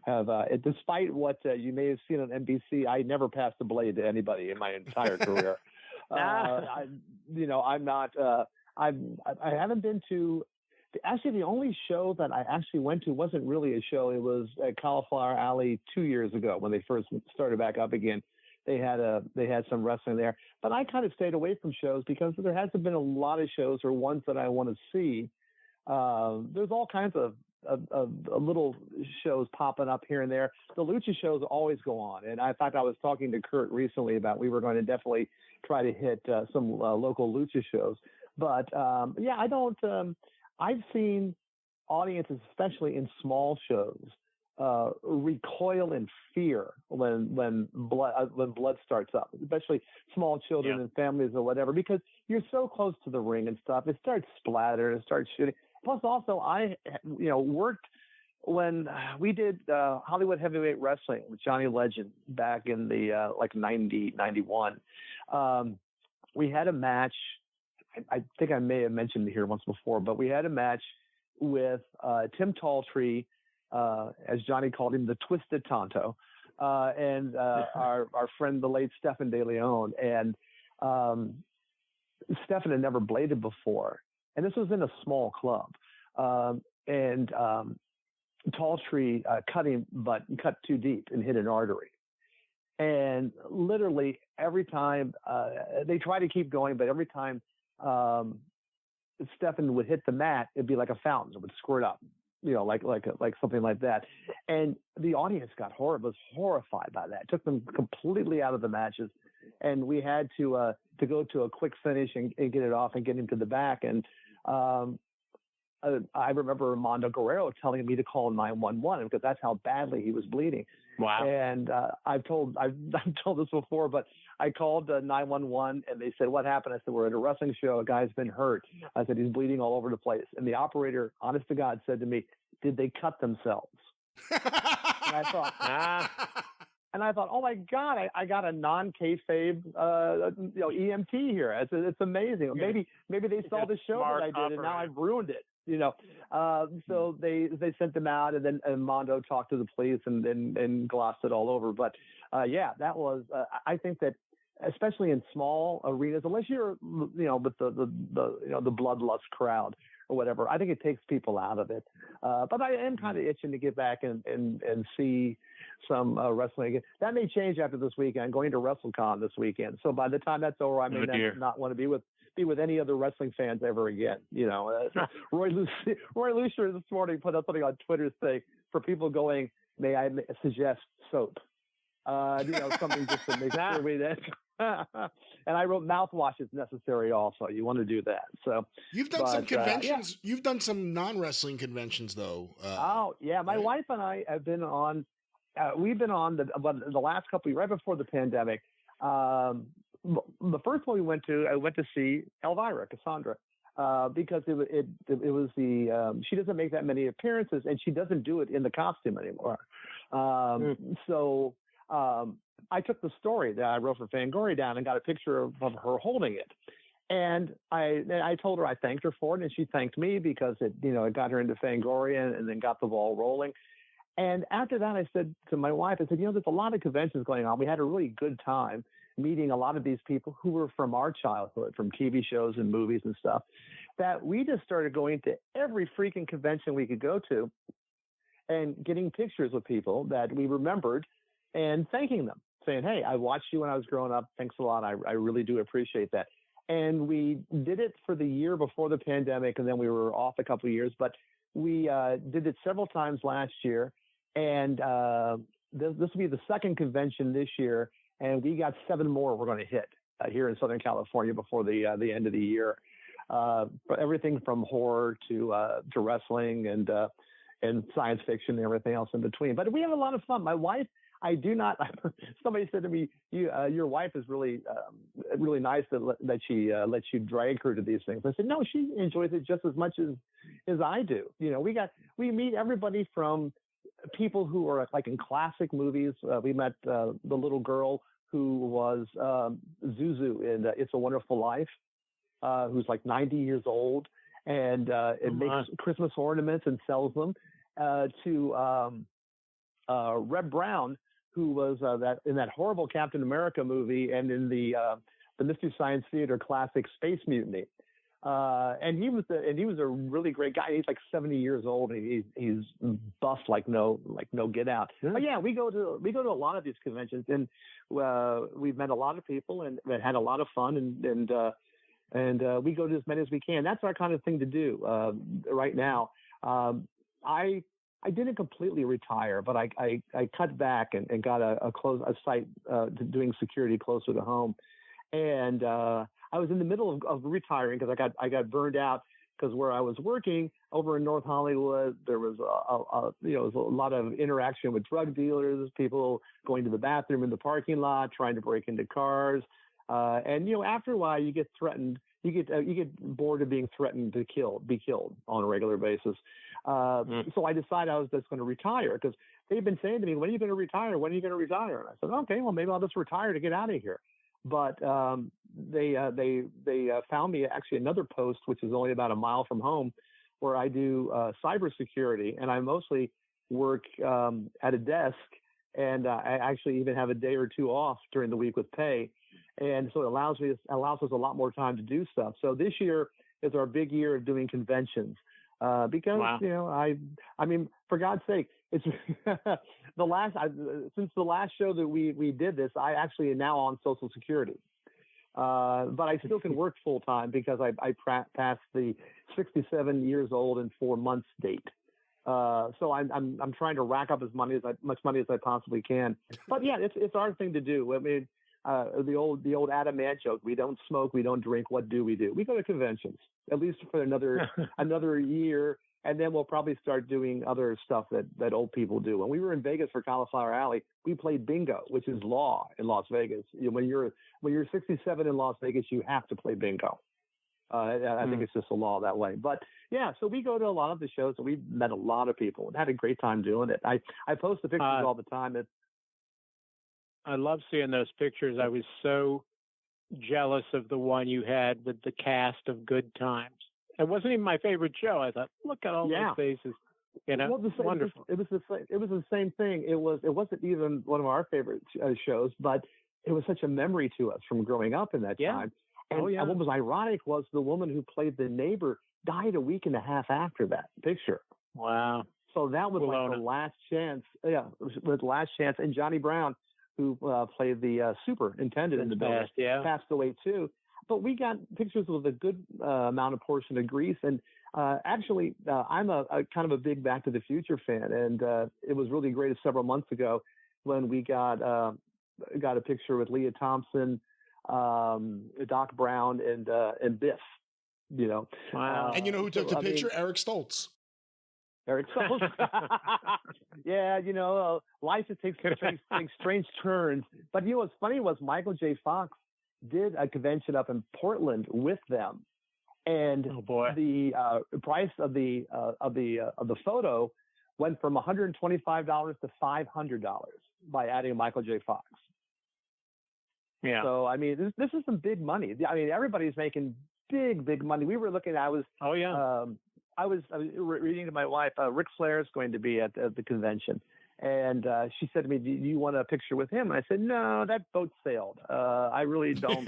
have, despite what you may have seen on NBC, I never passed a blade to anybody in my entire career. I'm not, I haven't been to, actually the only show that I actually went to wasn't really a show. It was at Cauliflower Alley 2 years ago when they first started back up again. They had some wrestling there, but I kind of stayed away from shows because there hasn't been a lot of shows or ones that I want to see There's all kinds of little shows popping up here and there. The lucha shows always go on. And I thought I was talking to Kurt recently about we were going to definitely try to hit some local lucha shows. But yeah, I don't. I've seen audiences, especially in small shows, recoil in fear when blood starts up, especially small children and families or whatever, because you're so close to the ring and stuff. It starts splattering, it starts shooting. Plus, also, I worked when we did Hollywood Heavyweight Wrestling with Johnny Legend back in the 90, 91. We had a match. I think I may have mentioned it here once before, but we had a match with Tim Talltree, as Johnny called him, the Twisted Tonto, and our friend, the late Stefan De Leon. And Stefan had never bladed before. And this was in a small club. And Talltree cut him, but cut too deep and hit an artery. And literally every time they try to keep going, but every time Stefan would hit the mat, it'd be like a fountain. It would squirt up, like something like that. And the audience was horrified by that. It took them completely out of the matches. And we had to go to a quick finish and get it off and get him to the back. And I remember Armando Guerrero telling me to call 911 because that's how badly he was bleeding. Wow. And I've told this before, but I called 911 and they said, "What happened?" I said, "We're at a wrestling show. A guy's been hurt." I said, "He's bleeding all over the place." And the operator, honest to God, said to me, "Did they cut themselves?" And I thought, oh my God, I got a non-kayfabe, EMT here. It's amazing. Maybe they saw the show that I did, and now I've ruined it. So they sent them out, and then Mondo talked to the police and glossed it all over. But that was. I think that especially in small arenas, unless you're with the bloodlust crowd or whatever, I think it takes people out of it. But I am kind of itching to get back and see some wrestling again. That may change after this weekend. I'm going to WrestleCon this weekend, so by the time that's over, I may not want to be with any other wrestling fans ever again. Roy Lucier this morning put up something on Twitter saying, for people going, may I suggest soap? Something just to make sure we did. And I wrote mouthwash is necessary also. You want to do that. So you've done some conventions. You've done some non-wrestling conventions though. My wife and I have been on. We've been on the last couple of years, right before the pandemic. The first one I went to see Elvira, Cassandra, because it was she doesn't make that many appearances, and she doesn't do it in the costume anymore. So I took the story that I wrote for Vanguard down and got a picture of her holding it. And I told her I thanked her for it, and she thanked me because it got her into Fangoria and then got the ball rolling. And after that, I said to my wife, I said, there's a lot of conventions going on. We had a really good time meeting a lot of these people who were from our childhood, from TV shows and movies and stuff, that we just started going to every freaking convention we could go to and getting pictures with people that we remembered and thanking them, saying, "Hey, I watched you when I was growing up. Thanks a lot. I really do appreciate that." And we did it for the year before the pandemic, and then we were off a couple of years, but we did it several times last year. And this will be the second convention this year, and we got 7 more we're going to hit here in Southern California before the end of the year. Everything from horror to wrestling and science fiction and everything else in between. But we have a lot of fun. My wife, somebody said to me, your wife is really nice that she lets you drag her to these things. I said, no, she enjoys it just as much as I do. We meet everybody from people who are like in classic movies. We met the little girl who was Zuzu in It's a Wonderful Life, who's like 90 years old and makes Christmas ornaments and sells them, to Reb Brown, who was in that horrible Captain America movie and in the Mystery Science Theater classic Space Mutiny. And he was a really great guy. He's like 70 years old. And he's buff like no get out. But yeah, we go to a lot of these conventions, and we've met a lot of people and had a lot of fun. And we go to as many as we can. That's our kind of thing to do right now. I didn't completely retire, but I cut back and got a site doing security closer to home. And I was in the middle of retiring because I got burned out, because where I was working over in North Hollywood, there was a lot of interaction with drug dealers, people going to the bathroom in the parking lot, trying to break into cars. And after a while, you get threatened. You get bored of being threatened to be killed on a regular basis. So I decided I was just going to retire, because they've been saying to me, "When are you going to retire? When are you going to retire?" And I said, "Okay, well maybe I'll just retire to get out of here." But they found me actually another post, which is only about a mile from home, where I do cybersecurity, and I mostly work at a desk, and I actually even have a day or two off during the week with pay. And so it allows us a lot more time to do stuff. So this year is our big year of doing conventions, because wow. I mean, for God's sake, it's since the last show that we did this, I actually am now on Social Security, but I still can work full time because I passed the 67 years old and 4 months date. So I'm trying to rack up much money as I possibly can. But yeah, it's our thing to do. I mean, the old Adam Ant joke: we don't smoke, we don't drink. What do? We go to conventions, at least for another year, and then we'll probably start doing other stuff that old people do. When we were in Vegas for Cauliflower Alley, we played bingo, which is law in Las Vegas. When you're 67 in Las Vegas, you have to play bingo. I think it's just a law that way. But yeah, so we go to a lot of the shows, and we've met a lot of people and had a great time doing it. I post the pictures all the time. I love seeing those pictures. I was so jealous of the one you had with the cast of Good Times. It wasn't even my favorite show. I thought, look at all those faces. Wonderful. It was the same thing. It wasn't even one of our favorite shows, but it was such a memory to us from growing up in that time. And what was ironic was the woman who played the neighbor died a week and a half after that picture. Wow. So that was like the last chance. Yeah, it was the last chance. And Johnny Brown, who played the superintendent in the building, passed away too. But we got pictures with a good amount of portion of grease. And actually, I'm a kind of a big Back to the Future fan, and it was really great several months ago when we got a picture with Leah Thompson, Doc Brown, and Biff. Wow. And who took the picture? Eric Stoltz. Eric Stoltz. Yeah, life takes strange turns. But what's funny was Michael J. Fox did a convention up in Portland with them, and the price of the photo went from $125 to $500 by adding Michael J. Fox. Yeah. So I mean, this is some big money. I mean, everybody's making big money. We were looking. I was reading to my wife. Ric Flair is going to be at the convention, and she said to me, "Do you want a picture with him?" And I said, "No, that boat sailed. I really don't.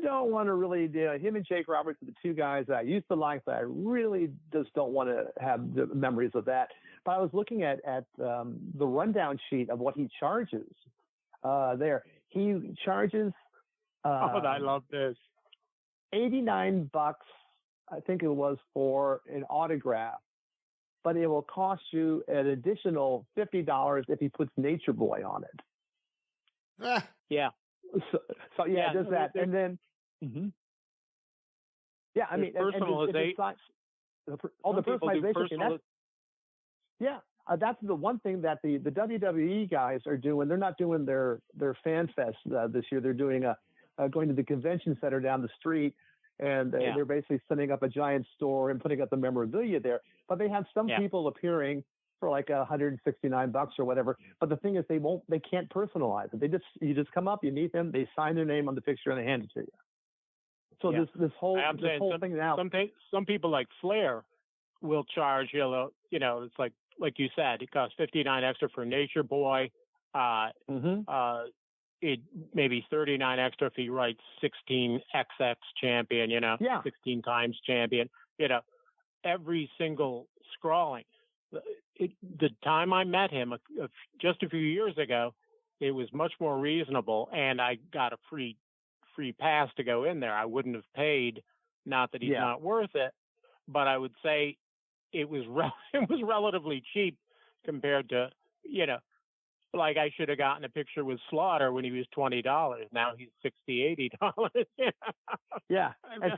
Don't want to really do him and Jake Roberts are the two guys that I used to like, but I really just don't want to have the memories of that." But I was looking at the rundown sheet of what he charges. There, he charges. I love this. $89, I think it was, for an autograph, but it will cost you an additional $50 if he puts Nature Boy on it. Yeah. So yeah, does that, and then. Mm-hmm. Yeah, I mean, personalization. The personalization. That's the one thing that the WWE guys are doing. They're not doing their fan fest this year. They're doing going to the convention center down the street, and they're basically setting up a giant store and putting up the memorabilia there. But they have some people appearing for like $169 or whatever. But the thing is, they can't personalize it. You just come up, you meet them, they sign their name on the picture, and they hand it to you. So this whole thing now. Some people like Flair will charge it's like you said, it costs $59 extra for Nature Boy. It maybe $39 extra if he writes 16XX champion, 16 times champion, every single scrawling. The time I met him just a few years ago, it was much more reasonable, and I got a free free pass to go in there. I wouldn't have paid, not that he's not worth it, but I would say it was it was relatively cheap compared to, like I should have gotten a picture with Slaughter when he was $20. Now he's $60, $80. Yeah. And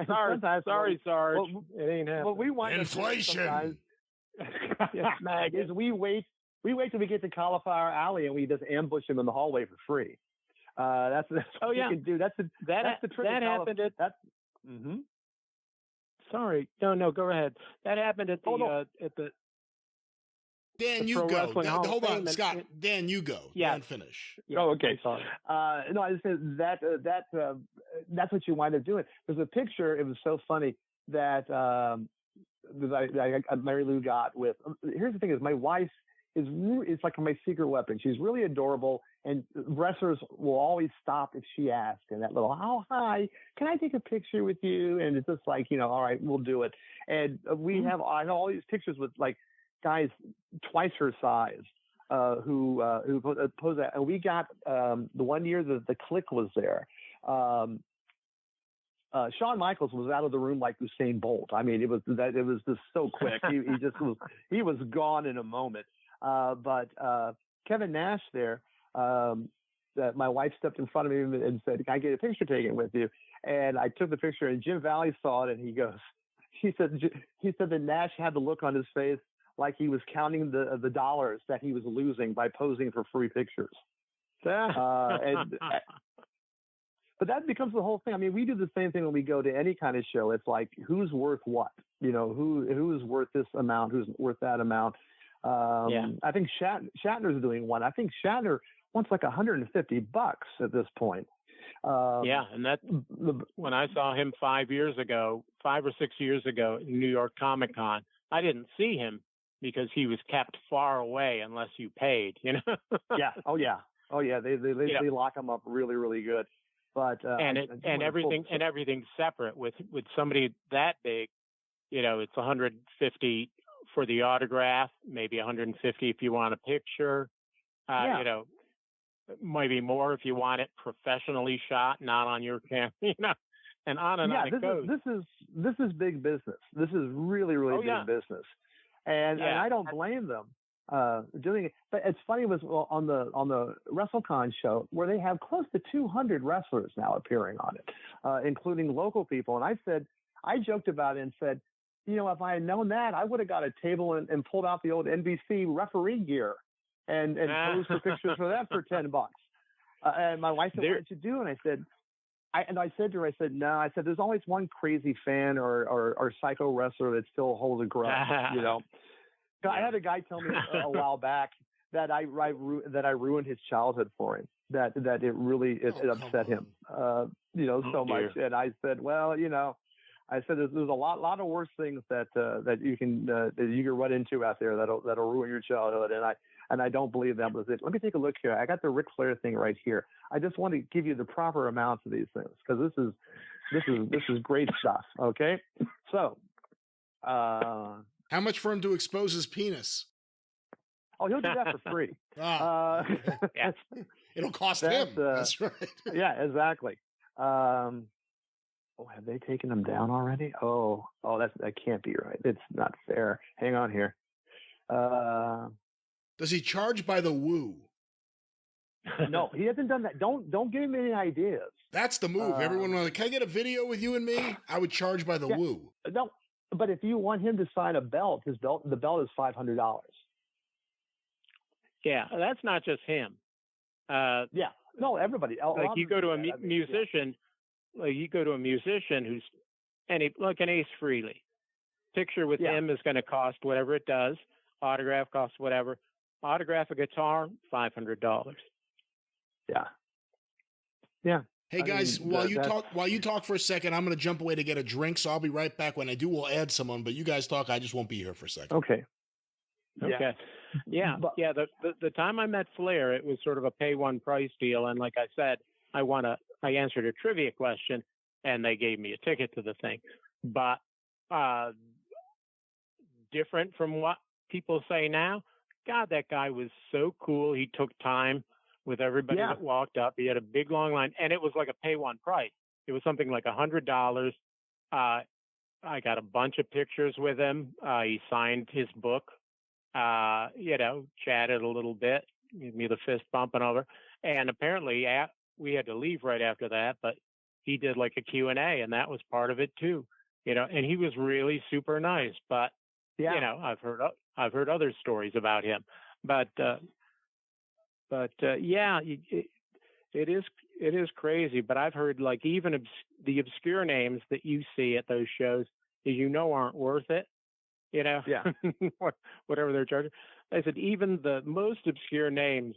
sorry, Sarge. Well, it ain't happening. Well, we wind inflation. Mag is we wait till we get to Cauliflower Alley and we just ambush him in the hallway for free. That's what we can do. That's the trick. That happened at. Sorry, no, go ahead. That happened at the at the. Dan, you go. Hold on, Scott. Dan, you go. Yeah. Dan, finish. Yeah. Oh, okay. Sorry. No, I just said that's what you wind up doing. There's a picture. It was so funny that Mary Lou got with. Here's the thing: is my wife is like my secret weapon. She's really adorable, and wrestlers will always stop if she asks. And that little, oh hi, can I take a picture with you? And it's just like, all right, we'll do it. And I have all these pictures with like guys twice her size who pose that. And we got the one year that the Click was there. Shawn Michaels was out of the room like Usain Bolt. I mean, it was just so quick. He was gone in a moment. But Kevin Nash there, that my wife stepped in front of me and said, "Can I get a picture taken with you?" And I took the picture, and Jim Valley saw it, and he said that Nash had the look on his face like he was counting the dollars that he was losing by posing for free pictures. But that becomes the whole thing. I mean, we do the same thing when we go to any kind of show. It's like, who's worth what? Who's worth this amount? Who's worth that amount? I think Shatner's doing one. I think Shatner wants like $150 at this point. And that when I saw him 5 or 6 years ago in New York Comic Con, I didn't see him because he was kept far away unless you paid. Yeah. Oh yeah. They lock him up really, really good. But everything's separate with somebody that big. It's $150 for the autograph, maybe $150 if you want a picture. Maybe more if you want it professionally shot, not on your camera. And on and on it goes. This is big business. This is really, really big business, and I don't blame them doing it. But it's funny was on the WrestleCon show where they have close to 200 wrestlers now appearing on it, including local people. And I joked about it and said, if I had known that, I would have got a table and pulled out the old NBC referee gear and posed for pictures for that for $10. And my wife said, "What did you do?" And I said, I said to her, no. I said, there's always one crazy fan or psycho wrestler that still holds a grudge, I had a guy tell me a while back that I ruined his childhood for him. That it upset him, so much. And I said, well, I said there's a lot of worse things that you can run into out there that'll ruin your childhood. And I don't believe that was it. Let me take a look here. I got the Ric Flair thing right here. I just want to give you the proper amounts of these things because this is great stuff. Okay, so. How much for him to expose his penis? Oh, he'll do that for free. It'll cost him. That's right. Yeah, exactly. Have they taken him down already? Oh, that can't be right. It's not fair. Hang on here. Does he charge by the woo? No, he hasn't done that. Don't give him any ideas. That's the move. Everyone, can I get a video with you and me? I would charge by the woo. No. But if you want him to sign a belt, the belt is $500. Yeah, that's not just him. Everybody. Like you go to a musician, who's like an Ace Frehley. Picture with him is going to cost whatever it does. Autograph costs whatever. Autograph a guitar, $500. Yeah. Yeah. Hey guys, while you talk for a second, I'm going to jump away to get a drink. So I'll be right back. When I do, we'll add someone. But you guys talk. I just won't be here for a second. Okay. Yeah. The time I met Flair, it was sort of a pay one price deal, and like I said, I answered a trivia question, and they gave me a ticket to the thing. But different from what people say now. God, that guy was so cool. He took time with everybody that walked up. He had a big long line, and it was like a pay one price. It was something like $100. I got a bunch of pictures with him. He signed his book. Chatted a little bit, gave me the fist bump and over. And apparently we had to leave right after that, but he did like a Q&A, and that was part of it too. And he was really super nice. But I've heard other stories about him. But it is crazy. But I've heard like even the obscure names that you see at those shows, aren't worth it. Whatever they're charging. I said even the most obscure names,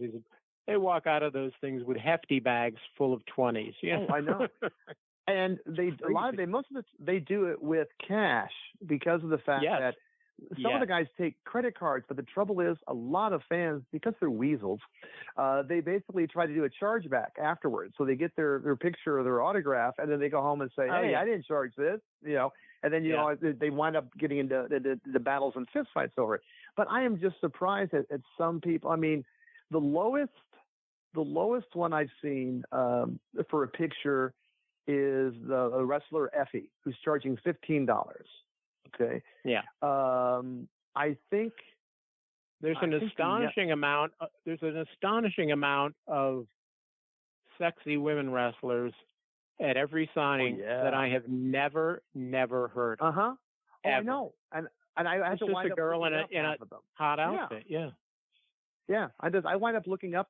they walk out of those things with hefty bags full of 20s. Oh, I know. And most of it, they do it with cash because of the fact that some of the guys take credit cards, but the trouble is a lot of fans, because they're weasels, they basically try to do a chargeback afterwards. So they get their picture or their autograph, and then they go home and say, I didn't charge this, and then, they wind up getting into the battles and fistfights over it. But I am just surprised at some people. I mean, the lowest one I've seen for a picture is the wrestler Effie, who's charging $15. Okay. Yeah. I think there's an astonishing amount. There's an astonishing amount of sexy women wrestlers at every signing that I have never heard of. Oh, I know. And I had to wind up a girl in a hot outfit. Yeah. Yeah. I wind up looking up,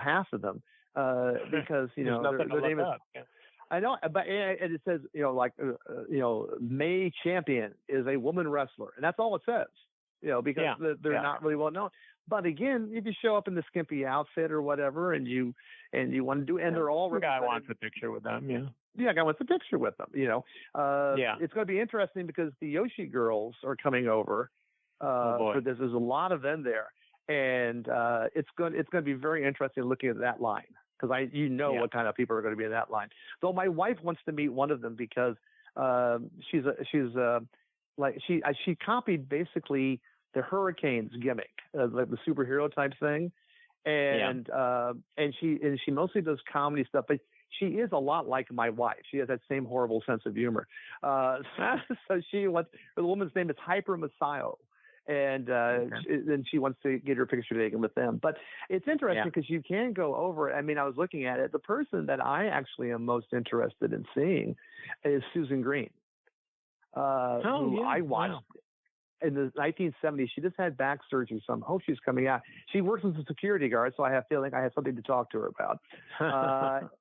half of them because their name is. Yeah. I know, but it says, May Champion is a woman wrestler, and that's all it says, because they're not really well known. But again, if you show up in the skimpy outfit or whatever, and you want to do, and they're all the guy wants a picture with them, guy wants a picture with them, It's going to be interesting because the Yoshi girls are coming over for this. There's a lot of them there, and it's going to be very interesting looking at that line. Because what kind of people are going to be in that line. Though my wife wants to meet one of them because she copied basically the Hurricanes gimmick, like the superhero type thing, and she mostly does comedy stuff. But she is a lot like my wife. She has that same horrible sense of humor. So the woman's name is Hyper Masayo. And then she wants to get her picture taken with them. But it's interesting because you can go over. I mean, I was looking at it. The person that I actually am most interested in seeing is Susan Green, who I watched in the 1970s. She just had back surgery, so I hope she's coming out. She works as a security guard, so I have feeling I have something to talk to her about.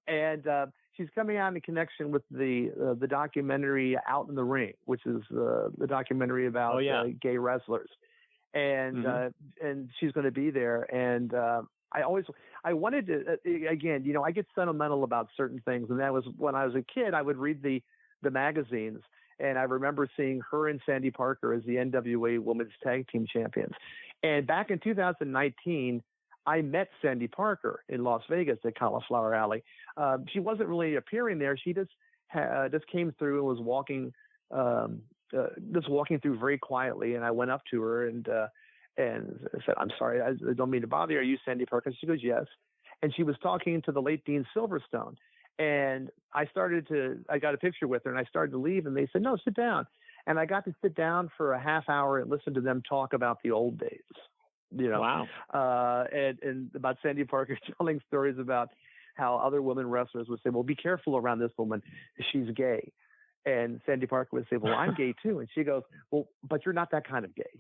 And she's coming out in connection with the documentary Out in the Ring, which is the documentary about gay wrestlers, and she's going to be there. And I wanted to again, I get sentimental about certain things, and that was when I was a kid. I would read the magazines, and I remember seeing her and Sandy Parker as the NWA Women's Tag Team Champions. And back in 2019. I met Sandy Parker in Las Vegas at Cauliflower Alley. She wasn't really appearing there. She just came through and was walking through very quietly. And I went up to her and said, "I'm sorry, I don't mean to bother you. Are you Sandy Parker?" She goes, "Yes." And she was talking to the late Dean Silverstone. And I got a picture with her, and I started to leave. And they said, "No, sit down." And I got to sit down for a half hour and listen to them talk about the old days. Wow. And about Sandy Parker telling stories about how other women wrestlers would say, "Well, be careful around this woman. She's gay." And Sandy Parker would say, "Well, I'm gay too." And she goes, "Well, but you're not that kind of gay."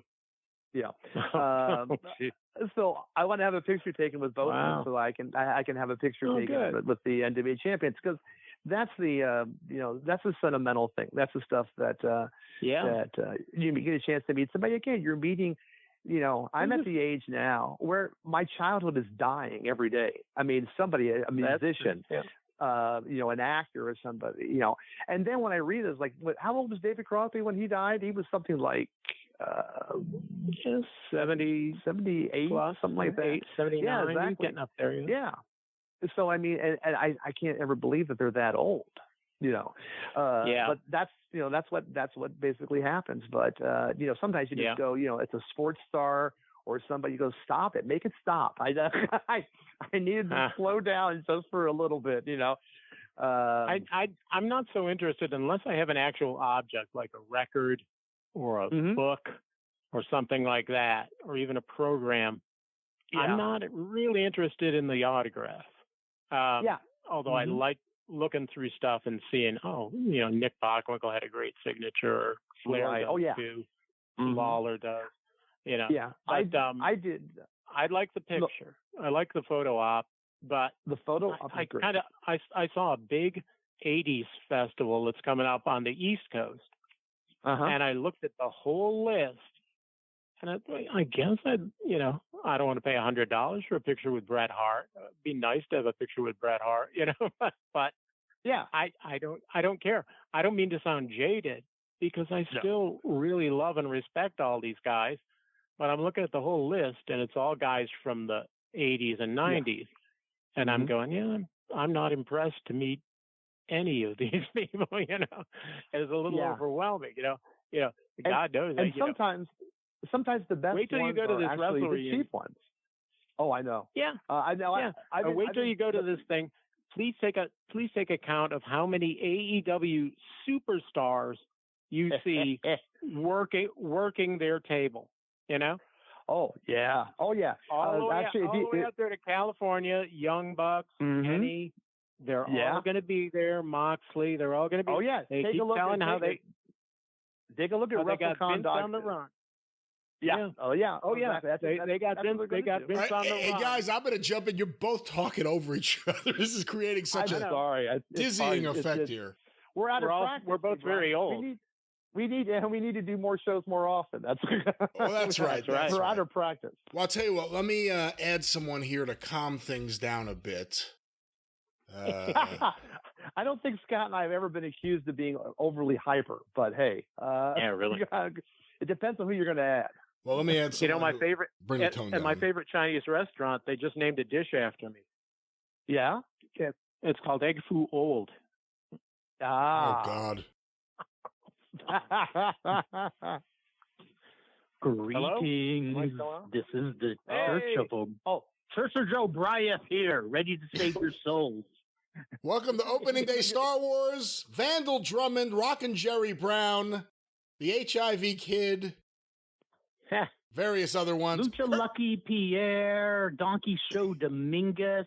So I want to have a picture taken with both of them so I can have a picture taken with the NWA champions, because that's the that's the sentimental thing. That's the stuff that you get a chance to meet somebody. Again, you're meeting. I'm at the age now where my childhood is dying every day. I mean, a musician, an actor or somebody, and then when I read it, it's like, how old was David Crosby when he died? He was something like 70, 78, plus, something like that. 79, yeah, exactly. Getting up there. Yeah. So, I mean, and I can't ever believe that they're that old. But that's what basically happens. But sometimes you just go, it's a sports star or somebody goes, stop it, make it stop. I needed to slow down just for a little bit, you know. I'm not so interested unless I have an actual object like a record or a book or something like that, or even a program. Yeah. I'm not really interested in the autograph. Although I like looking through stuff and seeing, Nick Bockwinkel had a great signature, or Flair does too. Lawler does, you know. Yeah, but, I did. I like the picture. I like the photo op, but the photo op I kind of I saw a big 80s festival that's coming up on the East Coast, and I looked at the whole list, and I guess I don't want to pay $100 for a picture with Bret Hart. It'd be nice to have a picture with Bret Hart, you know, but yeah, I don't care. I don't mean to sound jaded, because I still really love and respect all these guys, but I'm looking at the whole list, and it's all guys from the 80s and 90s, and I'm going, I'm not impressed to meet any of these people, you know. It's a little overwhelming, you know. God knows. And sometimes the best wait till ones you go to are this actually wrestler the cheap ones. Oh, I know. Yeah, I know. Yeah. Wait till you go to this thing. Please take account of how many AEW superstars you see working their table. You know. Oh yeah. All the way out there to California, Young Bucks, Kenny. They're all going to be there. Moxley. They're all going to be. Oh yeah. They keep telling how they. Take a look at WrestleCon on the run. Yeah. Oh yeah. Oh yeah. They got Vince on the run. Hey guys, I'm going to jump in. You're both talking over each other. This is creating such a dizzying effect here. We're out of practice. We're both very old. We need to do more shows more often. That's right. We're out of practice. Well, I'll tell you what. Let me add someone here to calm things down a bit. I don't think Scott and I have ever been accused of being overly hyper, but hey, really, it depends on who you're going to add. Well, let me add someone. My favorite bring the tone down. My favorite Chinese restaurant, they just named a dish after me. Yeah, it's called Egg Foo Old. Oh God. Greetings. This is the Church of Joe Bryant here, ready to save your souls. Welcome to Opening Day Star Wars. Vandal Drummond, Rockin' Jerry Brown, the HIV Kid, various other ones. Lucha Lucky Pierre, Donkey Show Dominguez,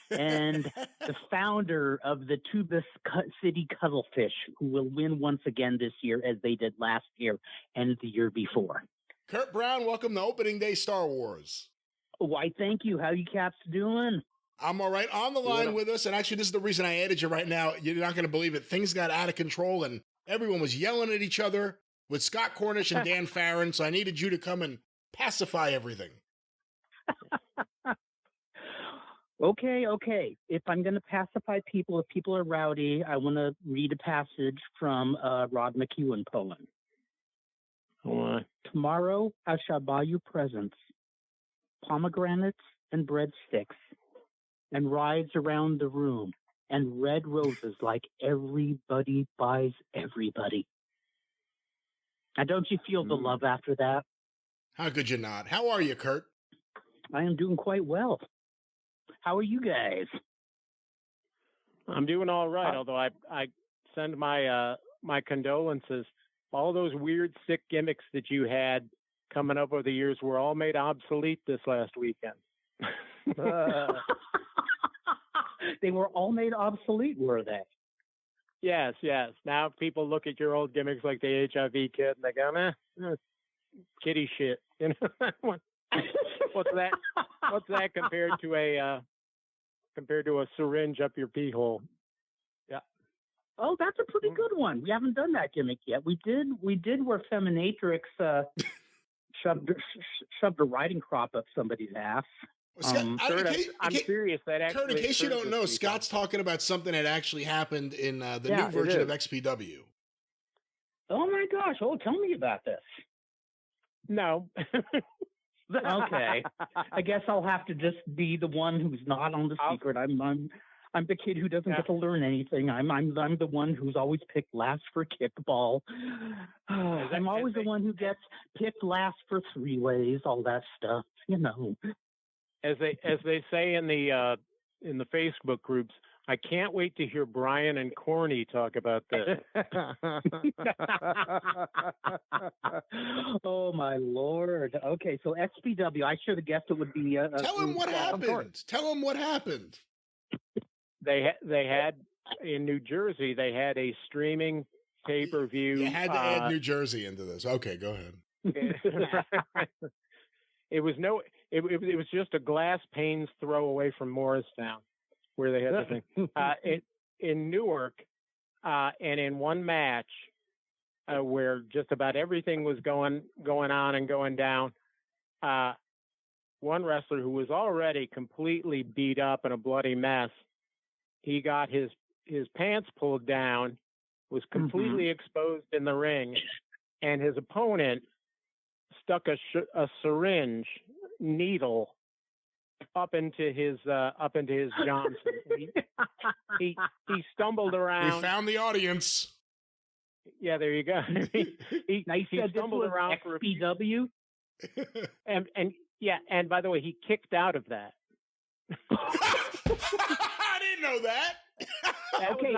and the founder of the Tubas City Cuttlefish, who will win once again this year, as they did last year and the year before. Kurt Brown, welcome to Opening Day Star Wars. Why, thank you. How you cats doing? I'm all right. On the line with us, and actually this is the reason I added you right now. You're not going to believe it. Things got out of control, and everyone was yelling at each other with Scott Cornish and Dan Farron, so I needed you to come and pacify everything. Okay. If I'm going to pacify people, if people are rowdy, I want to read a passage from Rod McEwen poem. Tomorrow I shall buy you presents, pomegranates and breadsticks, and rides around the room, and red roses like everybody buys everybody. Now, don't you feel the love after that? How could you not? How are you, Kurt? I am doing quite well. How are you guys? I'm doing all right, although I send my my condolences. All those weird, sick gimmicks that you had coming up over the years were all made obsolete this last weekend. They were all made obsolete, were they? Yes. Now people look at your old gimmicks like the HIV kid and they go, kitty shit. You know, what's that? What's that compared to a syringe up your pee hole? Yeah. Oh, that's a pretty good one. We haven't done that gimmick yet. We did where Feminatrix shoved a riding crop up somebody's ass. I'm serious. That actually, Kurt, in case you don't know, Scott's talking about something that actually happened in the new version of XPW. Oh my gosh! Oh, tell me about this. No. Okay. I guess I'll have to just be the one who's not on the secret. I'm the kid who doesn't get to learn anything. I'm the one who's always picked last for kickball. I'm always the one who gets picked last for three-ways, all that stuff, you know. As they say in the Facebook groups, I can't wait to hear Brian and Corny talk about this. Oh my Lord! Okay, so XPW. I should have guessed it would be. Tell him what happened. Tell him what happened. They had in New Jersey. They had a streaming pay-per-view. You had to add New Jersey into this. Okay, go ahead. It was just a glass panes throw away from Morristown, where they had the thing. In Newark, and in one match, where just about everything was going on and going down, one wrestler who was already completely beat up and a bloody mess, he got his pants pulled down, was completely exposed in the ring, and his opponent stuck a syringe needle up into his Johnson. He stumbled around. We found the audience. Yeah, there you go. he stumbled around for XPW. And by the way, he kicked out of that. I didn't know that. Okay,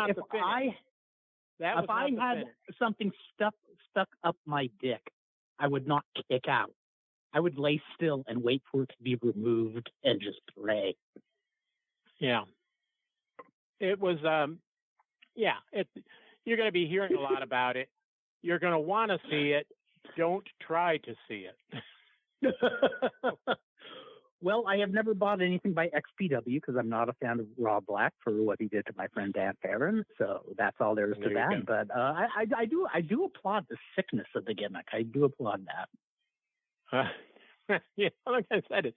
if I had something stuck up my dick, I would not kick out. I would lay still and wait for it to be removed and just pray. Yeah. It was, you're going to be hearing a lot about it. You're going to want to see it. Don't try to see it. Well, I have never bought anything by XPW because I'm not a fan of Rob Black for what he did to my friend Dan Farron. So that's all there is to that. But I do applaud the sickness of the gimmick. I do applaud that. Like I said,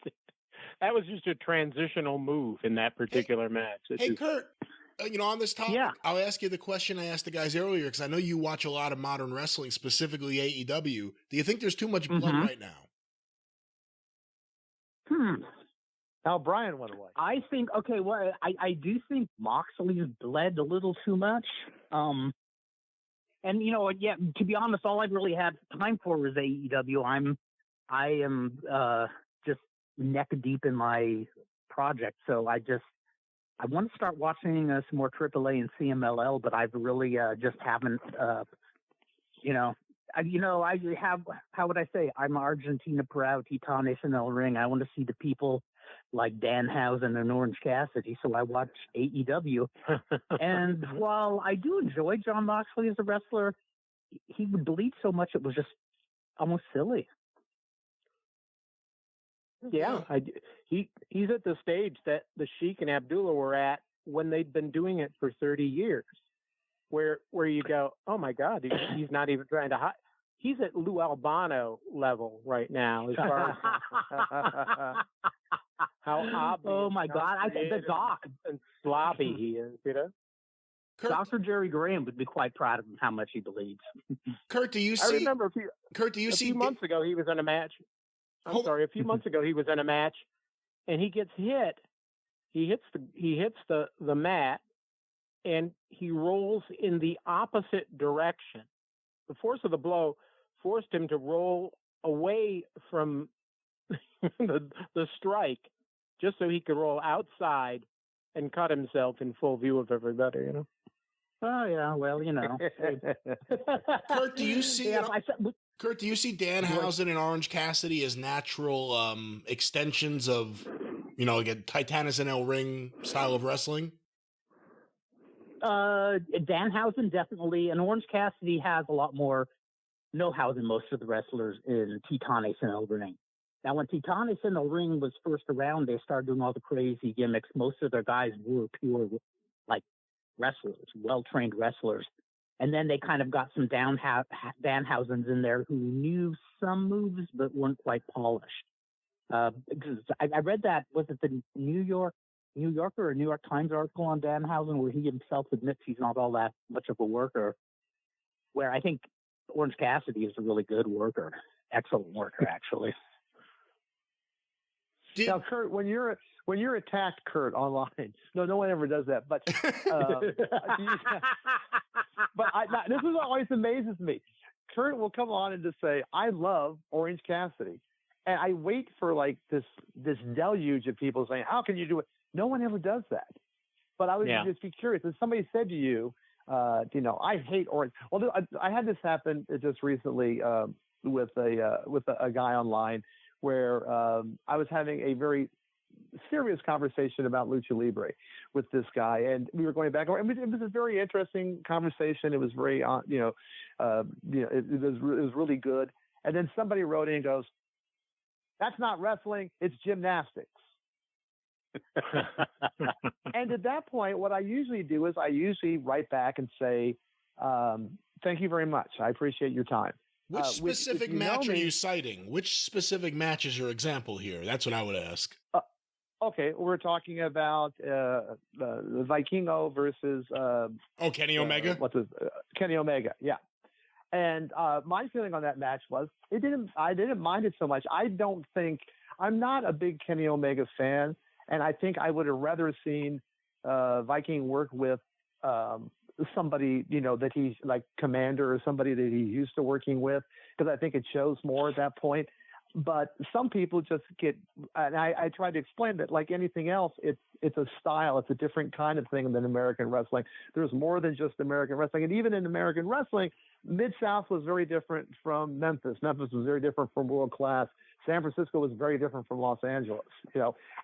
that was just a transitional move in that particular match. Kurt, on this topic, I'll ask you the question I asked the guys earlier because I know you watch a lot of modern wrestling, specifically AEW. Do you think there's too much blood right now? Now Brian went away. I think, I do think Moxley's bled a little too much. And, to be honest, all I've really had time for was AEW. I am just neck deep in my project, so I want to start watching some more AAA and CMLL, but I've really just haven't. I have. How would I say? I'm Argentina proud, Titanes in El Ring. I want to see the people like Danhausen and Orange Cassidy, so I watch AEW. And while I do enjoy John Moxley as a wrestler, he would bleed so much it was just almost silly. Yeah, he's at the stage that the Sheik and Abdullah were at when they'd been doing it for 30 years, where you go, oh my God, he's not even trying to hide. He's at Lou Albano level right now as far as how obvious. Oh my God, I think the doc and sloppy he is, Kurt, Dr. Jerry Graham would be quite proud of him how much he bleeds. Kurt, do you see? I remember a few months ago he was in a match. A few months ago he was in a match, and he gets hit. He hits the mat, and he rolls in the opposite direction. The force of the blow forced him to roll away from the strike, just so he could roll outside and cut himself in full view of everybody. Oh yeah, well, Kurt, do you see? Kurt, do you see Danhausen and Orange Cassidy as natural extensions of, like a Titanus and El Ring style of wrestling? Danhausen definitely, and Orange Cassidy has a lot more know-how than most of the wrestlers in Titanes and El Ring. Now, when Titanes and El Ring was first around, they started doing all the crazy gimmicks. Most of their guys were pure, wrestlers, well-trained wrestlers. And then they kind of got some Danhausens in there who knew some moves but weren't quite polished. I read that, was it the New Yorker or New York Times article on Danhausen where he himself admits he's not all that much of a worker, where I think Orange Cassidy is a really good worker, excellent worker, actually. Now, Kurt, when you're when you're attacked, Kurt, online, no one ever does that. But this is what always amazes me. Kurt will come on and just say, "I love Orange Cassidy," and I wait for like this deluge of people saying, "How can you do it?" No one ever does that. But I would just be curious. If somebody said to you, I hate Orange. Well, I had this happen just recently with a guy online where I was having a very serious conversation about lucha libre with this guy, and we were going back and it was a very interesting conversation. It was very it was really good. And then somebody wrote in and goes, "That's not wrestling, it's gymnastics." And at that point, what I usually do is I write back and say, "Thank you very much, I appreciate your time." Which specific match are you citing? Which specific match is your example here? That's what I would ask. Okay, we're talking about the Vikingo versus Kenny Omega. Kenny Omega? Yeah. And my feeling on that match was I didn't mind it so much. I'm not a big Kenny Omega fan, and I think I would have rather seen Viking work with somebody that he's like Commander or somebody that he's used to working with, because I think it shows more at that point. But some people just get, and I try to explain that like anything else, it's a style, it's a different kind of thing than American wrestling. There's more than just American wrestling. And even in American wrestling, Mid-South was very different from Memphis. Memphis was very different from World Class. San Francisco was very different from Los Angeles,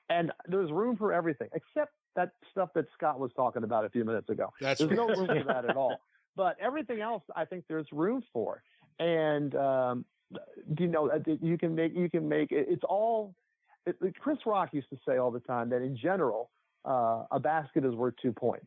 and there's room for everything except that stuff that Scott was talking about a few minutes ago. There's no room for that at all. But everything else, I think there's room for. And, you can make it's all, Chris Rock used to say all the time that in general, a basket is worth 2 points.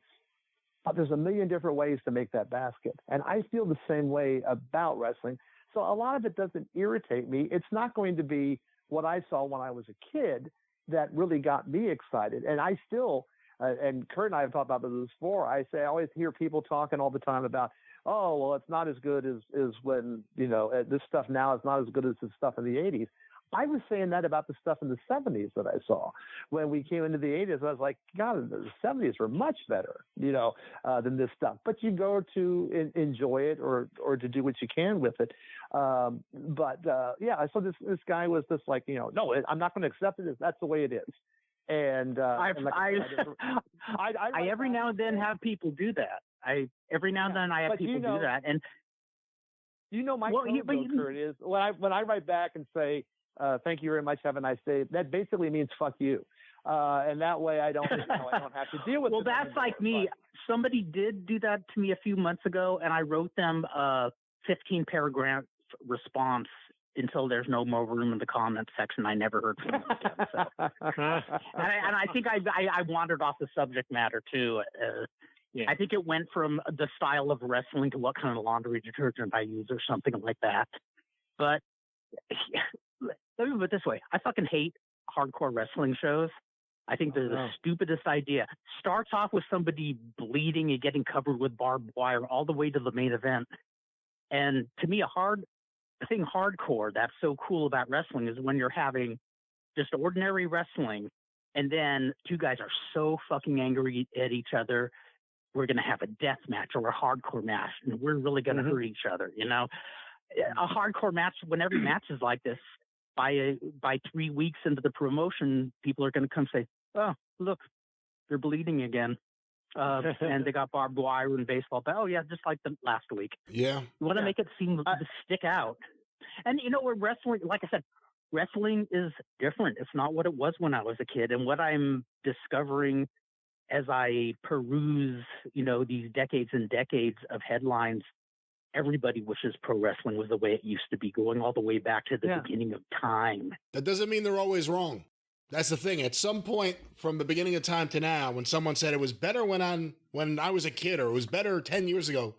But there's a million different ways to make that basket. And I feel the same way about wrestling. So a lot of it doesn't irritate me. It's not going to be what I saw when I was a kid that really got me excited. And I still, and Kurt and I have talked about this before, I always hear people talking all the time about, oh, well, it's not as good as when, this stuff now is not as good as the stuff in the 80s. I was saying that about the stuff in the 70s that I saw. When we came into the 80s, I was like, God, the 70s were much better, than this stuff. But you go to enjoy it or to do what you can with it. So this guy was just like, no, I'm not going to accept it. That's the way it is. And I every now and then have people do that. Every now and then I have people do that. And my Kurt, is when I write back and say, thank you very much, have a nice day, that basically means fuck you. And that way I don't I don't have to deal with it. Well, that's like me. Somebody did do that to me a few months ago, and I wrote them a 15-paragraph response until there's no more room in the comment section. I never heard from them again. So. and I think I wandered off the subject matter too. I think it went from the style of wrestling to what kind of laundry detergent I use or something like that. But let me put it this way. I fucking hate hardcore wrestling shows. I think they're the stupidest idea. Starts off with somebody bleeding and getting covered with barbed wire all the way to the main event. And to me, the thing hardcore that's so cool about wrestling is when you're having just ordinary wrestling and then two guys are so fucking angry at each other. We're going to have a death match or a hardcore match, and we're really going to hurt each other. A hardcore match, when every match is like this, by 3 weeks into the promotion, people are going to come say, oh, look, they're bleeding again. And they got barbed wire and baseball. But, oh, yeah, just like the last week. Yeah. You want to make it seem to stick out. And, we're wrestling, like I said, wrestling is different. It's not what it was when I was a kid. And what I'm discovering as I peruse, these decades and decades of headlines, everybody wishes pro wrestling was the way it used to be, going all the way back to the beginning of time. That doesn't mean they're always wrong. That's the thing. At some point from the beginning of time to now, when someone said it was better when I was a kid, or it was better 10 years ago,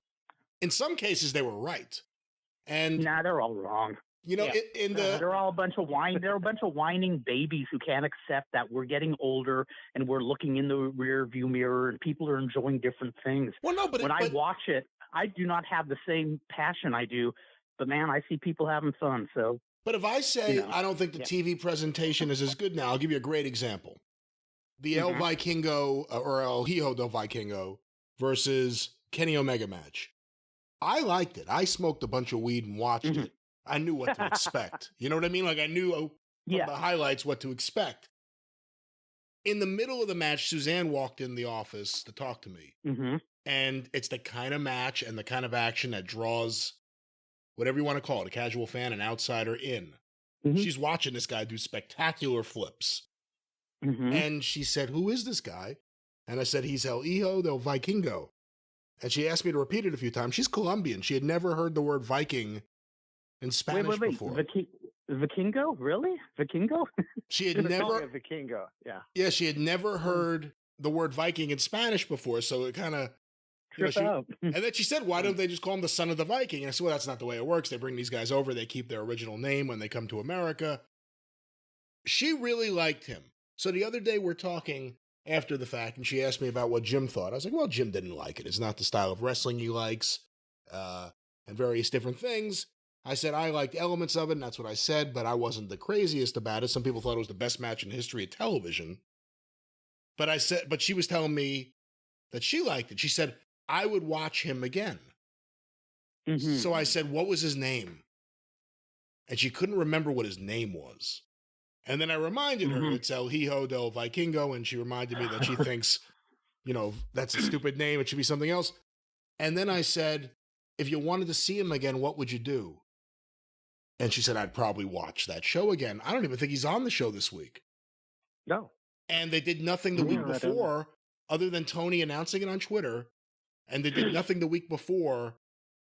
in some cases they were right. And they're all wrong. They're all a bunch of They're a bunch of whining babies who can't accept that we're getting older and we're looking in the rear view mirror and people are enjoying different things. Well, no, but I watch it, I do not have the same passion I do, but man, I see people having fun. So, but if I say I don't think the TV presentation is as good now, I'll give you a great example. the El Vikingo or El Hijo del Vikingo versus Kenny Omega match. I liked it. I smoked a bunch of weed and watched it. I knew what to expect. You know what I mean? Like I knew from the highlights what to expect. In the middle of the match, Suzanne walked in the office to talk to me. And it's the kind of match and the kind of action that draws whatever you want to call it, a casual fan, an outsider in. She's watching this guy do spectacular flips. And she said, who is this guy? And I said, he's El Hijo del Vikingo. And she asked me to repeat it a few times. She's Colombian. She had never heard the word Viking in Spanish before. Vikingo? Really? Vikingo? She had never... Vikingo, yeah. Yeah, she had never heard the word Viking in Spanish before, so it kind of... and then she said, why don't they just call him the son of the Viking? And I said, well, that's not the way it works. They bring these guys over. They keep their original name when they come to America. She really liked him. So the other day we're talking after the fact, and she asked me about what Jim thought. I was like, well, Jim didn't like it. It's not the style of wrestling he likes, and various different things. I said I liked elements of it, and that's what I said, but I wasn't the craziest about it. Some people thought it was the best match in the history of television. But she was telling me that she liked it. She said, I would watch him again. So I said, what was his name? And she couldn't remember what his name was. And then I reminded her it's El Hijo del Vikingo, and she reminded me that she thinks, that's a stupid name. It should be something else. And then I said, if you wanted to see him again, what would you do? And she said, I'd probably watch that show again. I don't even think he's on the show this week. No. And they did nothing the week before other than Tony announcing it on Twitter. And they did nothing the week before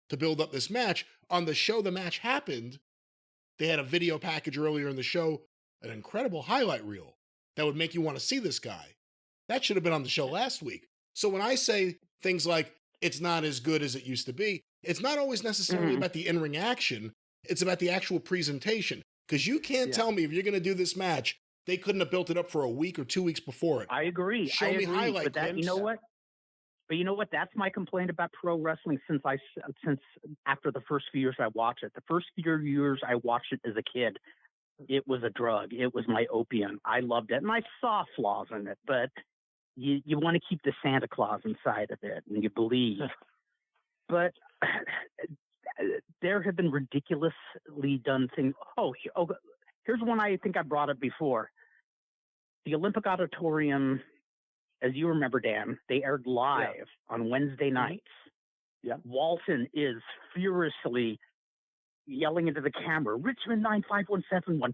to build up this match. On the show the match happened, they had a video package earlier in the show, an incredible highlight reel that would make you want to see this guy. That should have been on the show last week. So when I say things like, it's not as good as it used to be, it's not always necessarily about the in-ring action. It's about the actual presentation. Because you can't tell me if you're going to do this match, they couldn't have built it up for a week or 2 weeks before it. I agree. Show me highlight clips. You know what? But you know what? That's my complaint about pro wrestling since after the first few years I watched it. The first few years I watched it as a kid, it was a drug. It was my opium. I loved it. And I saw flaws in it, but you want to keep the Santa Claus inside of it and you believe. But there have been ridiculously done things. Oh, here's one I think I brought up before. The Olympic Auditorium, as you remember, Dan, they aired live on Wednesday nights. Walton is furiously yelling into the camera, Richmond 95171.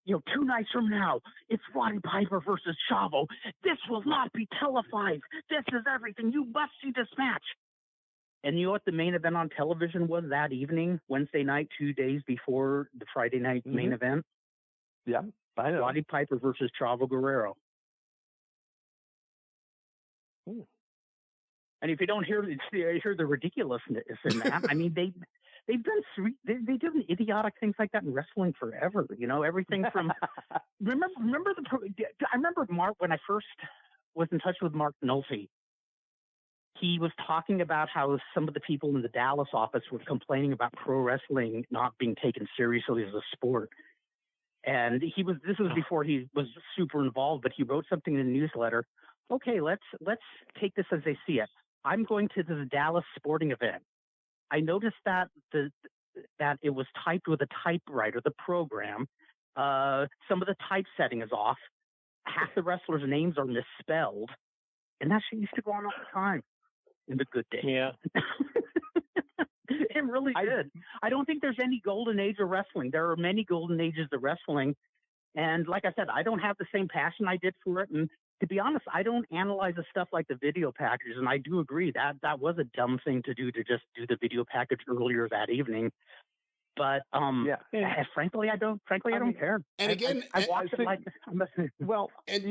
2 nights from now, it's Roddy Piper versus Chavo. This will not be televised. This is everything. You must see this match. And you know what the main event on television was that evening, Wednesday night, 2 days before the Friday night main event? Yeah, I know. Roddy Piper versus Chavo Guerrero. And if you don't hear the ridiculousness in that, I mean, they've done they do idiotic things like that in wrestling forever. Everything from I remember Mark when I first was in touch with Mark Nolte. He was talking about how some of the people in the Dallas office were complaining about pro wrestling not being taken seriously as a sport. And this was before he was super involved, but he wrote something in the newsletter. Okay, let's take this as they see it. I'm going to the Dallas sporting event. I noticed that that it was typed with a typewriter, the program. Some of the typesetting is off. Half the wrestlers' names are misspelled. And that shit used to go on all the time in the good days. Yeah. It really did. I don't think there's any golden age of wrestling. There are many golden ages of wrestling. And like I said, I don't have the same passion I did for it. And to be honest, I don't analyze the stuff like the video packages. And I do agree that was a dumb thing to do, to just do the video package earlier that evening. But frankly, I don't care. And again, I watch it like well, and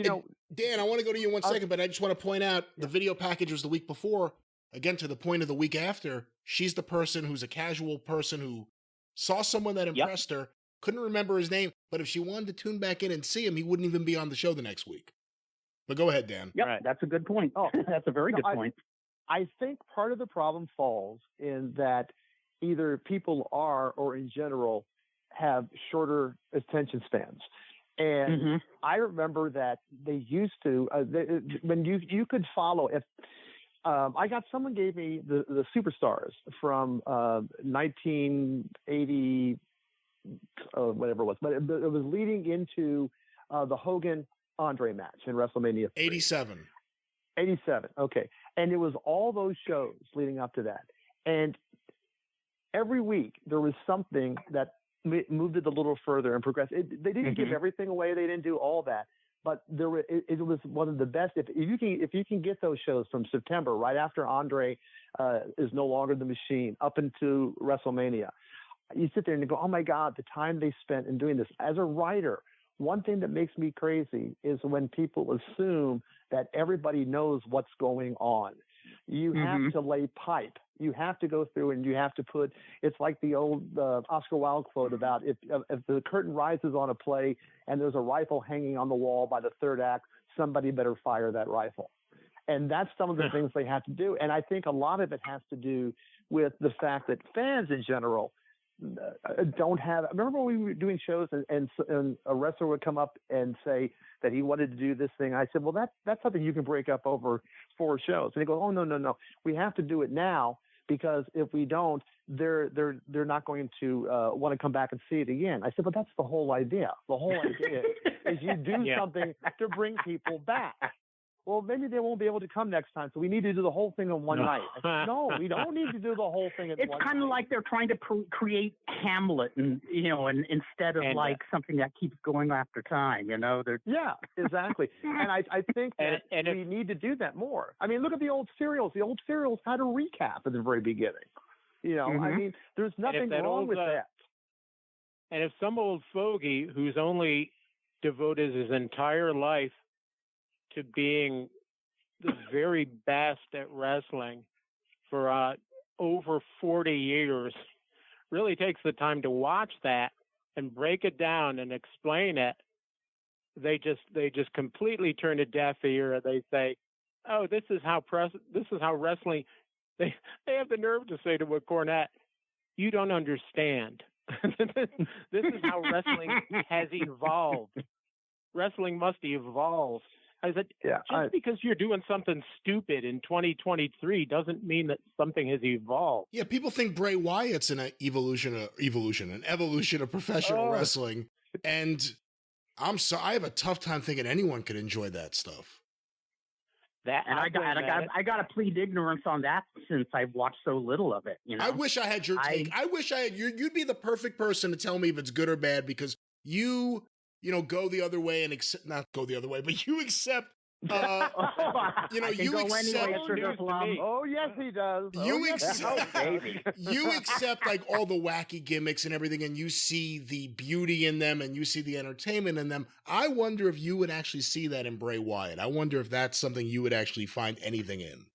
Dan, I want to go to you in 1 second, but I just want to point out the video package was the week before. Again, to the point of the week after, she's the person who's a casual person who saw someone that impressed her, couldn't remember his name, but if she wanted to tune back in and see him, he wouldn't even be on the show the next week. But go ahead, Dan. Yep, that's a good point. Oh, that's a very good point. I think part of the problem falls in that either people are, or in general, have shorter attention spans. And I remember that they used to, when you could follow, if someone gave me the Superstars from 1980, whatever it was, but it was leading into the Hogan Andre match in WrestleMania 3. 87. 87. Okay. And it was all those shows leading up to that. And every week there was something that moved it a little further and progressed. They didn't give everything away. They didn't do all that, but it was one of the best. If you can get those shows from September, right after Andre is no longer the Machine, up into WrestleMania, you sit there and you go, oh my God, the time they spent in doing this. As a writer, one thing that makes me crazy is when people assume that everybody knows what's going on. You have to lay pipe. You have to go through and you have to put, it's like the old Oscar Wilde quote about if the curtain rises on a play and there's a rifle hanging on the wall by the third act, somebody better fire that rifle. And that's some of the things they have to do. And I think a lot of it has to do with the fact that fans in general don't have. Remember when we were doing shows and a wrestler would come up and say that he wanted to do this thing. I said, well, that's something you can break up over 4 shows. And he goes, oh, no. We have to do it now because if we don't, they're not going to want to come back and see it again. I said, but that's the whole idea. The whole idea is you do something to bring people back. Well, maybe they won't be able to come next time, so we need to do the whole thing in one night. I said, no, we don't need to do the whole thing in one night. It's kind of like they're trying to create Hamlet, and instead of something that keeps going after time. Yeah, exactly. And I think that we need to do that more. I mean, look at the old serials. The old serials had a recap at the very beginning. I mean, there's nothing wrong with that. And if some old fogey who's only devoted his entire life to being the very best at wrestling for over 40 years really takes the time to watch that and break it down and explain it, they just completely turn a deaf ear. They say, "Oh, this is how wrestling." They have the nerve to say to a Cornette, "You don't understand. This is how wrestling has evolved. Wrestling must evolve." I said, because you're doing something stupid in 2023 doesn't mean that something has evolved. Yeah, people think Bray Wyatt's an evolution of professional wrestling. And I'm sorry, I have a tough time thinking anyone could enjoy that stuff. I got to plead ignorance on that since I've watched so little of it. I wish I had your take. I wish I had you'd be the perfect person to tell me if it's good or bad because you go the other way and not go the other way, but you accept, you accept. Oh, yes, he does. You accept like all the wacky gimmicks and everything, and you see the beauty in them and you see the entertainment in them. I wonder if you would actually see that in Bray Wyatt. I wonder if that's something you would actually find anything in.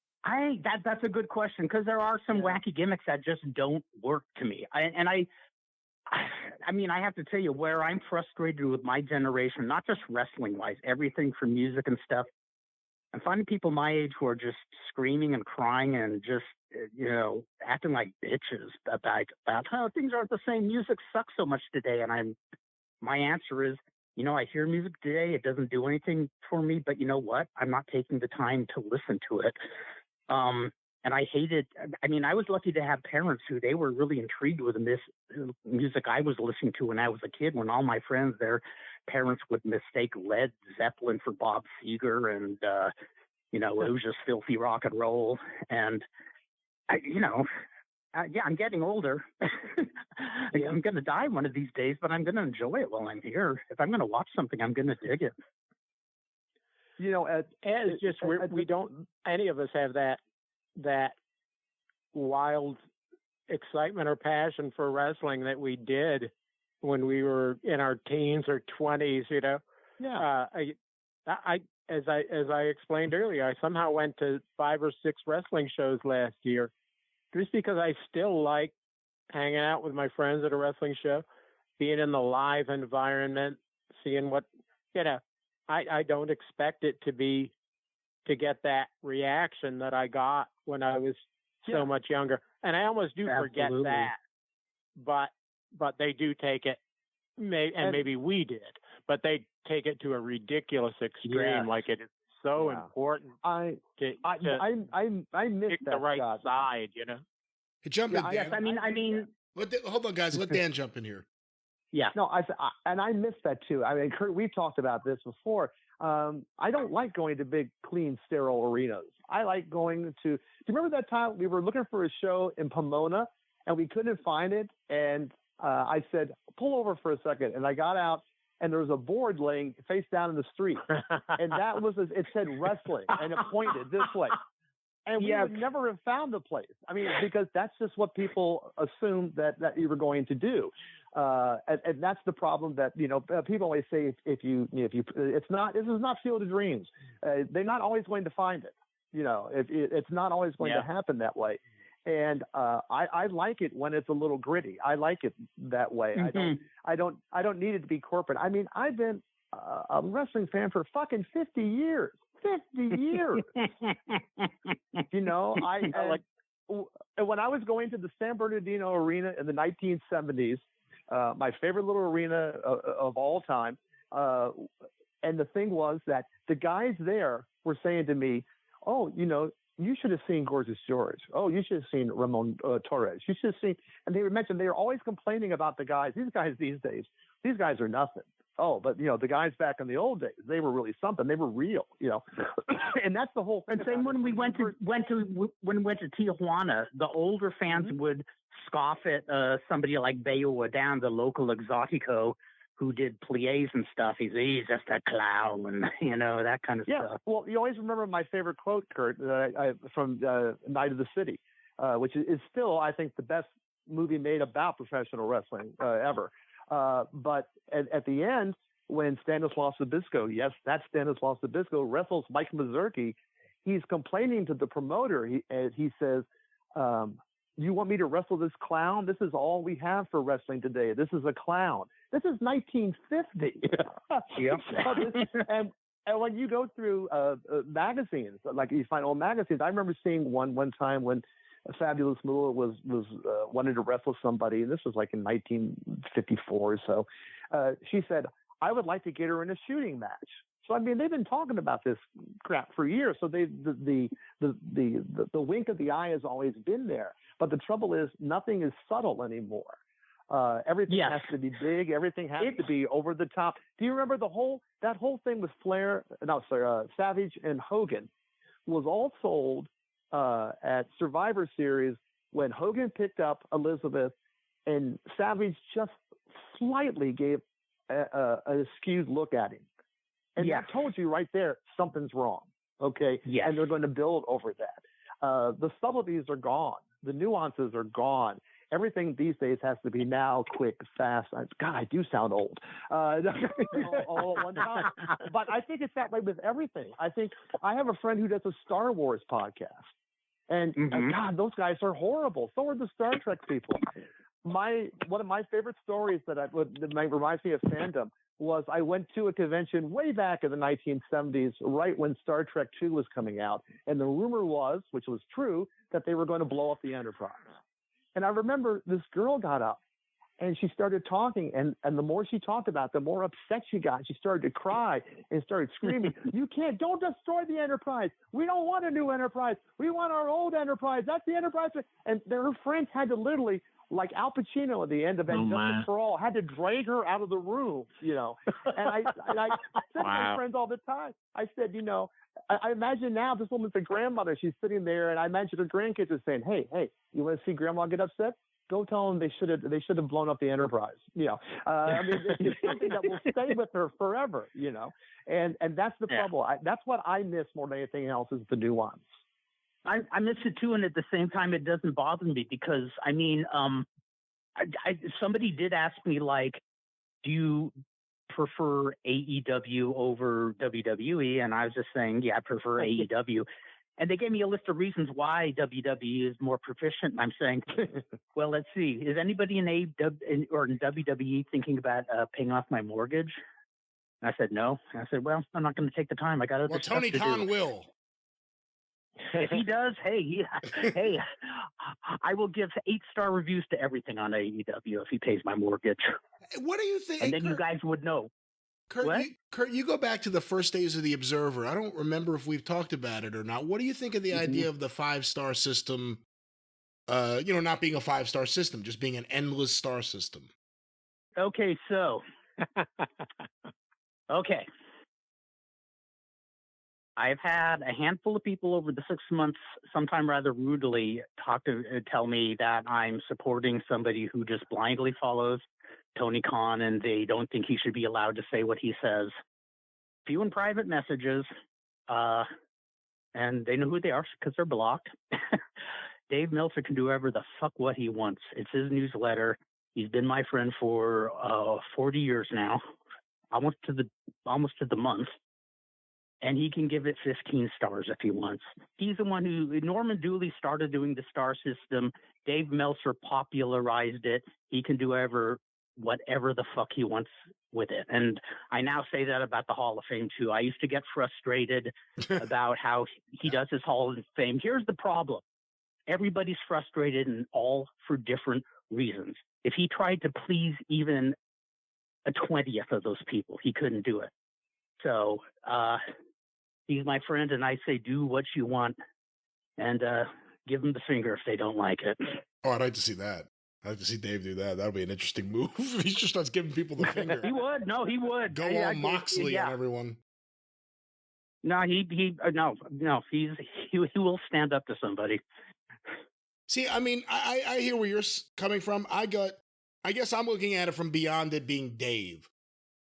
That's a good question because there are some wacky gimmicks that just don't work to me. I mean, I have to tell you where I'm frustrated with my generation, not just wrestling-wise, everything from music and stuff. I'm finding people my age who are just screaming and crying and just, acting like bitches about how things aren't the same. Music sucks so much today. And my answer is, I hear music today. It doesn't do anything for me. But you know what? I'm not taking the time to listen to it. And I hated, I was lucky to have parents who they were really intrigued with this music I was listening to when I was a kid, when all my friends, their parents would mistake Led Zeppelin for Bob Seger and, it was just filthy rock and roll. And, I'm getting older. I'm going to die one of these days, but I'm going to enjoy it while I'm here. If I'm going to watch something, I'm going to dig it. It's just we don't, any of us have that wild excitement or passion for wrestling that we did when we were in our teens or 20s, Yeah. As I explained earlier, I somehow went to 5 or 6 wrestling shows last year just because I still like hanging out with my friends at a wrestling show, being in the live environment, seeing what, I don't expect it to get that reaction that I got when I was so much younger. And I almost do forget that, but they do take it, and maybe we did, but they take it to a ridiculous extreme, like it is so important. I missed pick that the right shot. side, you know. Hey, jump in, Dan. Yes, I mean. Hold on, guys. Let Dan jump in here. Yeah. No, I missed that too. I mean, Kurt, we've talked about this before. I don't like going to big, clean, sterile arenas. I like going to. Do you remember that time we were looking for a show in Pomona and we couldn't find it? And I said, "Pull over for a second." And I got out, and there was a board laying face down in the street, and that was it said wrestling, and it pointed this way. And we would never have found the place. I mean, because that's just what people assumed that you were going to do. And that's the problem that, people always say, this is not Field of Dreams. They're not always going to find it. It's not always going to happen that way. And I like it when it's a little gritty. I like it that way. Mm-hmm. I don't need it to be corporate. I mean, I've been a wrestling fan for fucking 50 years. 50 years. When I was going to the San Bernardino Arena in the 1970s, my favorite little arena of all time, and the thing was that the guys there were saying to me, "Oh, you should have seen Gorgeous George. Oh, you should have seen Ramon Torres. You should have seen," and they were always complaining about the guys. These guys these days, these guys are nothing. Oh, but the guys back in the old days, they were really something. They were real, and that's the whole thing. And same when we went to Tijuana, the older fans would scoff at somebody like Bayo Adan, the local exotico, who did pliés and stuff. He's just a clown, and that kind of stuff. Well, you always remember my favorite quote, Kurt, from Night of the City, which is still, I think, the best movie made about professional wrestling ever. But at the end, when Stanislav Zbyszko, yes, that's Stanislav Zbyszko, wrestles Mike Mazurki, he's complaining to the promoter. He says, "You want me to wrestle this clown? This is all we have for wrestling today. This is a clown." This is 1950. Yep. And when you go through magazines, like you find old magazines, I remember seeing one time when Fabulous Moolah was wanted to wrestle somebody, and this was like in 1954 or so. She said, "I would like to get her in a shooting match." So I mean, they've been talking about this crap for years. So the wink of the eye has always been there. But the trouble is, nothing is subtle anymore. Everything has to be big. Everything has to be over the top. Do you remember that whole thing with Savage and Hogan was all sold at Survivor Series when Hogan picked up Elizabeth and Savage just slightly gave a skewed look at him. And that told you right there, something's wrong. Okay. Yes. And they're going to build over that. The subtleties are gone. The nuances are gone. Everything these days has to be now, quick, fast. God, I do sound old. All at one time. But I think it's that way with everything. I think I have a friend who does a Star Wars podcast. And God, those guys are horrible. So are the Star Trek people. One of my favorite stories that reminds me of fandom was I went to a convention way back in the 1970s, right when Star Trek II was coming out. And the rumor was, which was true, that they were going to blow up the Enterprise. And I remember this girl got up and she started talking. And the more she talked about it, the more upset she got. She started to cry and started screaming, don't destroy the Enterprise. We don't want a new Enterprise. We want our old Enterprise. That's the Enterprise. And her friends had to literally, like Al Pacino at the end of Justice for All, had to drag her out of the room, And I said to my friends all the time, I said, I imagine now this woman's a grandmother. She's sitting there, and I imagine her grandkids are saying, hey, you want to see Grandma get upset? Go tell them they should have blown up the Enterprise. I mean, it's something that will stay with her forever. And that's the trouble. That's what I miss more than anything else is the nuance. I miss it too, and at the same time, it doesn't bother me because I mean, somebody did ask me like, do you prefer AEW over WWE? And I was just saying, I prefer AEW. And they gave me a list of reasons why WWE is more proficient. And I'm saying, well, let's see. Is anybody in AEW or in WWE thinking about paying off my mortgage? And I said, no. And I said, well, I'm not going to take the time. I got other stuff to do. Tony Khan will. If he does, hey, I will give 8-star reviews to everything on AEW if he pays my mortgage. What do you think? And then you guys would know. Kurt, you go back to the first days of The Observer. I don't remember if we've talked about it or not. What do you think of the idea of the 5-star system, not being a 5-star system, just being an endless star system? Okay, so. Okay. I've had a handful of people over the 6 months, sometime rather rudely, tell me that I'm supporting somebody who just blindly follows Tony Khan, and they don't think he should be allowed to say what he says. Few in private messages, and they know who they are because they're blocked. Dave Meltzer can do whatever the fuck what he wants. It's his newsletter. He's been my friend for 40 years now, almost to the month. And he can give it 15 stars if he wants. He's the one who, Norman Dooley started doing the star system. Dave Meltzer popularized it. He can do whatever the fuck he wants with it. And I now say that about the Hall of Fame too. I used to get frustrated about how he does his Hall of Fame. Here's the problem. Everybody's frustrated, and all for different reasons. If he tried to please even a 20th of those people, he couldn't do it. So, he's my friend, and I say do what you want, and give them the finger if they don't like it. Oh, I'd like to see that. I'd like to see Dave do that. That would be an interesting move. He just starts giving people the finger. He would. No, he would. Go on Moxley on everyone. No, he will stand up to somebody. See, I mean, I hear where you're coming from. I guess I'm looking at it from beyond it being Dave.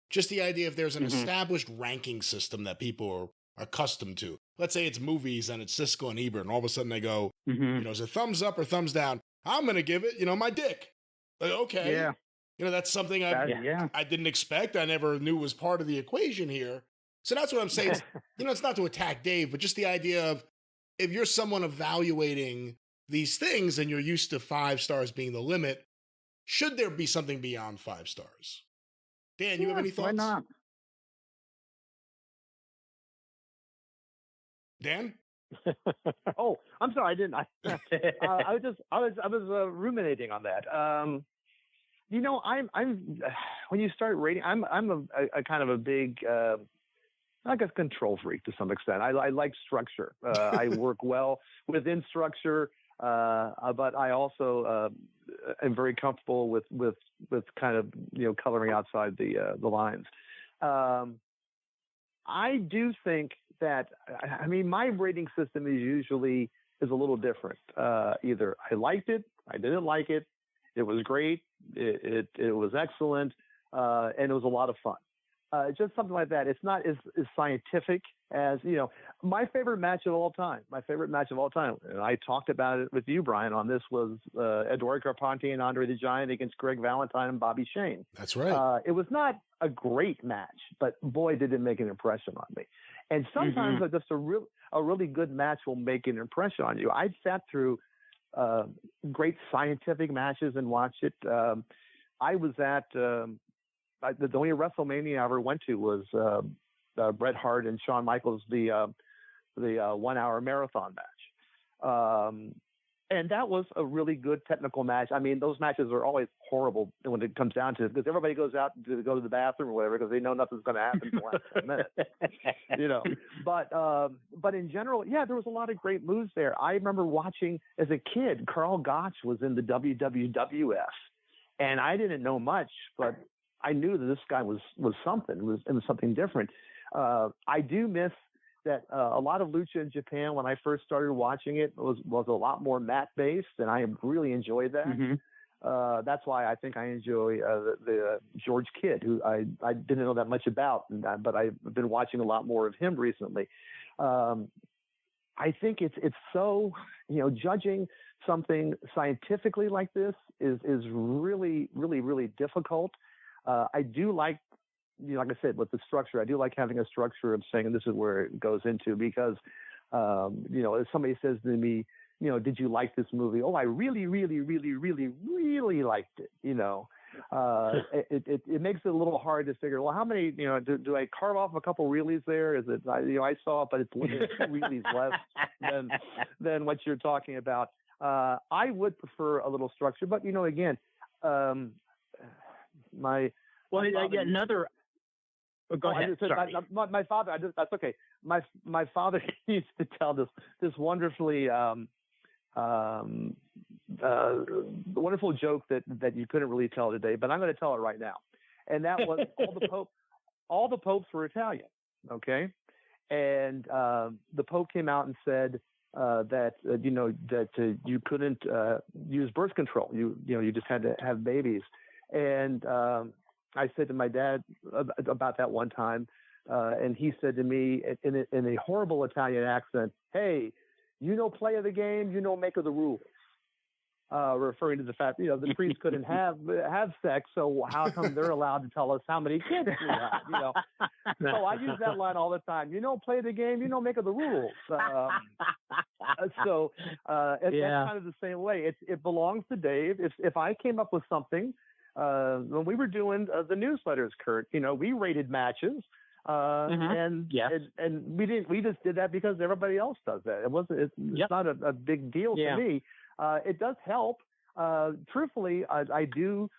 Just the idea if there's an established ranking system that people are accustomed to. Let's say it's movies and it's Siskel and Ebert, and all of a sudden they go, is it thumbs up or thumbs down? I'm going to give it, my dick. Like, okay. Yeah. That's something I didn't expect. I never knew was part of the equation here. So that's what I'm saying. It's not to attack Dave, but just the idea of if you're someone evaluating these things and you're used to 5 stars being the limit, should there be something beyond 5 stars? Dan, you have any thoughts? Why not? Dan? Oh, I'm sorry. I didn't. I was ruminating on that. I'm when you start rating, I'm a kind of a big, I guess, control freak to some extent. I like structure. I work well within structure, but I also am very comfortable with kind of coloring outside the lines. I do think that, I mean, my rating system is a little different. Either I liked it, I didn't like it, it was great, it was excellent, and it was a lot of fun. Just something like that. It's not as scientific as, my favorite match of all time. And I talked about it with you, Brian, on this was Eduardo Carpentier and Andre the Giant against Greg Valentine and Bobby Shane. That's right. It was not a great match, but boy, did it make an impression on me. And sometimes just a really good match will make an impression on you. I sat through great scientific matches and watched it. I was at the only WrestleMania I ever went to was Bret Hart and Shawn Michaels, the 1 hour marathon match. And that was a really good technical match. I mean, those matches are always horrible when it comes down to it, because everybody goes out to go to the bathroom or whatever, because they know nothing's going to happen in the last 10 minutes, But in general, there was a lot of great moves there. I remember watching as a kid, Karl Gotch was in the WWF, and I didn't know much, but I knew that this guy was something. It was something different. I do miss that a lot of lucha in Japan, when I first started watching it, was a lot more mat based, and I really enjoyed that. That's why I think I enjoy the George Kidd, who I didn't know that much about, but I've been watching a lot more of him recently. I think it's so, judging something scientifically like this is really, really, really difficult. I do like, like I said, with the structure, I do like having a structure of saying this is where it goes into, because, if somebody says to me, did you like this movie? Oh, I really, really, really, really, really liked it. It makes it a little hard to figure, well, how many, do I carve off a couple reelies there? Is it, I saw it, but it's 2 reelies less than what you're talking about. I would prefer a little structure, but, again, Go ahead. Sorry. My father. That's okay. My father used to tell this wonderfully wonderful joke that you couldn't really tell today, but I'm going to tell it right now. And that was all the popes were Italian. Okay, and the Pope came out and said that you couldn't use birth control. You just had to have babies. And I said to my dad about that one time, and he said to me in a horrible Italian accent, "Hey, play of the game, make of the rules." Referring to the fact, the priests couldn't have sex, so how come they're allowed to tell us how many kids we have? So I use that line all the time. Play the game, make of the rules. So that's kind of the same way. It belongs to Dave. If I came up with something when we were doing the newsletters, Kurt, we rated matches. And we just did that because everybody else does that. It's not a big deal to me. It does help. Truthfully, I do.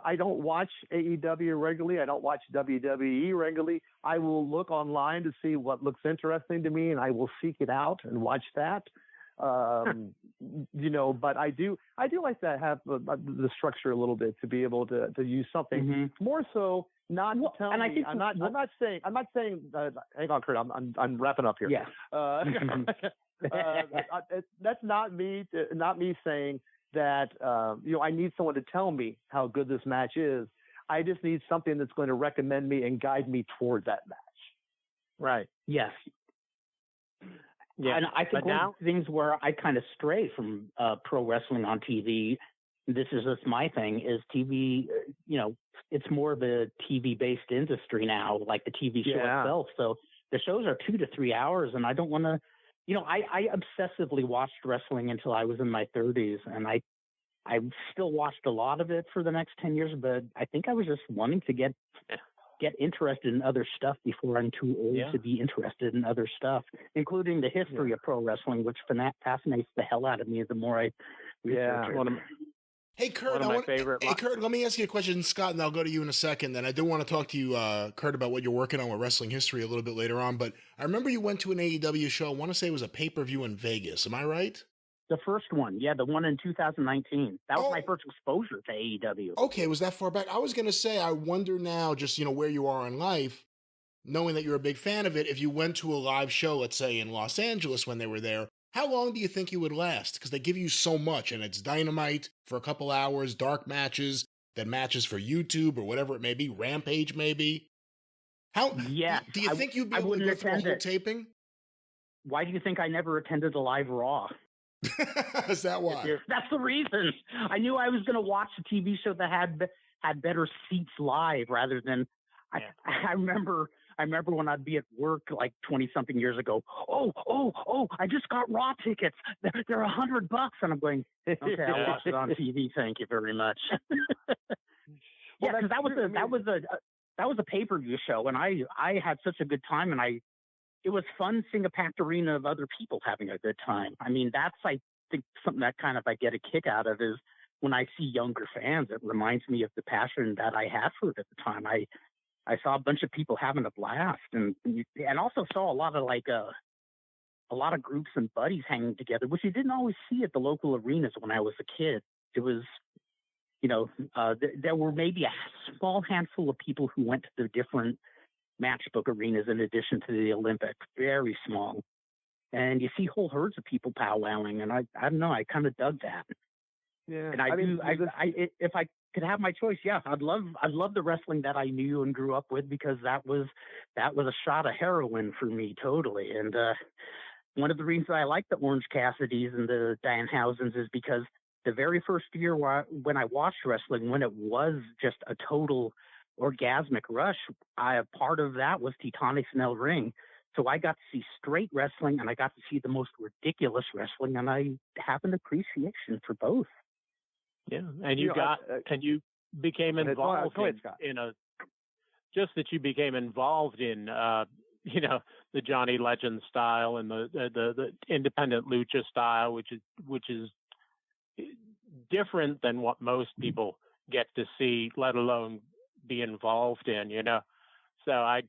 I don't watch AEW regularly. I don't watch WWE regularly. I will look online to see what looks interesting to me, and I will seek it out and watch that. But I do like to have the structure a little bit to be able to use something more so. Not to tell me. I'm not saying. Hang on, Kurt. I'm wrapping up here. Yeah. That's not me saying that I need someone to tell me how good this match is. I just need something that's going to recommend me and guide me toward that match. Right. Yes. Yeah. And I think one of the things where I kind of stray from pro wrestling on TV, this is just my thing, is TV, it's more of a TV-based industry now, like the TV show itself. So the shows are 2 to 3 hours, and I don't want to, I obsessively watched wrestling until I was in my 30s, and I still watched a lot of it for the next 10 years, but I think I was just wanting to get interested in other stuff before I'm too old to be interested in other stuff, including the history of pro wrestling, which fascinates the hell out of me the more I research it. Hey, Kurt, Kurt, let me ask you a question, Scott, and I'll go to you in a second. And I do want to talk to you, Kurt, about what you're working on with wrestling history a little bit later on. But I remember you went to an AEW show. I want to say it was a pay-per-view in Vegas. Am I right? The first one. Yeah, the one in 2019. That was my first exposure to AEW. Okay, was that far back? I was going to say, I wonder now, just, where you are in life, knowing that you're a big fan of it, if you went to a live show, let's say in Los Angeles when they were there, how long do you think you would last? Because they give you so much, and it's Dynamite for a couple hours, dark matches, then matches for YouTube or whatever it may be, Rampage maybe. Do you think you'd be able to go through a whole taping? Why do you think I never attended a live Raw? Is that why? That's the reason. I knew I was going to watch a TV show that had better seats live rather than. I remember when I'd be at work like 20-something years ago. Oh! I just got Raw tickets. They're $100, and I'm going. Okay, I'll watch it on TV. Thank you very much. Because that was a pay-per-view show, and I had such a good time, and it was fun seeing a packed arena of other people having a good time. I mean, that's I think something that kind of I get a kick out of is when I see younger fans. It reminds me of the passion that I had for it at the time. I saw a bunch of people having a blast, and also saw a lot of groups and buddies hanging together, which you didn't always see at the local arenas when I was a kid. It was, there were maybe a small handful of people who went to the different matchbook arenas in addition to the Olympic, very small. And you see whole herds of people powwowing, and I don't know, I kind of dug that. Yeah, and if I could have my choice, I'd love the wrestling that I knew and grew up with, because that was a shot of heroin for me, totally. And one of the reasons I like the Orange Cassidys and the Danhausens is because the very first year when I watched wrestling, when it was just a total orgasmic rush, part of that was Titanics in El Ring. So I got to see straight wrestling, and I got to see the most ridiculous wrestling, and I have an appreciation for both. Yeah, and you became involved you became involved in the Johnny Legend style and the independent lucha style, which is different than what most people get to see, let alone be involved in. So I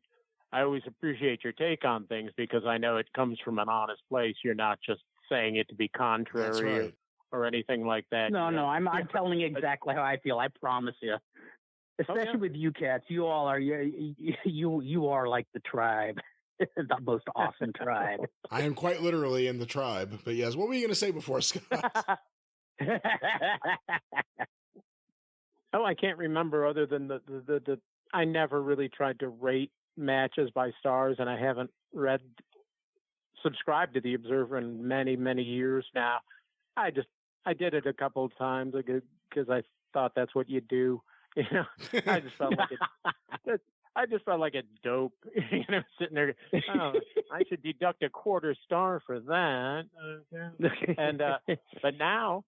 always appreciate your take on things because I know it comes from an honest place. You're not just saying it to be contrary or anything like that. No, I'm telling you exactly how I feel. I promise you. Especially with you cats, you all are you are like the tribe, the most awesome tribe. I am quite literally in the tribe. But yes, what were you going to say before, Scott? Oh, I can't remember other than the I never really tried to rate matches by stars, and I haven't subscribed to the Observer in many, many years now. I did it a couple of times because I thought that's what you do. You know, I just felt like a dope. You know, sitting there. Oh, I should deduct a quarter star for that. And but now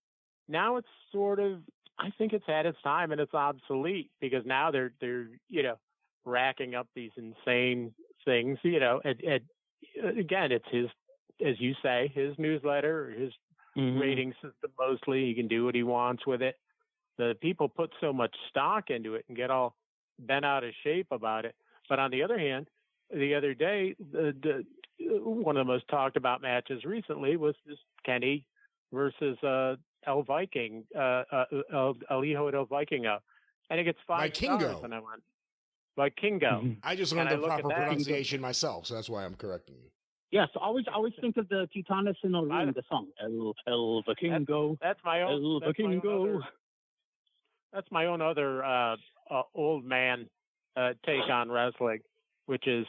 it's sort of. I think it's had its time and it's obsolete because now they're racking up these insane things. Again, it's his, as you say, his newsletter, his rating system mostly. He can do what he wants with it. The people put so much stock into it and get all bent out of shape about it. But on the other hand, the other day, one of the most talked about matches recently was this Kenny versus El Viking, El Hijo del Vikingo. And it gets 5 stars. And I went, Vikingo. I just learned the proper pronunciation myself, so that's why I'm correcting you. Yes, always think of the Titanes in el Ring, the song. El Vikingo. That's my own. El Vikingo. That's my own other old man take on wrestling, which is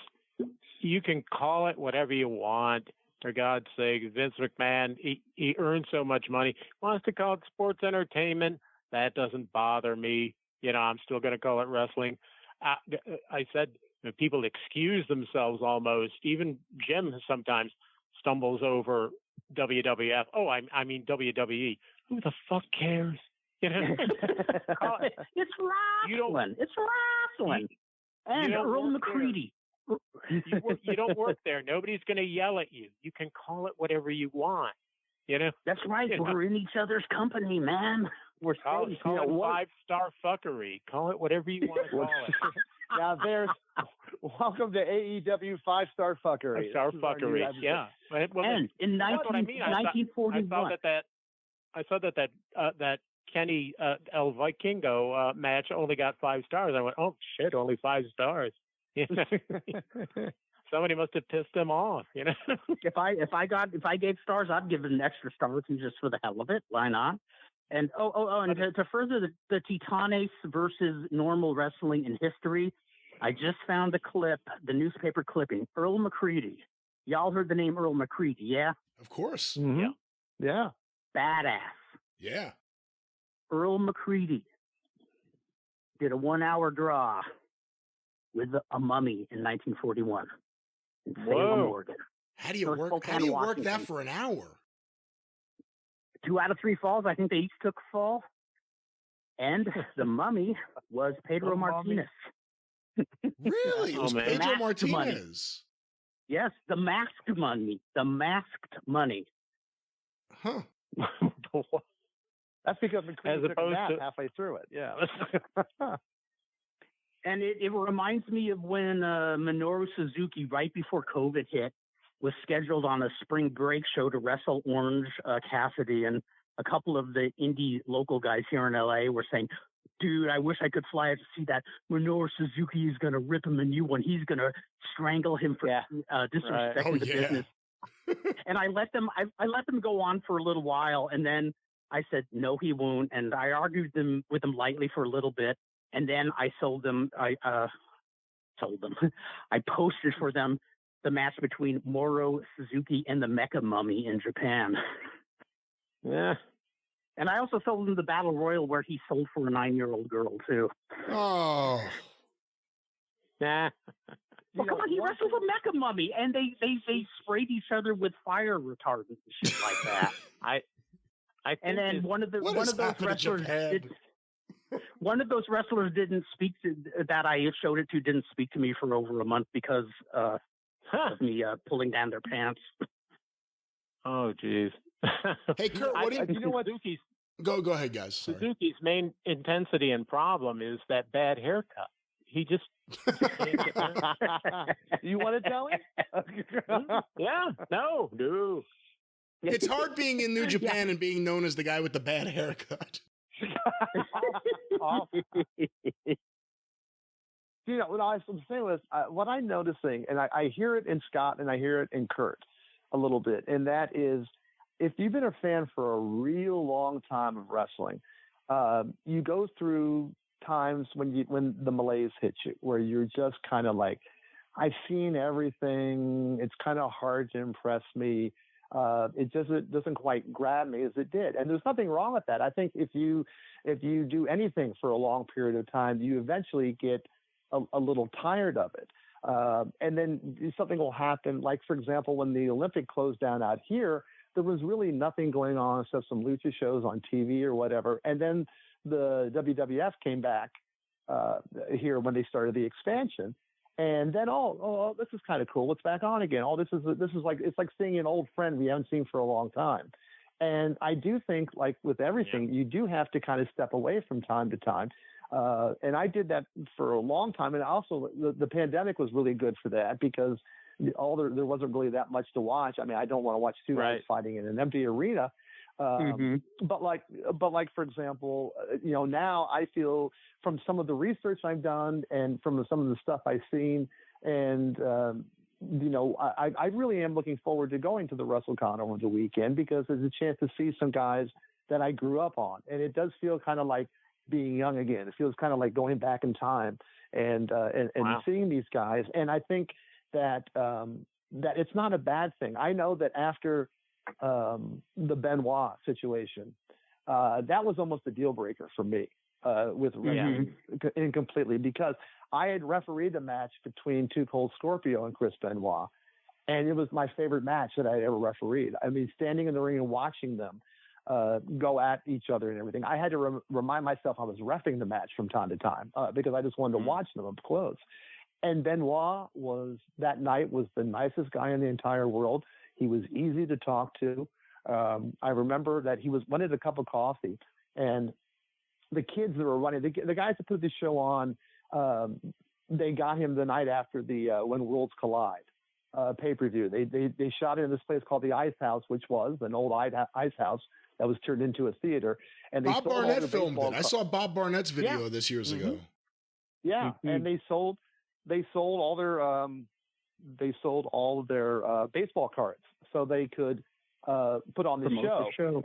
you can call it whatever you want. For God's sake, Vince McMahon, he earns so much money. He wants to call it sports entertainment. That doesn't bother me. I'm still going to call it wrestling. I said people excuse themselves almost. Even Jim sometimes stumbles over WWF. Oh, I mean WWE. Who the fuck cares? It's wrestling. It's wrestling. And Earl McCready. You don't work there. Nobody's going to yell at you. You can call it whatever you want. That's right. We're in each other's company, man. We're call it 5-star fuckery. Call it whatever you want to call it. Now there's welcome to AEW 5-star fuckery. 5-star fuckery. Yeah. And in 1941, I saw that Kenny El Vikingo match only got 5 stars. I went, oh shit, only 5 stars. Somebody must have pissed him off. If I gave stars, I'd give it an extra star or two just for the hell of it. Why not? And and to further the Titanes versus normal wrestling in history, I just found the newspaper clipping. Earl McCready. Y'all heard the name Earl McCready, yeah? Of course. Mm-hmm. Yeah. Badass. Yeah. Earl McCready did a 1-hour draw with a mummy in 1941 in Salem, Oregon. How do you work that for an hour? 2 out of 3 falls. I think they each took a fall. And the mummy was Pedro Martinez. Really? It was Pedro Martinez. Money. Yes, the masked money. The masked money. Huh. That's because McCready took a nap halfway through it. Yeah. And it reminds me of when Minoru Suzuki, right before COVID hit, was scheduled on a spring break show to wrestle Orange Cassidy. And a couple of the indie local guys here in LA were saying, dude, I wish I could fly out to see that. Minoru Suzuki is going to rip him a new one. He's going to strangle him for disrespecting the business. And I let them go on for a little while. And then I said, no, he won't. And I argued with them lightly for a little bit. And then I sold them. I posted for them the match between Moro Suzuki and the Mecha Mummy in Japan. Yeah. And I also sold him the Battle Royal where he sold for a 9-year-old girl, too. Oh. Nah. Well, come on, he wrestled a Mecha Mummy, and they sprayed each other with fire retardant and shit like that. And then one of those wrestlers didn't speak to that I showed it to didn't speak to me for over a month because of me pulling down their pants. Oh, geez. Hey, Kurt, you know what? Go ahead, guys. Sorry. Suzuki's main intensity and problem is that bad haircut. He just can't get there. You want to tell him? Yeah, no. It's hard being in New Japan and being known as the guy with the bad haircut. You know, what I was saying was, what I'm noticing, and I hear it in Scott and I hear it in Kurt a little bit, and that is, if you've been a fan for a real long time of wrestling, you go through times when the malaise hits you, where you're just kind of like, I've seen everything. It's kind of hard to impress me. It doesn't quite grab me as it did. And there's nothing wrong with that. I think if you do anything for a long period of time, you eventually get a little tired of it. And then something will happen. Like, for example, when the Olympic closed down out here, there was really nothing going on except some lucha shows on TV or whatever. And then the WWF came back here when they started the expansion. And then, this is kind of cool. It's back on again. This is like, it's like seeing an old friend we haven't seen for a long time. And I do think, like with everything, you do have to kind of step away from time to time. And I did that for a long time. And also the pandemic was really good for that, because there wasn't really that much to watch. I mean, I don't want to watch two guys fighting in an empty arena. But like, for example, you know, now I feel from some of the research I've done and from some of the stuff I've seen, and, you know, I really am looking forward to going to the WrestleCon over the weekend, because there's a chance to see some guys that I grew up on. And it does feel kind of like being young again. It feels kind of like going back in time and seeing these guys. And I think that it's not a bad thing. I know that after the Benoit situation, that was almost a deal breaker for me with wrestling incompletely, because I had refereed a match between Too Cold Scorpio and Chris Benoit, and it was my favorite match that I ever refereed. I mean, standing in the ring and watching them go at each other and everything, I had to remind myself I was reffing the match from time to time because I just wanted to watch them up close. And Benoit that night was the nicest guy in the entire world. He was easy to talk to. I remember that he wanted a cup of coffee, and the kids that were running, the guys that put the show on, they got him the night after the When Worlds Collide pay-per-view. They shot it in this place called the Ice House, which was an old ice house that was turned into a theater. And Bob Barnett filmed it. I saw Bob Barnett's video this years ago. Yeah, and they sold all their baseball cards so they could put on the show.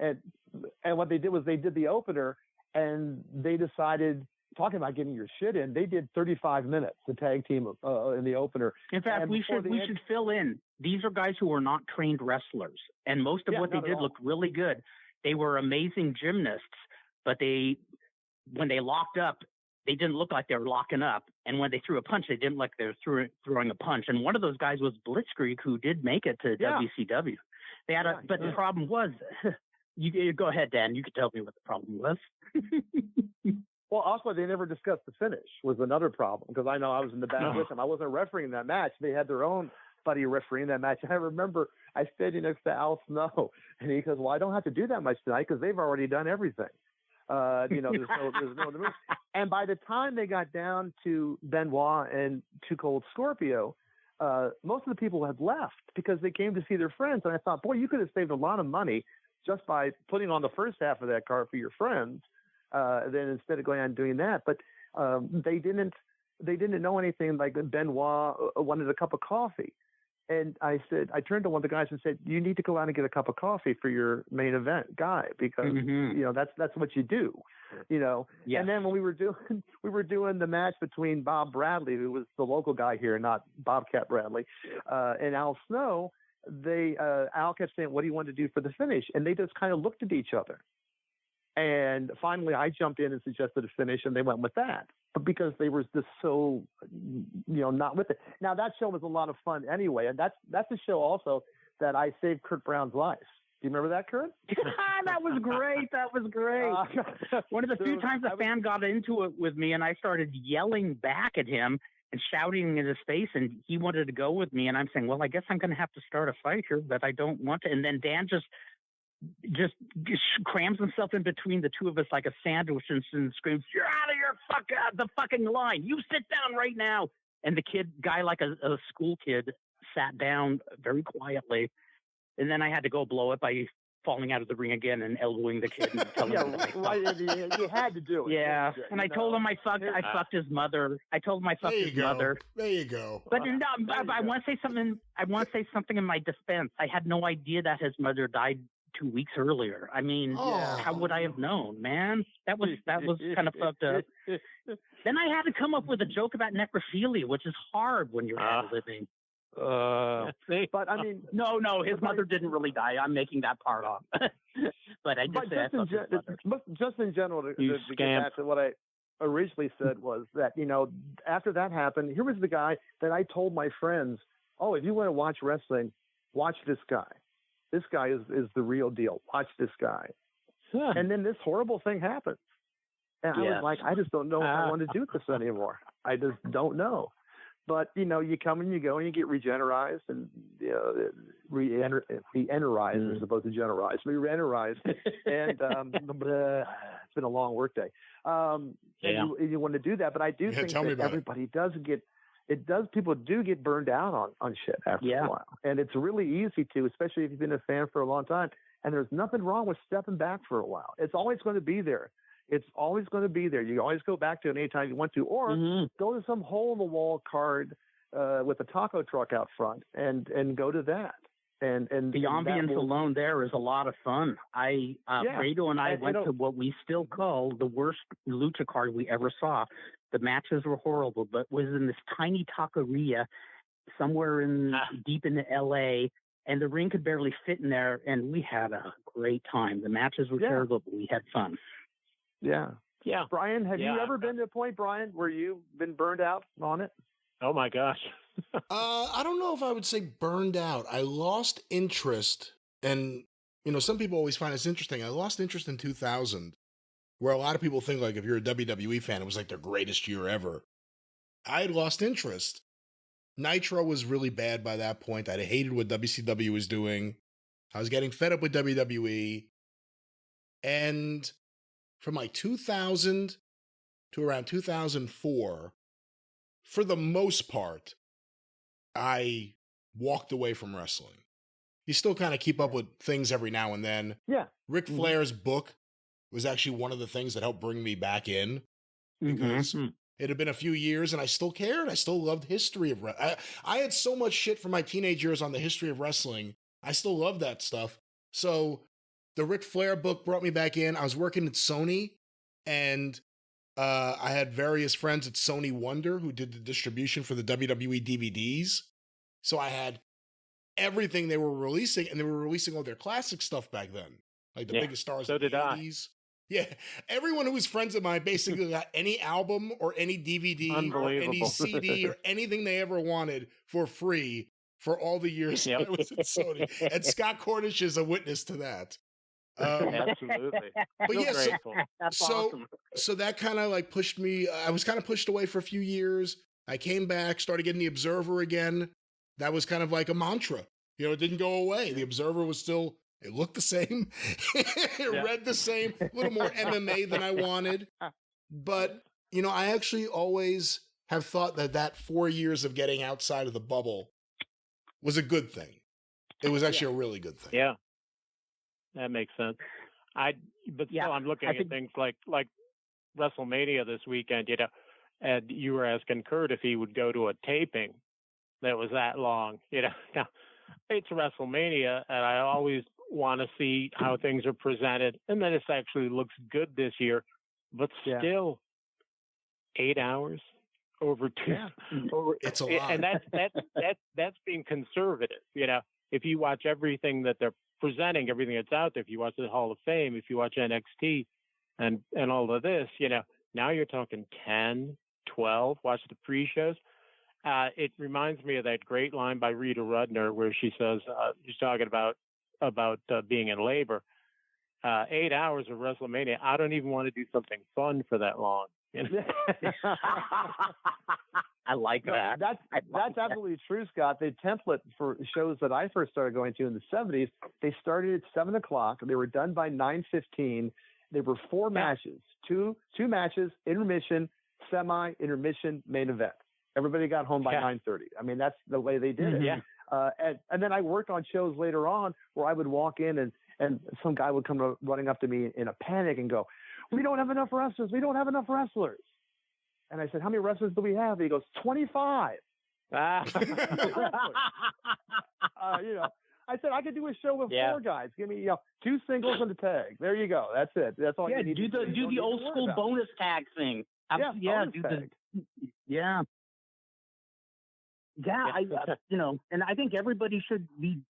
And what they did was they did the opener, and they decided, talking about getting your shit in, they did 35 minutes, the tag team in the opener. In fact, we should fill in. These are guys who are not trained wrestlers, and most of what they did looked really good. They were amazing gymnasts, but when they locked up, they didn't look like they were locking up. And when they threw a punch, they didn't look like they were throwing a punch. And one of those guys was Blitzkrieg, who did make it to WCW. They had but the problem was, you go ahead, Dan. You could tell me what the problem was. Well, also, they never discussed the finish was another problem, because I know I was in the back with them. I wasn't refereeing that match. They had their own buddy refereeing that match. And I remember I stayed next to Al Snow, and he goes, well, I don't have to do that much tonight because they've already done everything. You know, there's no other move. And by the time they got down to Benoit and Too Cold Scorpio, most of the people had left because they came to see their friends. And I thought, boy, you could have saved a lot of money just by putting on the first half of that card for your friends, then instead of going out and doing that. But they didn't know anything. Like Benoit wanted a cup of coffee. And I turned to one of the guys and said, you need to go out and get a cup of coffee for your main event guy, because, you know, that's what you do, you know? Yes. And then when we were doing the match between Bob Bradley, who was the local guy here, not Bobcat Bradley, and Al Snow, Al kept saying, what do you want to do for the finish? And they just kind of looked at each other. And finally I jumped in and suggested a finish, and they went with that. But because they were just so, you know, not with it. Now, that show was a lot of fun anyway. And that's a show also that I saved Kurt Brown's life. Do you remember that, Kurt? That was great. That was great. One of the few times a fan got into it with me, and I started yelling back at him and shouting in his face, and he wanted to go with me. And I'm saying, well, I guess I'm going to have to start a fight here, but I don't want to. And then Dan just just crams himself in between the two of us like a sandwich and screams, "You're out of the fucking line. You sit down right now." And the guy like a school kid, sat down very quietly. And then I had to go blow it by falling out of the ring again and elbowing the kid and telling him you had to do it. Yeah, and I told him I fucked his mother. I told him I fucked his mother. There you go. But no, I want to say something. I want to say something in my defense. I had no idea that his mother died 2 weeks earlier. I mean, how would I have known, man? That was kind of fucked up. Then I had to come up with a joke about necrophilia, which is hard when you're out of living. But I mean, no, his mother didn't really die. I'm making that part off. But I just said just in general, to get back to what I originally said was that, after that happened, here was the guy that I told my friends, oh, if you want to watch wrestling, watch this guy. This guy is the real deal. Watch this guy. And then this horrible thing happened. And I was like, I just don't know if I want to do this anymore. I just don't know. But, you come and you go and you get regenerized and re-energized as opposed to generalized. Re-energized. And it's been a long work day. And you want to do that. But I do think that everybody people do get burned out on shit after a while. And it's really easy to, especially if you've been a fan for a long time. And there's nothing wrong with stepping back for a while. It's always going to be there. It's always going to be there. You always go back to it anytime you want to, or go to some hole-in-the-wall card with a taco truck out front and go to that. And the ambience alone there is a lot of fun. Fredo and I went to what we still call the worst lucha card we ever saw. The matches were horrible, but was in this tiny taqueria somewhere deep in L.A., and the ring could barely fit in there, and we had a great time. The matches were terrible, but we had fun. Yeah. Brian, have you ever been to a point, Brian, where you've been burned out on it? Oh my gosh. I don't know if I would say burned out. I lost interest, and some people always find this interesting. I lost interest in 2000, where a lot of people think like if you're a WWE fan, it was like their greatest year ever. I had lost interest. Nitro was really bad by that point. I hated what WCW was doing. I was getting fed up with WWE, and from like 2000 to around 2004, for the most part, I walked away from wrestling. You still kind of keep up with things every now and then. Yeah. Ric Flair's book was actually one of the things that helped bring me back in, because it had been a few years and I still cared. I still loved history of wrestling. I had so much shit from my teenage years on the history of wrestling. I still love that stuff. So the Ric Flair book brought me back in. I was working at Sony, and I had various friends at Sony Wonder who did the distribution for the WWE DVDs. So I had everything they were releasing, and they were releasing all their classic stuff back then, like the biggest stars of the 80s. Yeah, everyone who was friends of mine basically got any album or any DVD or any CD or anything they ever wanted for free for all the years I was at Sony. And Scott Cornish is a witness to that. Absolutely. But so that kind of like pushed me. I was kind of pushed away for a few years. I came back, started getting the Observer again. That was kind of like a mantra. It didn't go away. The Observer was still, it looked the same. It read the same, a little more MMA than I wanted. But, I actually always have thought that 4 years of getting outside of the bubble was a good thing. It was actually a really good thing. Yeah. That makes sense. Still, I'm looking at things like WrestleMania this weekend, and you were asking Kurt if he would go to a taping that was that long. Now, it's WrestleMania, and I always want to see how things are presented, and then it actually looks good this year, but still 8 hours over two. It's a lot. And that's being conservative. If you watch everything that they're presenting, everything that's out there, if you watch the Hall of Fame, if you watch NXT and all of this, now you're talking 10, 12, watch the pre-shows. It reminds me of that great line by Rita Rudner where she says, she's talking about being in labor. 8 hours of WrestleMania, I don't even want to do something fun for that long. I like that. That's absolutely true, Scott. The template for shows that I first started going to in the 70s, they started at 7 o'clock. They were done by 9:15. There were 4 matches, two matches, intermission, semi, intermission, main event. Everybody got home by 9:30. I mean, that's the way they did it. Yeah. And then I worked on shows later on where I would walk in and some guy would come running up to me in a panic and go, "We don't have enough wrestlers. We don't have enough wrestlers." And I said, "How many wrestlers do we have?" And he goes, 25. I said, "I could do a show with 4 guys. Give me 2 singles and a tag. There you go. That's it. That's all you need do to do. Do the old school bonus tag thing. And I think everybody should be,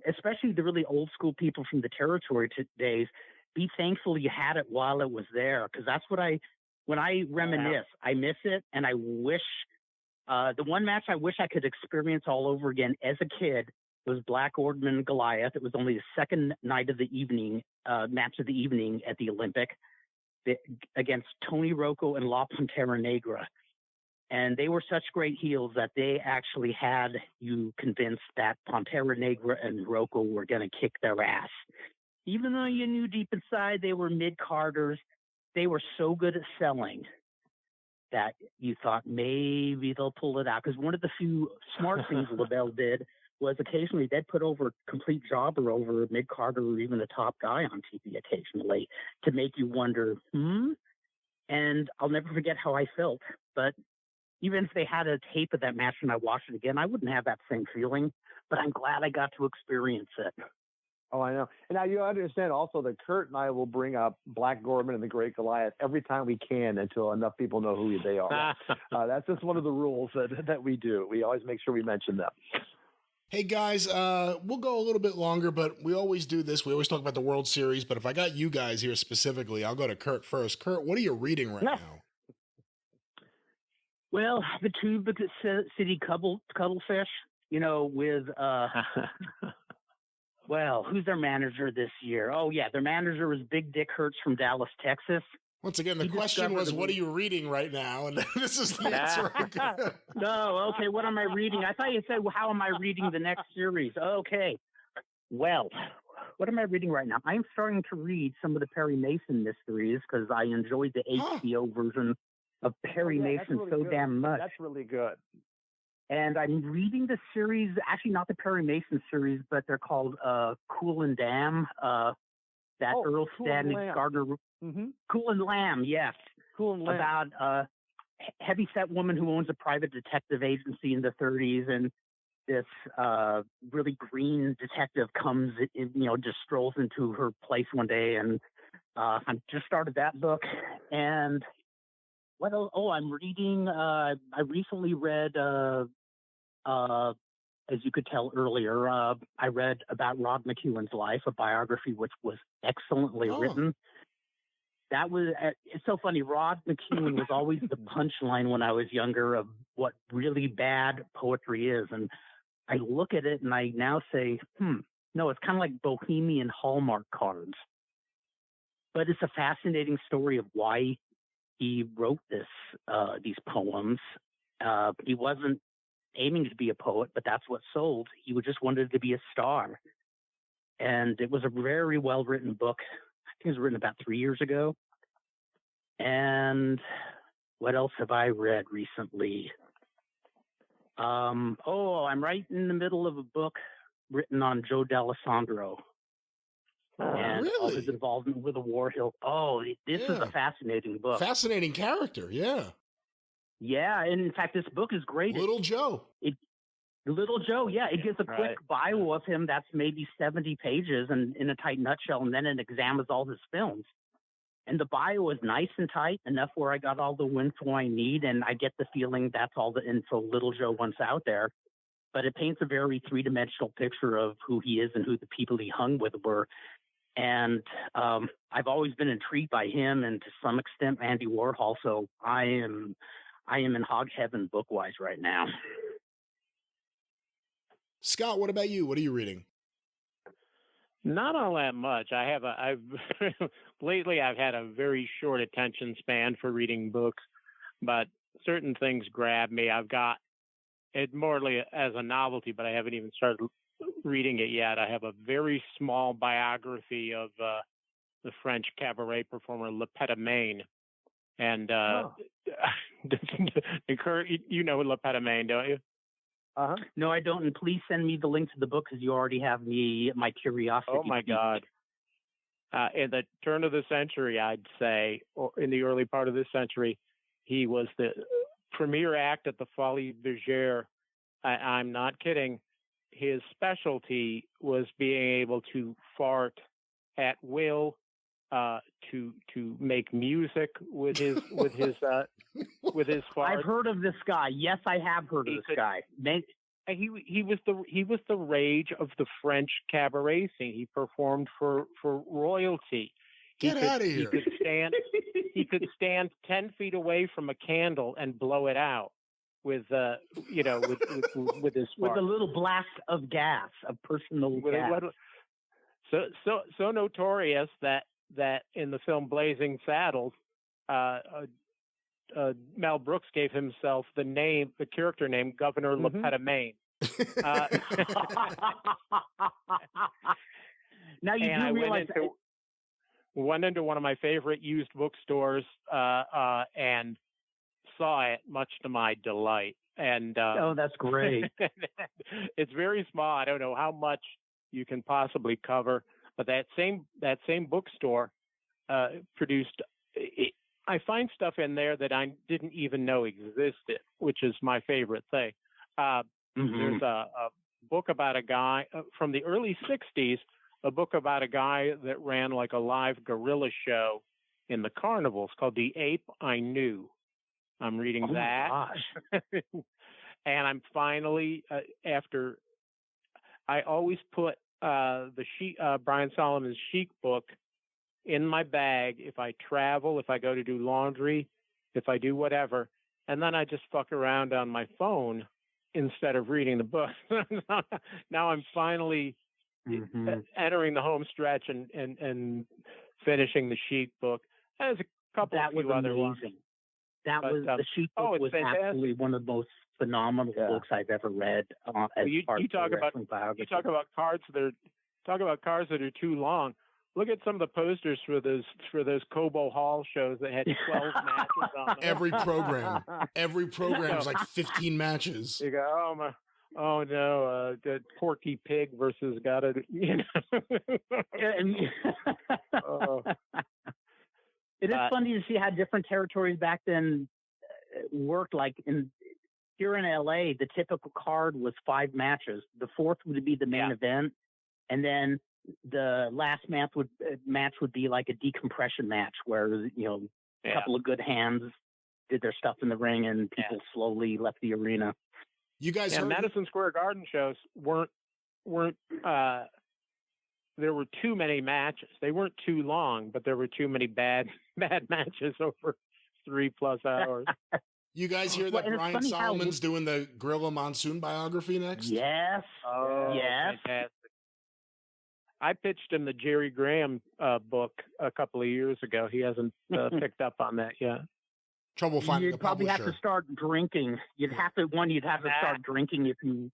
especially the really old school people from the territory days, be thankful you had it while it was there. Because that's what when I reminisce, I miss it. And I wish, the one match I wish I could experience all over again as a kid was Black Ordman Goliath. It was only the second night of the evening, match of the evening at the Olympic against Tony Rocco and La Pantera Negra. And they were such great heels that they actually had you convinced that Pantera Negra and Rocco were going to kick their ass. Even though you knew deep inside they were mid-carders, they were so good at selling that you thought maybe they'll pull it out. Because one of the few smart things LaBelle did was occasionally they'd put over a complete jobber over a mid-carder or even a top guy on TV occasionally to make you wonder, And I'll never forget how I felt. But even if they had a tape of that match and I watched it again, I wouldn't have that same feeling. But I'm glad I got to experience it. Oh, I know. And now you understand also that Kurt and I will bring up Black Gorman and the Great Goliath every time we can until enough people know who they are. That's just one of the rules that we do. We always make sure we mention them. Hey, guys, we'll go a little bit longer, but we always do this. We always talk about the World Series, but if I got you guys here specifically, I'll go to Kurt first. Kurt, what are you reading right now? Well, the Tube City Cuttlefish, with, well, who's their manager this year? Oh, yeah, their manager was Big Dick Hertz from Dallas, Texas. Once again, the question was, what are you reading right now? And this is the answer. No, okay, what am I reading? I thought you said, well, how am I reading the next series? Okay, well, what am I reading right now? I'm starting to read some of the Perry Mason mysteries because I enjoyed the HBO version of Perry Mason really good. Damn much. That's really good. And I'm reading the series, actually not the Perry Mason series, but they're called Cool and Damn. Earl Stanley Gardner. Mm-hmm. Cool and Lamb, yes. Cool and Lamb. About a heavy-set woman who owns a private detective agency in the 30s, and this really green detective comes, just strolls into her place one day, and I just started that book. And what else? Oh, I'm reading. I recently read, as you could tell earlier, I read about Rod McEwen's life, a biography which was excellently written. That was it's so funny. Rod McEwen was always the punchline when I was younger of what really bad poetry is, and I look at it and I now say, no, it's kind of like Bohemian Hallmark cards. But it's a fascinating story of why he wrote these poems. He wasn't aiming to be a poet, but that's what sold. He just wanted to be a star. And it was a very well-written book. I think it was written about 3 years ago. And what else have I read recently? I'm right in the middle of a book written on Joe D'Alessandro. And all his involvement with the War Hill. Oh, this is a fascinating book. Fascinating character, yeah. Yeah, and in fact, this book is great. Little Joe. Little Joe, yeah. It gives a quick bio of him that's maybe 70 pages and in a tight nutshell, and then it examines all his films. And the bio is nice and tight, enough where I got all the info I need, and I get the feeling that's all the info Little Joe wants out there. But it paints a very three-dimensional picture of who he is and who the people he hung with were. And I've always been intrigued by him and to some extent Andy Warhol. So I am in hog heaven book-wise right now. Scott, what about you? What are you reading? Not all that much. Lately I've had a very short attention span for reading books, but certain things grab me. I've got it morely as a novelty, but I haven't even started reading it yet. I have a very small biography of the French cabaret performer Le Pétomane. And you know Le Pétomane, don't you? No, I don't. And please send me the link to the book because you already have my curiosity. Oh my God! In the turn of the century, I'd say, or in the early part of this century, he was the premier act at the Folies Bergère. I'm not kidding. His specialty was being able to fart at will, to make music with his fart. I've heard of this guy. Yes, I have heard of this guy. He was the rage of the French cabaret scene. He performed for royalty. Get out of here. He could stand 10 feet away from a candle and blow it out with with his fart. With a little blast of gas, of personal gas. So notorious that in the film Blazing Saddles, Mel Brooks gave himself the character name Governor Le Pétomane. Now you and do I realize went into one of my favorite used bookstores and saw it, much to my delight. And that's great. It's very small. I don't know how much you can possibly cover, but that same bookstore produced. I find stuff in there that I didn't even know existed, which is my favorite thing. There's a book about a guy from the early 60s, a book about a guy that ran like a live gorilla show in the carnivals called The Ape I Knew. I'm reading that. And I'm finally, after, I always put Brian Solomon's Chic book in my bag if I travel, if I go to do laundry, if I do whatever, and then I just fuck around on my phone instead of reading the book. Now I'm finally entering the home stretch and finishing the Chic book. There's a couple of few other ones. The Chic book was fantastic. Absolutely one of the most phenomenal books I've ever read. You talk about cards that are too long. Look at some of the posters for those Cobo Hall shows that had 12 matches on them. Every program was like 15 matches. You go, oh no, the Porky Pig versus It is funny to see how different territories back then worked. Like here in LA, the typical card was 5 matches. The fourth would be the main event, and then the last match would be like a decompression match where a couple of good hands did their stuff in the ring and people slowly left the arena. You guys heard Madison Square Garden shows weren't there were too many matches. They weren't too long, but there were too many bad matches over 3+ hours. You guys hear that Brian Solomon's doing the Gorilla Monsoon biography next? Yes. Oh, yes. Fantastic. I pitched him the Jerry Graham book a couple of years ago. He hasn't picked up on that yet. Trouble finding You'd probably have to start drinking. You'd have to start drinking if you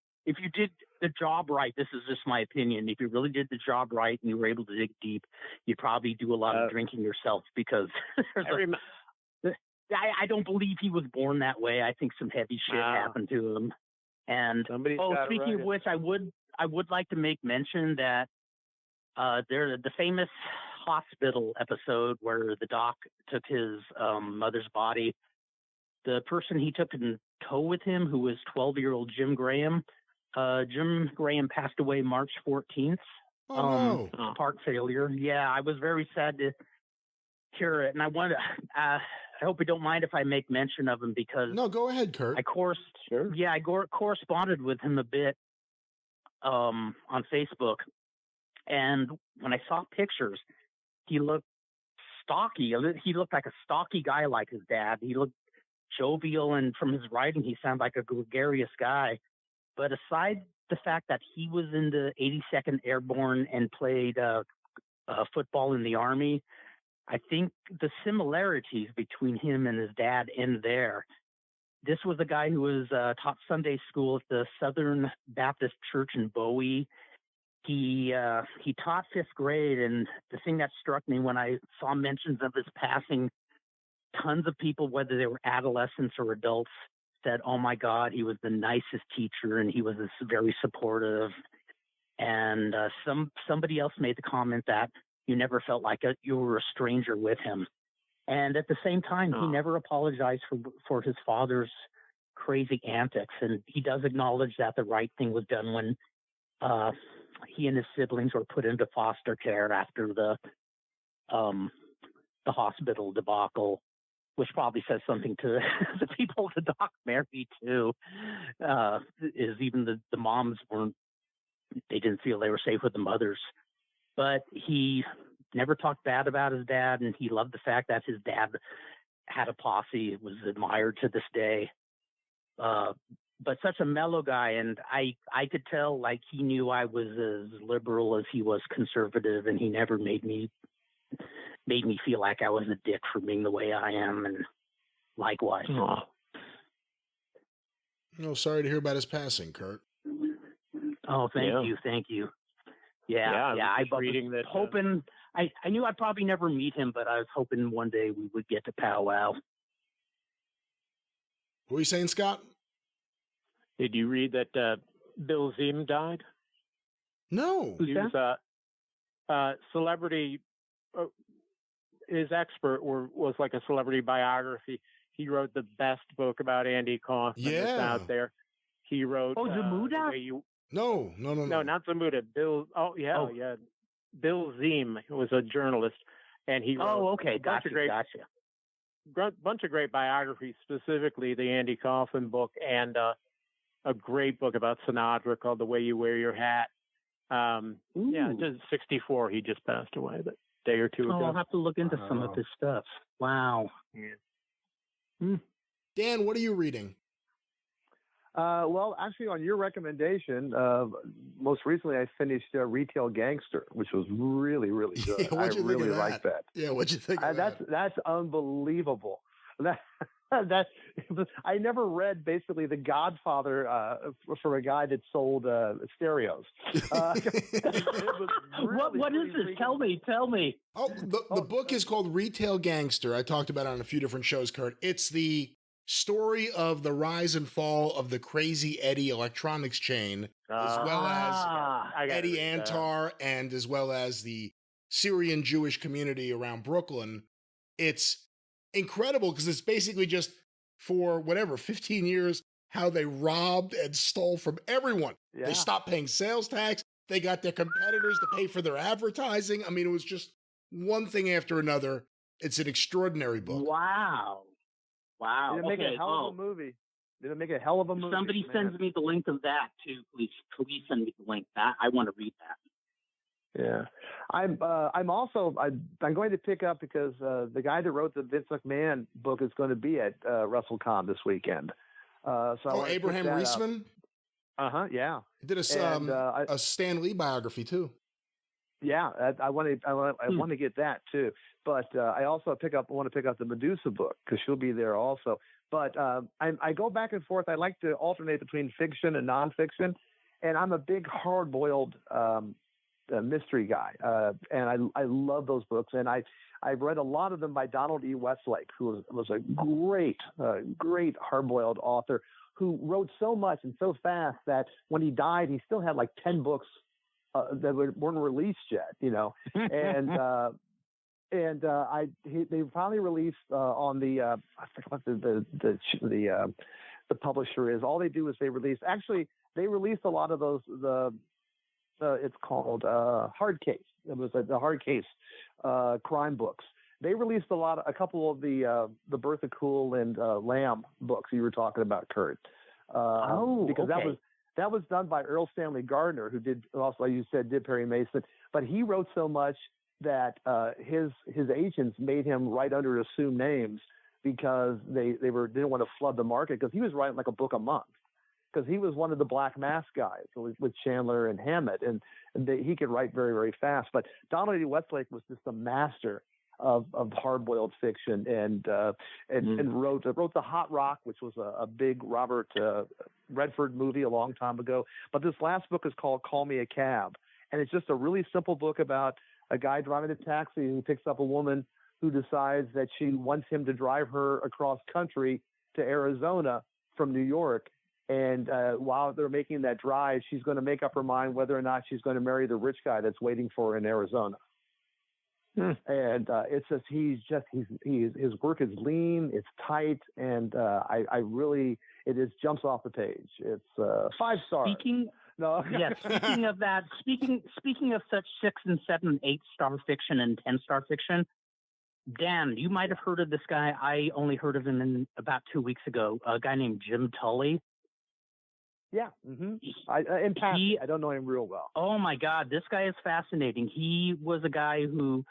did the job right. This is just my opinion. If you really did the job right and you were able to dig deep, you'd probably do a lot of drinking yourself because I don't believe he was born that way. I think some heavy shit happened to him. And speaking of which, I would like to make mention that there's the famous hospital episode where the doc took his mother's body. The person he took in tow with him, who was 12-year-old Jim Graham. Jim Graham passed away March 14th. Heart failure. Yeah, I was very sad to hear it, and I wanted. I hope you don't mind if I make mention of him because no, go ahead, Kurt. I corresponded with him a bit on Facebook. And when I saw pictures, he looked stocky. He looked like a stocky guy like his dad. He looked jovial, and from his writing, he sounded like a gregarious guy. But aside the fact that he was in the 82nd Airborne and played football in the Army, I think the similarities between him and his dad end there. this was a guy who was taught Sunday school at the Southern Baptist Church in Bowie. He taught 5th grade, and the thing that struck me when I saw mentions of his passing, tons of people, whether they were adolescents or adults, said, "Oh my God, he was the nicest teacher, and he was very supportive." And somebody else made the comment that you never felt like you were a stranger with him. And at the same time, he never apologized for his father's crazy antics, and he does acknowledge that the right thing was done when he and his siblings were put into foster care after the hospital debacle, which probably says something to the people the doc married too. Is even the moms they didn't feel they were safe with the mothers, but he never talked bad about his dad, and he loved the fact that his dad had a posse. It was admired to this day. But such a mellow guy, and I could tell like he knew I was as liberal as he was conservative, and he never made me feel like I was a dick for being the way I am, and likewise. No, sorry to hear about his passing, Kurt. Oh, thank you. Yeah. I was reading that. Hoping I knew I'd probably never meet him, but I was hoping one day we would get to powwow. What were you saying, Scott? Did you read that Bill Ziem died? No. He was a celebrity. His expert was like a celebrity biography. He wrote the best book about Andy Kaufman that's out there. He wrote. Oh, Zamuda? No, not Zamuda. Bill. Yeah. Bill Ziem was a journalist, and he wrote gotcha. Bunch of great biographies, specifically the Andy Kaufman book, and a great book about Sinatra called The Way You Wear Your Hat. Just 64. He just passed away a day or two ago. I'll have to look into some of his stuff. Wow. Yeah. Dan, what are you reading? Well, actually, on your recommendation, most recently I finished Retail Gangster, which was really, really good. I really liked that. Yeah, what'd you think of that? That's unbelievable. I never read basically The Godfather for a guy that sold stereos. What is this? Tell me. Oh, the book is called Retail Gangster. I talked about it on a few different shows, Kurt. It's the story of the rise and fall of the Crazy Eddie electronics chain, as well as Eddie Antar, and as well as the Syrian Jewish community around Brooklyn. It's incredible because it's basically just for 15 years, how they robbed and stole from everyone. Yeah. They stopped paying sales tax. They got their competitors to pay for their advertising. I mean, it was just one thing after another. It's an extraordinary book. Wow. Did it make a hell of a movie? Somebody sends me the link of that too, please. Please send me the link. That I want to read that. Yeah, I'm going to pick up because the guy that wrote the Vince McMahon book is going to be at WrestleCon this weekend. Abraham Reisman. Yeah. He did a Stan Lee biography too. Yeah, I want to get that too. But I also want to pick up the Medusa book because she'll be there also. But I go back and forth. I like to alternate between fiction and nonfiction, and I'm a big hard-boiled mystery guy, and I love those books. And I've read a lot of them by Donald E. Westlake, who was a great hard-boiled author who wrote so much and so fast that when he died, he still had like 10 books that weren't released yet, and they finally released on the I forgot what the publisher is. All they do is they released a lot of those it's called Hard Case. It was the Hard Case crime books. They released a couple of the Bertha Cool and Lamb books you were talking about, Kurt. Because that was done by Earl Stanley Gardner, who did also, like you said, did Perry Mason. But he wrote so much that his agents made him write under assumed names because they didn't want to flood the market, because he was writing like a book a month, because he was one of the Black Mask guys with Chandler and Hammett, and he could write very, very fast. But Donald E. Westlake was just a master of hard-boiled fiction, and wrote The Hot Rock, which was a big Robert Redford movie a long time ago. But this last book is called Call Me a Cab, and it's just a really simple book about a guy driving a taxi who picks up a woman who decides that she wants him to drive her across country to Arizona from New York. And while they're making that drive, she's going to make up her mind whether or not she's going to marry the rich guy that's waiting for her in Arizona. And it's just his work is lean, it's tight, and I really it jumps off the page. It's 5 stars. Speaking of that, speaking of such 6 and 7 and 8 star fiction and 10 star fiction, Dan, you might have heard of this guy. I only heard of him about 2 weeks ago. A guy named Jim Tully. Yeah. Mm-hmm. I don't know him real well. Oh my God, this guy is fascinating. He was a guy who,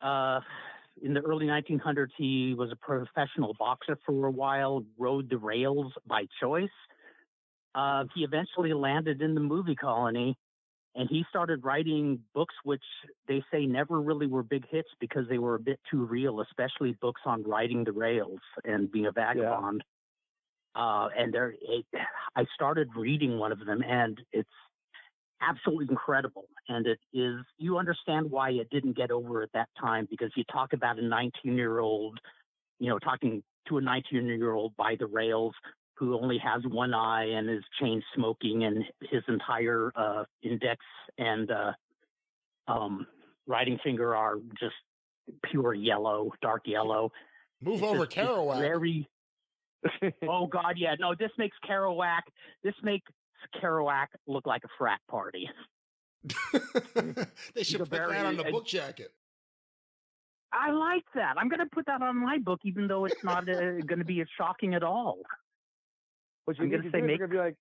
in the early 1900s, he was a professional boxer for a while, rode the rails by choice. He eventually landed in the movie colony, and he started writing books which they say never really were big hits because they were a bit too real, especially books on riding the rails and being a vagabond. I started reading one of them, and it's absolutely incredible. And it is, you understand why it didn't get over at that time, because you talk about a 19-year-old, talking to a 19-year-old by the rails who only has one eye and is chain smoking, and his entire index and writing finger are just pure yellow, dark yellow. Move over, Kerouac. Oh God, yeah. No, this makes Kerouac look like a frat party. They should put that on the book jacket. I like that. I'm going to put that on my book, even though it's not going to be as shocking at all. What you need to do,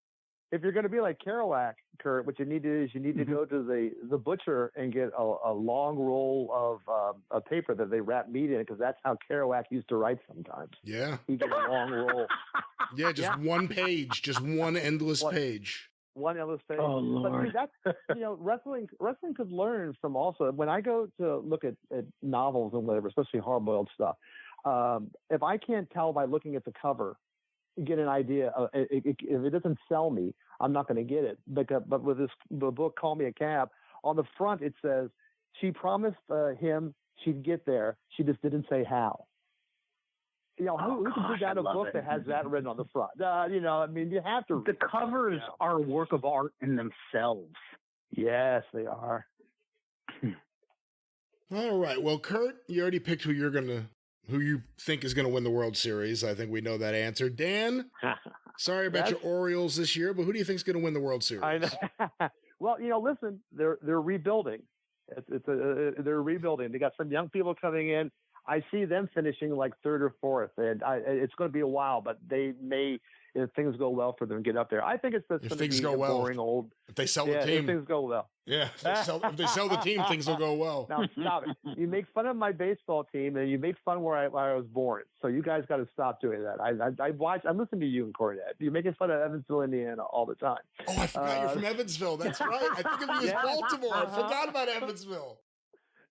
if you're going to be like Kerouac, Kurt, what you need to do is you need to go to the butcher and get a long roll of a paper that they wrap meat in, because that's how Kerouac used to write sometimes. Yeah. He get a long roll. Yeah, just one page, just one endless page. One endless page. Oh, Lord. But that's, wrestling could learn from also, when I go to look at novels and whatever, especially hard-boiled stuff, if I can't tell by looking at the cover, get an idea. If it doesn't sell me, I'm not going to get it. But with the book, Call Me a Cab, on the front it says, she promised him she'd get there. She just didn't say how. Who can put out a book that has that written on the front? You have to. The covers are a work of art in themselves. Yes, they are. All right. Well, Kurt, you already picked who you think is going to win the World Series. I think we know that answer. Dan, sorry about your Orioles this year, but who do you think is going to win the World Series? I know. Well, listen, they're rebuilding. They're rebuilding. They got some young people coming in. I see them finishing like 3rd or 4th, and it's going to be a while, but they may, if things go well for them, get up there. I think it's just going to be boring old. If they sell the team, if things go well. Yeah, if they sell the team, things will go well. Now stop it! You make fun of my baseball team, and you make fun where I was born. So you guys got to stop doing that. I listen to you and Cornette. You're making fun of Evansville, Indiana, all the time. Oh, I forgot you're from Evansville. That's right. I think of you as Baltimore. I forgot about Evansville.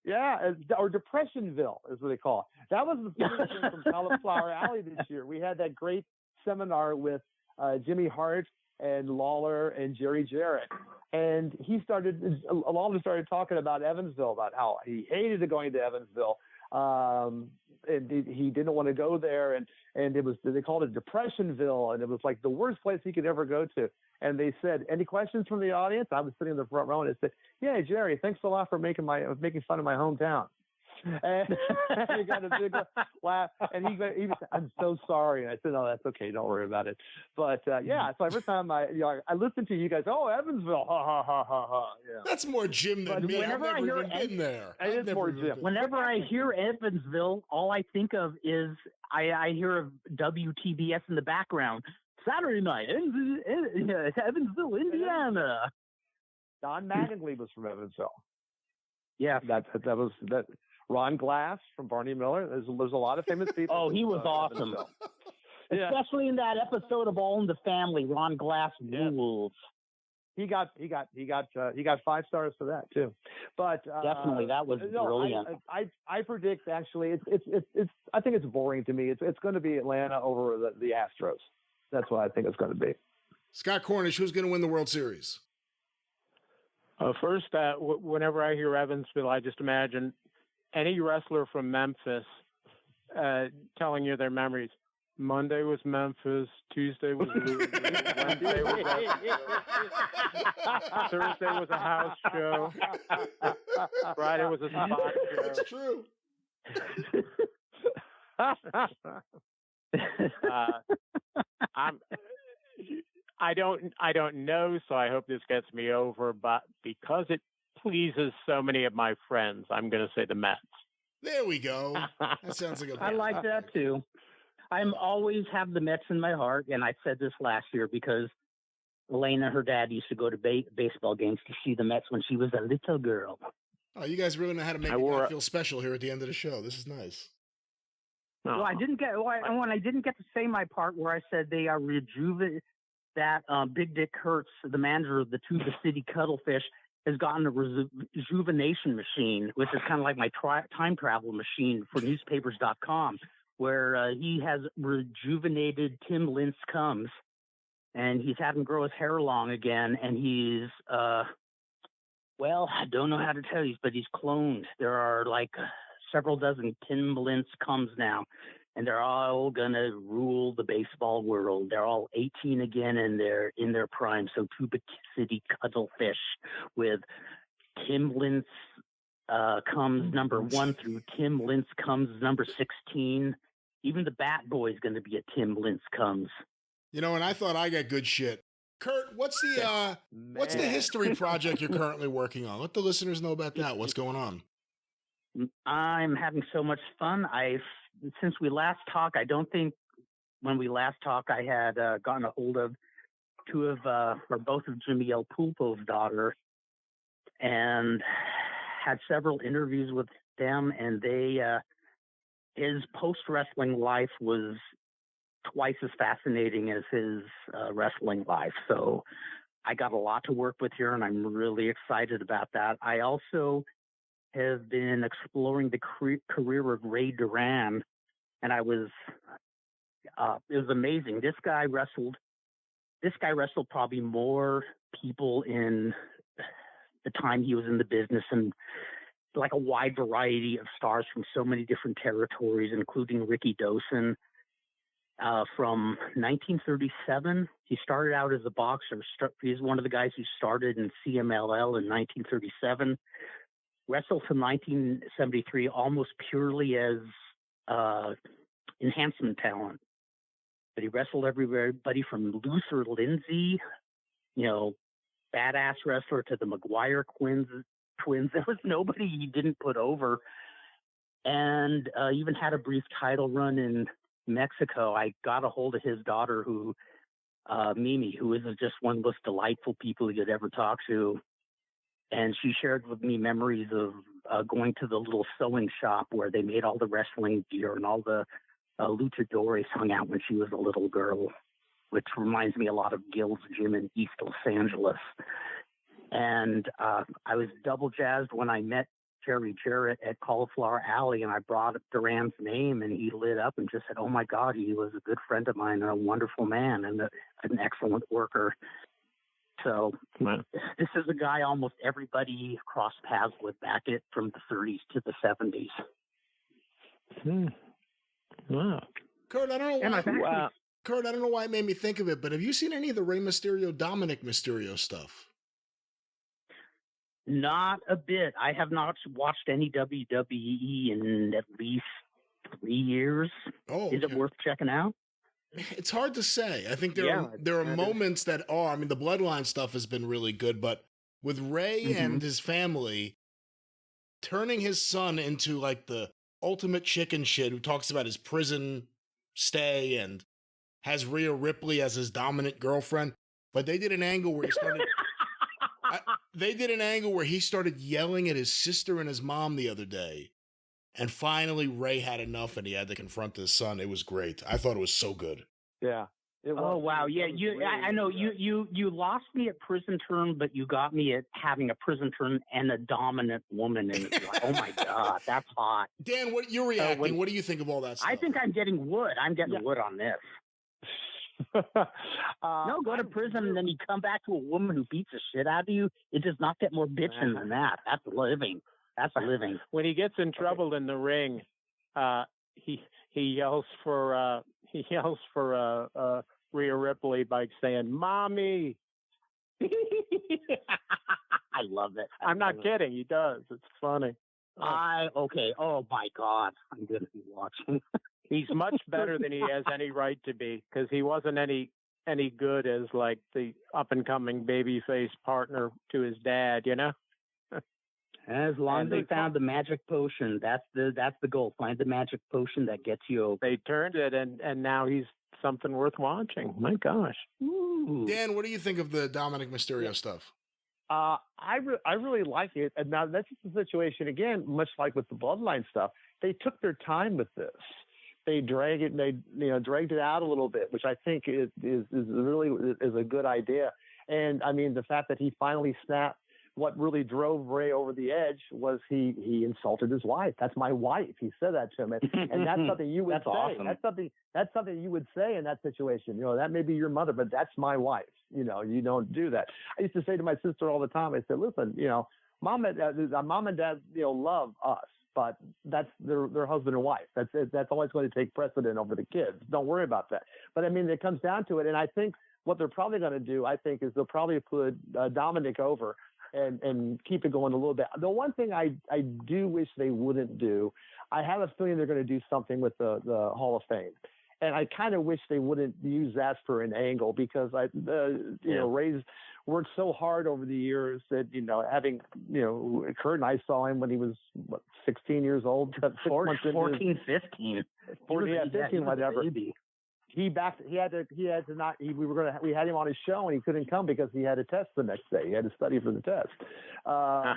Yeah, or Depressionville is what they call it. That was the funny thing from Cauliflower Alley this year. We had that great seminar with Jimmy Hart and Lawler and Jerry Jarrett. And Lawler started talking about Evansville, about how he hated going to Evansville. And he didn't want to go there. And they called it Depressionville. And it was like the worst place he could ever go to. And they said, any questions from the audience? I was sitting in the front row, and I said, yeah, Jerry, thanks a lot for making fun of my hometown. And he got a big laugh, and he was, I'm so sorry. And I said, no, that's okay. Don't worry about it. But so every time I listen to you guys, oh, Evansville, ha, ha, ha, ha, ha. Yeah. That's more Jim than me. I've never even been there. It is more Jim. Whenever I hear Evansville, all I think of is I hear of WTBS in the background. Saturday night, Evansville, Indiana. Don Mattingly was from Evansville. Yeah, that was. Ron Glass from Barney Miller. There's a lot of famous people. Oh, he was awesome. Especially in that episode of All in the Family, Ron Glass rules. he got 5 stars for that too. But definitely, that was brilliant. I predict actually it's I think it's boring to me. It's going to be Atlanta over the Astros. That's what I think it's going to be. Scott Cornish, who's going to win the World Series? First, whenever I hear Evansville, I just imagine any wrestler from Memphis telling you their memories. Monday was Memphis, Tuesday was Louisville, Wednesday was Thursday was a house show, Friday was a spot show. That's true. I don't know, so I hope this gets me over, but because it pleases so many of my friends, I'm going to say the Mets. There we go. That sounds like a I like that too. I'm always have the Mets in my heart, and I said this last year because Elena, her dad, used to go to baseball games to see the Mets when she was a little girl. Oh, you guys really know how to make me feel special here at the end of the show. This is nice. Well, I didn't get when I didn't get to say my part where I said they are that Big Dick Hertz, the manager of the Tuba City Cuttlefish, has gotten a rejuvenation machine, which is kind of like my time travel machine for newspapers.com, where he has rejuvenated Tim Lincecums, and he's had him grow his hair long again, and he's, I don't know how to tell you, but he's cloned. There are like several dozen Tim Lincecums now, and they're all going to rule the baseball world. They're all 18 again, and they're in their prime. So Tuba City Cuttlefish with Tim Lincecums number 1 through Tim Lincecums number 16. Even the Bat Boy is going to be a Tim Lincecums. You know, and I thought I got good shit. Kurt, what's the history project you're currently working on? Let the listeners know about that. What's going on? I'm having so much fun. Since we last talked, I don't think when we last talked I had gotten a hold of both of Jimmy El Pulpo's daughter, and had several interviews with them, and his post-wrestling life was twice as fascinating as his wrestling life. So I got a lot to work with here, and I'm really excited about that. I also have been exploring the career of Ray Duran, and it was amazing. This guy wrestled probably more people in the time he was in the business, and like a wide variety of stars from so many different territories, including Ricky Dosen. From 1937, he started out as a boxer. He's one of the guys who started in CMLL in 1937. Wrestled from 1973 almost purely as enhancement talent. But he wrestled everybody from Luther Lindsay, badass wrestler, to the McGuire twins. There was nobody he didn't put over. And even had a brief title run in Mexico. I got a hold of his daughter, Mimi, who is just one of the most delightful people you'd ever talk to. And she shared with me memories of going to the little sewing shop where they made all the wrestling gear, and all the luchadores hung out when she was a little girl, which reminds me a lot of Gil's Gym in East Los Angeles. And I was double jazzed when I met Jerry Jarrett at Cauliflower Alley, and I brought up Duran's name, and he lit up and just said, "Oh my God, he was a good friend of mine and a wonderful man and an excellent worker." So This is a guy almost everybody crossed paths with back from the 30s to the 70s. Wow. Kurt, I don't know why it made me think of it, but have you seen any of the Rey Mysterio, Dominic Mysterio stuff? Not a bit. I have not watched any WWE in at least 3 years. Oh, okay. Is it worth checking out? It's hard to say. I think there are moments that are. I mean, the Bloodline stuff has been really good, but with Ray and his family, turning his son into like the ultimate chicken shit who talks about his prison stay and has Rhea Ripley as his dominant girlfriend, but they did an angle where he started. He started yelling at his sister and his mom the other day. And finally, Ray had enough, and he had to confront his son. It was great. I thought it was so good. Yeah. Oh wow, yeah. I know you lost me at prison term, but you got me at having a prison term and a dominant woman in it. Oh my God, that's hot. Dan, what you're reacting? What do you think of all that stuff? I think I'm getting wood. I'm getting wood on this. No, go to prison and then you come back to a woman who beats the shit out of you. It does not get more bitching than that. That's living. That's living. When he gets in trouble in the ring, he yells for Rhea Ripley by saying "Mommy." I love it. I'm not kidding. He does. It's funny. Okay. Oh my God, I'm gonna be watching. He's much better than he has any right to be, because he wasn't any good as like the up and coming babyface partner to his dad, you know. As long as they found the magic potion, that's the goal. Find the magic potion that gets you over. They turned it, and now he's something worth watching. My gosh. Ooh. Dan, what do you think of the Dominic Mysterio stuff? I really like it. And now that's just the situation again, much like with the Bloodline stuff. They took their time with this. They dragged it out a little bit, which I think is really a good idea. And I mean, the fact that he finally snapped. What really drove Ray over the edge was he insulted his wife. That's my wife. He said that to him, and that's something you would say. Awesome. That's something you would say in that situation. You know, that may be your mother, but that's my wife. You know, you don't do that. I used to say to my sister all the time. I said, listen, you know, mom and dad, you know, love us, but that's their husband and wife. That's always going to take precedent over the kids. Don't worry about that. But I mean, it comes down to it, and I think what they're probably going to do, is they'll probably put Dominic over. And keep it going a little bit. The one thing I do wish they wouldn't do, I have a feeling they're going to do something with the Hall of Fame. And I kind of wish they wouldn't use that for an angle, because Ray's worked so hard over the years that, you know, having, you know, Kurt and I saw him when he was 16 years old, 14, 15, 15, whatever. We had him on his show and he couldn't come because he had a test the next day. He had to study for the test. But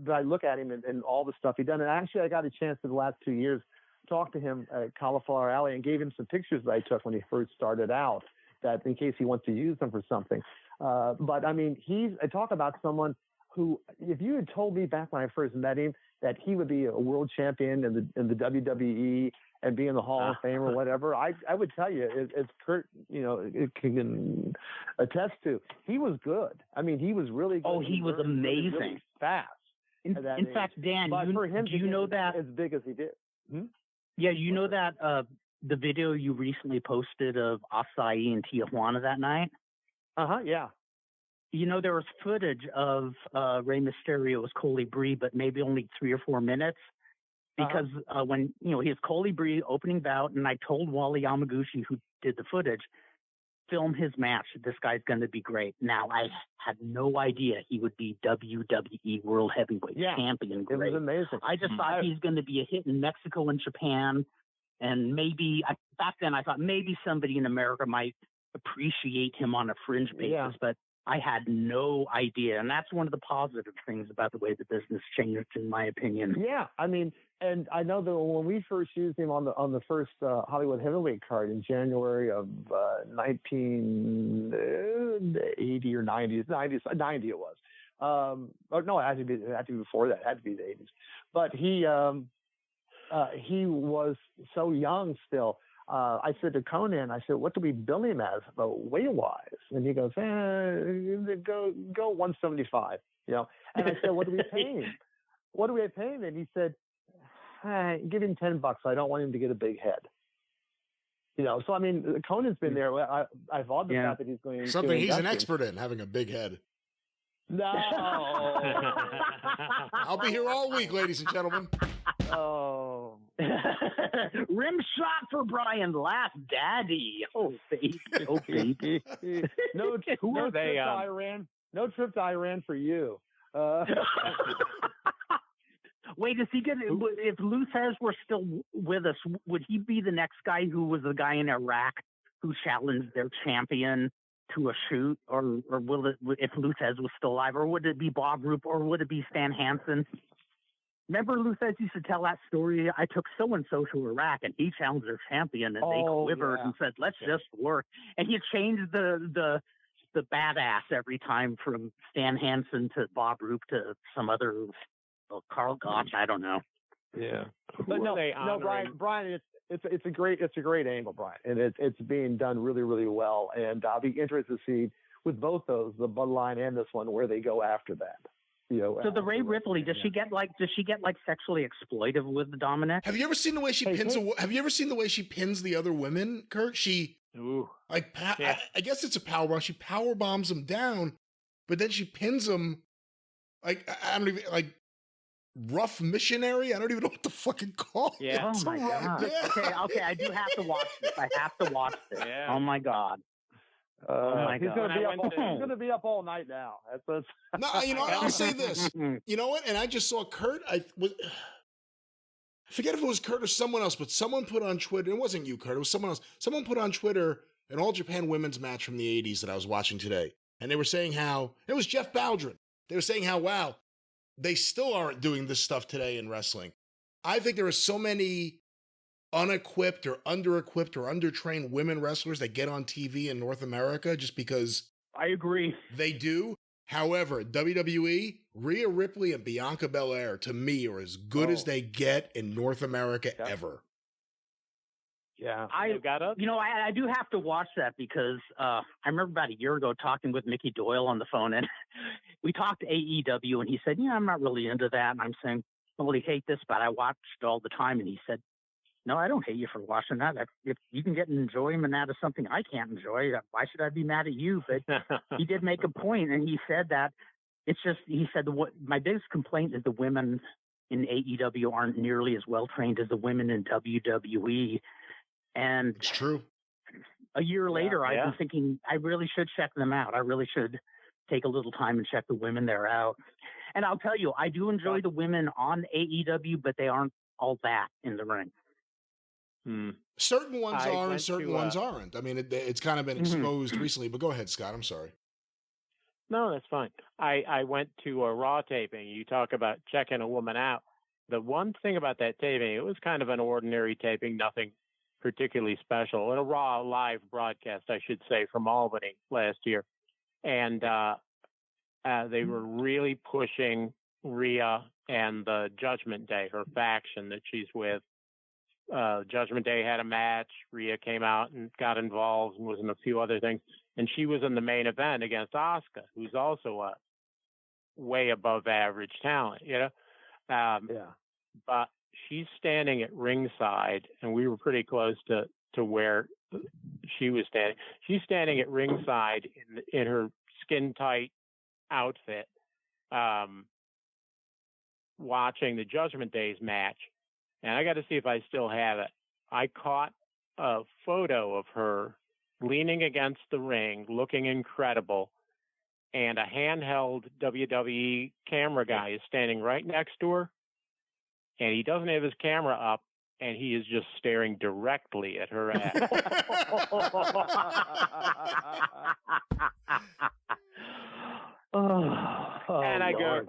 I look at him and all the stuff he done. And actually, I got a chance in the last 2 years talk to him at Cauliflower Alley and gave him some pictures that I took when he first started out, that in case he wants to use them for something. But I mean, I talk about someone who, if you had told me back when I first met him that he would be a world champion in the WWE and be in the Hall of Fame or whatever, I would tell you, as Kurt, you know, it can attest to, he was good. I mean, he was really good. Oh, he was amazing. Really fast. In fact, Dan, do you know that as big as he did? Yeah, you know that the video you recently posted of Acai in Tijuana that night? Yeah. You know, there was footage of Rey Mysterio's Colibri, but maybe only 3 or 4 minutes. Because when, you know, his Colibri opening bout, and I told Wally Yamaguchi, who did the footage, film his match. This guy's going to be great. Now, I had no idea he would be WWE World Heavyweight Champion. Great. It was amazing. I just thought he's going to be a hit in Mexico and Japan. And maybe, back then I thought maybe somebody in America might appreciate him on a fringe basis, but I had no idea. And that's one of the positive things about the way the business changed, in my opinion. Yeah. I mean, and I know that when we first used him on the first Hollywood Heavyweight card in January of 1980 or 90 it was. No, it had to be before that. It had to be the 80s. But he was so young still. I said to Conan, I said, what do we bill him as, weight-wise? And he goes, go 175, you know. And I said, what do we pay him? What do we pay him? And he said, give him $10. I don't want him to get a big head. You know, so I mean, Conan's been there. I thought the fact that he's going something he's an expert in, having a big head. No. I'll be here all week, ladies and gentlemen. Oh. Rim shot for Brian. Last daddy. Oh, baby. Oh, baby. No trip to Iran for you. Wait, is he gonna? If Lou Thesz were still with us, would he be the next guy who was the guy in Iraq who challenged their champion to a shoot, or will it, if Lou Thesz was still alive, or would it be Bob Roop, or would it be Stan Hansen? Remember Lou says used to tell that story? I took so-and-so to Iraq, and he challenged their champion, and they quivered and said, let's just work. And he changed the badass every time from Stan Hansen to Bob Roop to some other Carl Gotch. I don't know. Yeah. But no, Brian, it's a great angle, Brian. And it's being done really, really well. And I'll be interested to see with both those, the Bloodline and this one, where they go after that. So the Ray Ripley, does she get sexually exploitive with Dominic? Have you ever seen the way she pins? Have you ever seen the way she pins the other women, Kurt? I guess it's a power bomb. She power bombs them down, but then she pins them like I don't even like rough missionary. I don't even know what the fucking call. Yeah. Oh my god. Yeah. Okay. I do have to watch this. Yeah. Oh my god. He's going to be up all night now. No, I'll say this. You know what? And I just saw Kurt. I forget if it was Kurt or someone else, but someone put on Twitter. It wasn't you, Kurt. It was someone else. Someone put on Twitter an All Japan women's match from the 80s that I was watching today. And they were saying how, it was Jeff Baldwin. They were saying how, wow, they still aren't doing this stuff today in wrestling. I think there are so many unequipped or under-equipped or under-trained women wrestlers that get on TV in North America just because I agree. They do. However, WWE, Rhea Ripley and Bianca Belair, to me, are as good as they get in North America ever. Yeah. I do have to watch that because I remember about a year ago talking with Mickey Doyle on the phone, and we talked AEW, and he said, I'm not really into that. And I'm saying, well, I hate this, but I watched all the time. And he said, no, I don't hate you for watching that. If you can get enjoyment out of something I can't enjoy, why should I be mad at you? But he did make a point, and he said that he said, my biggest complaint is the women in AEW aren't nearly as well trained as the women in WWE. And it's true. A year later, I've been thinking I really should check them out. I really should take a little time and check the women there out. And I'll tell you, I do enjoy the women on AEW, but they aren't all that in the ring. Certain ones are and certain ones aren't. I mean, it's kind of been exposed recently, but go ahead, Scott. I'm sorry. No, that's fine. I went to a Raw taping. You talk about checking a woman out. The one thing about that taping, it was kind of an ordinary taping, nothing particularly special. In a Raw live broadcast, I should say, from Albany last year. And they were really pushing Rhea and the Judgment Day, her faction that she's with. Judgment Day had a match. Rhea came out and got involved and was in a few other things. And she was in the main event against Asuka, who's also a way above average talent, But she's standing at ringside, and we were pretty close to where she was standing. She's standing at ringside in her skin-tight outfit, watching the Judgment Day's match. And I got to see if I still have it. I caught a photo of her leaning against the ring, looking incredible, and a handheld WWE camera guy is standing right next to her, and he doesn't have his camera up, and he is just staring directly at her ass. And I go,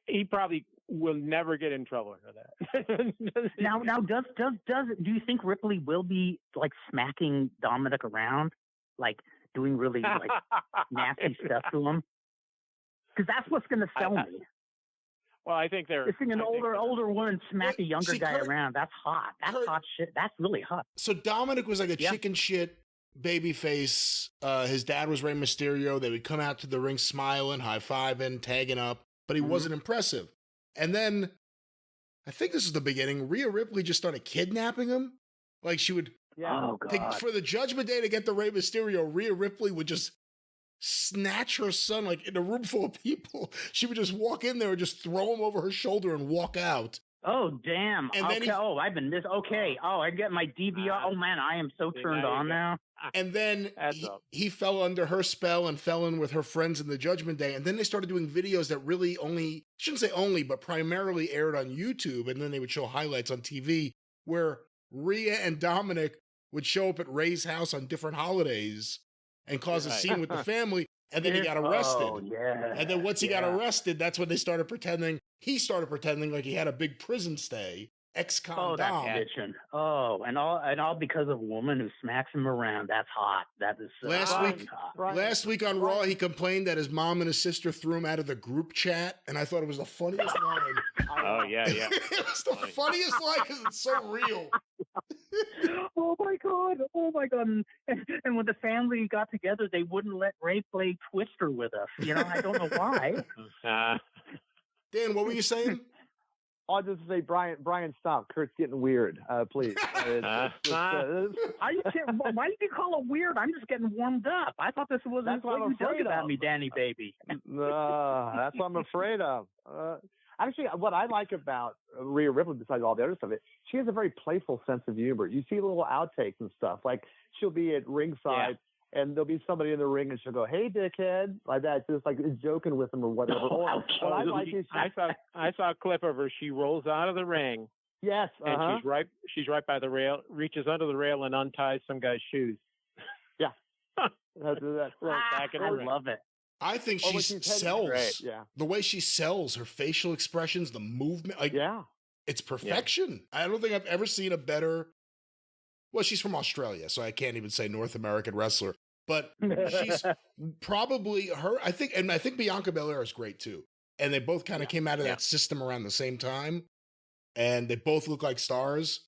he probably will never get in trouble for that. Now, do you think Ripley will be like smacking Dominic around, like doing really like nasty stuff to him? Because that's what's going to sell me. Well, I think they're seeing an older woman smack a younger guy around. That's hot. That's hot shit. That's really hot. So Dominic was like a chicken shit baby face. His dad was Rey Mysterio. They would come out to the ring smiling, high-fiving, tagging up, but he wasn't impressive. And then, I think this is the beginning, Rhea Ripley just started kidnapping him. Like she would, for the Judgment Day to get the Rey Mysterio, Rhea Ripley would just snatch her son, like in a room full of people. She would just walk in there and just throw him over her shoulder and walk out. Oh, damn. And then I've been missed. Okay. Oh, I get my DVR. Oh, man, I am so turned on now. And then he fell under her spell and fell in with her friends in the Judgment Day. And then they started doing videos that really shouldn't say only, but primarily aired on YouTube. And then they would show highlights on TV where Rhea and Dominic would show up at Ray's house on different holidays and cause a scene with the family. And then he got arrested. Oh, yeah. And then once he got arrested, that's when he started pretending like he had a big prison stay. Ex-con Oh, that's Dom. bitchin'. Oh, and all because of a woman who smacks him around. That's hot. That is hot. Last week on Raw, he complained that his mom and his sister threw him out of the group chat, and I thought it was the funniest line. Oh, yeah. It was the funniest line because it's so real. Oh my god! And when the family got together, they wouldn't let Ray play Twister with us. I don't know why. Dan, what were you saying? I'll just say, Brian, stop. Kurt's getting weird. Please. Why did you call it weird? I'm just getting warmed up. I thought this was what you dug about me, Danny baby. That's what I'm afraid of. Actually, what I like about Rhea Ripley, besides all the other stuff, she has a very playful sense of humor. You see little outtakes and stuff. Like, she'll be at ringside, and there'll be somebody in the ring, and she'll go, "Hey, dickhead," like that, just like joking with them or whatever. I saw a clip of her. She rolls out of the ring. Yes, and she's right by the rail, reaches under the rail and unties some guy's shoes. Yeah, that's back in the ring. I love it. I think she sells. The way she sells, her facial expressions, the movement. It's perfection. Yeah. I don't think I've ever seen a better. Well, she's from Australia, so I can't even say North American wrestler. But she's probably her. I think Bianca Belair is great too. And they both kind of came out of that system around the same time. And they both look like stars.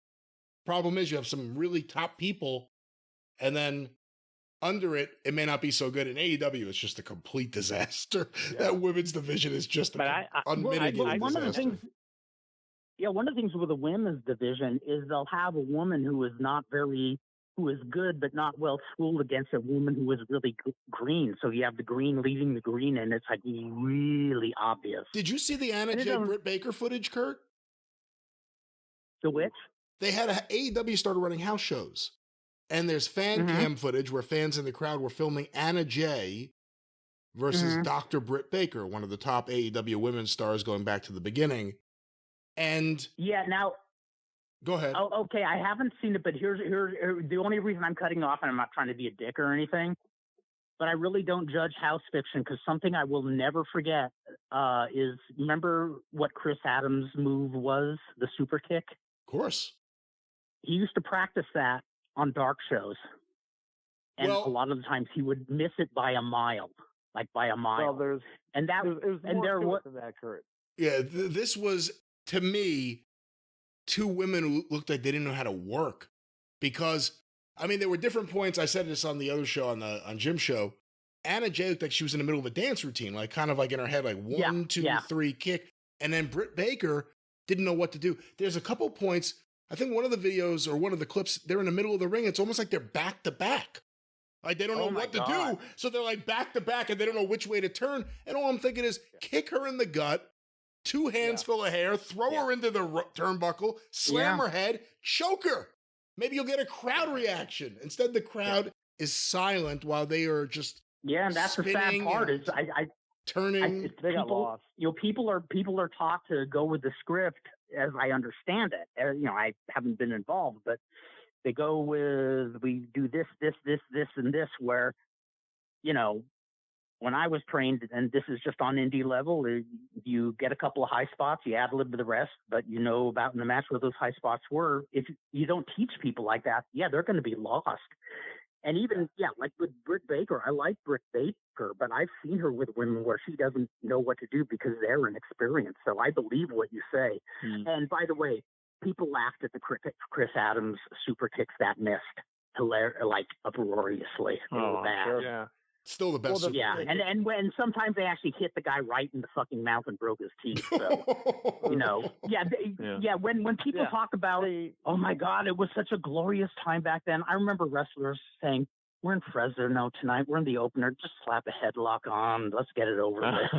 Problem is, you have some really top people, and then under it, it may not be so good. In AEW, it's just a complete disaster. Yeah. That women's division is just unmitigated one of the things. Yeah, one of the things with the women's division is they'll have a woman who is good but not well schooled against a woman who is really green. So you have the green leading the green, and it's like really obvious. Did you see the Anna Jay Britt Baker footage, Kurt? The which? They had AEW started running house shows. And there's fan cam footage where fans in the crowd were filming Anna Jay versus Dr. Britt Baker, one of the top AEW women's stars going back to the beginning. And now go ahead. Oh, okay. I haven't seen it, but here's the only reason I'm cutting off, and I'm not trying to be a dick or anything, but I really don't judge house fiction, because something I will never forget is, remember what Chris Adams' move was, the super kick? Of course. He used to practice that on dark shows, and a lot of the times he would miss it by a mile. Well, there's more to it than that, Kurt. Yeah, this was, to me, two women who looked like they didn't know how to work, because there were different points. I said this on the other show, on Jim's show. Anna Jay looked like she was in the middle of a dance routine, like kind of like in her head, like 1, 2, 3 kick, and then Britt Baker didn't know what to do. There's a couple points. I think one of the videos or one of the clips, they're in the middle of the ring. It's almost like they're back to back. Like they don't know what to do. So they're like back to back, and they don't know which way to turn. And all I'm thinking is kick her in the gut, 2 hands full of hair, throw her into the turnbuckle, slam her head, choke her. Maybe you'll get a crowd reaction. Instead, the crowd is silent while they are just and that's the sad part is they got lost. People are taught to go with the script as I understand it. I haven't been involved, but they go with, we do this, and this, where, when I was trained, and this is just on indie level, you get a couple of high spots, you ad lib to the rest, but about in the match where those high spots were. If you don't teach people like that, they're going to be lost. And even, like with Britt Baker, I like Britt Baker, but I've seen her with women where she doesn't know what to do because they're inexperienced. So I believe what you say. And by the way, people laughed at the Chris Adams super kicks that missed uproariously. Sure. Yeah. Still the best. And when sometimes they actually hit the guy right in the fucking mouth and broke his teeth. So, when people talk about, oh my God, it was such a glorious time back then. I remember wrestlers saying, "We're in Fresno tonight. We're in the opener. Just slap a headlock on. Let's get it over with."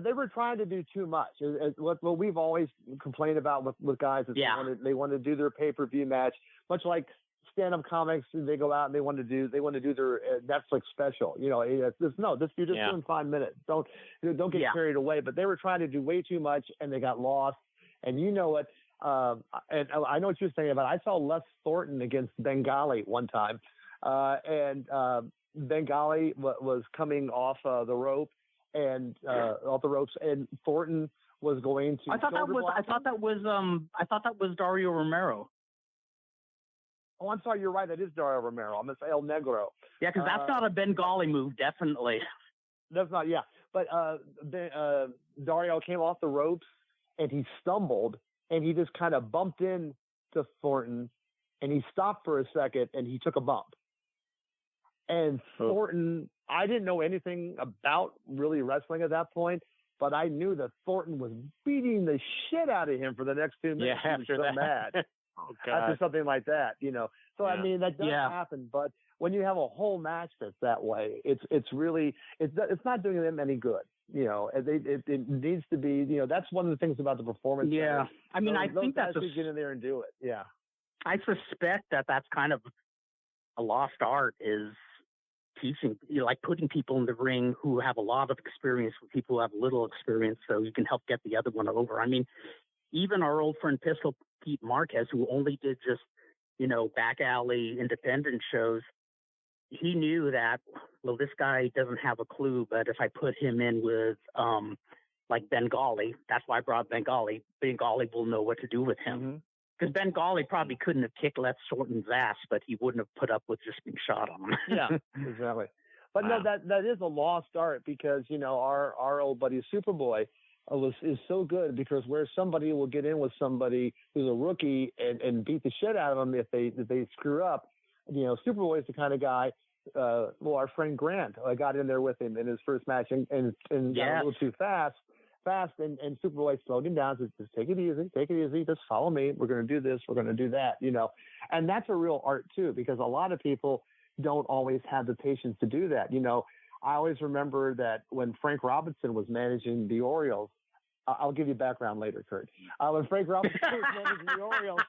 They were trying to do too much. What we've always complained about with guys is they want to do their pay-per-view match, much like stand-up comics. They go out and they want to do their Netflix special. You're just doing 5 minutes. Don't get carried away. But they were trying to do way too much, and they got lost. And you know what? And I know what you're saying about. I saw Les Thornton against Bengali one time. and Bengali was coming off the rope and off the ropes, and Thornton was going to. I thought that was Dario Romero. Oh, I'm sorry. You're right. That is Dario Romero. I'm going to say El Negro. Yeah, because that's not a Bengali move, definitely. That's not. Yeah, but Dario came off the ropes and he stumbled and he just kind of bumped into Thornton and he stopped for a second and he took a bump. And Thornton, I didn't know anything about really wrestling at that point, but I knew that Thornton was beating the shit out of him for the next 2 minutes. Yeah, he was so mad. Oh, God. After something like that, you know. So I mean, that does happen. But when you have a whole match that's that way, it's really it's not doing them any good. You know, it needs to be. You know, that's one of the things about the performance. Yeah, centers. I mean, I think that's get in there and do it. Yeah, I suspect that's kind of a lost art is teaching, like putting people in the ring who have a lot of experience with people who have little experience, so you can help get the other one over. I mean, even our old friend Pistol Pete Marquez, who only did just, you know, back alley independent shows, he knew that, well, this guy doesn't have a clue, but if I put him in with like Bengali, that's why I brought Bengali. Bengali will know what to do with him. Because Bengali probably couldn't have kicked left Thornton's ass, but he wouldn't have put up with just being shot on him. Yeah, exactly. But no, that is a lost art because, you know, our old buddy Superboy is so good because where somebody will get in with somebody who's a rookie and beat the shit out of them if they screw up. You know, Superboy is the kind of guy. Well, our friend Grant, I got in there with him in his first match and got a little too fast, and Superboy slowed him down. Said, just take it easy, just follow me. We're going to do this, we're going to do that. You know, and that's a real art too because a lot of people don't always have the patience to do that. You know, I always remember that when Frank Robinson was managing the Orioles, I'll give you background later, Kurt. When Frank Robinson was managing the Orioles,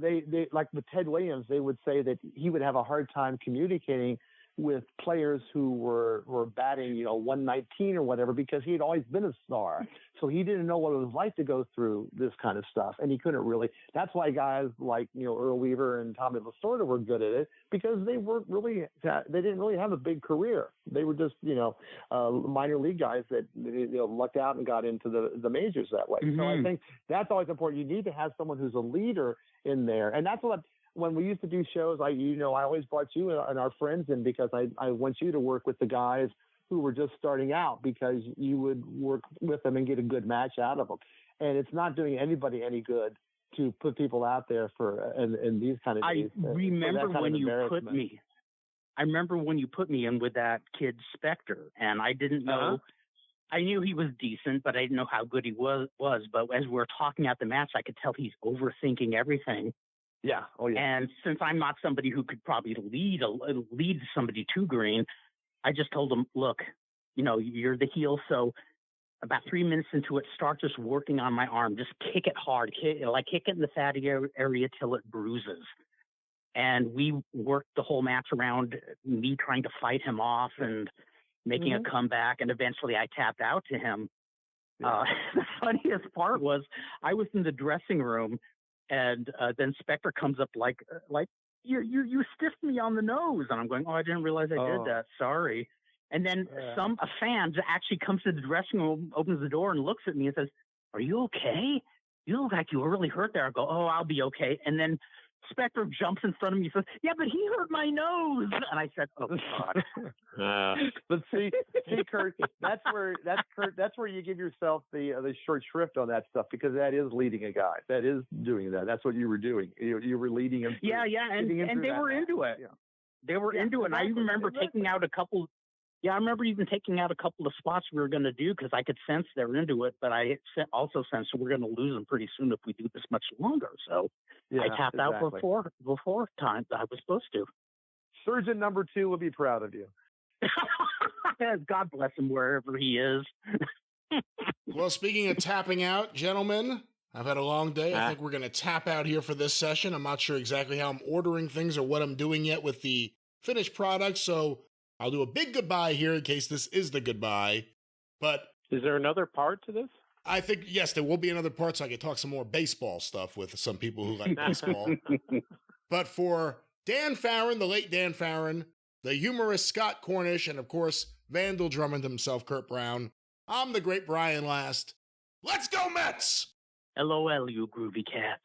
they like with Ted Williams, they would say that he would have a hard time communicating with players who were batting, you know, 119 or whatever, because he had always been a star. So he didn't know what it was like to go through this kind of stuff. And he couldn't really, that's why guys like, you know, Earl Weaver and Tommy Lasorda were good at it because they didn't really have a big career. They were just, you know, minor league guys that, you know, lucked out and got into the majors that way. So I think that's always important. You need to have someone who's a leader in there. And that's what, when we used to do shows, I always brought you and our friends in because I want you to work with the guys who were just starting out because you would work with them and get a good match out of them. And it's not doing anybody any good to put people out there for in these kind of days. I remember when you put me in with that kid Spectre, and I didn't know. I knew he was decent, but I didn't know how good he was. But as we're talking out the match, I could tell he's overthinking everything. Yeah. Oh, yeah. And since I'm not somebody who could probably lead somebody to green, I just told him, look, you know, you're the heel. So about 3 minutes into it, start just working on my arm. Just kick it hard. Kick it in the fatty area till it bruises. And we worked the whole match around me trying to fight him off and making a comeback. And eventually I tapped out to him. Yeah. The funniest part was I was in the dressing room. And then Spectre comes up like you stiffed me on the nose, and I'm going, oh, I didn't realize I did that. Sorry. And then a fan actually comes to the dressing room, opens the door, and looks at me and says, "Are you okay? You look like you were really hurt there." I go, "Oh, I'll be okay." And then Spectre jumps in front of me and says, "Yeah, but he hurt my nose." And I said, "Oh God." But see, Kurt, that's where you give yourself the short shrift on that stuff because that is leading a guy. That is doing that. That's what you were doing. You were leading him. Yeah, and they were into it. Yeah. They were into it. And I remember taking out a couple. Yeah, I remember even taking out a couple of spots we were going to do because I could sense they were into it, but I also sensed we're going to lose them pretty soon if we do this much longer. So I tapped out before time I was supposed to. Surgeon number 2 will be proud of you. God bless him wherever he is. Well, speaking of tapping out, gentlemen, I've had a long day. I think we're going to tap out here for this session. I'm not sure exactly how I'm ordering things or what I'm doing yet with the finished product, so I'll do a big goodbye here in case this is the goodbye. But is there another part to this? I think, yes, there will be another part so I can talk some more baseball stuff with some people who like baseball. But for Dan Farron, the late Dan Farron, the humorous Scott Cornish, and of course, Vandal Drummond himself, Kurt Brown. I'm the great Brian Last. Let's go, Mets! LOL, you groovy cats.